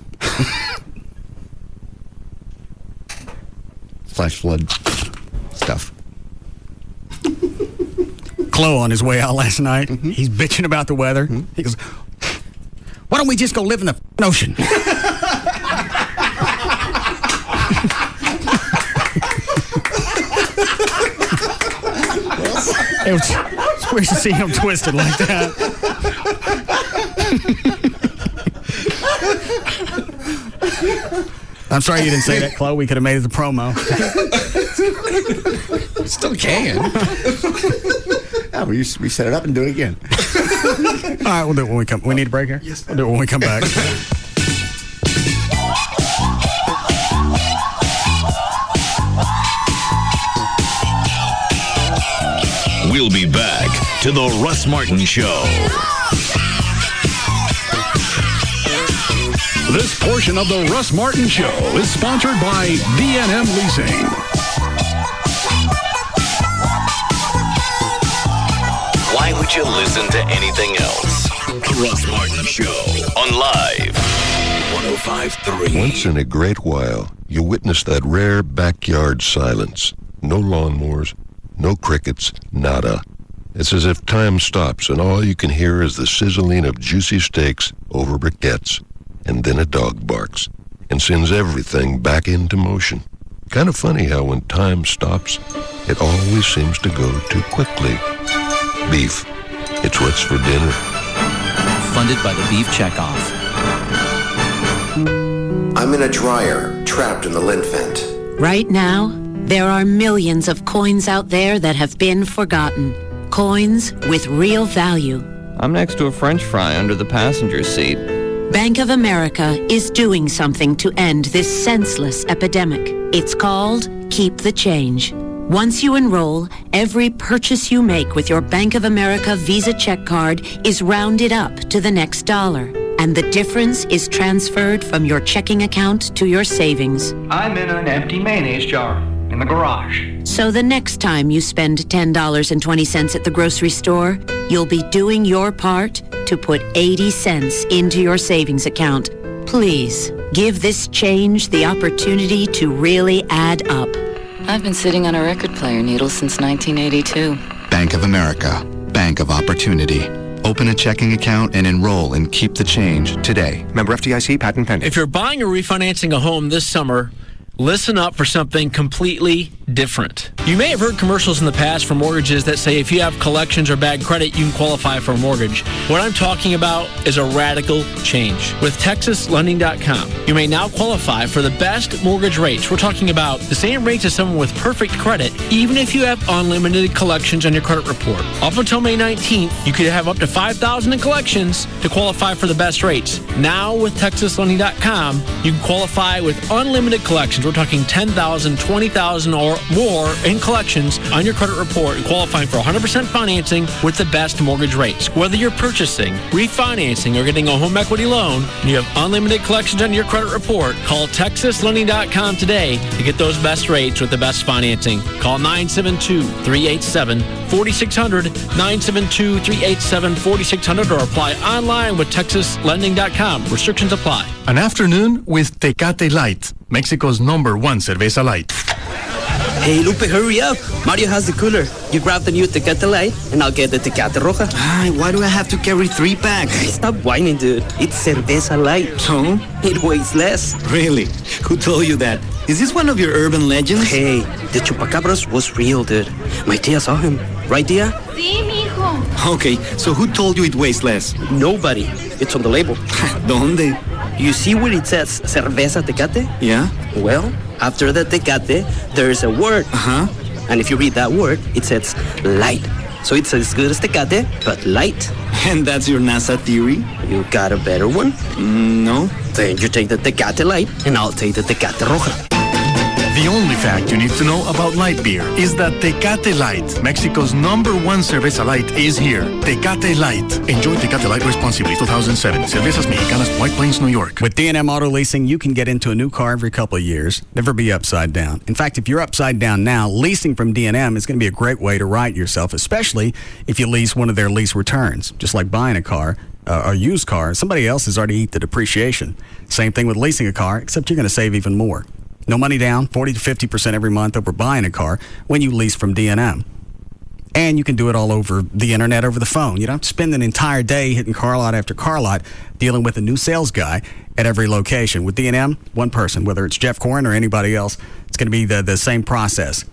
Flash flood stuff. Chloe on his way out last night. He's bitching about the weather. He goes, why don't we just go live in the ocean? It's weird to see him twisted like that. I'm sorry you didn't say that, Chloe. We could have made it the promo. Still can. Yeah, we set it up and do it again. All right, we'll do it when we come. We need a break here? Yes. We'll do it when we come back. We'll be back to the Russ Martin Show. This portion of the Russ Martin Show is sponsored by B&M Leasing. Why would you listen to anything else? Russ Martin Show on Live 105.3. Once in a great while, you witness that rare backyard silence. No lawnmowers, no crickets, nada. It's as if time stops and all you can hear is the sizzling of juicy steaks over briquettes. And then a dog barks and sends everything back into motion. Kind of funny how when time stops, it always seems to go too quickly. Beef. It's what's for dinner. Funded by the Beef Checkoff. I'm in a dryer, trapped in the lint vent. Right now, there are millions of coins out there that have been forgotten. Coins with real value. I'm next to a French fry under the passenger seat. Bank of America is doing something to end this senseless epidemic. It's called Keep the Change. Once you enroll, every purchase you make with your Bank of America Visa check card is rounded up to the next dollar. And the difference is transferred from your checking account to your savings. I'm in an empty mayonnaise jar in the garage. So the next time you spend $10.20 at the grocery store, you'll be doing your part to put 80 cents into your savings account. Please, give this change the opportunity to really add up. I've been sitting on a record player needle since 1982. Bank of America, Bank of Opportunity. Open a checking account and enroll in Keep the Change today. Member FDIC, patent pending. If you're buying or refinancing a home this summer, listen up for something completely different. You may have heard commercials in the past for mortgages that say if you have collections or bad credit, you can qualify for a mortgage. What I'm talking about is a radical change. With TexasLending.com, you may now qualify for the best mortgage rates. We're talking about the same rates as someone with perfect credit, even if you have unlimited collections on your credit report. Up until May 19th, you could have up to $5,000 in collections to qualify for the best rates. Now with TexasLending.com, you can qualify with unlimited collections. We're talking $10,000, $20,000 or more in collections on your credit report and qualifying for 100% financing with the best mortgage rates. Whether you're purchasing, refinancing, or getting a home equity loan, and you have unlimited collections on your credit report, call TexasLending.com today to get those best rates with the best financing. Call 972-387-4600, 972-387-4600, or apply online with TexasLending.com. Restrictions apply. An afternoon with Tecate Light, Mexico's #1 cerveza light. Hey, Lupe, hurry up. Mario has the cooler. You grab the new Tecate Light, and I'll get the Tecate Roja. Why do I have to carry 3 packs? Stop whining, dude. It's cerveza light. So? It weighs less. Really? Who told you that? Is this one of your urban legends? Hey, the chupacabras was real, dude. My tia saw him. Right, tia? Sí, mijo. Okay, so who told you it weighs less? Nobody. It's on the label. ¿Dónde? You see where it says cerveza Tecate? Yeah. Well, after the Tecate, there's a word. Uh-huh. And if you read that word, it says light. So it's as good as Tecate, but light. And that's your NASA theory? You got a better one? No. Then you take the Tecate Light, and I'll take the Tecate Roja. The only fact you need to know about light beer is that Tecate Light, Mexico's #1 cerveza light, is here. Tecate Light. Enjoy Tecate Light responsibly. 2007. Cervezas Mexicanas, White Plains, New York. With D&M Auto Leasing, you can get into a new car every couple of years. Never be upside down. In fact, if you're upside down now, leasing from D&M is going to be a great way to right yourself, especially if you lease one of their lease returns. Just like buying a car, a used car, somebody else has already eaten the depreciation. Same thing with leasing a car, except you're going to save even more. No money down, 40 to 50% every month over buying a car when you lease from D&M. And you can do it all over the internet, over the phone. You don't have to spend an entire day hitting car lot after car lot dealing with a new sales guy at every location. With D&M, one person, whether it's Jeff Corrin or anybody else, it's going to be the same process.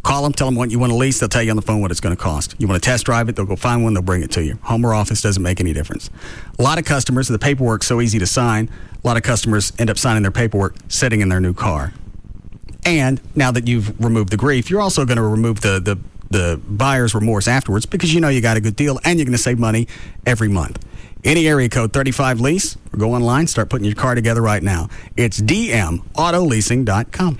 Call them, tell them what you want to lease. They'll tell you on the phone what it's going to cost. You want to test drive it, they'll go find one, they'll bring it to you. Home or office doesn't make any difference. A lot of customers, the paperwork's so easy to sign, a lot of customers end up signing their paperwork sitting in their new car. And now that you've removed the grief, you're also going to remove the buyer's remorse afterwards because you know you got a good deal and you're going to save money every month. Any area code 35 lease or go online, start putting your car together right now. It's dmautoleasing.com.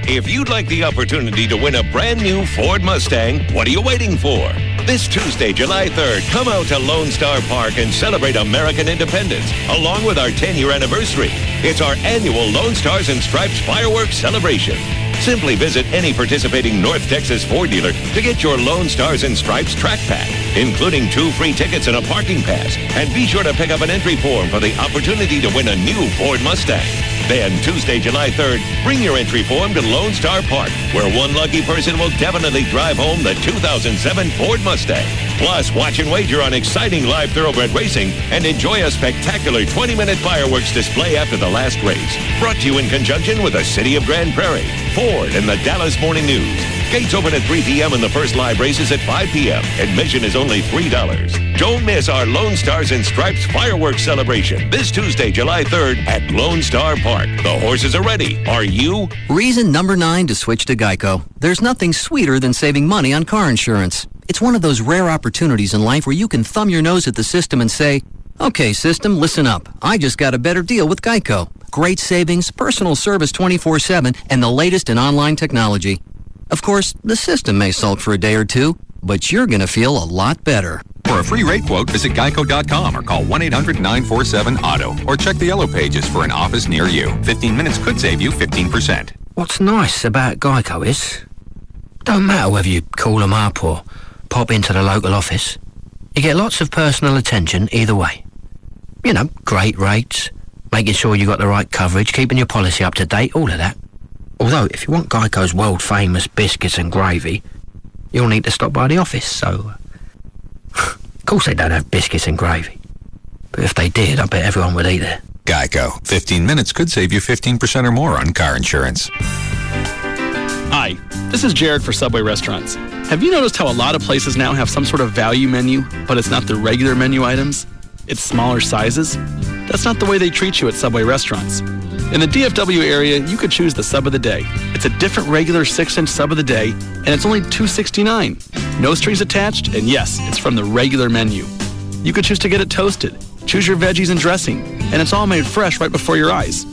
If you'd like the opportunity to win a brand new Ford Mustang, what are you waiting for? This Tuesday, July 3rd, come out to Lone Star Park and celebrate American independence, along with our 10-year anniversary. It's our annual Lone Stars and Stripes fireworks celebration. Simply visit any participating North Texas Ford dealer to get your Lone Stars and Stripes track pack, including 2 free tickets and a parking pass. And be sure to pick up an entry form for the opportunity to win a new Ford Mustang. Then, Tuesday, July 3rd, bring your entry form to Lone Star Park, where one lucky person will definitely drive home the 2007 Ford Mustang. Plus, watch and wager on exciting live thoroughbred racing and enjoy a spectacular 20-minute fireworks display after the last race. Brought to you in conjunction with the City of Grand Prairie, Ford, and the Dallas Morning News. Gates open at 3 p.m. and the first live race is at 5 p.m. Admission is only $3. Don't miss our Lone Stars and Stripes fireworks celebration this Tuesday, July 3rd at Lone Star Park. The horses are ready. Are you? Reason number 9 to switch to Geico. There's nothing sweeter than saving money on car insurance. It's one of those rare opportunities in life where you can thumb your nose at the system and say, okay, system, listen up. I just got a better deal with Geico. Great savings, personal service 24/7, and the latest in online technology. Of course, the system may sulk for a day or two, but you're going to feel a lot better. For a free rate quote, visit geico.com or call 1-800-947-AUTO or check the yellow pages for an office near you. 15 minutes could save you 15%. What's nice about Geico is, don't matter whether you call them up or pop into the local office, you get lots of personal attention either way. You know, great rates, making sure you got the right coverage, keeping your policy up to date, all of that. Although, if you want Geico's world-famous biscuits and gravy, you'll need to stop by the office, so... Of course they don't have biscuits and gravy. But if they did, I bet everyone would eat there. Geico. 15 minutes could save you 15% or more on car insurance. Hi, this is Jared for Subway Restaurants. Have you noticed how a lot of places now have some sort of value menu, but it's not the regular menu items? It's smaller sizes? That's not the way they treat you at Subway Restaurants. In the DFW area, you could choose the sub of the day. It's a different regular 6-inch sub of the day, and it's only $2.69. No strings attached, and yes, it's from the regular menu. You could choose to get it toasted, choose your veggies and dressing, and it's all made fresh right before your eyes.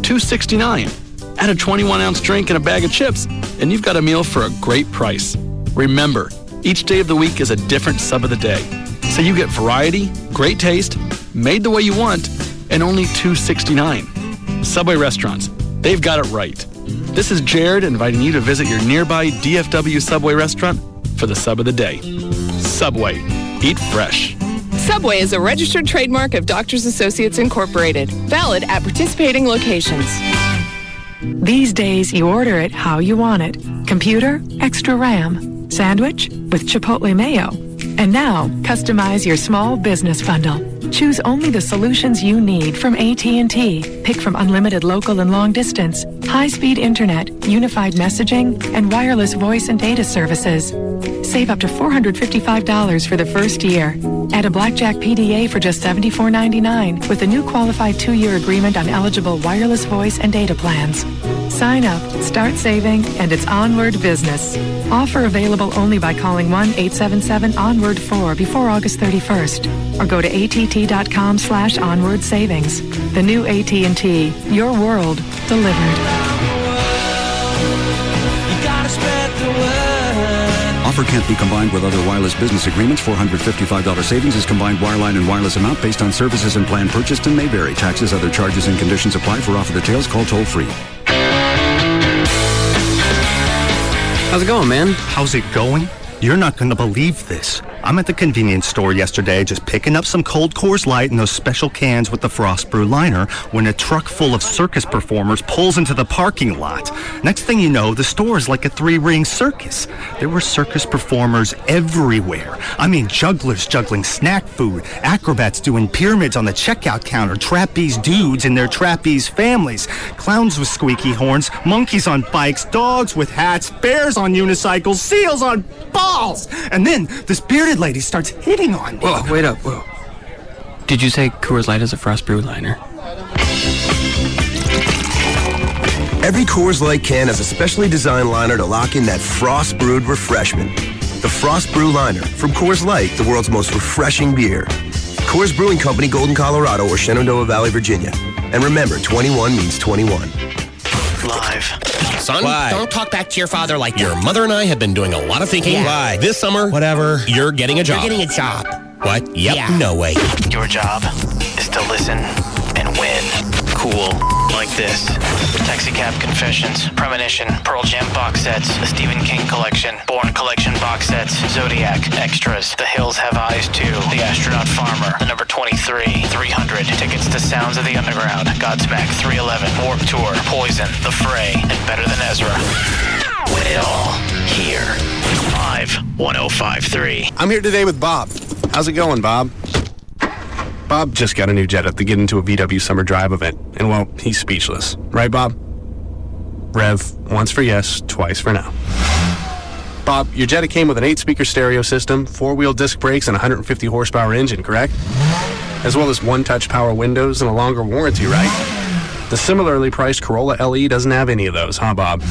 $2.69. Add a 21-ounce drink and a bag of chips, and you've got a meal for a great price. Remember, each day of the week is a different sub of the day. So you get variety, great taste, made the way you want, and only $2.69. Subway Restaurants, they've got it right. This is Jared inviting you to visit your nearby DFW Subway restaurant for the sub of the day. Subway, eat fresh. Subway is a registered trademark of Doctors Associates Incorporated, valid at participating locations. These days, you order it how you want it. Computer, extra RAM. Sandwich with Chipotle mayo. And now, customize your small business bundle. Choose only the solutions you need from AT&T. Pick from unlimited local and long distance, high-speed internet, unified messaging, and wireless voice and data services. Save up to $455 for the first year. Add a Blackjack PDA for just $74.99 with a new qualified 2-year agreement on eligible wireless voice and data plans. Sign up, start saving, and it's onward business. Offer available only by calling 1-877-ONWARD-4 before August 31st. Or go to att.com/onward savings. The new AT&T, your world delivered. Offer can't be combined with other wireless business agreements. $455 savings is combined wireline and wireless amount based on services and plan purchased and may vary. Taxes, other charges, and conditions apply. For offer details, call toll-free. How's it going, man? How's it going? You're not going to believe this. I'm at the convenience store yesterday just picking up some cold Coors Light in those special cans with the frost brew liner when a truck full of circus performers pulls into the parking lot. Next thing you know, the store is like a three-ring circus. There were circus performers everywhere. I mean, jugglers juggling snack food, acrobats doing pyramids on the checkout counter, trapeze dudes and their trapeze families, clowns with squeaky horns, monkeys on bikes, dogs with hats, bears on unicycles, seals on balls. And then this bearded lady starts hitting on me. Whoa, wait up, whoa. Did you say Coors Light is a frost brew liner? Every Coors Light can has a specially designed liner to lock in that frost brewed refreshment. The Frost Brew Liner from Coors Light, the world's most refreshing beer. Coors Brewing Company, Golden, Colorado, or Shenandoah Valley, Virginia. And remember, 21 means 21. Live. Son, Why? Don't talk back to your father like that. Your mother and I have been doing a lot of thinking. Yeah. Why? This summer, Whatever. You're getting a job. You're getting a job. What? Yep. Yeah. No way. Your job is to listen and win. Cool. Like this. Taxicab Confessions, Premonition, Pearl Jam box sets, the Stephen King collection, Bourne collection box sets, Zodiac, extras, The Hills Have Eyes 2, The Astronaut Farmer, the number 23, 300, tickets to Sounds of the Underground, Godsmack 311, Warped Tour, Poison, The Fray, and Better Than Ezra. Win it all here. Live 1053. I'm here today with Bob. How's it going, Bob? Bob just got a new Jetta to get into a VW Summer Drive event, and well, he's speechless. Right, Bob? Rev, once for yes, twice for no. Bob, your Jetta came with an 8-speaker stereo system, 4-wheel disc brakes, and a 150 horsepower engine, correct? As well as one-touch power windows and a longer warranty, right? The similarly priced Corolla LE doesn't have any of those, huh, Bob?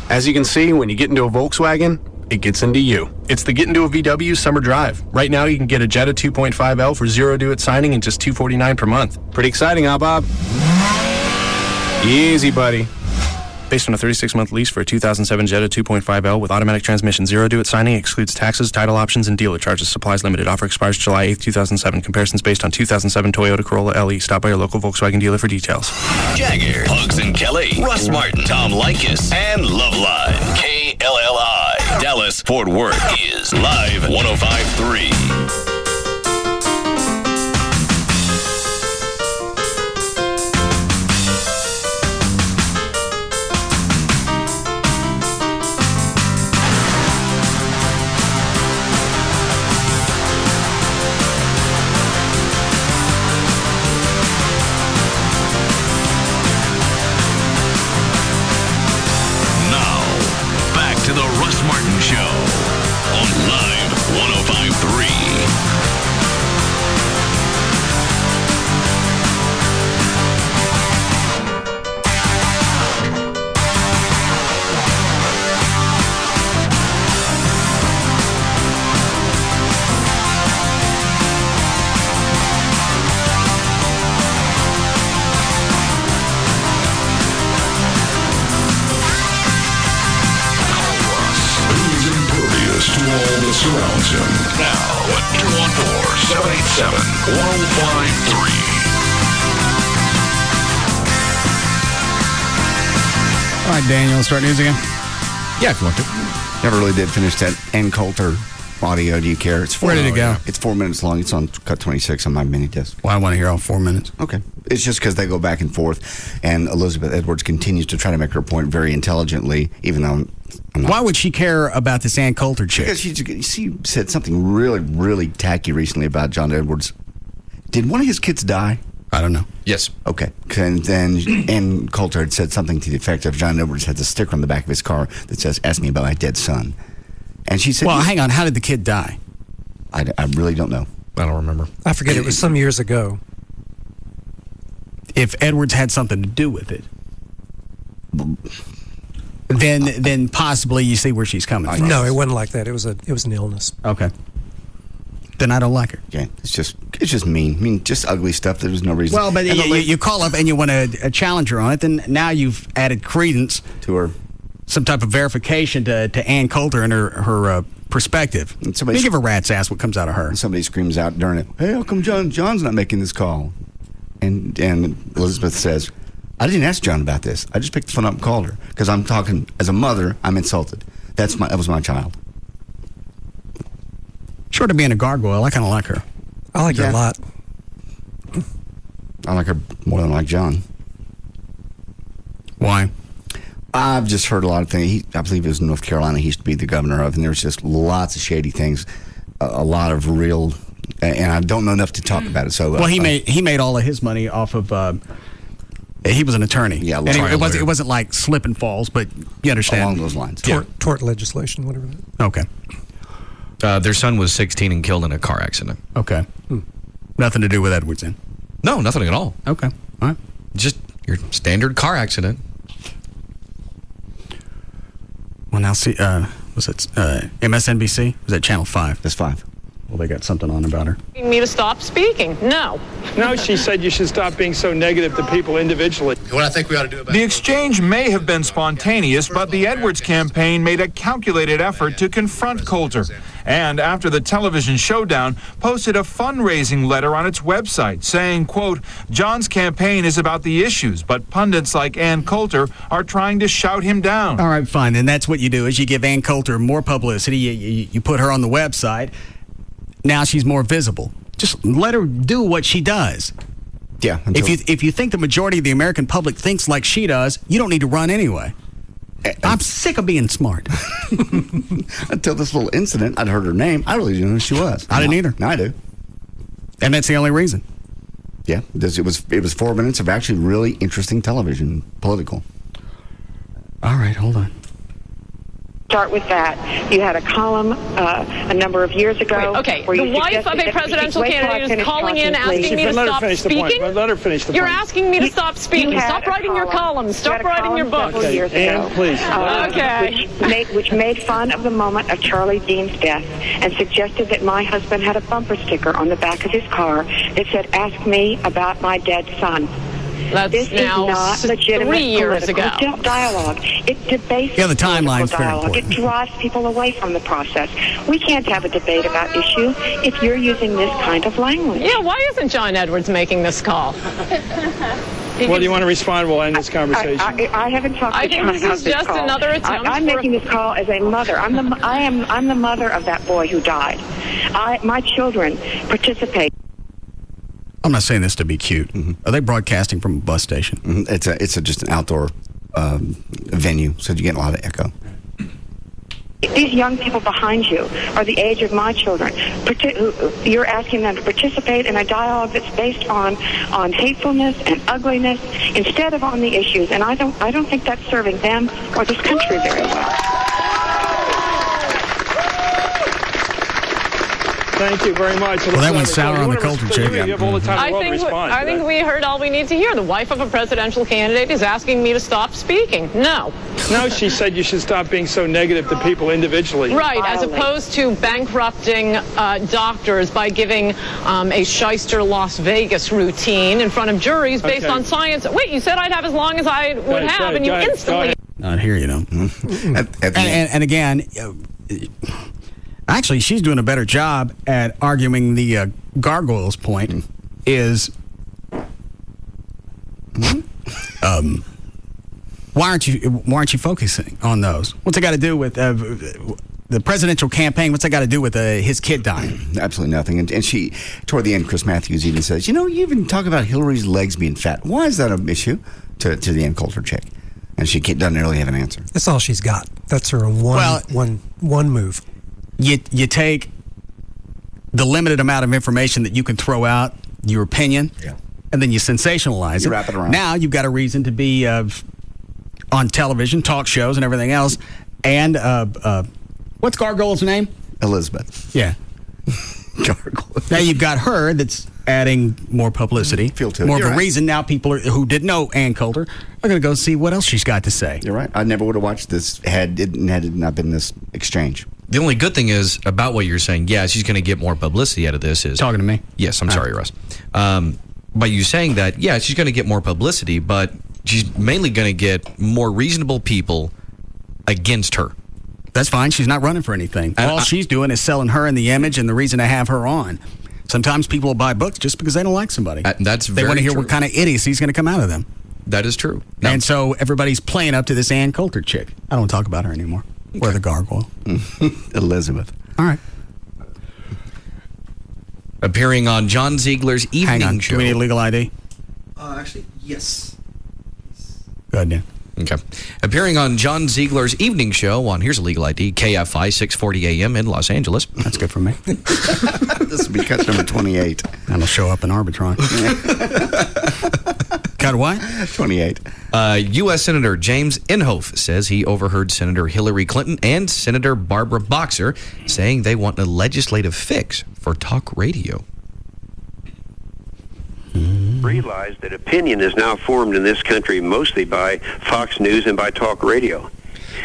As you can see, when you get into a Volkswagen, it gets into you. It's the Get Into a VW Summer Drive. Right now, you can get a Jetta 2.5L for zero due at signing and just $249 per month. Pretty exciting, huh, Bob? Easy, buddy. Based on a 36-month lease for a 2007 Jetta 2.5L with automatic transmission, zero due at signing, excludes taxes, title options, and dealer charges. Supplies limited. Offer expires July 8, 2007. Comparisons based on 2007 Toyota Corolla LE. Stop by your local Volkswagen dealer for details. Jagger, Pugs and Kelly, Russ Martin, Tom Likas, and Love Line. KLLI. Dallas, Fort Worth is Live 105.3. Surrounds him. Now at 214-787-1053. All right, Daniel, start news again? Yeah, if you want to. Never really did finish that Ann Coulter audio. Do you care? It's Where did it go? It's 4 minutes long. It's on cut 26 on my mini disc. Well, I want to hear all 4 minutes. Okay. It's just because they go back and forth, and Elizabeth Edwards continues to try to make her point very intelligently, even though I'm not. Why would she care about this Ann Coulter chick? Because she said something really, really tacky recently about John Edwards. Did one of his kids die? I don't know. Yes. Okay. And then Ann Coulter had said something to the effect of John Edwards has a sticker on the back of his car that says, "Ask me about my dead son." And she said, well, hang on. How did the kid die? I really don't know. I don't remember. I forget. It was some years ago. If Edwards had something to do with it, then possibly you see where she's coming from. No, it wasn't like that. It was an illness. Okay. Then I don't like her. Yeah, it's just mean. I mean, just ugly stuff. There's no reason. Well, but you call up and you want to challenge her on it, then now you've added credence to her some type of verification to Ann Coulter and her perspective. You give a rat's ass what comes out of her. And somebody screams out during it, "Hey, how come John's not making this call?" And Elizabeth says, "I didn't ask John about this. I just picked the phone up and called her because I'm talking as a mother. I'm insulted. That was my child." Short of being a gargoyle, I kind of like her. I like her a lot. I like her more than I like John. Why? I've just heard a lot of things. I believe it was in North Carolina he used to be the governor of, and there was just lots of shady things, a lot of real, and I don't know enough to talk about it. So, well, he made all of his money off of. He was an attorney. Yeah, and it wasn't like slip and falls, but you understand along those lines. Tort legislation, whatever. Okay. Their son was 16 and killed in a car accident. Okay. Nothing to do with Edwards then? No, nothing at all. Okay. All right. Just your standard car accident. Well, now see, was it MSNBC? Was that Channel 5? That's 5. Well, they got something on about her. Me to stop speaking? No. No, she said you should stop being so negative to people individually. What I think we ought to do about The exchange may have been spontaneous, but the Edwards campaign made a calculated effort to confront Coulter. And after the television showdown, posted a fundraising letter on its website saying, quote, "John's campaign is about the issues, but pundits like Ann Coulter are trying to shout him down." All right, fine. And that's what you do is you give Ann Coulter more publicity. You put her on the website. Now she's more visible. Just let her do what she does. Yeah. If you think the majority of the American public thinks like she does, you don't need to run anyway. I'm sick of being smart. Until this little incident, I'd heard her name. I really didn't know who she was. I didn't either. No, I do. And that's the only reason. Yeah, it was 4 minutes of actually really interesting television, political. All right, hold on. Start with that. You had a column a number of years ago. Wait, okay, where the you wife of a presidential candidate is calling in asking me to stop speaking? Let her finish the point. You're asking me to stop speaking. Stop writing your columns. Stop writing your books. Ann, please. Okay. Which made fun of the moment of Charlie Dean's death and suggested that my husband had a bumper sticker on the back of his car that said, "Ask me about my dead son." This is not legitimate 3 years ago. Dialogue. It debases the timeline's very dialogue. It drives people away from the process. We can't have a debate about issues if you're using this kind of language. Yeah, why isn't John Edwards making this call? Well, do you want to respond? We'll end this conversation. I haven't talked to John I think this is just another attempt. I'm making this call as a mother. I'm the mother of that boy who died. My children participate. I'm not saying this to be cute. Are they broadcasting from a bus station? It's just an outdoor venue, so you get a lot of echo. These young people behind you are the age of my children. You're asking them to participate in a dialogue that's based on hatefulness and ugliness instead of on the issues, and I don't think that's serving them or this country very well. Thank you very much. Well, that went sour on the Coulter chick. I think we heard all we need to hear. The wife of a presidential candidate is asking me to stop speaking. No. No, she said you should stop being so negative to people individually. Right, as opposed to bankrupting doctors by giving a shyster Las Vegas routine in front of juries based on science. Wait, you said I'd have as long as I would have, and you instantly... Not here, you know. And again... Actually, she's doing a better job at arguing the gargoyles point. Is why aren't you focusing on those? What's it got to do with the presidential campaign? What's that got to do with his kid dying? Absolutely nothing. And she, toward the end, Chris Matthews even says, you even talk about Hillary's legs being fat. Why is that an issue to the Ann Coulter chick? And she doesn't really have an answer. That's all she's got. That's her one move. You take the limited amount of information that you can throw out, your opinion, and then you sensationalize it. Wrap it around. Now you've got a reason to be on television, talk shows, and everything else. And what's Gargoyle's name? Elizabeth. Yeah. Gargoyle. Now you've got her that's adding more publicity. More of a reason now people who didn't know Ann Coulter are going to go see what else she's got to say. You're right. I never would have watched this had it not been this exchange. The only good thing is about what you're saying, she's going to get more publicity out of this. Is talking to me? Yes, I'm sorry, Russ. By you saying that, she's going to get more publicity, but she's mainly going to get more reasonable people against her. That's fine. She's not running for anything. All she's doing is selling her in the image and the reason to have her on. Sometimes people will buy books just because they don't like somebody. That's They very want to hear true. what kind of idiocy is going to come out of them. That is true. And so everybody's playing up to this Ann Coulter chick. I don't talk about her anymore. Or the gargoyle. Elizabeth. All right. Appearing on John Ziegler's Hang on. evening show. Do we need legal ID? Actually, yes. Go ahead, Dan. Okay. Appearing on John Ziegler's evening show on, here's a legal ID, KFI 640 AM in Los Angeles. That's good for me. This will be cut number 28. And it'll show up in Arbitron. Cut what? 28. U.S. Senator James Inhofe says he overheard Senator Hillary Clinton and Senator Barbara Boxer saying they want a legislative fix for talk radio. Realize that opinion is now formed in this country mostly by Fox News and by talk radio.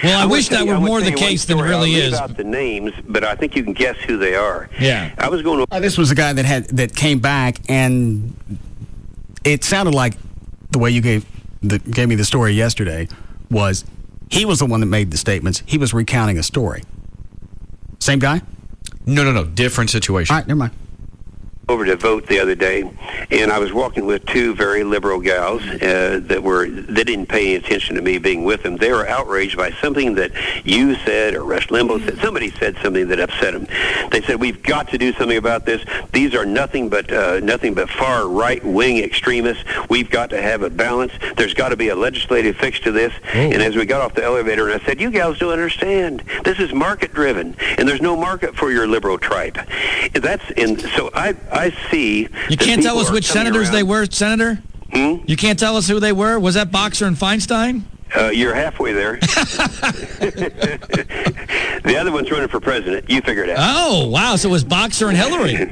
Well, I wish that were more the case than it really is. I'll leave out the names, but I think you can guess who they are. Yeah. I was going to... This was a guy that came back, and it sounded like the way you gave me the story yesterday was he was the one that made the statements. He was recounting a story. Same guy? No. Different situation. All right, never mind. Over to vote the other day, and I was walking with two very liberal gals that didn't pay any attention to me being with them. They were outraged by something that you said or Rush Limbaugh said. Somebody said something that upset them. They said, "We've got to do something about this. These are nothing but far right wing extremists. We've got to have a balance. There's got to be a legislative fix to this." And as we got off the elevator, and I said, "You gals don't understand. This is market driven, and there's no market for your liberal tripe." So I see. You can't tell us which senators they were, Senator? You can't tell us who they were? Was that Boxer and Feinstein? You're halfway there. The other one's running for president. You figure it out. Oh, wow. So it was Boxer and Hillary.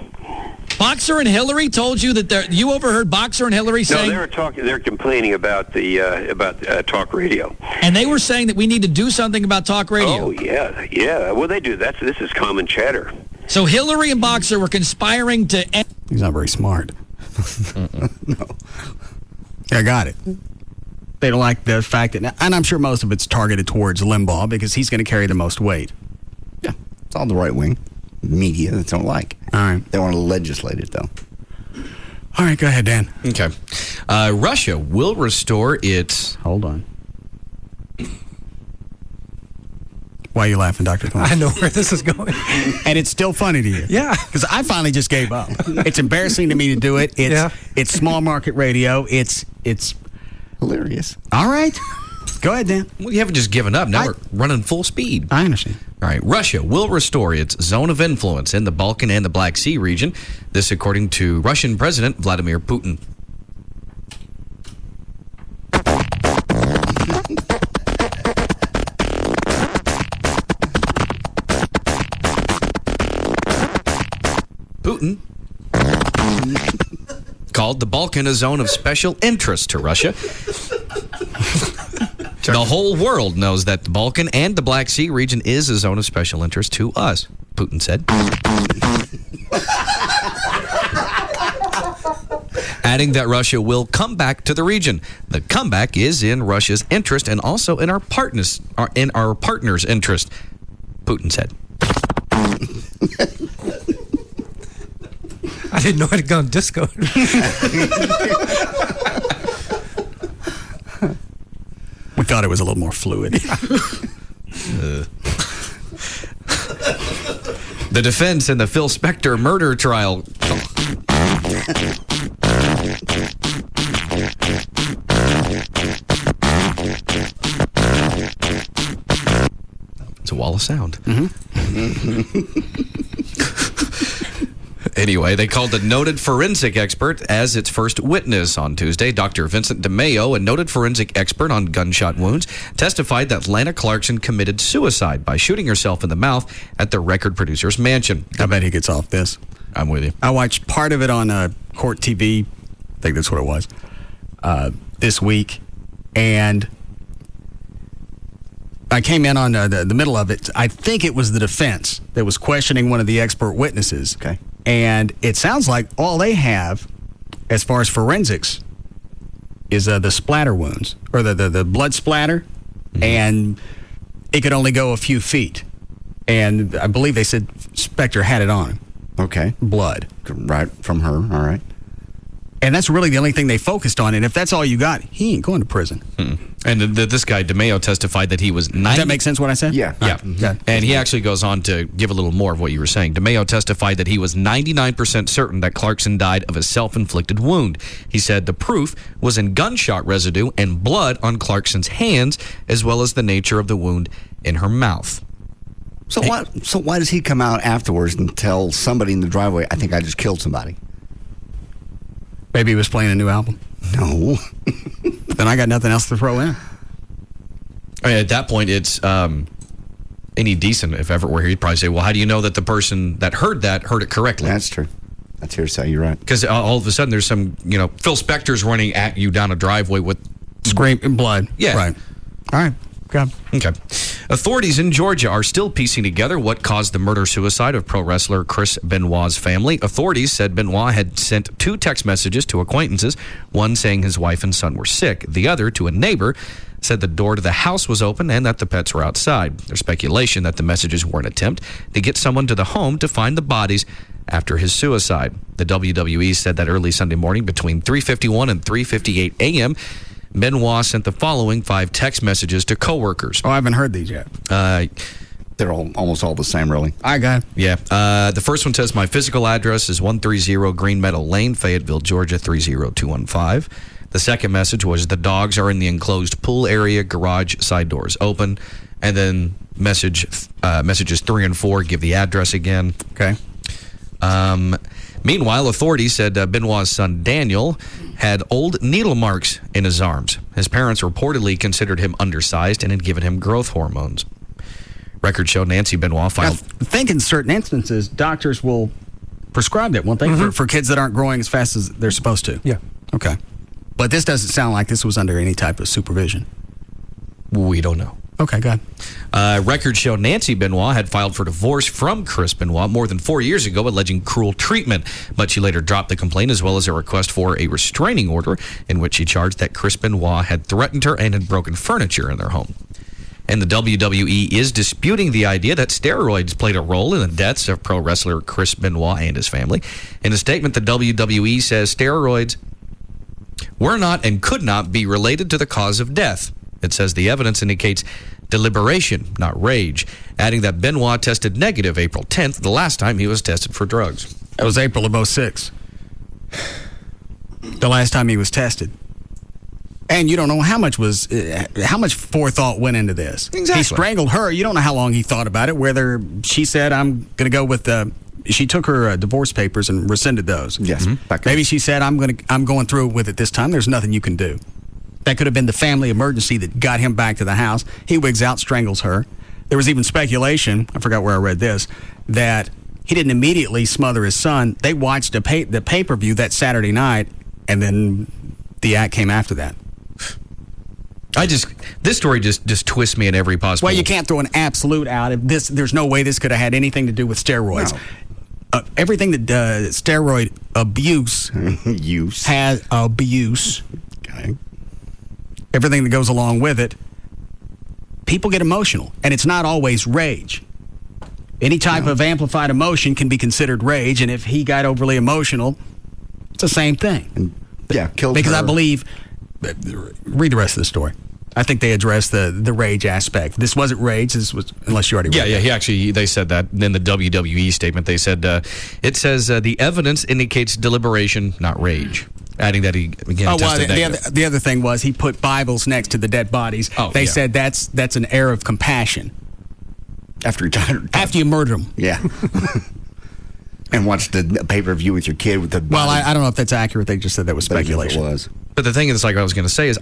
Boxer and Hillary told you that you overheard Boxer and Hillary saying... No, they're complaining about the talk radio. And they were saying that we need to do something about talk radio. Oh, yeah. Well, they do. This is common chatter. So Hillary and Boxer were conspiring to... He's not very smart. No. I got it. They don't like the fact that... And I'm sure most of it's targeted towards Limbaugh because he's going to carry the most weight. Yeah. It's all the right wing media that don't like. All right. They want to legislate it, though. All right, go ahead, Dan. Okay. Russia will restore its... Hold on. Why are you laughing, Dr. Thorne? I know where this is going. And it's still funny to you. Yeah. Because I finally just gave up. It's embarrassing to me to do it. It's small market radio. It's hilarious. All right. Go ahead, Dan. Well, you haven't just given up. Now we're running full speed. I understand. All right. Russia will restore its zone of influence in the Balkan and the Black Sea region. This according to Russian President Vladimir Putin. Putin called the Balkan a zone of special interest to Russia. The whole world knows that the Balkan and the Black Sea region is a zone of special interest to us, Putin said. Adding that Russia will come back to the region. The comeback is in Russia's interest and also in our partners' interest, Putin said. I didn't know it had gone disco. We thought it was a little more fluid. The defense in the Phil Spector murder trial. It's a wall of sound. Anyway, they called a noted forensic expert as its first witness on Tuesday. Dr. Vincent DeMayo, a noted forensic expert on gunshot wounds, testified that Lana Clarkson committed suicide by shooting herself in the mouth at the record producer's mansion. I bet he gets off this. I'm with you. I watched part of it on Court TV. I think that's what it was. This week. And I came in on the middle of it. I think it was the defense that was questioning one of the expert witnesses. Okay. And it sounds like all they have, as far as forensics, is the splatter wounds, or the blood splatter. Mm-hmm. And it could only go a few feet. And I believe they said Spector had it on him. Okay. Blood. Right from her. All right. And that's really the only thing they focused on. And if that's all you got, he ain't going to prison. And this guy, DeMeo, testified that he was 90... Does that make sense what I said? Yeah. Yeah. And he actually goes on to give a little more of what you were saying. DeMeo testified that he was 99% certain that Clarkson died of a self-inflicted wound. He said the proof was in gunshot residue and blood on Clarkson's hands, as well as the nature of the wound in her mouth. So why does he come out afterwards and tell somebody in the driveway, I think I just killed somebody? Maybe he was playing a new album. No. Then I got nothing else to throw in. I mean, at that point, it's any decent, if Everett were here, he'd probably say, well, how do you know that the person that heard it correctly? That's true. That's hearsay. You're right. Because all of a sudden there's some, Phil Spector's running at you down a driveway with... Scream and blood. Yeah. Right. All right. Okay. Authorities in Georgia are still piecing together what caused the murder-suicide of pro wrestler Chris Benoit's family. Authorities said Benoit had sent 2 text messages to acquaintances, one saying his wife and son were sick, the other to a neighbor, said the door to the house was open and that the pets were outside. There's speculation that the messages were an attempt to get someone to the home to find the bodies after his suicide. The WWE said that early Sunday morning between 3:51 and 3:58 a.m., Benoit sent the following 5 text messages to coworkers. Oh, I haven't heard these yet. They're almost all the same, really. I got it. Yeah. The first one says, my physical address is 130 Green Meadow Lane, Fayetteville, Georgia, 30215. The second message was, the dogs are in the enclosed pool area, garage side doors open. And then messages 3 and 4 give the address again. Okay. Meanwhile, authorities said Benoit's son Daniel had old needle marks in his arms. His parents reportedly considered him undersized and had given him growth hormones. Records show Nancy Benoit filed... I think in certain instances, doctors will prescribe that, won't they, for kids that aren't growing as fast as they're supposed to? Yeah. Okay. But this doesn't sound like this was under any type of supervision. We don't know. Okay, go ahead. Records show Nancy Benoit had filed for divorce from Chris Benoit more than 4 years ago, alleging cruel treatment. But she later dropped the complaint, as well as a request for a restraining order, in which she charged that Chris Benoit had threatened her and had broken furniture in their home. And the WWE is disputing the idea that steroids played a role in the deaths of pro wrestler Chris Benoit and his family. In a statement, the WWE says steroids were not and could not be related to the cause of death. It says the evidence indicates deliberation, not rage, adding that Benoit tested negative April 10th, the last time he was tested for drugs. That was April of 06. The last time he was tested. And you don't know how much forethought went into this. Exactly. He strangled her. You don't know how long he thought about it, whether she said, I'm going to go with she took her divorce papers and rescinded those. Yes. Maybe she said, I'm going through with it this time. There's nothing you can do. That could have been the family emergency that got him back to the house. He wigs out, strangles her. There was even speculation, I forgot where I read this, that he didn't immediately smother his son. They watched the pay-per-view that Saturday night, and then the act came after that. This story just twists me in every possible... Well, you can't throw an absolute out. There's no way this could have had anything to do with steroids. No. Everything that steroid abuse has abuse. Okay. Everything that goes along with it, people get emotional, and it's not always rage. Any type of amplified emotion can be considered rage, and if he got overly emotional, it's the same thing. And, killed because her. I believe, read the rest of the story. I think they addressed the rage aspect. This wasn't rage. This was, unless you already read it. They said that in the WWE statement. They said, it says the evidence indicates deliberation, not rage. Adding that he, again, tested negative. The other thing was he put Bibles next to the dead bodies. They said that's an air of compassion. After you murder them. Yeah. And watched the pay-per-view with your kid with the body. Well, I don't know if that's accurate. They just said that was speculation. It was. But the thing is, like I was going to say, is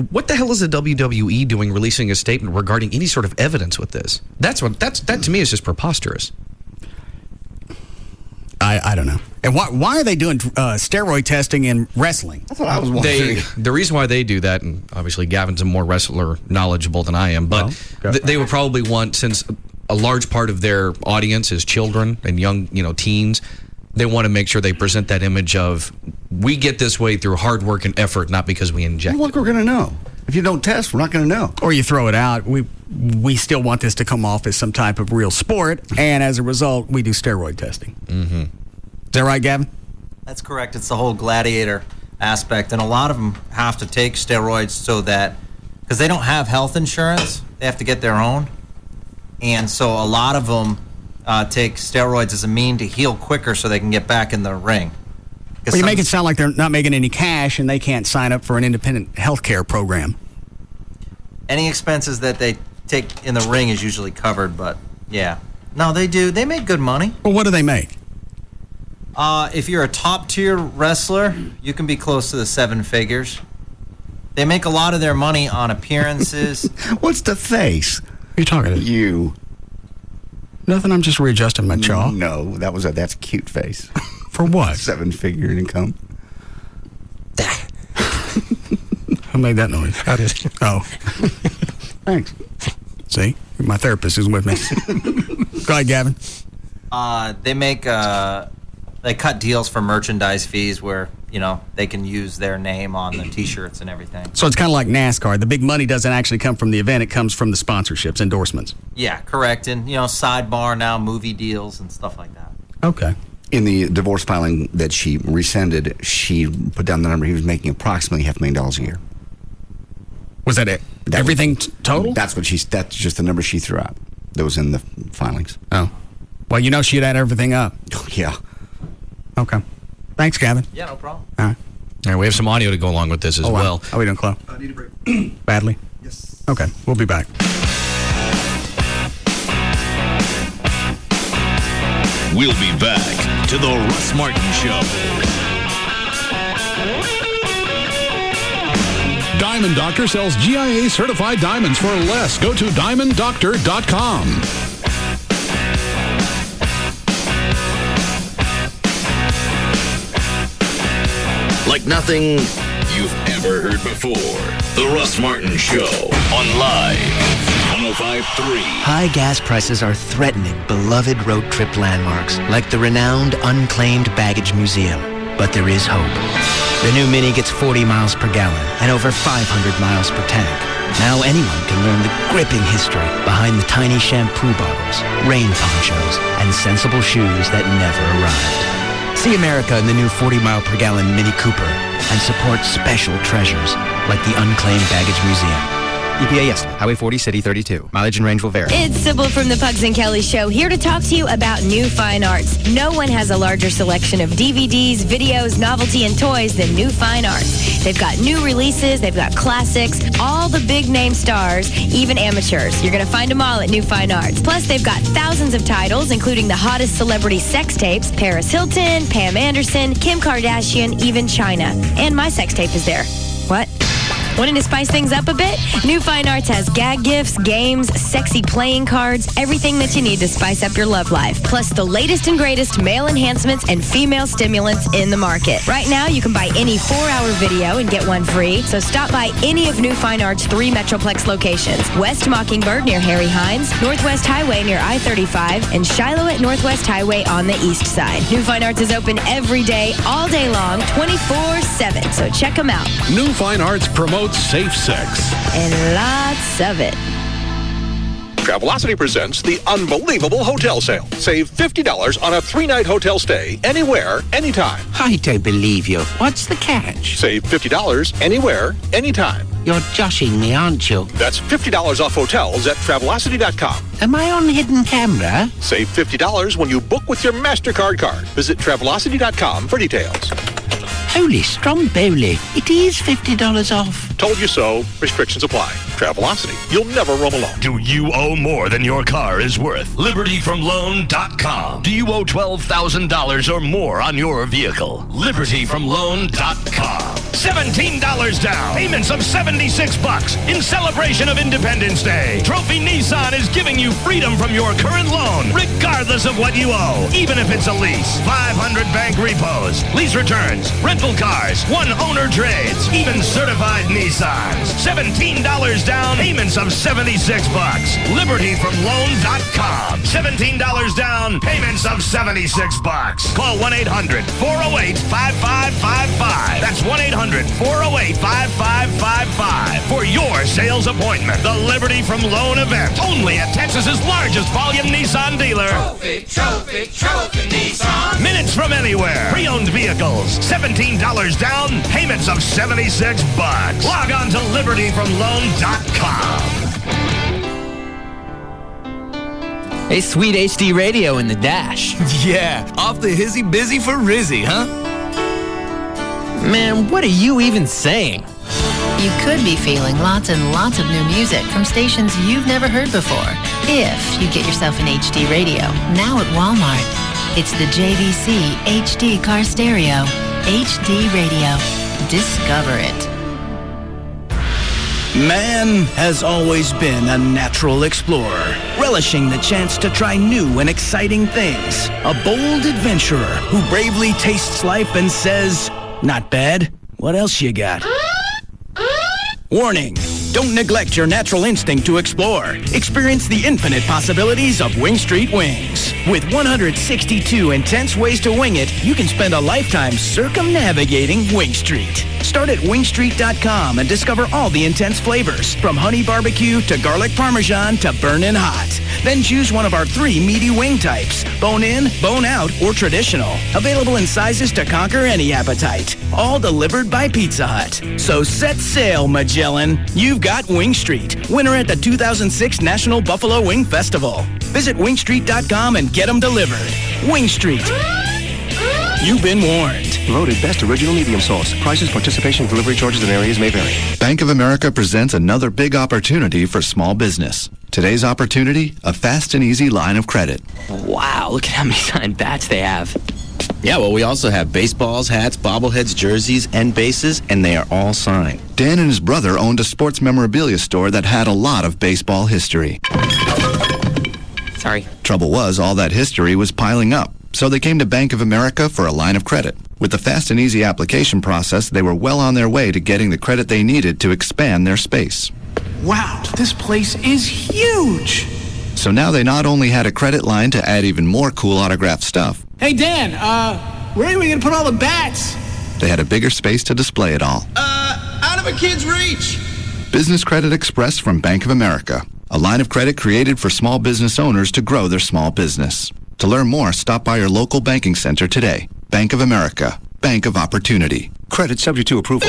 what the hell is the WWE doing releasing a statement regarding any sort of evidence with this? That to me is just preposterous. I don't know. And why are they doing steroid testing in wrestling? That's what I was wondering. The reason why they do that, and obviously Gavin's a more wrestler knowledgeable than I am, but they would probably want, since a large part of their audience is children and young, teens, they want to make sure they present that image of, we get this way through hard work and effort, not because we inject Look, we're going to know. If you don't test, we're not going to know. Or you throw it out. We still want this to come off as some type of real sport, and as a result, we do steroid testing. Mm-hmm. Is that right, Gavin? That's correct. It's the whole gladiator aspect, and a lot of them have to take steroids so that, because they don't have health insurance, they have to get their own, and so a lot of them take steroids as a mean to heal quicker so they can get back in the ring. Well, you make it sound like they're not making any cash and they can't sign up for an independent health care program. Any expenses that they take in the ring is usually covered, but yeah. No, they do. They make good money. Well, what do they make? If you're a top-tier wrestler, you can be close to the 7 figures. They make a lot of their money on appearances. What's the face? Who are you talking to? You. Nothing, I'm just readjusting my jaw. No, that's a cute face. For what? 7-figure income. Who made that noise? I did. Oh. Thanks. See? My therapist is with me. Go ahead, Gavin. They cut deals for merchandise fees where, they can use their name on the T-shirts and everything. So it's kind of like NASCAR. The big money doesn't actually come from the event. It comes from the sponsorships, endorsements. Yeah, correct. And, sidebar now, movie deals and stuff like that. Okay. In the divorce filing that she rescinded, she put down the number he was making approximately $500,000 a year. Was that it? Everything total? That's just the number she threw out. That was in the filings. Oh. Well, she'd add everything up. Yeah. Okay. Thanks, Gavin. Yeah, no problem. All right. All right, we have some audio to go along with this as well. Are we doing, Chloe? I need a break. Badly? Yes. Okay, we'll be back. We'll be back to the Russ Martin Show. Diamond Doctor sells GIA certified diamonds for less. Go to diamonddoctor.com. Like nothing you've ever heard before. The Russ Martin Show on Live 105.3. High gas prices are threatening beloved road trip landmarks like the renowned Unclaimed Baggage Museum. But there is hope. The new Mini gets 40 miles per gallon and over 500 miles per tank. Now anyone can learn the gripping history behind the tiny shampoo bottles, rain ponchos, and sensible shoes that never arrived. See America in the new 40 mile per gallon Mini Cooper and support special treasures like the Unclaimed Baggage Museum. EPA estimate, Highway 40, City 32. Mileage and range will vary. It's Sybil from the Pugs and Kelly Show, here to talk to you about New Fine Arts. No one has a larger selection of DVDs, videos, novelty, and toys than New Fine Arts. They've got new releases, they've got classics, all the big name stars, even amateurs. You're going to find them all at New Fine Arts. Plus, they've got thousands of titles, including the hottest celebrity sex tapes, Paris Hilton, Pam Anderson, Kim Kardashian, even China. And my sex tape is there. What? Wanting to spice things up a bit? New Fine Arts has gag gifts, games, sexy playing cards, everything that you need to spice up your love life. Plus the latest and greatest male enhancements and female stimulants in the market. Right now, you can buy any 4-hour video and get one free. So stop by any of New Fine Arts' 3 Metroplex locations. West Mockingbird near Harry Hines, Northwest Highway near I-35, and Shiloh at Northwest Highway on the east side. New Fine Arts is open every day, all day long, 24/7. So check them out. New Fine Arts promotes safe sex. And lots of it. Travelocity presents the unbelievable hotel sale. Save $50 on a 3-night hotel stay anywhere, anytime. I don't believe you. What's the catch? Save $50 anywhere, anytime. You're joshing me, aren't you? That's $50 off hotels at Travelocity.com. Am I on hidden camera? Save $50 when you book with your MasterCard card. Visit Travelocity.com for details. Holy stromboli, it is $50 off. Told you so. Restrictions apply. Travelocity. You'll never roam alone. Do you owe more than your car is worth? LibertyFromLoan.com. Do you owe $12,000 or more on your vehicle? LibertyFromLoan.com. $17 down. Payments of $76 in celebration of Independence Day. Trophy Nissan is giving you freedom from your current loan, regardless of what you owe, even if it's a lease. 500 bank repos, lease returns, rental cars, 1 owner trades, even certified Nissan. Nissans. $17 down, payments of $76. LibertyFromLoan.com. $17 down, payments of $76. Call 1-800-408-5555. That's 1-800-408-5555 for your sales appointment. The Liberty from Loan event, only at Texas's largest volume Nissan dealer. Trophy Nissan. Minutes from anywhere. Pre-owned vehicles, $17 down, payments of $76. Log on to LibertyFromLoan.com. Hey, sweet HD radio in the dash. Yeah, off the hizzy busy for Rizzy, huh? Man, what are you even saying? You could be feeling lots and lots of new music from stations you've never heard before. If you get yourself an HD radio, now at Walmart. It's the JVC HD car stereo. HD radio. Discover it. Man has always been a natural explorer, relishing the chance to try new and exciting things. A bold adventurer who bravely tastes life and says, "Not bad. What else you got?" Warning! Don't neglect your natural instinct to explore. Experience the infinite possibilities of Wing Street Wings. With 162 intense ways to wing it, you can spend a lifetime circumnavigating Wing Street. Start at wingstreet.com and discover all the intense flavors, from honey barbecue to garlic parmesan to burnin' hot. Then choose one of our 3 meaty wing types: bone in, bone out, or traditional. Available in sizes to conquer any appetite. All delivered by Pizza Hut. So set sail, Magellan. You've got Wing Street, winner at the 2006 National Buffalo Wing Festival. Visit wingstreet.com and get them delivered. Wing Street. You've been warned. Voted best original medium sauce. Prices, participation, delivery charges, and areas may vary. Bank of America presents another big opportunity for small business. Today's opportunity, a fast and easy line of credit. Wow, look at how many signed bats they have. Yeah, well, we also have baseballs, hats, bobbleheads, jerseys, and bases, and they are all signed. Dan and his brother owned a sports memorabilia store that had a lot of baseball history. Sorry. Trouble was, all that history was piling up. So they came to Bank of America for a line of credit. With the fast and easy application process, they were well on their way to getting the credit they needed to expand their space. Wow, this place is huge! So now they not only had a credit line to add even more cool autographed stuff, Hey, Dan, where are we going to put all the bats? they had a bigger space to display it all. Out of a kid's reach! Business Credit Express from Bank of America. A line of credit created for small business owners to grow their small business. To learn more, stop by your local banking center today. Bank of America. Bank of Opportunity. Credit subject to approval.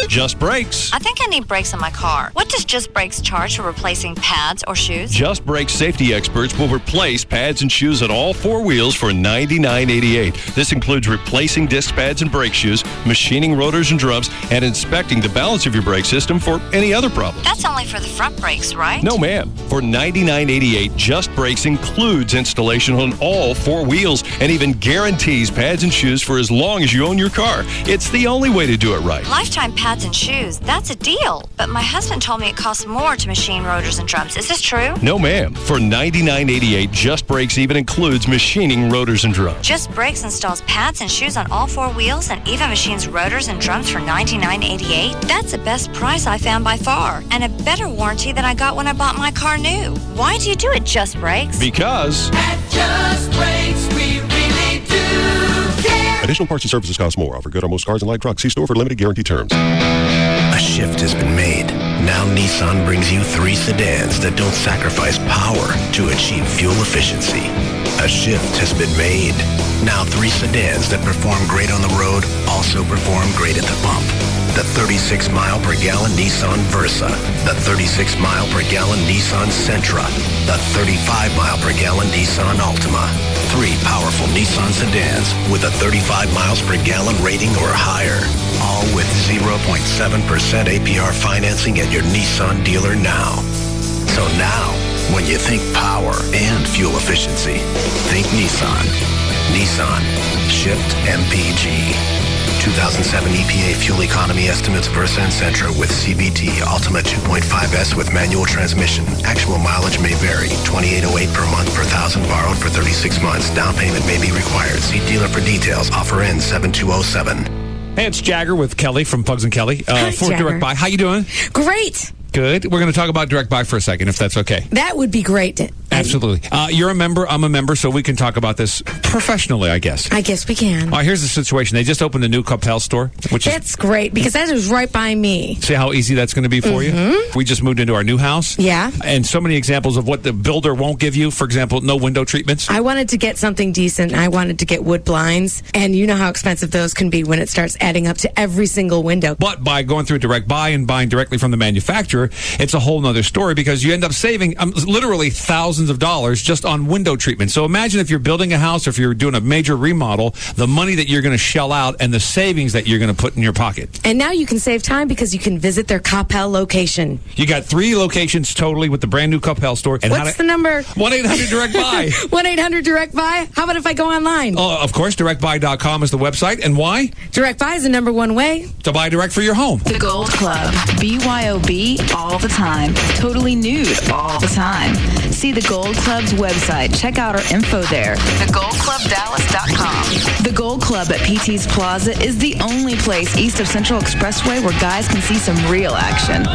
Just Brakes. I think I need brakes on my car. What does Just Brakes charge for replacing pads or shoes? Just Brakes safety experts will replace pads and shoes on all 4 wheels for $99.88. This includes replacing disc pads and brake shoes, machining rotors and drums, and inspecting the balance of your brake system for any other problems. That's only for the front brakes, right? No, ma'am. For $99.88, Just Brakes includes installation on all 4 wheels and even guarantees pads and shoes for as long as you own your car. It's the only way to do it right. Lifetime pads and shoes, that's a deal. But my husband told me it costs more to machine rotors and drums. Is this true? No, ma'am. For $99.88, Just Brakes even includes machining rotors and drums. Just Brakes installs pads and shoes on all 4 wheels and even machines rotors and drums for $99.88. That's the best price I found by far, and a better warranty than I got when I bought my car new. Why do you do it, Just Brakes? Because At Just Brakes, we really do care. Additional parts and services cost more. Offer good on most cars and light trucks. See store for limited guarantee terms. A shift has been made. Now Nissan brings you 3 sedans that don't sacrifice power to achieve fuel efficiency. A shift has been made. Now 3 sedans that perform great on the road also perform great at the pump. The 36 mile per gallon Nissan Versa, the 36 mile per gallon Nissan Sentra, the 35 mile per gallon Nissan Altima. 3 powerful Nissan sedans with a 35 miles per gallon rating or higher. All with 0.7% APR financing at your Nissan dealer now. So now, when you think power and fuel efficiency, think Nissan. Nissan. Shift MPG. 2007 EPA fuel economy estimates Versa and Sentra with CVT Altima 2.5S with manual transmission. Actual mileage may vary. $28.08 per month per thousand borrowed for 36 months. Down payment may be required. See dealer for details. Offer ends 7207. Hey, it's Jagger with Kelly from Pugs and Kelly for Jagger. Direct Buy. How you doing? Great. Good. We're going to talk about Direct Buy for a second, if that's okay. That would be great. Absolutely. You're a member. I'm a member, so we can talk about this professionally, I guess. I guess we can. All right, here's the situation. They just opened a new Coppell store, which is... That's great, because that is right by me. See how easy that's going to be for you? We just moved into our new house. Yeah. And so many examples of what the builder won't give you. For example, no window treatments. I wanted to get something decent. I wanted to get wood blinds, and you know how expensive those can be when it starts adding up to every single window. But by going through Direct Buy and buying directly from the manufacturer, it's a whole nother story, because you end up saving literally thousands of dollars just on window treatment. So imagine if you're building a house or if you're doing a major remodel, the money that you're going to shell out and the savings that you're going to put in your pocket. And now you can save time because you can visit their Coppell location. You got 3 locations totally with the brand new Coppell store. And What's the number? 1-800-DIRECT-BUY. 1-800-DIRECT-BUY. How about if I go online? Oh, of course, directbuy.com is the website. And why? Direct Buy is the number one way to buy direct for your home. The Gold Club. BYOB all the time. Totally nude all the time. See the Gold Club's website. Check out our info there. TheGoldClubDallas.com. The Gold Club at PT's Plaza is the only place east of Central Expressway where guys can see some real action.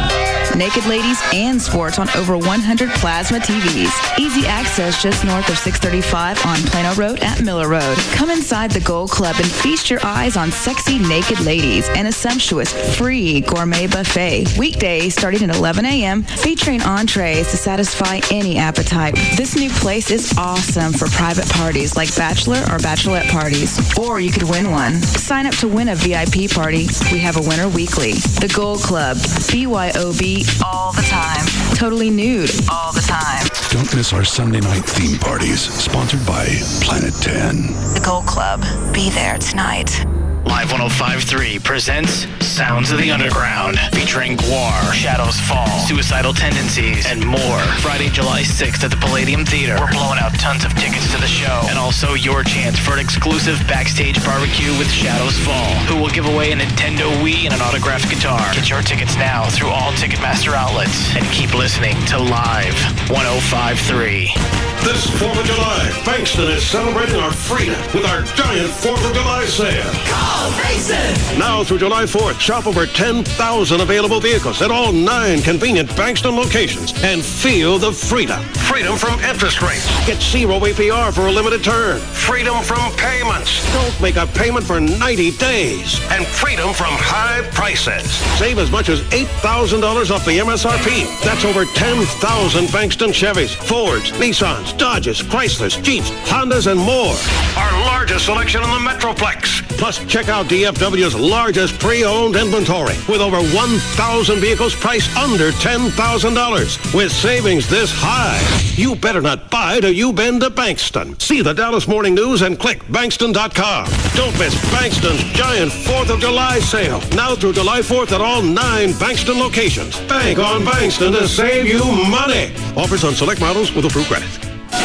Naked ladies and sports on over 100 plasma TVs. Easy access just north of 635 on Plano Road at Miller Road. Come inside the Gold Club and feast your eyes on sexy naked ladies and a sumptuous free gourmet buffet. Weekdays starting at 11 a.m. featuring entrees to satisfy any appetite. This new place is awesome for private parties like bachelor or bachelorette parties. Or you could win one. Sign up to win a VIP party. We have a winner weekly. The Gold Club. BYOB all the time. Totally nude all the time. Don't miss our Sunday night theme parties, sponsored by Planet 10. The Gold Club. Be there tonight. Live 105.3 presents Sounds of the Underground, featuring Guar, Shadows Fall, Suicidal Tendencies, and more. Friday, July 6th at the Palladium Theater. We're blowing out tons of tickets to the show, and also your chance for an exclusive backstage barbecue with Shadows Fall, who will give away a Nintendo Wii and an autographed guitar. Get your tickets now through all Ticketmaster outlets, and keep listening to Live 105.3. This 4th of July, Bankston is celebrating our freedom with our giant 4th of July sale. Call Mason! Now through July 4th, shop over 10,000 available vehicles at all 9 convenient Bankston locations and feel the freedom. Freedom from interest rates. Get 0 APR for a limited term. Freedom from payments. Don't make a payment for 90 days. And freedom from high prices. Save as much as $8,000 off the MSRP. That's over 10,000 Bankston Chevys, Fords, Nissans, Dodges, Chryslers, Jeeps, Hondas, and more. Our largest selection in the Metroplex. Plus, check out DFW's largest pre-owned inventory with over 1,000 vehicles priced under $10,000. With savings this high, you better not buy till you've been to Bankston. See the Dallas Morning News and click Bankston.com. Don't miss Bankston's giant 4th of July sale. Now through July 4th at all 9 Bankston locations. Bank on Bankston to save you money. Offers on select models with approved credit.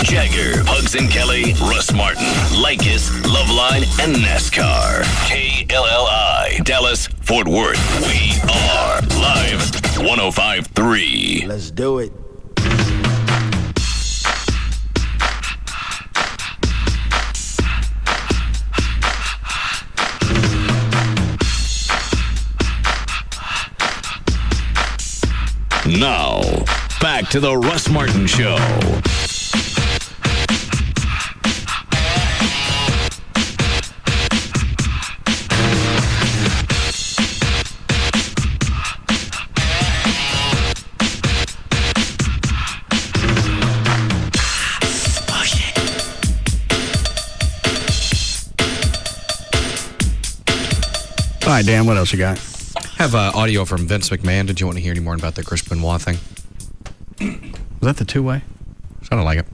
Jagger, Pugs and Kelly, Russ Martin, Lycus, Loveline, and NASCAR. KLLI, Dallas, Fort Worth. We are live 105.3. Let's do it. Now, back to the Russ Martin Show. All right, Dan, what else you got? I have audio from Vince McMahon. Did you want to hear any more about the Chris Benoit thing? Was that the two-way? Sounded like it.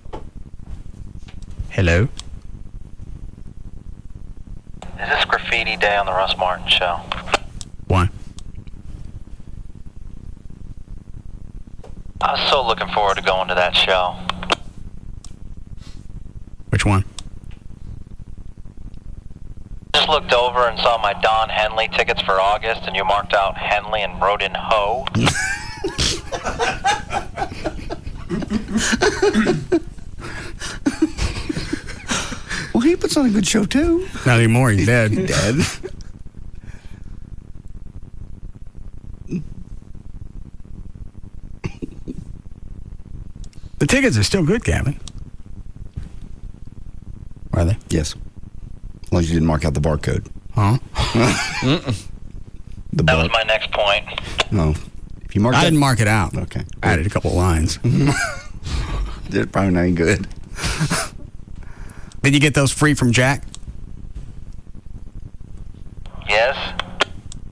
Hello? Is this graffiti day on the Russ Martin Show? Why? I was so looking forward to going to that show. Which one? Just looked over and saw my Don Henley tickets for August, and you marked out Henley and wrote in Ho. Well, he puts on a good show, too. Not anymore. He's dead. Dead. The tickets are still good, Gavin. Are they? Yes. As long as you didn't mark out the barcode. Huh? That was my next point. No. If you marked I didn't mark it out. Okay. I added a couple of lines. They're probably not any good. Did you get those free from Jack? Yes.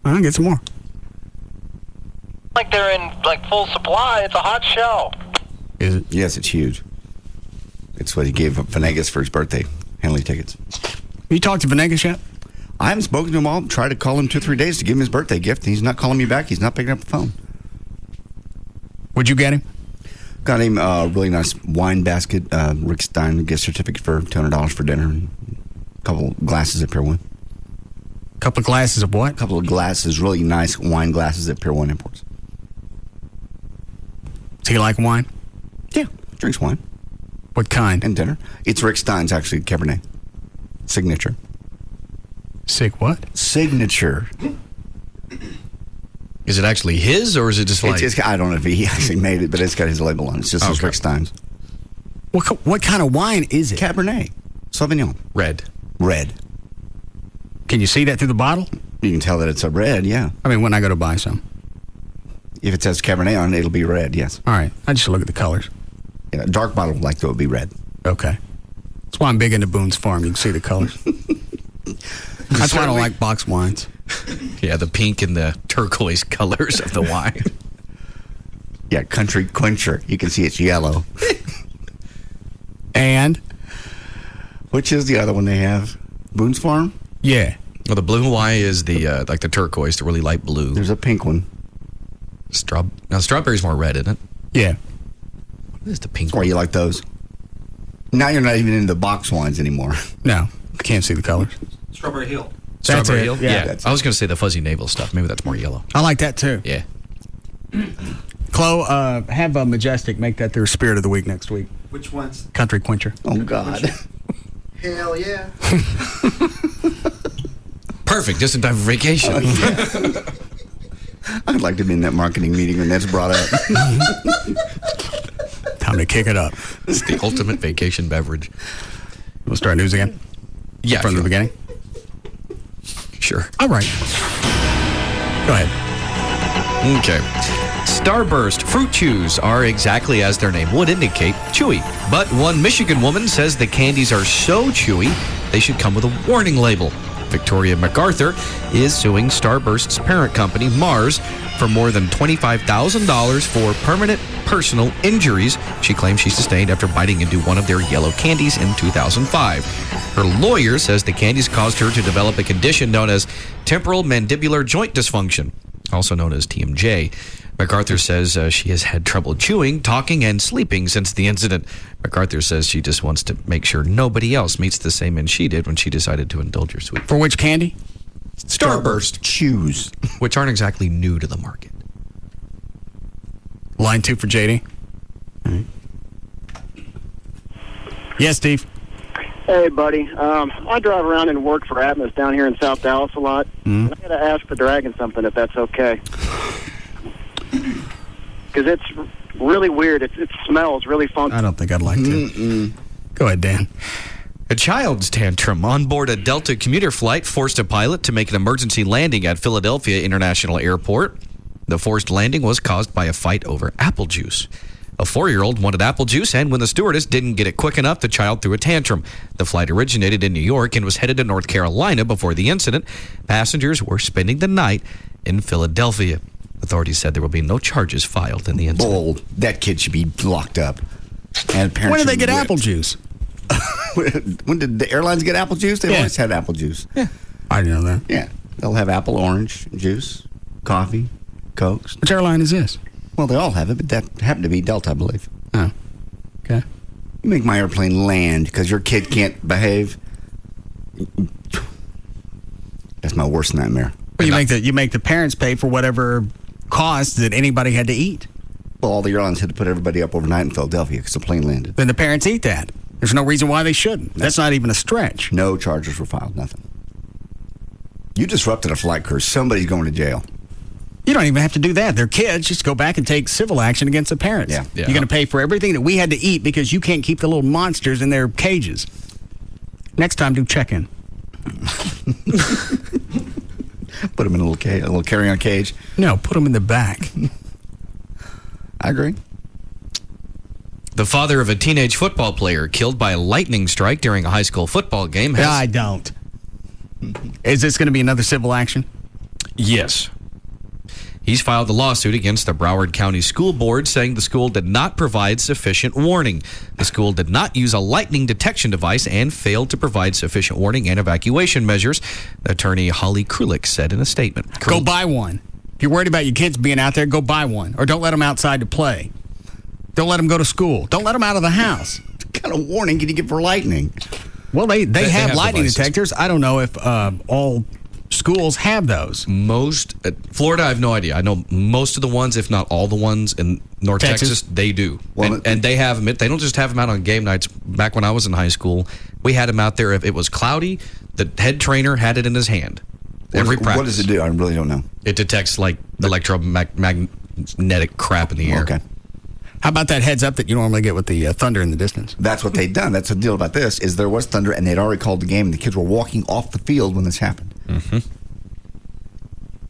I'll get some more. Like they're in full supply. It's a hot show. Is it? Yes, it's huge. It's what he gave Venegas for his birthday. Henley tickets. You talked to Venegas yet? I haven't spoken to him all. Tried to call him 2 or 3 days to give him his birthday gift. He's not calling me back. He's not picking up the phone. What'd you get him? Got him a really nice wine basket, Rick Stein gift certificate for $200 for dinner, and a couple glasses at Pier 1. Couple of glasses of what? A couple of glasses, really nice wine glasses at Pier 1 Imports. Does he like wine? Yeah, drinks wine. What kind? And dinner. It's Rick Stein's, actually, Cabernet. Signature. What? Signature. Is it actually his, or is it just like... I don't know if he actually made it, but it's got his label on it. It's just his Rick Stein's. What kind of wine is it? Cabernet. Sauvignon. Red. Can you see that through the bottle? You can tell that it's a red, yeah. I mean, when I go to buy some. If it says Cabernet on it, it'll be red, yes. All right. I just look at the colors. Yeah, a dark bottle like that would be red. Okay. That's why I'm big into Boone's Farm. You can see the colors. That's why I don't like box wines. Yeah, the pink and the turquoise colors of the wine. Yeah, Country Quencher. You can see it's yellow. And? Which is the other one they have? Boone's Farm? Yeah. Well, the blue Hawaii is the like the turquoise, the really light blue. There's a pink one. Now, strawberry's more red, isn't it? Yeah. What is the pink Or one? you like those? Now you're not even into the box wines anymore. No. Can't see the colors. Strawberry Hill. Strawberry Hill? Yeah. I was going to say the fuzzy navel stuff. Maybe that's more yellow. I like that, too. Yeah. Chloe, have Majestic make that their Spirit of the Week next week. Which ones? Country Quencher. Oh, God. Hell yeah. Perfect. Just in time for vacation. I'd like to be in that marketing meeting when that's brought up. Time to kick it up. It's the ultimate vacation beverage. We'll start news again? Yeah. From the beginning? Sure. All right. Go ahead. Okay. Starburst fruit chews are exactly as their name would indicate, chewy. But one Michigan woman says the candies are so chewy, they should come with a warning label. Victoria MacArthur is suing Starburst's parent company, Mars, for more than $25,000 for permanent personal injuries she claims she sustained after biting into one of their yellow candies in 2005. Her lawyer says the candies caused her to develop a condition known as temporal mandibular joint dysfunction, also known as TMJ. MacArthur says she has had trouble chewing, talking, and sleeping since the incident. MacArthur says she just wants to make sure nobody else meets the same end she did when she decided to indulge her sweet. For which candy? Starburst chews, which aren't exactly new to the market. Line 2 for JD. Right. Yes, Steve. Hey, buddy. I drive around and work for Atmos down here in South Dallas a lot. And I got to ask the Dragon something, if that's okay. Because it's really weird. It smells really funky. I don't think I'd like to. Go ahead, Dan. A child's tantrum on board a Delta commuter flight forced a pilot to make an emergency landing at Philadelphia International Airport. The forced landing was caused by a fight over apple juice. A 4-year-old wanted apple juice, and when the stewardess didn't get it quick enough, the child threw a tantrum. The flight originated in New York and was headed to North Carolina before the incident. Passengers were spending the night in Philadelphia. Authorities said there will be no charges filed in the incident. Bold. That kid should be locked up. And when did they get apple juice? When did the airlines get apple juice? They've always had apple juice. Yeah. I didn't know that. Yeah. They'll have apple orange juice, coffee, Cokes. Which airline is this? Well, they all have it, but that happened to be Delta, I believe. Oh. Okay. You make my airplane land because your kid can't behave. That's my worst nightmare. Well, you make the parents pay for whatever cost that anybody had to eat. Well, all the airlines had to put everybody up overnight in Philadelphia because the plane landed. Then the parents eat that. There's no reason why they shouldn't. That's not even a stretch. No charges were filed, nothing. You disrupted a flight crew. Somebody's going to jail. You don't even have to do that. They're kids. Just go back and take civil action against the parents. Yeah. You're going to pay for everything that we had to eat because you can't keep the little monsters in their cages. Next time, do check-in. Put them in a little carry-on cage. No, put them in the back. I agree. The father of a teenage football player killed by a lightning strike during a high school football game has... I don't. Is this going to be another civil action? Yes. He's filed a lawsuit against the Broward County School Board saying the school did not provide sufficient warning. The school did not use a lightning detection device and failed to provide sufficient warning and evacuation measures, attorney Holly Krulik said in a statement. Go buy one. If you're worried about your kids being out there, go buy one. Or don't let them outside to play. Don't let them go to school. Don't let them out of the house. What kind of warning can you give for lightning? Well, they have lightning detectors. I don't know if all schools have those. Most Florida, I have no idea. I know most of the ones, if not all the ones in North Texas, they do. Well, and they have them. They don't just have them out on game nights. Back when I was in high school, we had them out there. If it was cloudy, the head trainer had it in his hand. Every practice. What does it do? I really don't know. It detects like electromagnetic crap in the air. Okay. How about that heads up that you normally get with the thunder in the distance? That's what they'd done. That's the deal about this, is there was thunder, and they'd already called the game, and the kids were walking off the field when this happened. Mm-hmm.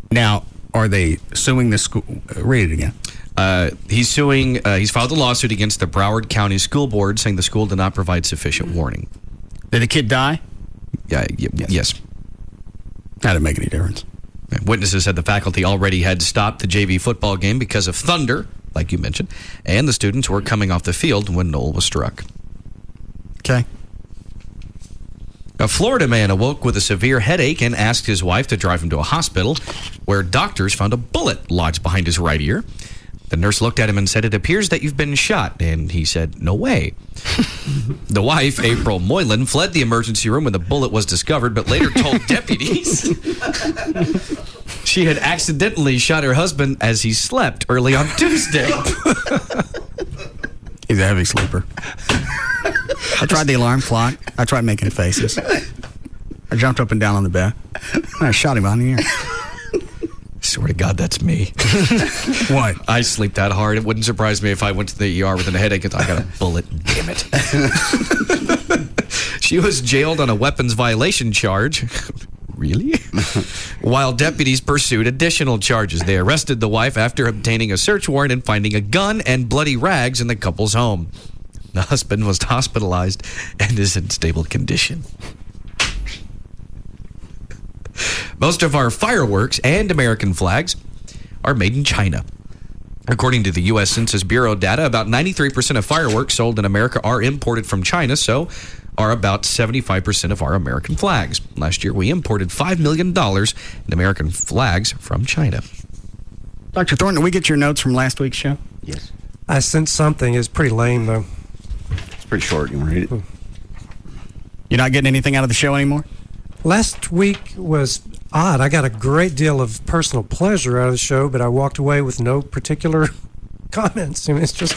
Now, are they suing the school? Read it again. He's suing. He's filed a lawsuit against the Broward County School Board, saying the school did not provide sufficient warning. Did the kid die? Yes. That didn't make any difference. Witnesses said the faculty already had stopped the JV football game because of thunder, like you mentioned, and the students were coming off the field when Noel was struck. Okay. A Florida man awoke with a severe headache and asked his wife to drive him to a hospital where doctors found a bullet lodged behind his right ear. The nurse looked at him and said, "It appears that you've been shot." And he said, "No way." The wife, April Moylan, fled the emergency room when the bullet was discovered, but later told deputies she had accidentally shot her husband as he slept early on Tuesday. He's a heavy sleeper. I tried the alarm clock. I tried making faces. I jumped up and down on the bed. I shot him on the ear. Swear to God, that's me. What? I sleep that hard. It wouldn't surprise me if I went to the ER with a headache and I got a bullet. Damn it. She was jailed on a weapons violation charge. Really? While deputies pursued additional charges. They arrested the wife after obtaining a search warrant and finding a gun and bloody rags in the couple's home. The husband was hospitalized and is in stable condition. Most of our fireworks and American flags are made in China. According to the U.S. Census Bureau data, about 93% of fireworks sold in America are imported from China, so are about 75% of our American flags. Last year, we imported $5 million in American flags from China. Dr. Thornton, did we get your notes from last week's show? Yes. I sent something. It's pretty lame, though. It's pretty short. You want to read it? You're not getting anything out of the show anymore? Last week was odd. I got a great deal of personal pleasure out of the show, but I walked away with no particular comments. I mean, it's just,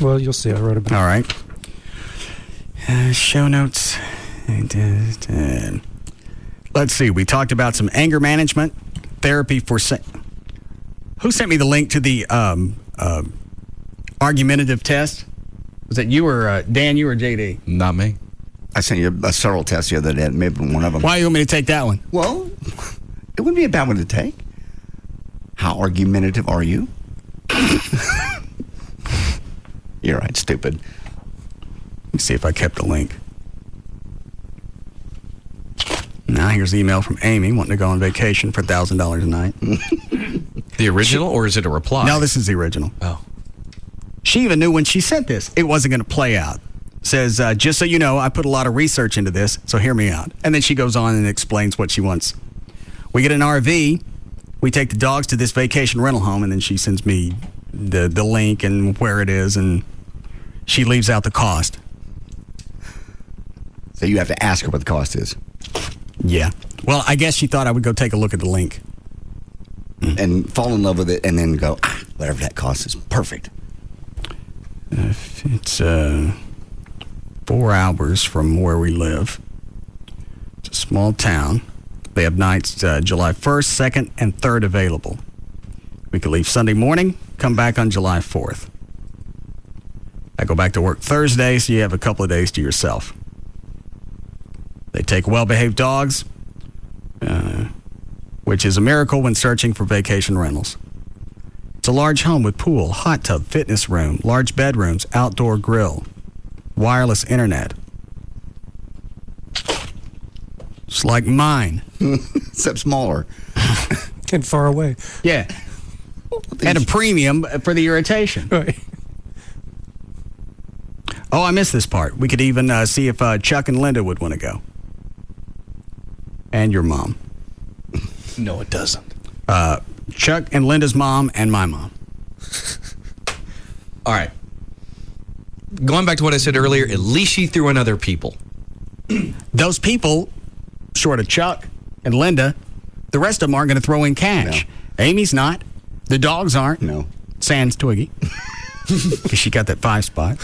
well, you'll see. I wrote about it. All right. Show notes. Let's see. We talked about some anger management, therapy for... Who sent me the link to the argumentative test? Was that you or Dan, you or JD? Not me. I sent you several tests the other day, maybe one of them. Why do you want me to take that one? Well, it wouldn't be a bad one to take. How argumentative are you? You're right, stupid. Let me see if I kept the link. Now here's the email from Amy wanting to go on vacation for $1,000 a night. The original, or is it a reply? No, this is the original. Oh. She even knew when she sent this, it wasn't going to play out. Says, just so you know, I put a lot of research into this, so hear me out. And then she goes on and explains what she wants. We get an RV, we take the dogs to this vacation rental home, and then she sends me the link and where it is, and she leaves out the cost. So you have to ask her what the cost is. Yeah. Well, I guess she thought I would go take a look at the link. And fall in love with it, and then go, whatever that cost is, perfect. It's 4 hours from where we live. It's a small town. They have nights July 1st, 2nd, and 3rd available. We could leave Sunday morning, come back on July 4th. I go back to work Thursday, so you have a couple of days to yourself. They take well-behaved dogs, which is a miracle when searching for vacation rentals. It's a large home with pool, hot tub, fitness room, large bedrooms, outdoor grill, wireless internet. It's like mine. Except smaller. And far away. Yeah. At a premium for the irritation. Right. Oh, I missed this part. We could even see if Chuck and Linda would want to go. And your mom. No, it doesn't. Chuck and Linda's mom and my mom. All right. Going back to what I said earlier, at least she threw in other people. Those people, short of Chuck and Linda, the rest of them aren't going to throw in cash. No. Amy's not. The dogs aren't. No. Sans Twiggy. Because she got that 5 spot.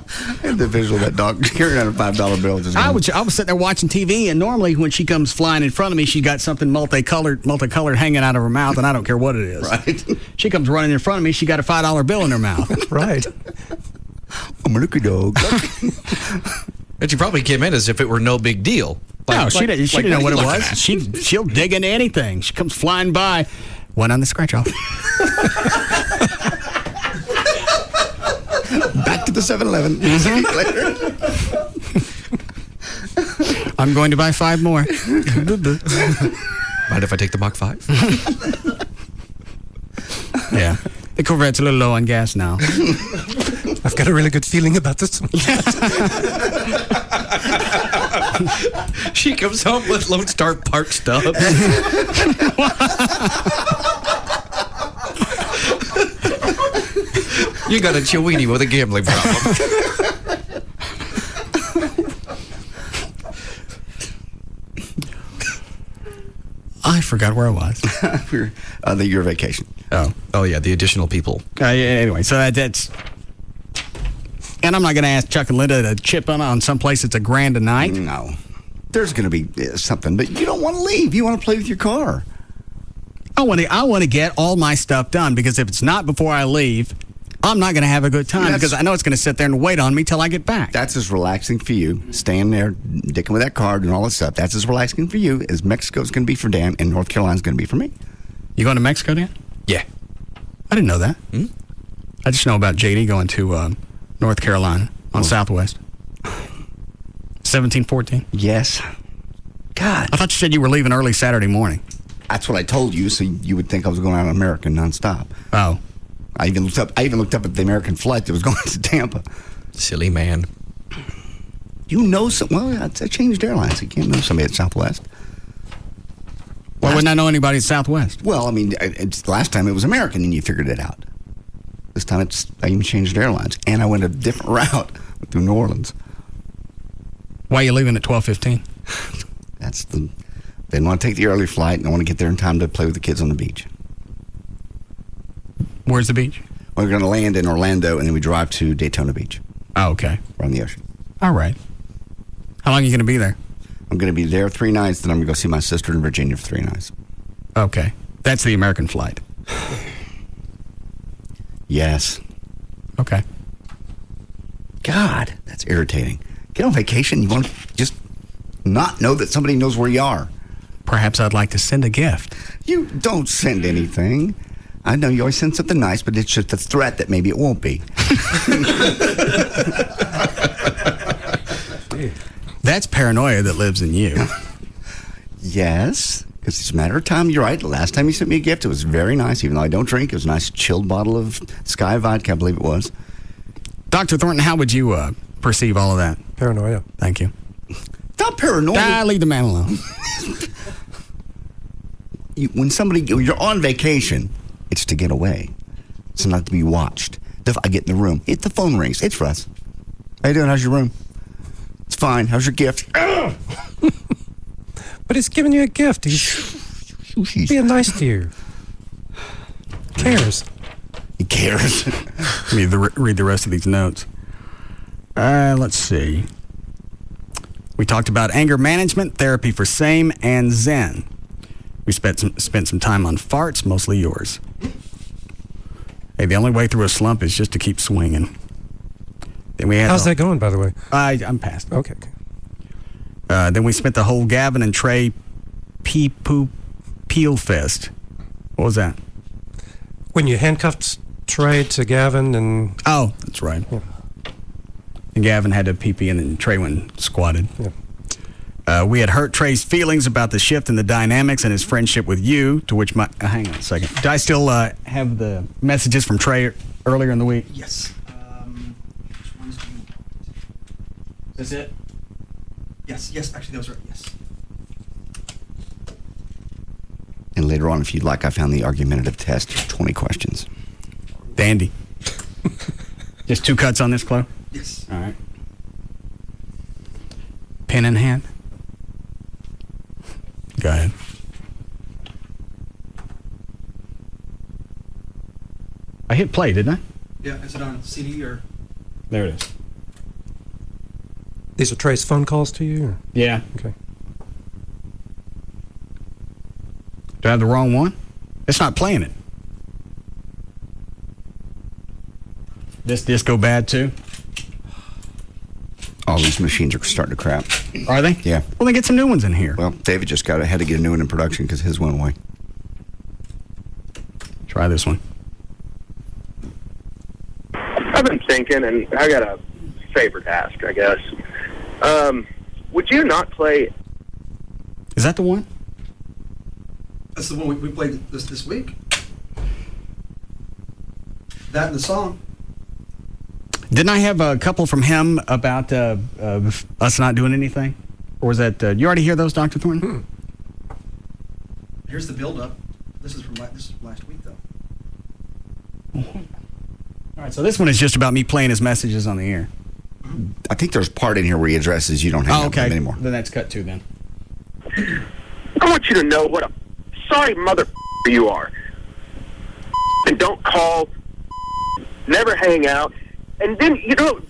I had the visual of that dog carrying out a $5 bill. I was sitting there watching TV, and normally when she comes flying in front of me, she got something multicolored hanging out of her mouth, and I don't care what it is. Right. She comes running in front of me, she got a $5 bill in her mouth. Right. I'm a lucky dog. But she probably came in as if it were no big deal. No, she didn't know what it was. She'll dig into anything. She comes flying by. One on the scratch off. Back to the 7-Eleven. I'm going to buy 5 more. Mind if I take the Mach 5? Yeah. The Corvette's a little low on gas now. I've got a really good feeling about this one. She comes home with Lone Star Park stubs. You got a Chiweenie with a gambling problem. I forgot where I was. Your vacation. Oh yeah, the additional people. Yeah, anyway, so that's... And I'm not going to ask Chuck and Linda to chip in on some place that's a grand a night. No. There's going to be something, but you don't want to leave. You want to play with your car. I want to get all my stuff done, because if it's not before I leave, I'm not going to have a good time, because I know it's going to sit there and wait on me till I get back. That's as relaxing for you, staying there, dicking with that card and all that stuff. That's as relaxing for you as Mexico's going to be for Dan and North Carolina's going to be for me. You going to Mexico, Dan? Yeah. I didn't know that. I just know about JD going to North Carolina on Southwest. 1714? Yes. God. I thought you said you were leaving early Saturday morning. That's what I told you, so you would think I was going out on American nonstop. Oh. I even looked up at the American flight that was going to Tampa. Silly man. You know well, I changed airlines. You can't know somebody at Southwest. Why wouldn't I know anybody at Southwest? Well, I mean, last time it was American, and you figured it out. This time I even changed airlines, and I went a different route through New Orleans. Why are you leaving at 12:15? They didn't want to take the early flight, and I want to get there in time to play with the kids on the beach. Where's the beach? We're going to land in Orlando, and then we drive to Daytona Beach. Oh, okay. Around the ocean. All right. How long are you going to be there? I'm going to be there 3 nights, then I'm going to go see my sister in Virginia for 3 nights. Okay. That's the American flight. Yes. Okay. God, that's irritating. Get on vacation, you want to just not know that somebody knows where you are. Perhaps I'd like to send a gift. You don't send anything. I know you always send something nice, but it's just a threat that maybe it won't be. That's paranoia that lives in you. Yes, because it's a matter of time. You're right. The last time you sent me a gift, it was very nice, even though I don't drink. It was a nice chilled bottle of Sky Vodka, I believe it was. Dr. Thornton, how would you perceive all of that? Paranoia. Thank you. Not paranoia. Leave the man alone. When you're on vacation, it's to get away. It's not to be watched. I get in the room. The phone rings. It's Russ. How you doing? How's your room? It's fine. How's your gift? But he's giving you a gift. He's being nice to you. Cares. He cares. Let me read the rest of these notes. Let's see. We talked about anger management, therapy for SAME, and Zen. We spent some time on farts, mostly yours. Hey, the only way through a slump is just to keep swinging. Then we had How's that going, by the way? I'm past it. Okay. Then we spent the whole Gavin and Trey pee-poo peel fest. What was that? When you handcuffed Trey to Gavin and... Oh, that's right. Yeah. And Gavin had to pee-pee and then Trey went squatted. Yeah. We had hurt Trey's feelings about the shift in the hydynamics and his friendship with you, to which my... hang on a second. Do I still have the messages from Trey earlier in the week? Yes. Which ones do you want? Is this it? Yes, actually those are, yes. And later on, if you'd like, I found the argumentative test, 20 questions. Dandy. Just 2 cuts on this, Chloe? Yes. All right. Pen in hand? Go ahead. I hit play, didn't I? Yeah, is it on CD or? There it is. These are Trey's phone calls to you? Or? Yeah. Okay. Do I have the wrong one? It's not playing it. This disco bad too? All these machines are starting to crap. Are they? Yeah. Well, then get some new ones in here. Well, David just had to get a new one in production because his went away. Try this one. I've been thinking, and I got a favor to ask, I guess. Would you not play... Is that the one? That's the one we played this week. That and the song. Didn't I have a couple from him about us not doing anything? Or was that... you already hear those, Dr. Thornton? Here's the build-up. This is last week, though. All right, so this one is just about me playing his messages on the air. I think there's part in here where he addresses you don't hang out with him anymore. Then that's cut too, then. I want you to know what a sorry mother you are. And don't call, never hang out, and then you don't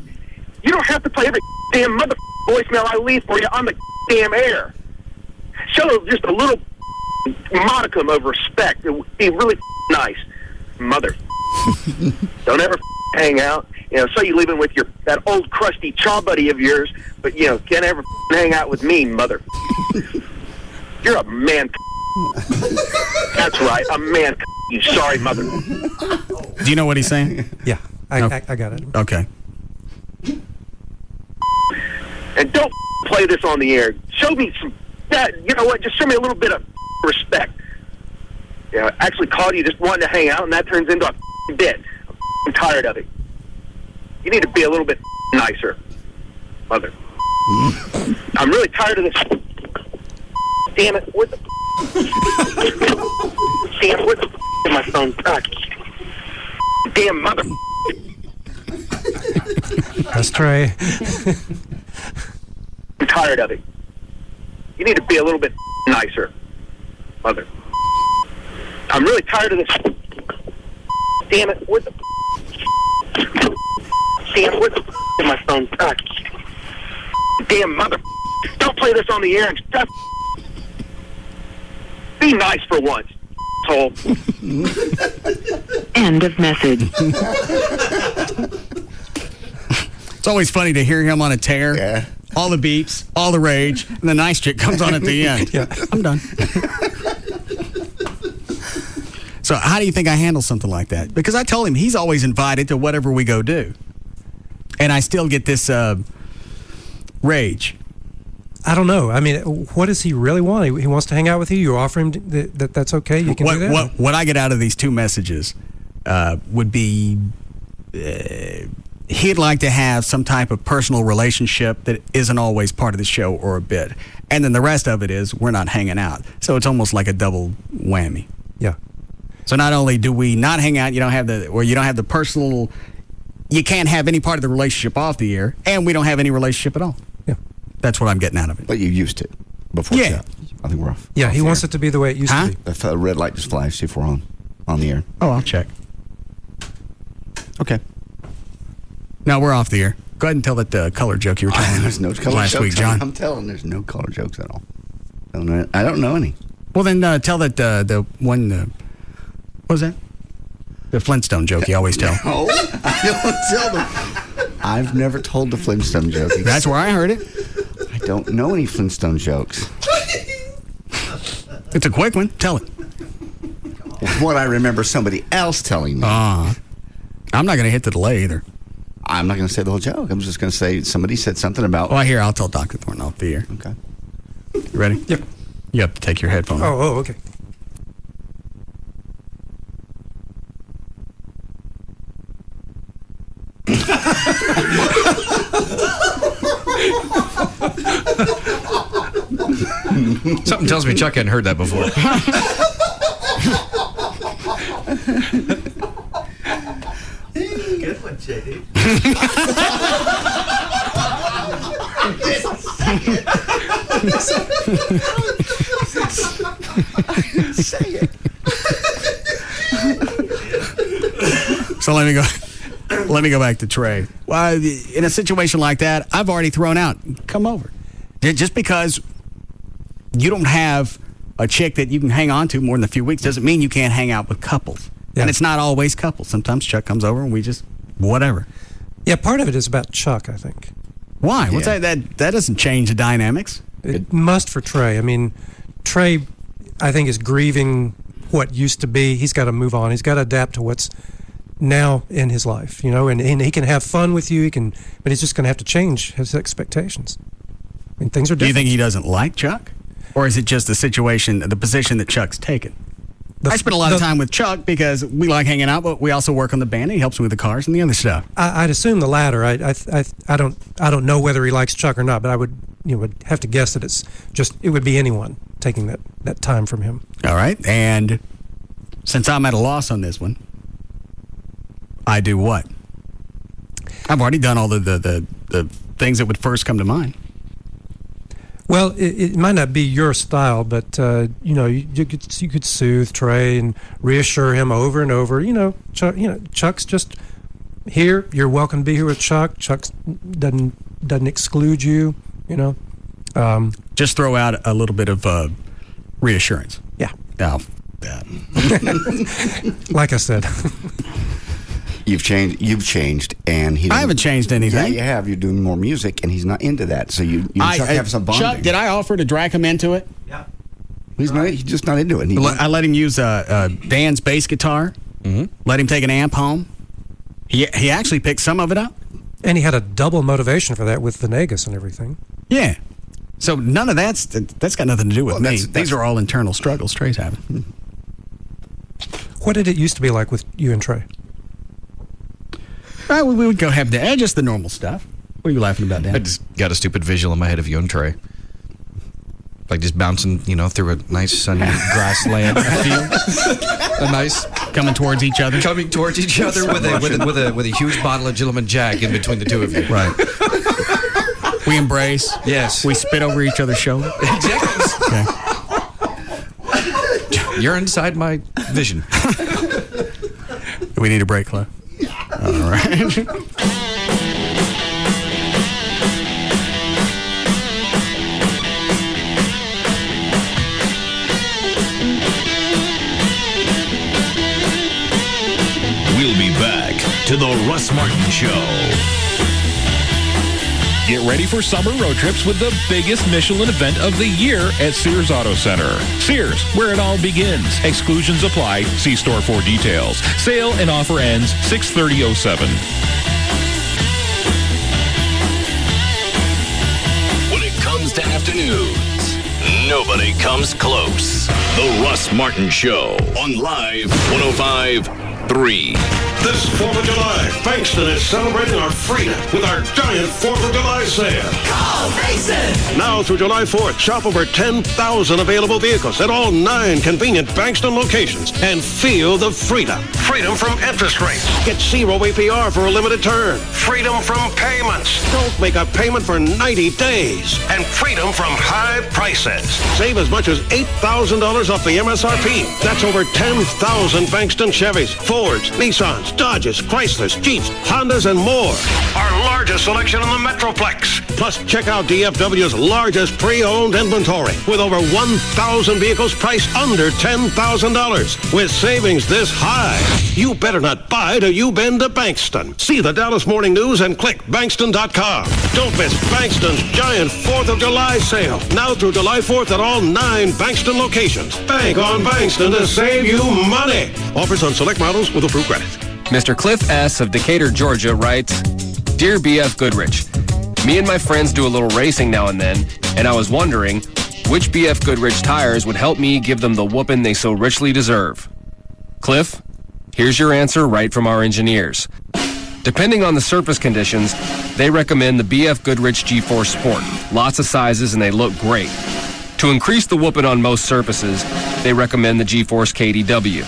have to play every damn mother voicemail I leave for you on the damn air. Show just a little modicum of respect. It would be really nice, mother. Don't ever hang out. So you living with that old crusty chaw buddy of yours, but can't ever hang out with me, mother. You're a man. That's right, a man. You sorry mother. Do you know what he's saying? Yeah, I got it. Okay. And don't play this on the air. Show me some. You know what? Just show me a little bit of respect. I actually called you just wanting to hang out, and that turns into a bit. I'm tired of it. You need to be a little bit nicer, mother. I'm really tired of this. Damn it! What the? Damn! What the? In my phone. God. Damn mother. That's Trey. I'm tired of it. You need to be a little bit nicer, mother. I'm really tired of this. Damn it! What the? Damn! What the? In my phone. God. Damn mother. Don't play this on the air and just be nice for once, asshole. End of message. It's always funny to hear him on a tear. Yeah. All the beeps, all the rage, and the nice chick comes on at the end. Yeah. I'm done. So how do you think I handle something like that? Because I told him he's always invited to whatever we go do. And I still get this rage. I don't know. I mean, what does he really want? He wants to hang out with you. You offer him that's okay. You can do that. What I get out of these 2 messages would be he'd like to have some type of personal relationship that isn't always part of the show or a bit. And then the rest of it is we're not hanging out. So it's almost like a double whammy. Yeah. So not only do we not hang out, you don't have the personal, you can't have any part of the relationship off the air, and we don't have any relationship at all. Yeah. That's what I'm getting out of it. But you used it before. Yeah. I think we're off. Yeah, he wants it to be the way it used to be. The red light just flashed. See if we're on the air. Oh, I'll check. Okay. No, we're off the air. Go ahead and tell that color joke you were telling There's no color last jokes. week, John. I'm telling there's no color jokes at all. I don't know any. Well, then tell that the one, what was that? The Flintstone joke you always tell. No, I don't tell them. I've never told the Flintstone joke. That's where I heard it. I don't know any Flintstone jokes. It's a quick one. Tell it. It's what I remember somebody else telling me. I'm not going to hit the delay either. I'm not going to say the whole joke. I'm just going to say somebody said something about... Well, here, I'll tell Dr. Thornton off the air. Okay. You ready? Yep. You have to take your headphone off. Oh, okay. Something tells me Chuck hadn't heard that before. Good one, JD. Say it. So let me go back to Trey. Well, in a situation like that, I've already thrown out. Come over. Just because you don't have a chick that you can hang on to more than a few weeks doesn't mean you can't hang out with couples. Yeah. And it's not always couples. Sometimes Chuck comes over and we just whatever. Yeah, part of it is about Chuck, I think. Why? What's that? That doesn't change the dynamics. It must for Trey. I mean, Trey, I think, is grieving what used to be. He's got to move on. He's got to adapt to what's now in his life, and he can have fun with you. But he's just going to have to change his expectations. I mean, things are different. Do you think he doesn't like Chuck? Or is it just the situation, the position that Chuck's taken? I spend a lot of time with Chuck because we like hanging out, but we also work on the band. He helps me with the cars and the other stuff. I'd assume the latter. I don't know whether he likes Chuck or not, but I would have to guess that it would be anyone taking that time from him. All right, and since I'm at a loss on this one, I do what? I've already done all the things that would first come to mind. Well, it might not be your style, but you could soothe Trey and reassure him over and over. Chuck's just here. You're welcome to be here with Chuck. Chuck doesn't exclude you. Just throw out a little bit of reassurance. Yeah. Oh, like I said. You've changed, and I haven't changed anything. Yeah, you have. You're doing more music, and he's not into that. So you Chuck have some bonding. Chuck, did I offer to drag him into it? Yeah. He's just not into it. I let him use Dan's bass guitar. Mm-hmm. Let him take an amp home. He actually picked some of it up. And he had a double motivation for that with Venegas and everything. Yeah. So none of that's got nothing to do with me. These are all internal struggles Trey's having. What did it used to be like with you and Trey? We would go have just the normal stuff. What are you laughing about, Dan? I just got a stupid visual in my head of you and Trey. Like just bouncing, through a nice sunny grassland field. A nice coming towards each other. Coming towards each other with a huge bottle of Gentleman Jack in between the two of you. Right. We embrace. Yes. We spit over each other's shoulder. Exactly. Okay. You're inside my vision. Do we need a break, Cliff? All right. We'll be back to the Russ Martin Show. Get ready for summer road trips with the biggest Michelin event of the year at Sears Auto Center. Sears, where it all begins. Exclusions apply. See store for details. Sale and offer ends 6/30/07. When it comes to afternoons, nobody comes close. The Russ Martin Show on Live 105.3. This 4th of July, Bankston is celebrating our freedom with our giant 4th of July sale. Call Mason! Now through July 4th, shop over 10,000 available vehicles at all 9 convenient Bankston locations and feel the freedom. Freedom from interest rates. Get 0 APR for a limited term. Freedom from payments. Don't make a payment for 90 days. And freedom from high prices. Save as much as $8,000 off the MSRP. That's over 10,000 Bankston Chevys, Fords, Nissans, Dodges, Chryslers, Jeeps, Hondas, and more. Our largest selection in the Metroplex. Plus, check out DFW's largest pre-owned inventory with over 1,000 vehicles priced under $10,000. With savings this high, you better not buy till you've been to Bankston. See the Dallas Morning News and click Bankston.com. Don't miss Bankston's giant 4th of July sale. Now through July 4th at all 9 Bankston locations. Bank on Bankston to save you money. Offers on select models with approved credit. Mr. Cliff S. of Decatur, Georgia writes, Dear BF Goodrich, me and my friends do a little racing now and then, and I was wondering which BF Goodrich tires would help me give them the whooping they so richly deserve. Cliff, here's your answer right from our engineers. Depending on the surface conditions, they recommend the BF Goodrich G-Force Sport. Lots of sizes and they look great. To increase the whooping on most surfaces, they recommend the G-Force KDW.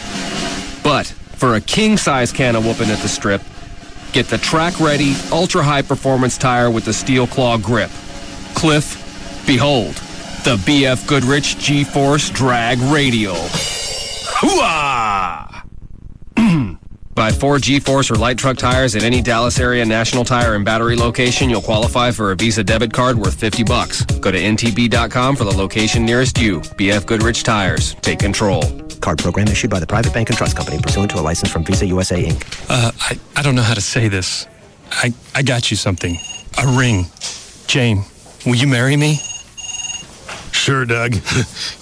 But for a king-size can of whooping at the strip, get the track-ready, ultra-high performance tire with the steel claw grip. Cliff, behold, the BF Goodrich G-Force Drag Radial. Hooah! Buy 4 G-Force or light truck tires at any Dallas area National Tire and Battery location. You'll qualify for a Visa debit card worth $50. Go to ntb.com for the location nearest you. BF Goodrich Tires. Take control. Card program issued by the Private Bank and Trust Company pursuant to a license from Visa USA, Inc. I don't know how to say this. I got you something. A ring. Jane, will you marry me? Sure, Doug.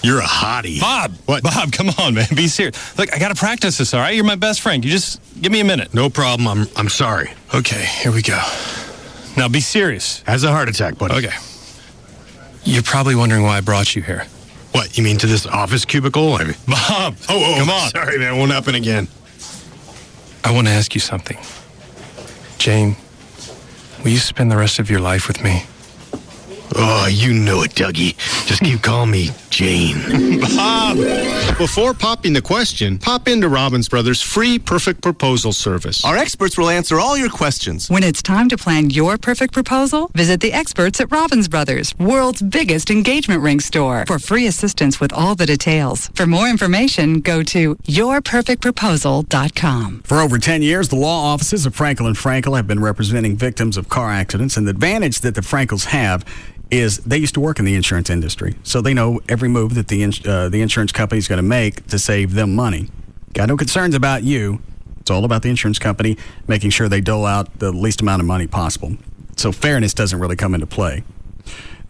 You're a hottie. Bob! What? Bob, come on, man. Be serious. Look, I got to practice this, all right? You're my best friend. You just give me a minute. No problem. I'm sorry. Okay, here we go. Now be serious. Has a heart attack, buddy. Okay. You're probably wondering why I brought you here. What, you mean to this office cubicle? Bob! Come on. Sorry, man. Won't happen again. I want to ask you something. Jane, will you spend the rest of your life with me? Oh, you know it, Dougie. Just keep calling me Jane. Bob! Before popping the question, pop into Robbins Brothers' free Perfect Proposal service. Our experts will answer all your questions. When it's time to plan your perfect proposal, visit the experts at Robbins Brothers, world's biggest engagement ring store, for free assistance with all the details. For more information, go to yourperfectproposal.com. For over 10 years, the law offices of Frankel & Frankel have been representing victims of car accidents, and the advantage that the Frankels have is they used to work in the insurance industry, so they know every move that the insurance company is going to make to save them money. Got no concerns about you. It's all about the insurance company making sure they dole out the least amount of money possible. So fairness doesn't really come into play.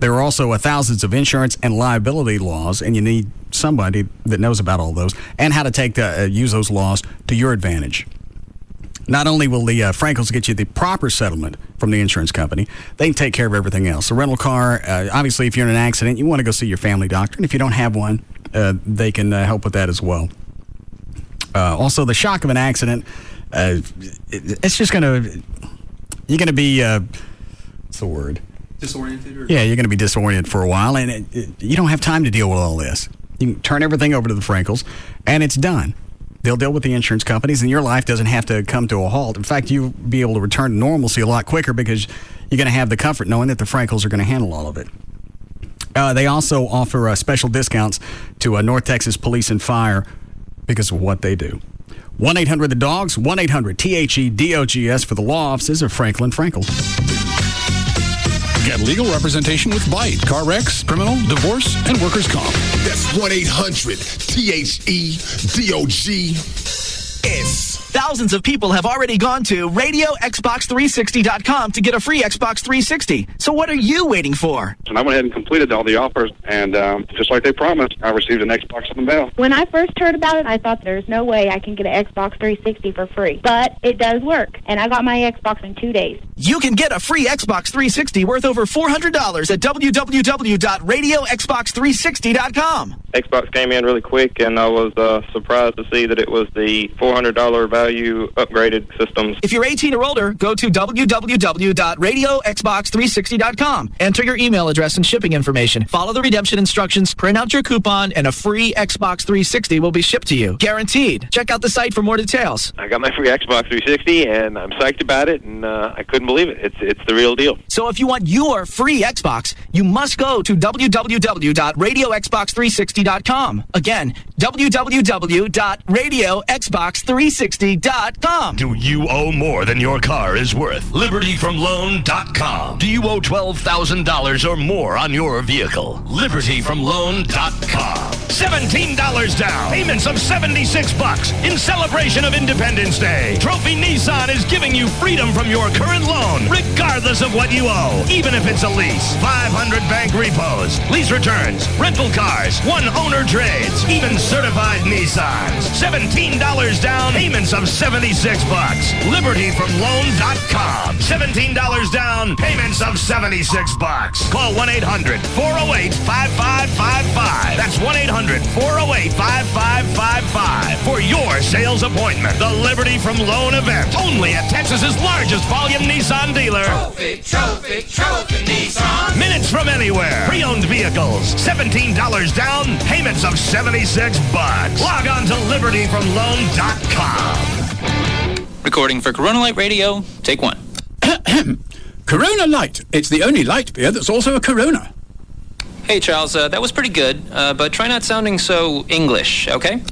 There are also thousands of insurance and liability laws, and you need somebody that knows about all those and how to use those laws to your advantage. Not only will the Frankels get you the proper settlement from the insurance company, they can take care of everything else. The rental car, obviously, if you're in an accident, you want to go see your family doctor. And if you don't have one, they can help with that as well. Also, the shock of an accident, it's just going to, you're going to be, what's the word? Disoriented? Yeah, you're going to be disoriented for a while, and you don't have time to deal with all this. You can turn everything over to the Frankels, and it's done. They'll deal with the insurance companies, and your life doesn't have to come to a halt. In fact, you'll be able to return to normalcy a lot quicker because you're going to have the comfort knowing that the Frankels are going to handle all of it. They also offer special discounts to North Texas Police and Fire because of what they do. 1-800-THE-DOGS, 1-800-THEDOGS for the law offices of Frankel & Frankel. Get legal representation with Byte, car wrecks, criminal, divorce, and workers' comp. That's 1-800-THEDOGS. Thousands of people have already gone to RadioXbox360.com to get a free Xbox 360. So what are you waiting for? And I went ahead and completed all the offers, and just like they promised, I received an Xbox in the mail. When I first heard about it, I thought there's no way I can get an Xbox 360 for free. But it does work, and I got my Xbox in 2 days. You can get a free Xbox 360 worth over $400 at www.radioxbox360.com. Xbox came in really quick, and I was surprised to see that it was the $400 value upgraded systems. If you're 18 or older, go to www.radioxbox360.com. Enter your email address and shipping information. Follow the redemption instructions, print out your coupon, and a free Xbox 360 will be shipped to you. Guaranteed. Check out the site for more details. I got my free Xbox 360, and I'm psyched about it, and I couldn't believe it. It's the real deal. So if you want your free Xbox, you must go to www.radioxbox360.com. Again, www.radioxbox360.com. Do you owe more than your car is worth? LibertyFromLoan.com. Do you owe $12,000 or more on your vehicle? LibertyFromLoan.com. $17 down. Payments of $76 in celebration of Independence Day. Trophy Nissan is giving you freedom from your current loan, regardless of what you owe, even if it's a lease. 500 bank repos, lease returns, rental cars, one owner trades, even certified Nissans. $17 down, payments of $76. LibertyFromLoan.com. $17 down, payments of $76. Call 1-800-408-5555. That's 1-800-408-5555 for your sales appointment. The Liberty from Loan event, only at Texas's largest volume Nissan dealer. Trophy Nissan. Minutes from anywhere. Pre-owned vehicles, $17 down, payments of $76. Log on to LibertyFromLoan.com. Recording for Corona Light Radio, take one. Corona Light. It's the only light beer that's also a Corona. Hey, Charles, that was pretty good, but try not sounding so English, okay?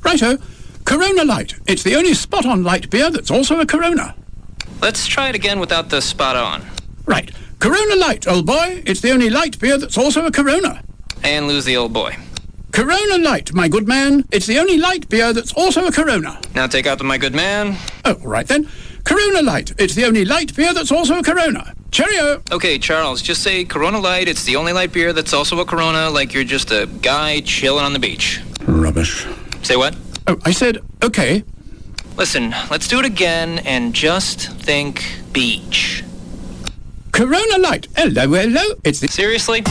Righto. Corona Light. It's the only spot-on light beer that's also a Corona. Let's try it again without the spot on. Right. Corona Light, old boy. It's the only light beer that's also a Corona. And lose the old boy. Corona Light, my good man. It's the only light beer that's also a Corona. Now take out the my good man. Oh, right then. Corona Light. It's the only light beer that's also a Corona. Cheerio. Okay, Charles, just say Corona Light. It's the only light beer that's also a Corona, like you're just a guy chilling on the beach. Rubbish. Say what? Oh, I said, okay. Listen, let's do it again and just think beach. Corona Light. Hello, hello. It's the... Seriously?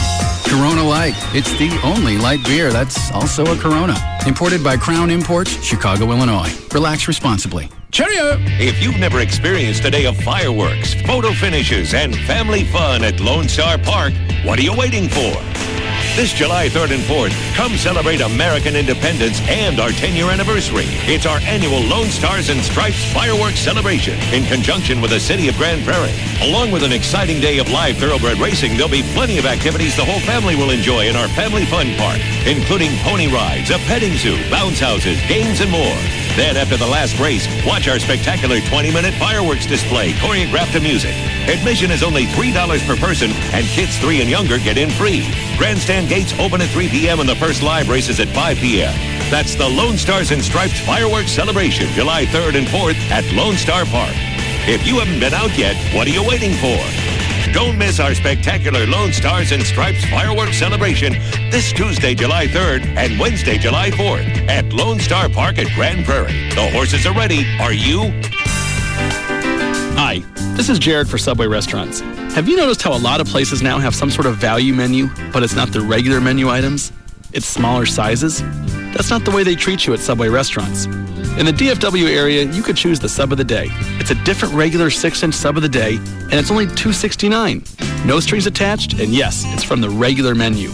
Corona Light. It's the only light beer that's also a Corona. Imported by Crown Imports, Chicago, Illinois. Relax responsibly. Cheerio. If you've never experienced a day of fireworks, photo finishes, and family fun at Lone Star Park, what are you waiting for? This July 3rd and 4th, come celebrate American independence and our 10-year anniversary. It's our annual Lone Stars and Stripes fireworks celebration in conjunction with the city of Grand Prairie. Along with an exciting day of live thoroughbred racing, there'll be plenty of activities the whole family will enjoy in our family fun park, including pony rides, a petting zoo, bounce houses, games, and more. Then after the last race, watch our spectacular 20-minute fireworks display choreographed to music. Admission is only $3 per person, and kids 3 and younger get in free. Grandstand gates open at 3 p.m. and the first live race is at 5 p.m. That's the Lone Stars and Stripes Fireworks Celebration, July 3rd and 4th at Lone Star Park. If you haven't been out yet, what are you waiting for? Don't miss our spectacular Lone Stars and Stripes Fireworks Celebration this Tuesday, July 3rd and Wednesday, July 4th at Lone Star Park at Grand Prairie. The horses are ready. Are you? Hi, this is Jared for Subway Restaurants. Have you noticed how a lot of places now have some sort of value menu, but it's not the regular menu items? It's smaller sizes? That's not the way they treat you at Subway Restaurants. In the DFW area, you could choose the sub of the day. It's a different regular 6-inch sub of the day, and it's only $2.69. No strings attached, and yes, it's from the regular menu.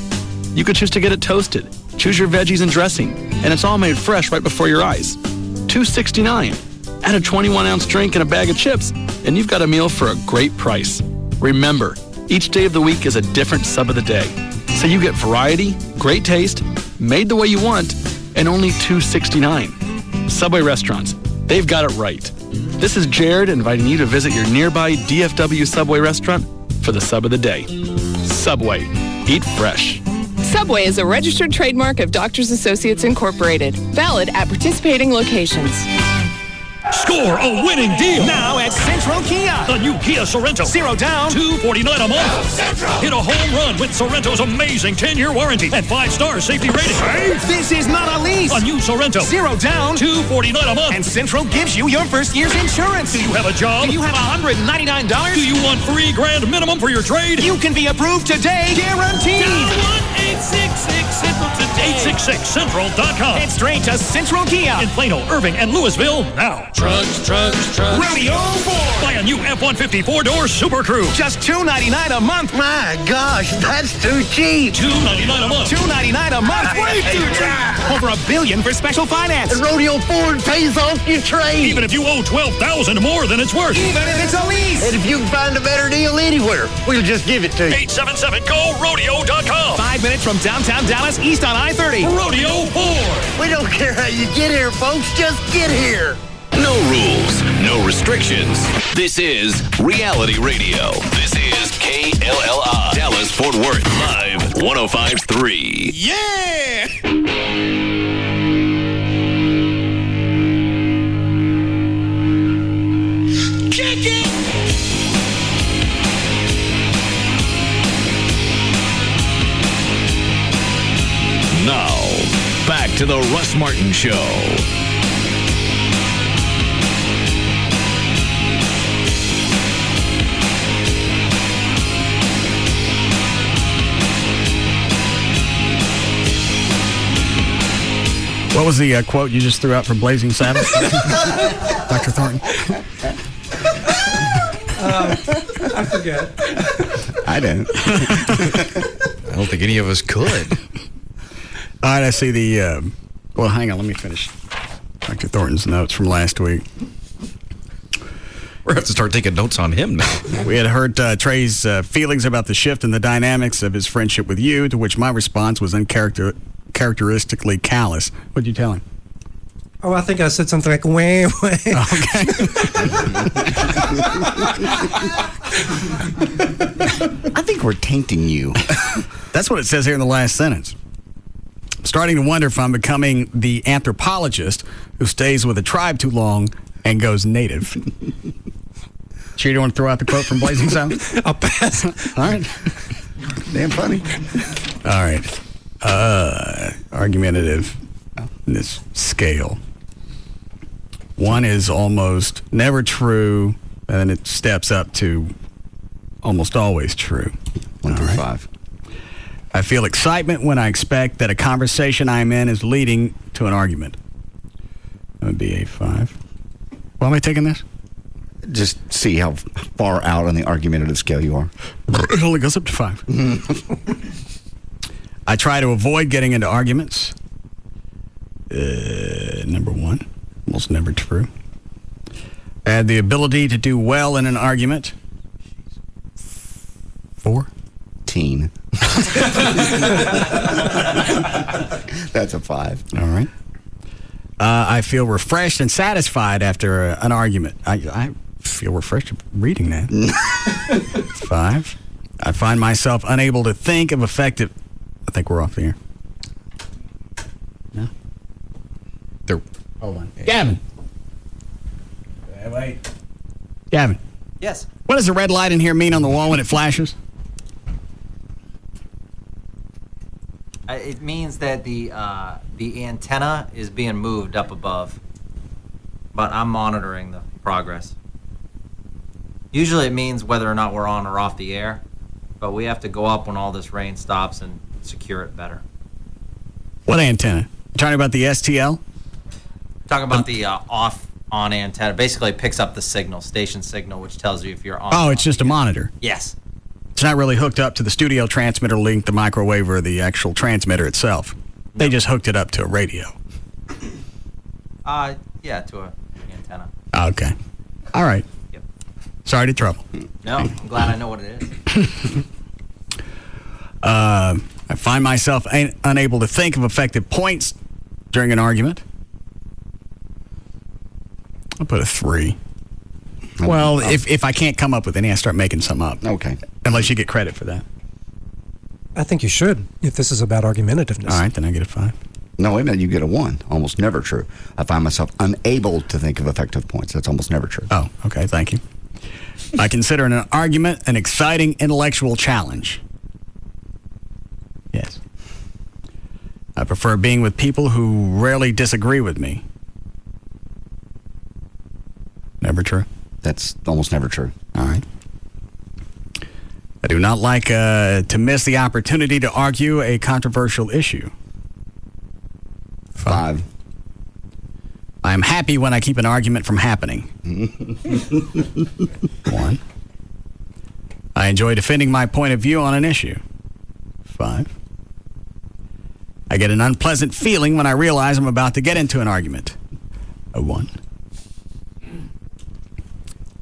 You could choose to get it toasted, choose your veggies and dressing, and it's all made fresh right before your eyes. $2.69. Add a 21-ounce drink and a bag of chips, and you've got a meal for a great price. Remember, each day of the week is a different sub of the day. So you get variety, great taste, made the way you want, and only $2.69. Subway Restaurants, they've got it right. This is Jared inviting you to visit your nearby DFW Subway restaurant for the sub of the day. Subway, eat fresh. Subway is a registered trademark of Doctors Associates Incorporated. Valid at participating locations. Score a winning deal now at Central Kia. The new Kia Sorrento. 0 down, $249 a month. Hit a home run with Sorrento's amazing 10-year warranty and 5-star safety rating. This is not a lease. A new Sorrento. 0 down, $249 a month. And Central gives you your first year's insurance. Do you have a job? Do you have $199? Do you want $3,000 minimum for your trade? You can be approved today, guaranteed. Dial 1-866-CENTRAL today. 866central.com. Head straight to Central Kia in Plano, Irving, and Louisville now. Trucks. Rodeo Ford. Buy a new F-150 4-door Super Crew. Just $299 a month. My gosh, that's too cheap. $299 a month. $299 a month. Way too cheap. Over $1 billion for special finance. And Rodeo Ford pays off your trade. Even if you owe $12,000 more than it's worth. Even if it's a lease. And if you can find a better deal anywhere, we'll just give it to you. 877-GO-RODEO.com. 5 minutes from downtown Dallas east on I-30. Rodeo Ford. We don't care how you get here, folks. Just get here. No rules, no restrictions. This is Reality Radio. This is KLLI, Dallas Fort Worth, live 105.3. Yeah! Kick it! Now, back to the Russ Martin Show. What was the quote you just threw out from Blazing Saddles? Dr. Thornton? I forget. I didn't. I don't think any of us could. All right, I see the... well, hang on. Let me finish Dr. Thornton's notes from last week. We're going to have to start taking notes on him now. We had heard Trey's feelings about the shift in the dynamics of his friendship with you, to which my response was uncharacteristically callous. What'd you tell him? Oh, I think I said something like, wah, wah. Okay. I think we're tainting you. That's what it says here in the last sentence. I'm starting to wonder if I'm becoming the anthropologist who stays with a tribe too long and goes native. Cheer, you want to throw out the quote from Blazing Saddles? I'll pass. All right. Damn funny. All right. Argumentative in this scale. One is almost never true, and then it steps up to almost always true. 1 through 5. I feel excitement when I expect that a conversation I'm in is leading to an argument. That would be a 5. Why am I taking this? Just see how far out on the argumentative scale you are. It only goes up to 5. I try to avoid getting into arguments. Number 1, almost never true. I had the ability to do well in an argument. 4. Teen. That's a 5. All right. I feel refreshed and satisfied after an argument. I feel refreshed reading that. 5. I find myself unable to think of effective... I think we're off the air. No? Hold on. Gavin. Wait. Gavin. Yes. What does the red light in here mean on the wall when it flashes? It means that the antenna is being moved up above, but I'm monitoring the progress. Usually it means whether or not we're on or off the air, but we have to go up when all this rain stops and secure it better. What antenna? You talking about the STL? Talking about the off-on antenna. Basically, it picks up the signal, station signal, which tells you if you're on. Oh, it's just a monitor. Yes. It's not really hooked up to the studio transmitter link, the microwave, or the actual transmitter itself. They just hooked it up to a radio. Yeah, to a antenna. Okay. All right. Yep. Sorry to trouble. No, I'm glad I know what it is. I find myself unable to think of effective points during an argument. I'll put a 3. Well, if I can't come up with any, I start making some up. Okay. Unless you get credit for that. I think you should, if this is about argumentativeness. All right, then I get a 5. No, wait a minute. You get a 1. Almost never true. I find myself unable to think of effective points. That's almost never true. Oh, okay. Thank you. I consider an argument an exciting intellectual challenge. Yes. I prefer being with people who rarely disagree with me. Never true. That's almost never true. All right. I do not like to miss the opportunity to argue a controversial issue. 5. I am happy when I keep an argument from happening. 1. I enjoy defending my point of view on an issue. 5. I get an unpleasant feeling when I realize I'm about to get into an argument. A 1.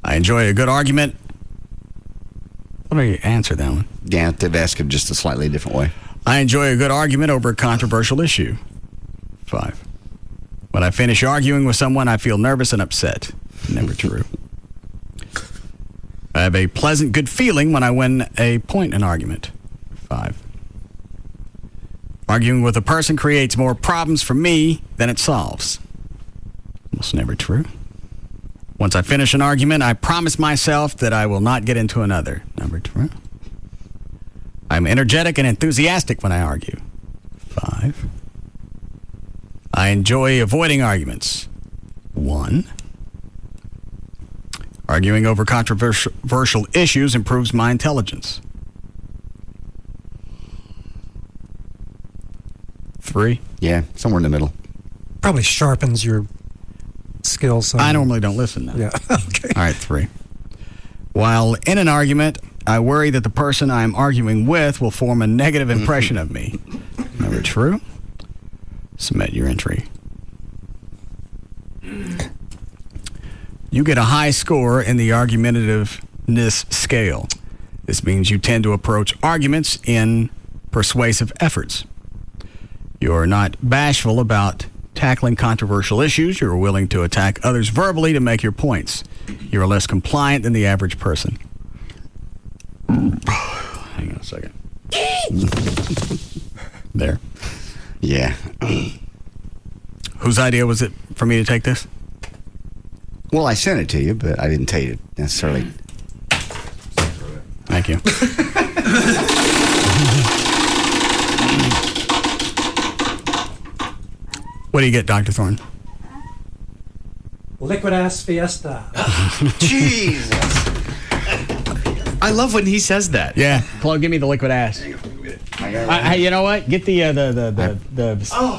I enjoy a good argument. How do you answer that one? Yeah, they've asked it just a slightly different way. I enjoy a good argument over a controversial issue. 5. When I finish arguing with someone, I feel nervous and upset. Never true. I have a pleasant, good feeling when I win a point in an argument. 5. Arguing with a person creates more problems for me than it solves. Almost never true. Once I finish an argument, I promise myself that I will not get into another. Never true. I'm energetic and enthusiastic when I argue. 5. I enjoy avoiding arguments. 1. Arguing over controversial issues improves my intelligence. 3. Yeah, somewhere in the middle. Probably sharpens your skills. I normally don't listen now. Yeah. Okay. All right, 3. While in an argument, I worry that the person I'm arguing with will form a negative impression of me. Never true. Submit your entry. You get a high score in the argumentativeness scale. This means you tend to approach arguments in persuasive efforts. You're not bashful about tackling controversial issues. You're willing to attack others verbally to make your points. You're less compliant than the average person. Hang on a second. There. Yeah. Whose idea was it for me to take this? Well, I sent it to you, but I didn't tell you necessarily. Thank you. What do you get, Dr. Thorne? Liquid ass fiesta. Jesus. I love when he says that. Yeah. Claude, give me the liquid ass. Hey, you know what? Get the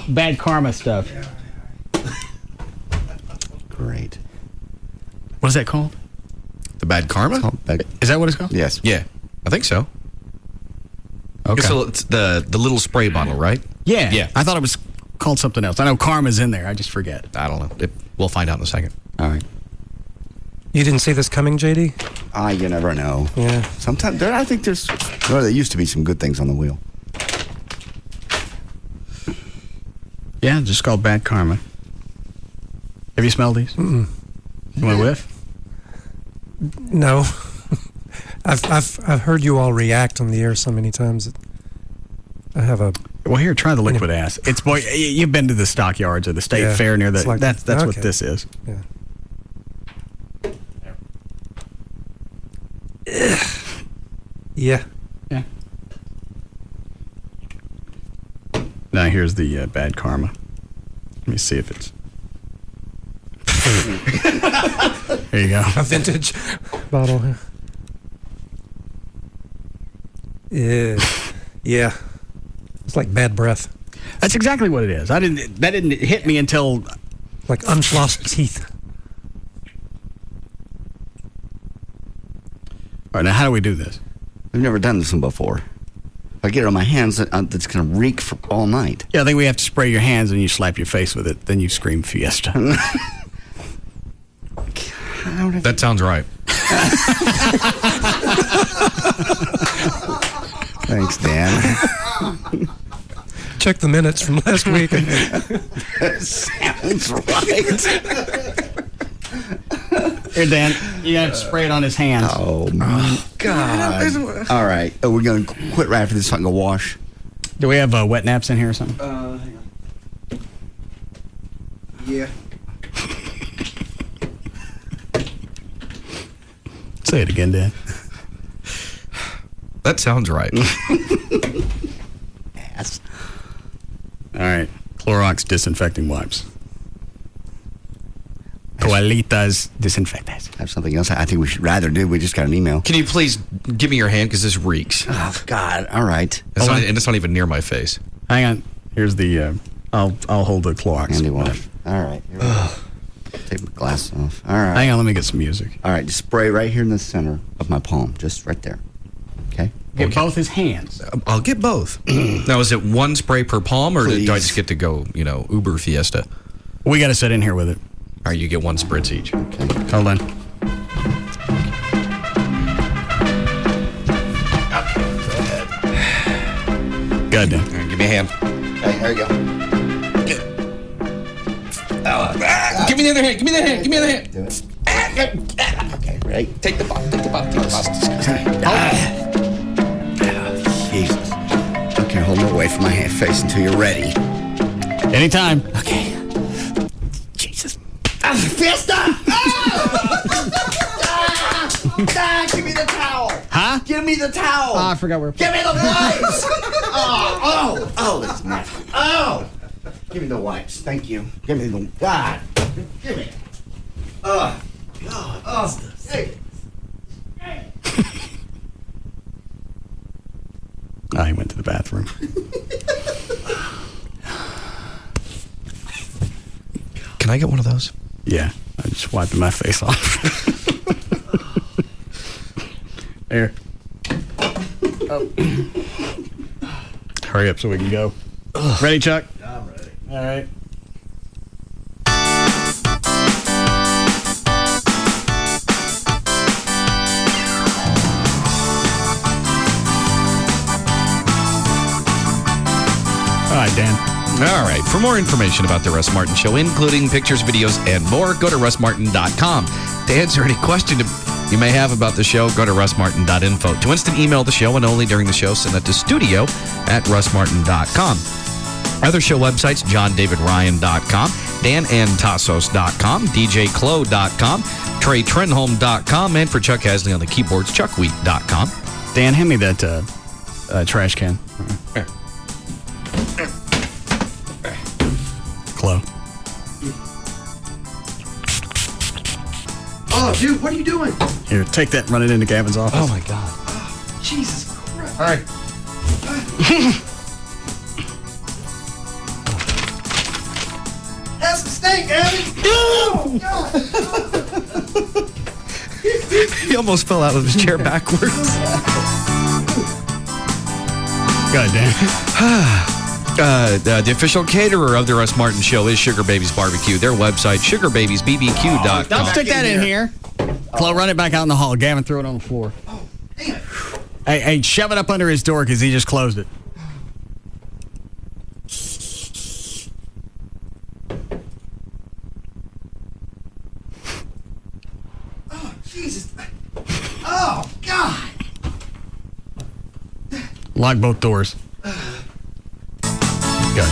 bad karma stuff. Great. What is that called? The bad karma? Is that what it's called? Yes. Yeah, I think so. Okay. So it's the little spray bottle, right? Yeah. Yeah. I thought it was called something else. I know karma's in there. I just forget. I don't know. We'll find out in a second. All right. You didn't see this coming, JD? You never know. Yeah. Sometimes I think there used to be some good things on the wheel. Yeah, just called bad karma. Have you smelled these? Mm-mm. You want to whiff? No. I've heard you all react on the air so many times that I have a. Well, here, try the liquid ass. It's you've been to the stockyards or the state fair near the. Like, that's okay. What this is. Yeah. Yeah. Yeah. Now here's the bad karma. Let me see if it's. There you go. A vintage bottle. Yeah. Yeah. It's like bad breath. That's exactly what it is. That didn't hit me until like unflossed teeth. All right, now how do we do this? We've never done this one before. If I get it on my hands, it's going to reek for all night. Yeah, I think we have to spray your hands and you slap your face with it. Then you scream fiesta. That sounds right. Thanks, Dan. Check the minutes from last week. That sounds right. Here, Dan, you got to spray it on his hands. Oh, my God. All right. We're going to quit right after this so I can go wash. Do we have wet naps in here or something? Hang on. Yeah. Say it again, Dan. That sounds right. Ass. All right. Clorox disinfecting wipes. Toallitas disinfectantes. I have something else I think we should rather do. We just got an email. Can you please give me your hand because this reeks? Oh, God. All right. And it's not even near my face. Hang on. Here's the. I'll hold the Clorox. Handy wash. All right. Here we go. Take my glasses off. All right. Hang on. Let me get some music. All right. Just spray right here in the center of my palm. Just right there. Okay? Get both his hands. I'll get both. Now, is it one spray per palm, or do I Please. just get to go, Uber Fiesta? We got to sit in here with it. All right, you get one spritz each. Okay. Hold on. Good, Dan. All right, give me a hand. Hey, there you go. Give me the other hand. Give me the hand. Give me the hand. Do it. Okay, ready? Take the bottom. Take the bottom. Take the bottom. Jesus. Okay, hold me away from my hand face until you're ready. Anytime. Okay. Jesus. Fiesta! Give me the towel. Huh? Give me the towel. I forgot where. Give me the wipes. That's nasty. Oh. Give me the wipes. Thank you. Give me the. God. Give me. God. Hey. Oh, he went to the bathroom. Can I get one of those? Yeah, I just wiped my face off. There. Oh. Hurry up so we can go. Ready, Chuck? I'm ready. All right. All right, Dan. All right. For more information about the Russ Martin Show, including pictures, videos, and more, go to russmartin.com. To answer any question you may have about the show, go to russmartin.info. To instant email the show and only during the show, send that to studio@russmartin.com. Other show websites, johndavidryan.com, danandtassos.com, djclo.com, treytrenholm.com, and for Chuck Hasley on the keyboards, chuckwheat.com. Dan, hand me that trash can. Chloe. Oh, dude, what are you doing? Here, take that and run it into Gavin's office. Oh, my God. Oh, Jesus Christ. All right. That's the stink, Abby. Oh, God. He almost fell out of his chair backwards. Go ahead, Dan. The official caterer of the Russ Martin Show is Sugar Babies Barbecue. Their website, sugarbabiesbbq.com. Don't stick that in here. Chloe, run it back out in the hall. Gavin, threw it on the floor. Oh, damn it. Hey, shove it up under his door because he just closed it. Oh, Jesus. Oh, God. Lock both doors. Go.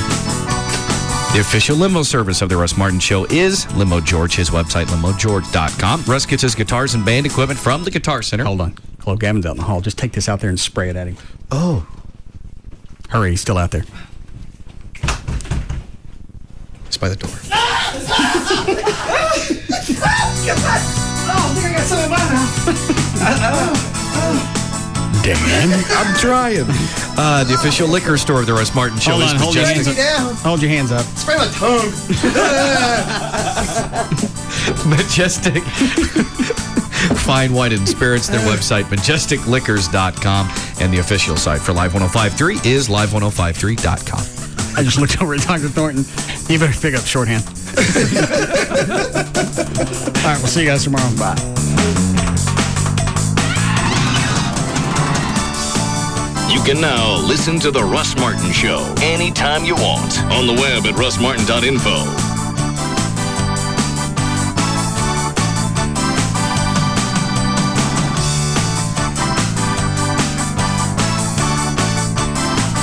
The official limo service of the Russ Martin Show is Limo George. His website, limogeorge.com. Russ gets his guitars and band equipment from the Guitar Center. Hold on. Chloe, Gavin's out in the hall. Just take this out there and spray it at him. Oh. Hurry, he's still out there. It's by the door. Oh, I think I got some in my mouth. Dan? I'm trying. The official liquor store of the Russ Martin Show is Hold your hands Majestic. up. Hold your hands up. Spray my tongue. Majestic. Fine wine and spirits. Their website, majesticliquors.com. And the official site for Live 105.3 is live1053.com. I just looked over at Dr. Thornton. You better pick up shorthand. All right, we'll see you guys tomorrow. Bye. You can now listen to The Russ Martin Show anytime you want on the web at russmartin.info.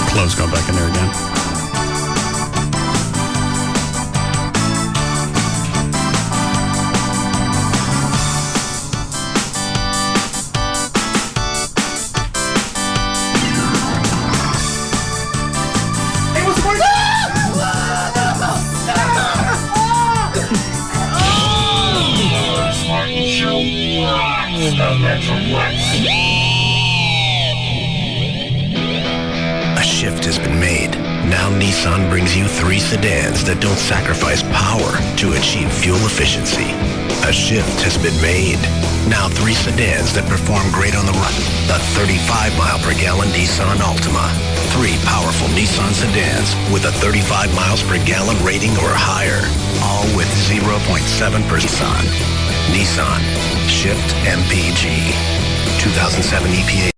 Chloe's gone back in there again. A shift has been made. Now Nissan brings you 3 sedans that don't sacrifice power to achieve fuel efficiency. A shift has been made. Now 3 sedans that perform great on the run. The 35 mile per gallon Nissan Altima. 3 powerful Nissan sedans with a 35 miles per gallon rating or higher. All with 0.7% Nissan. Shift MPG. 2007 EPA.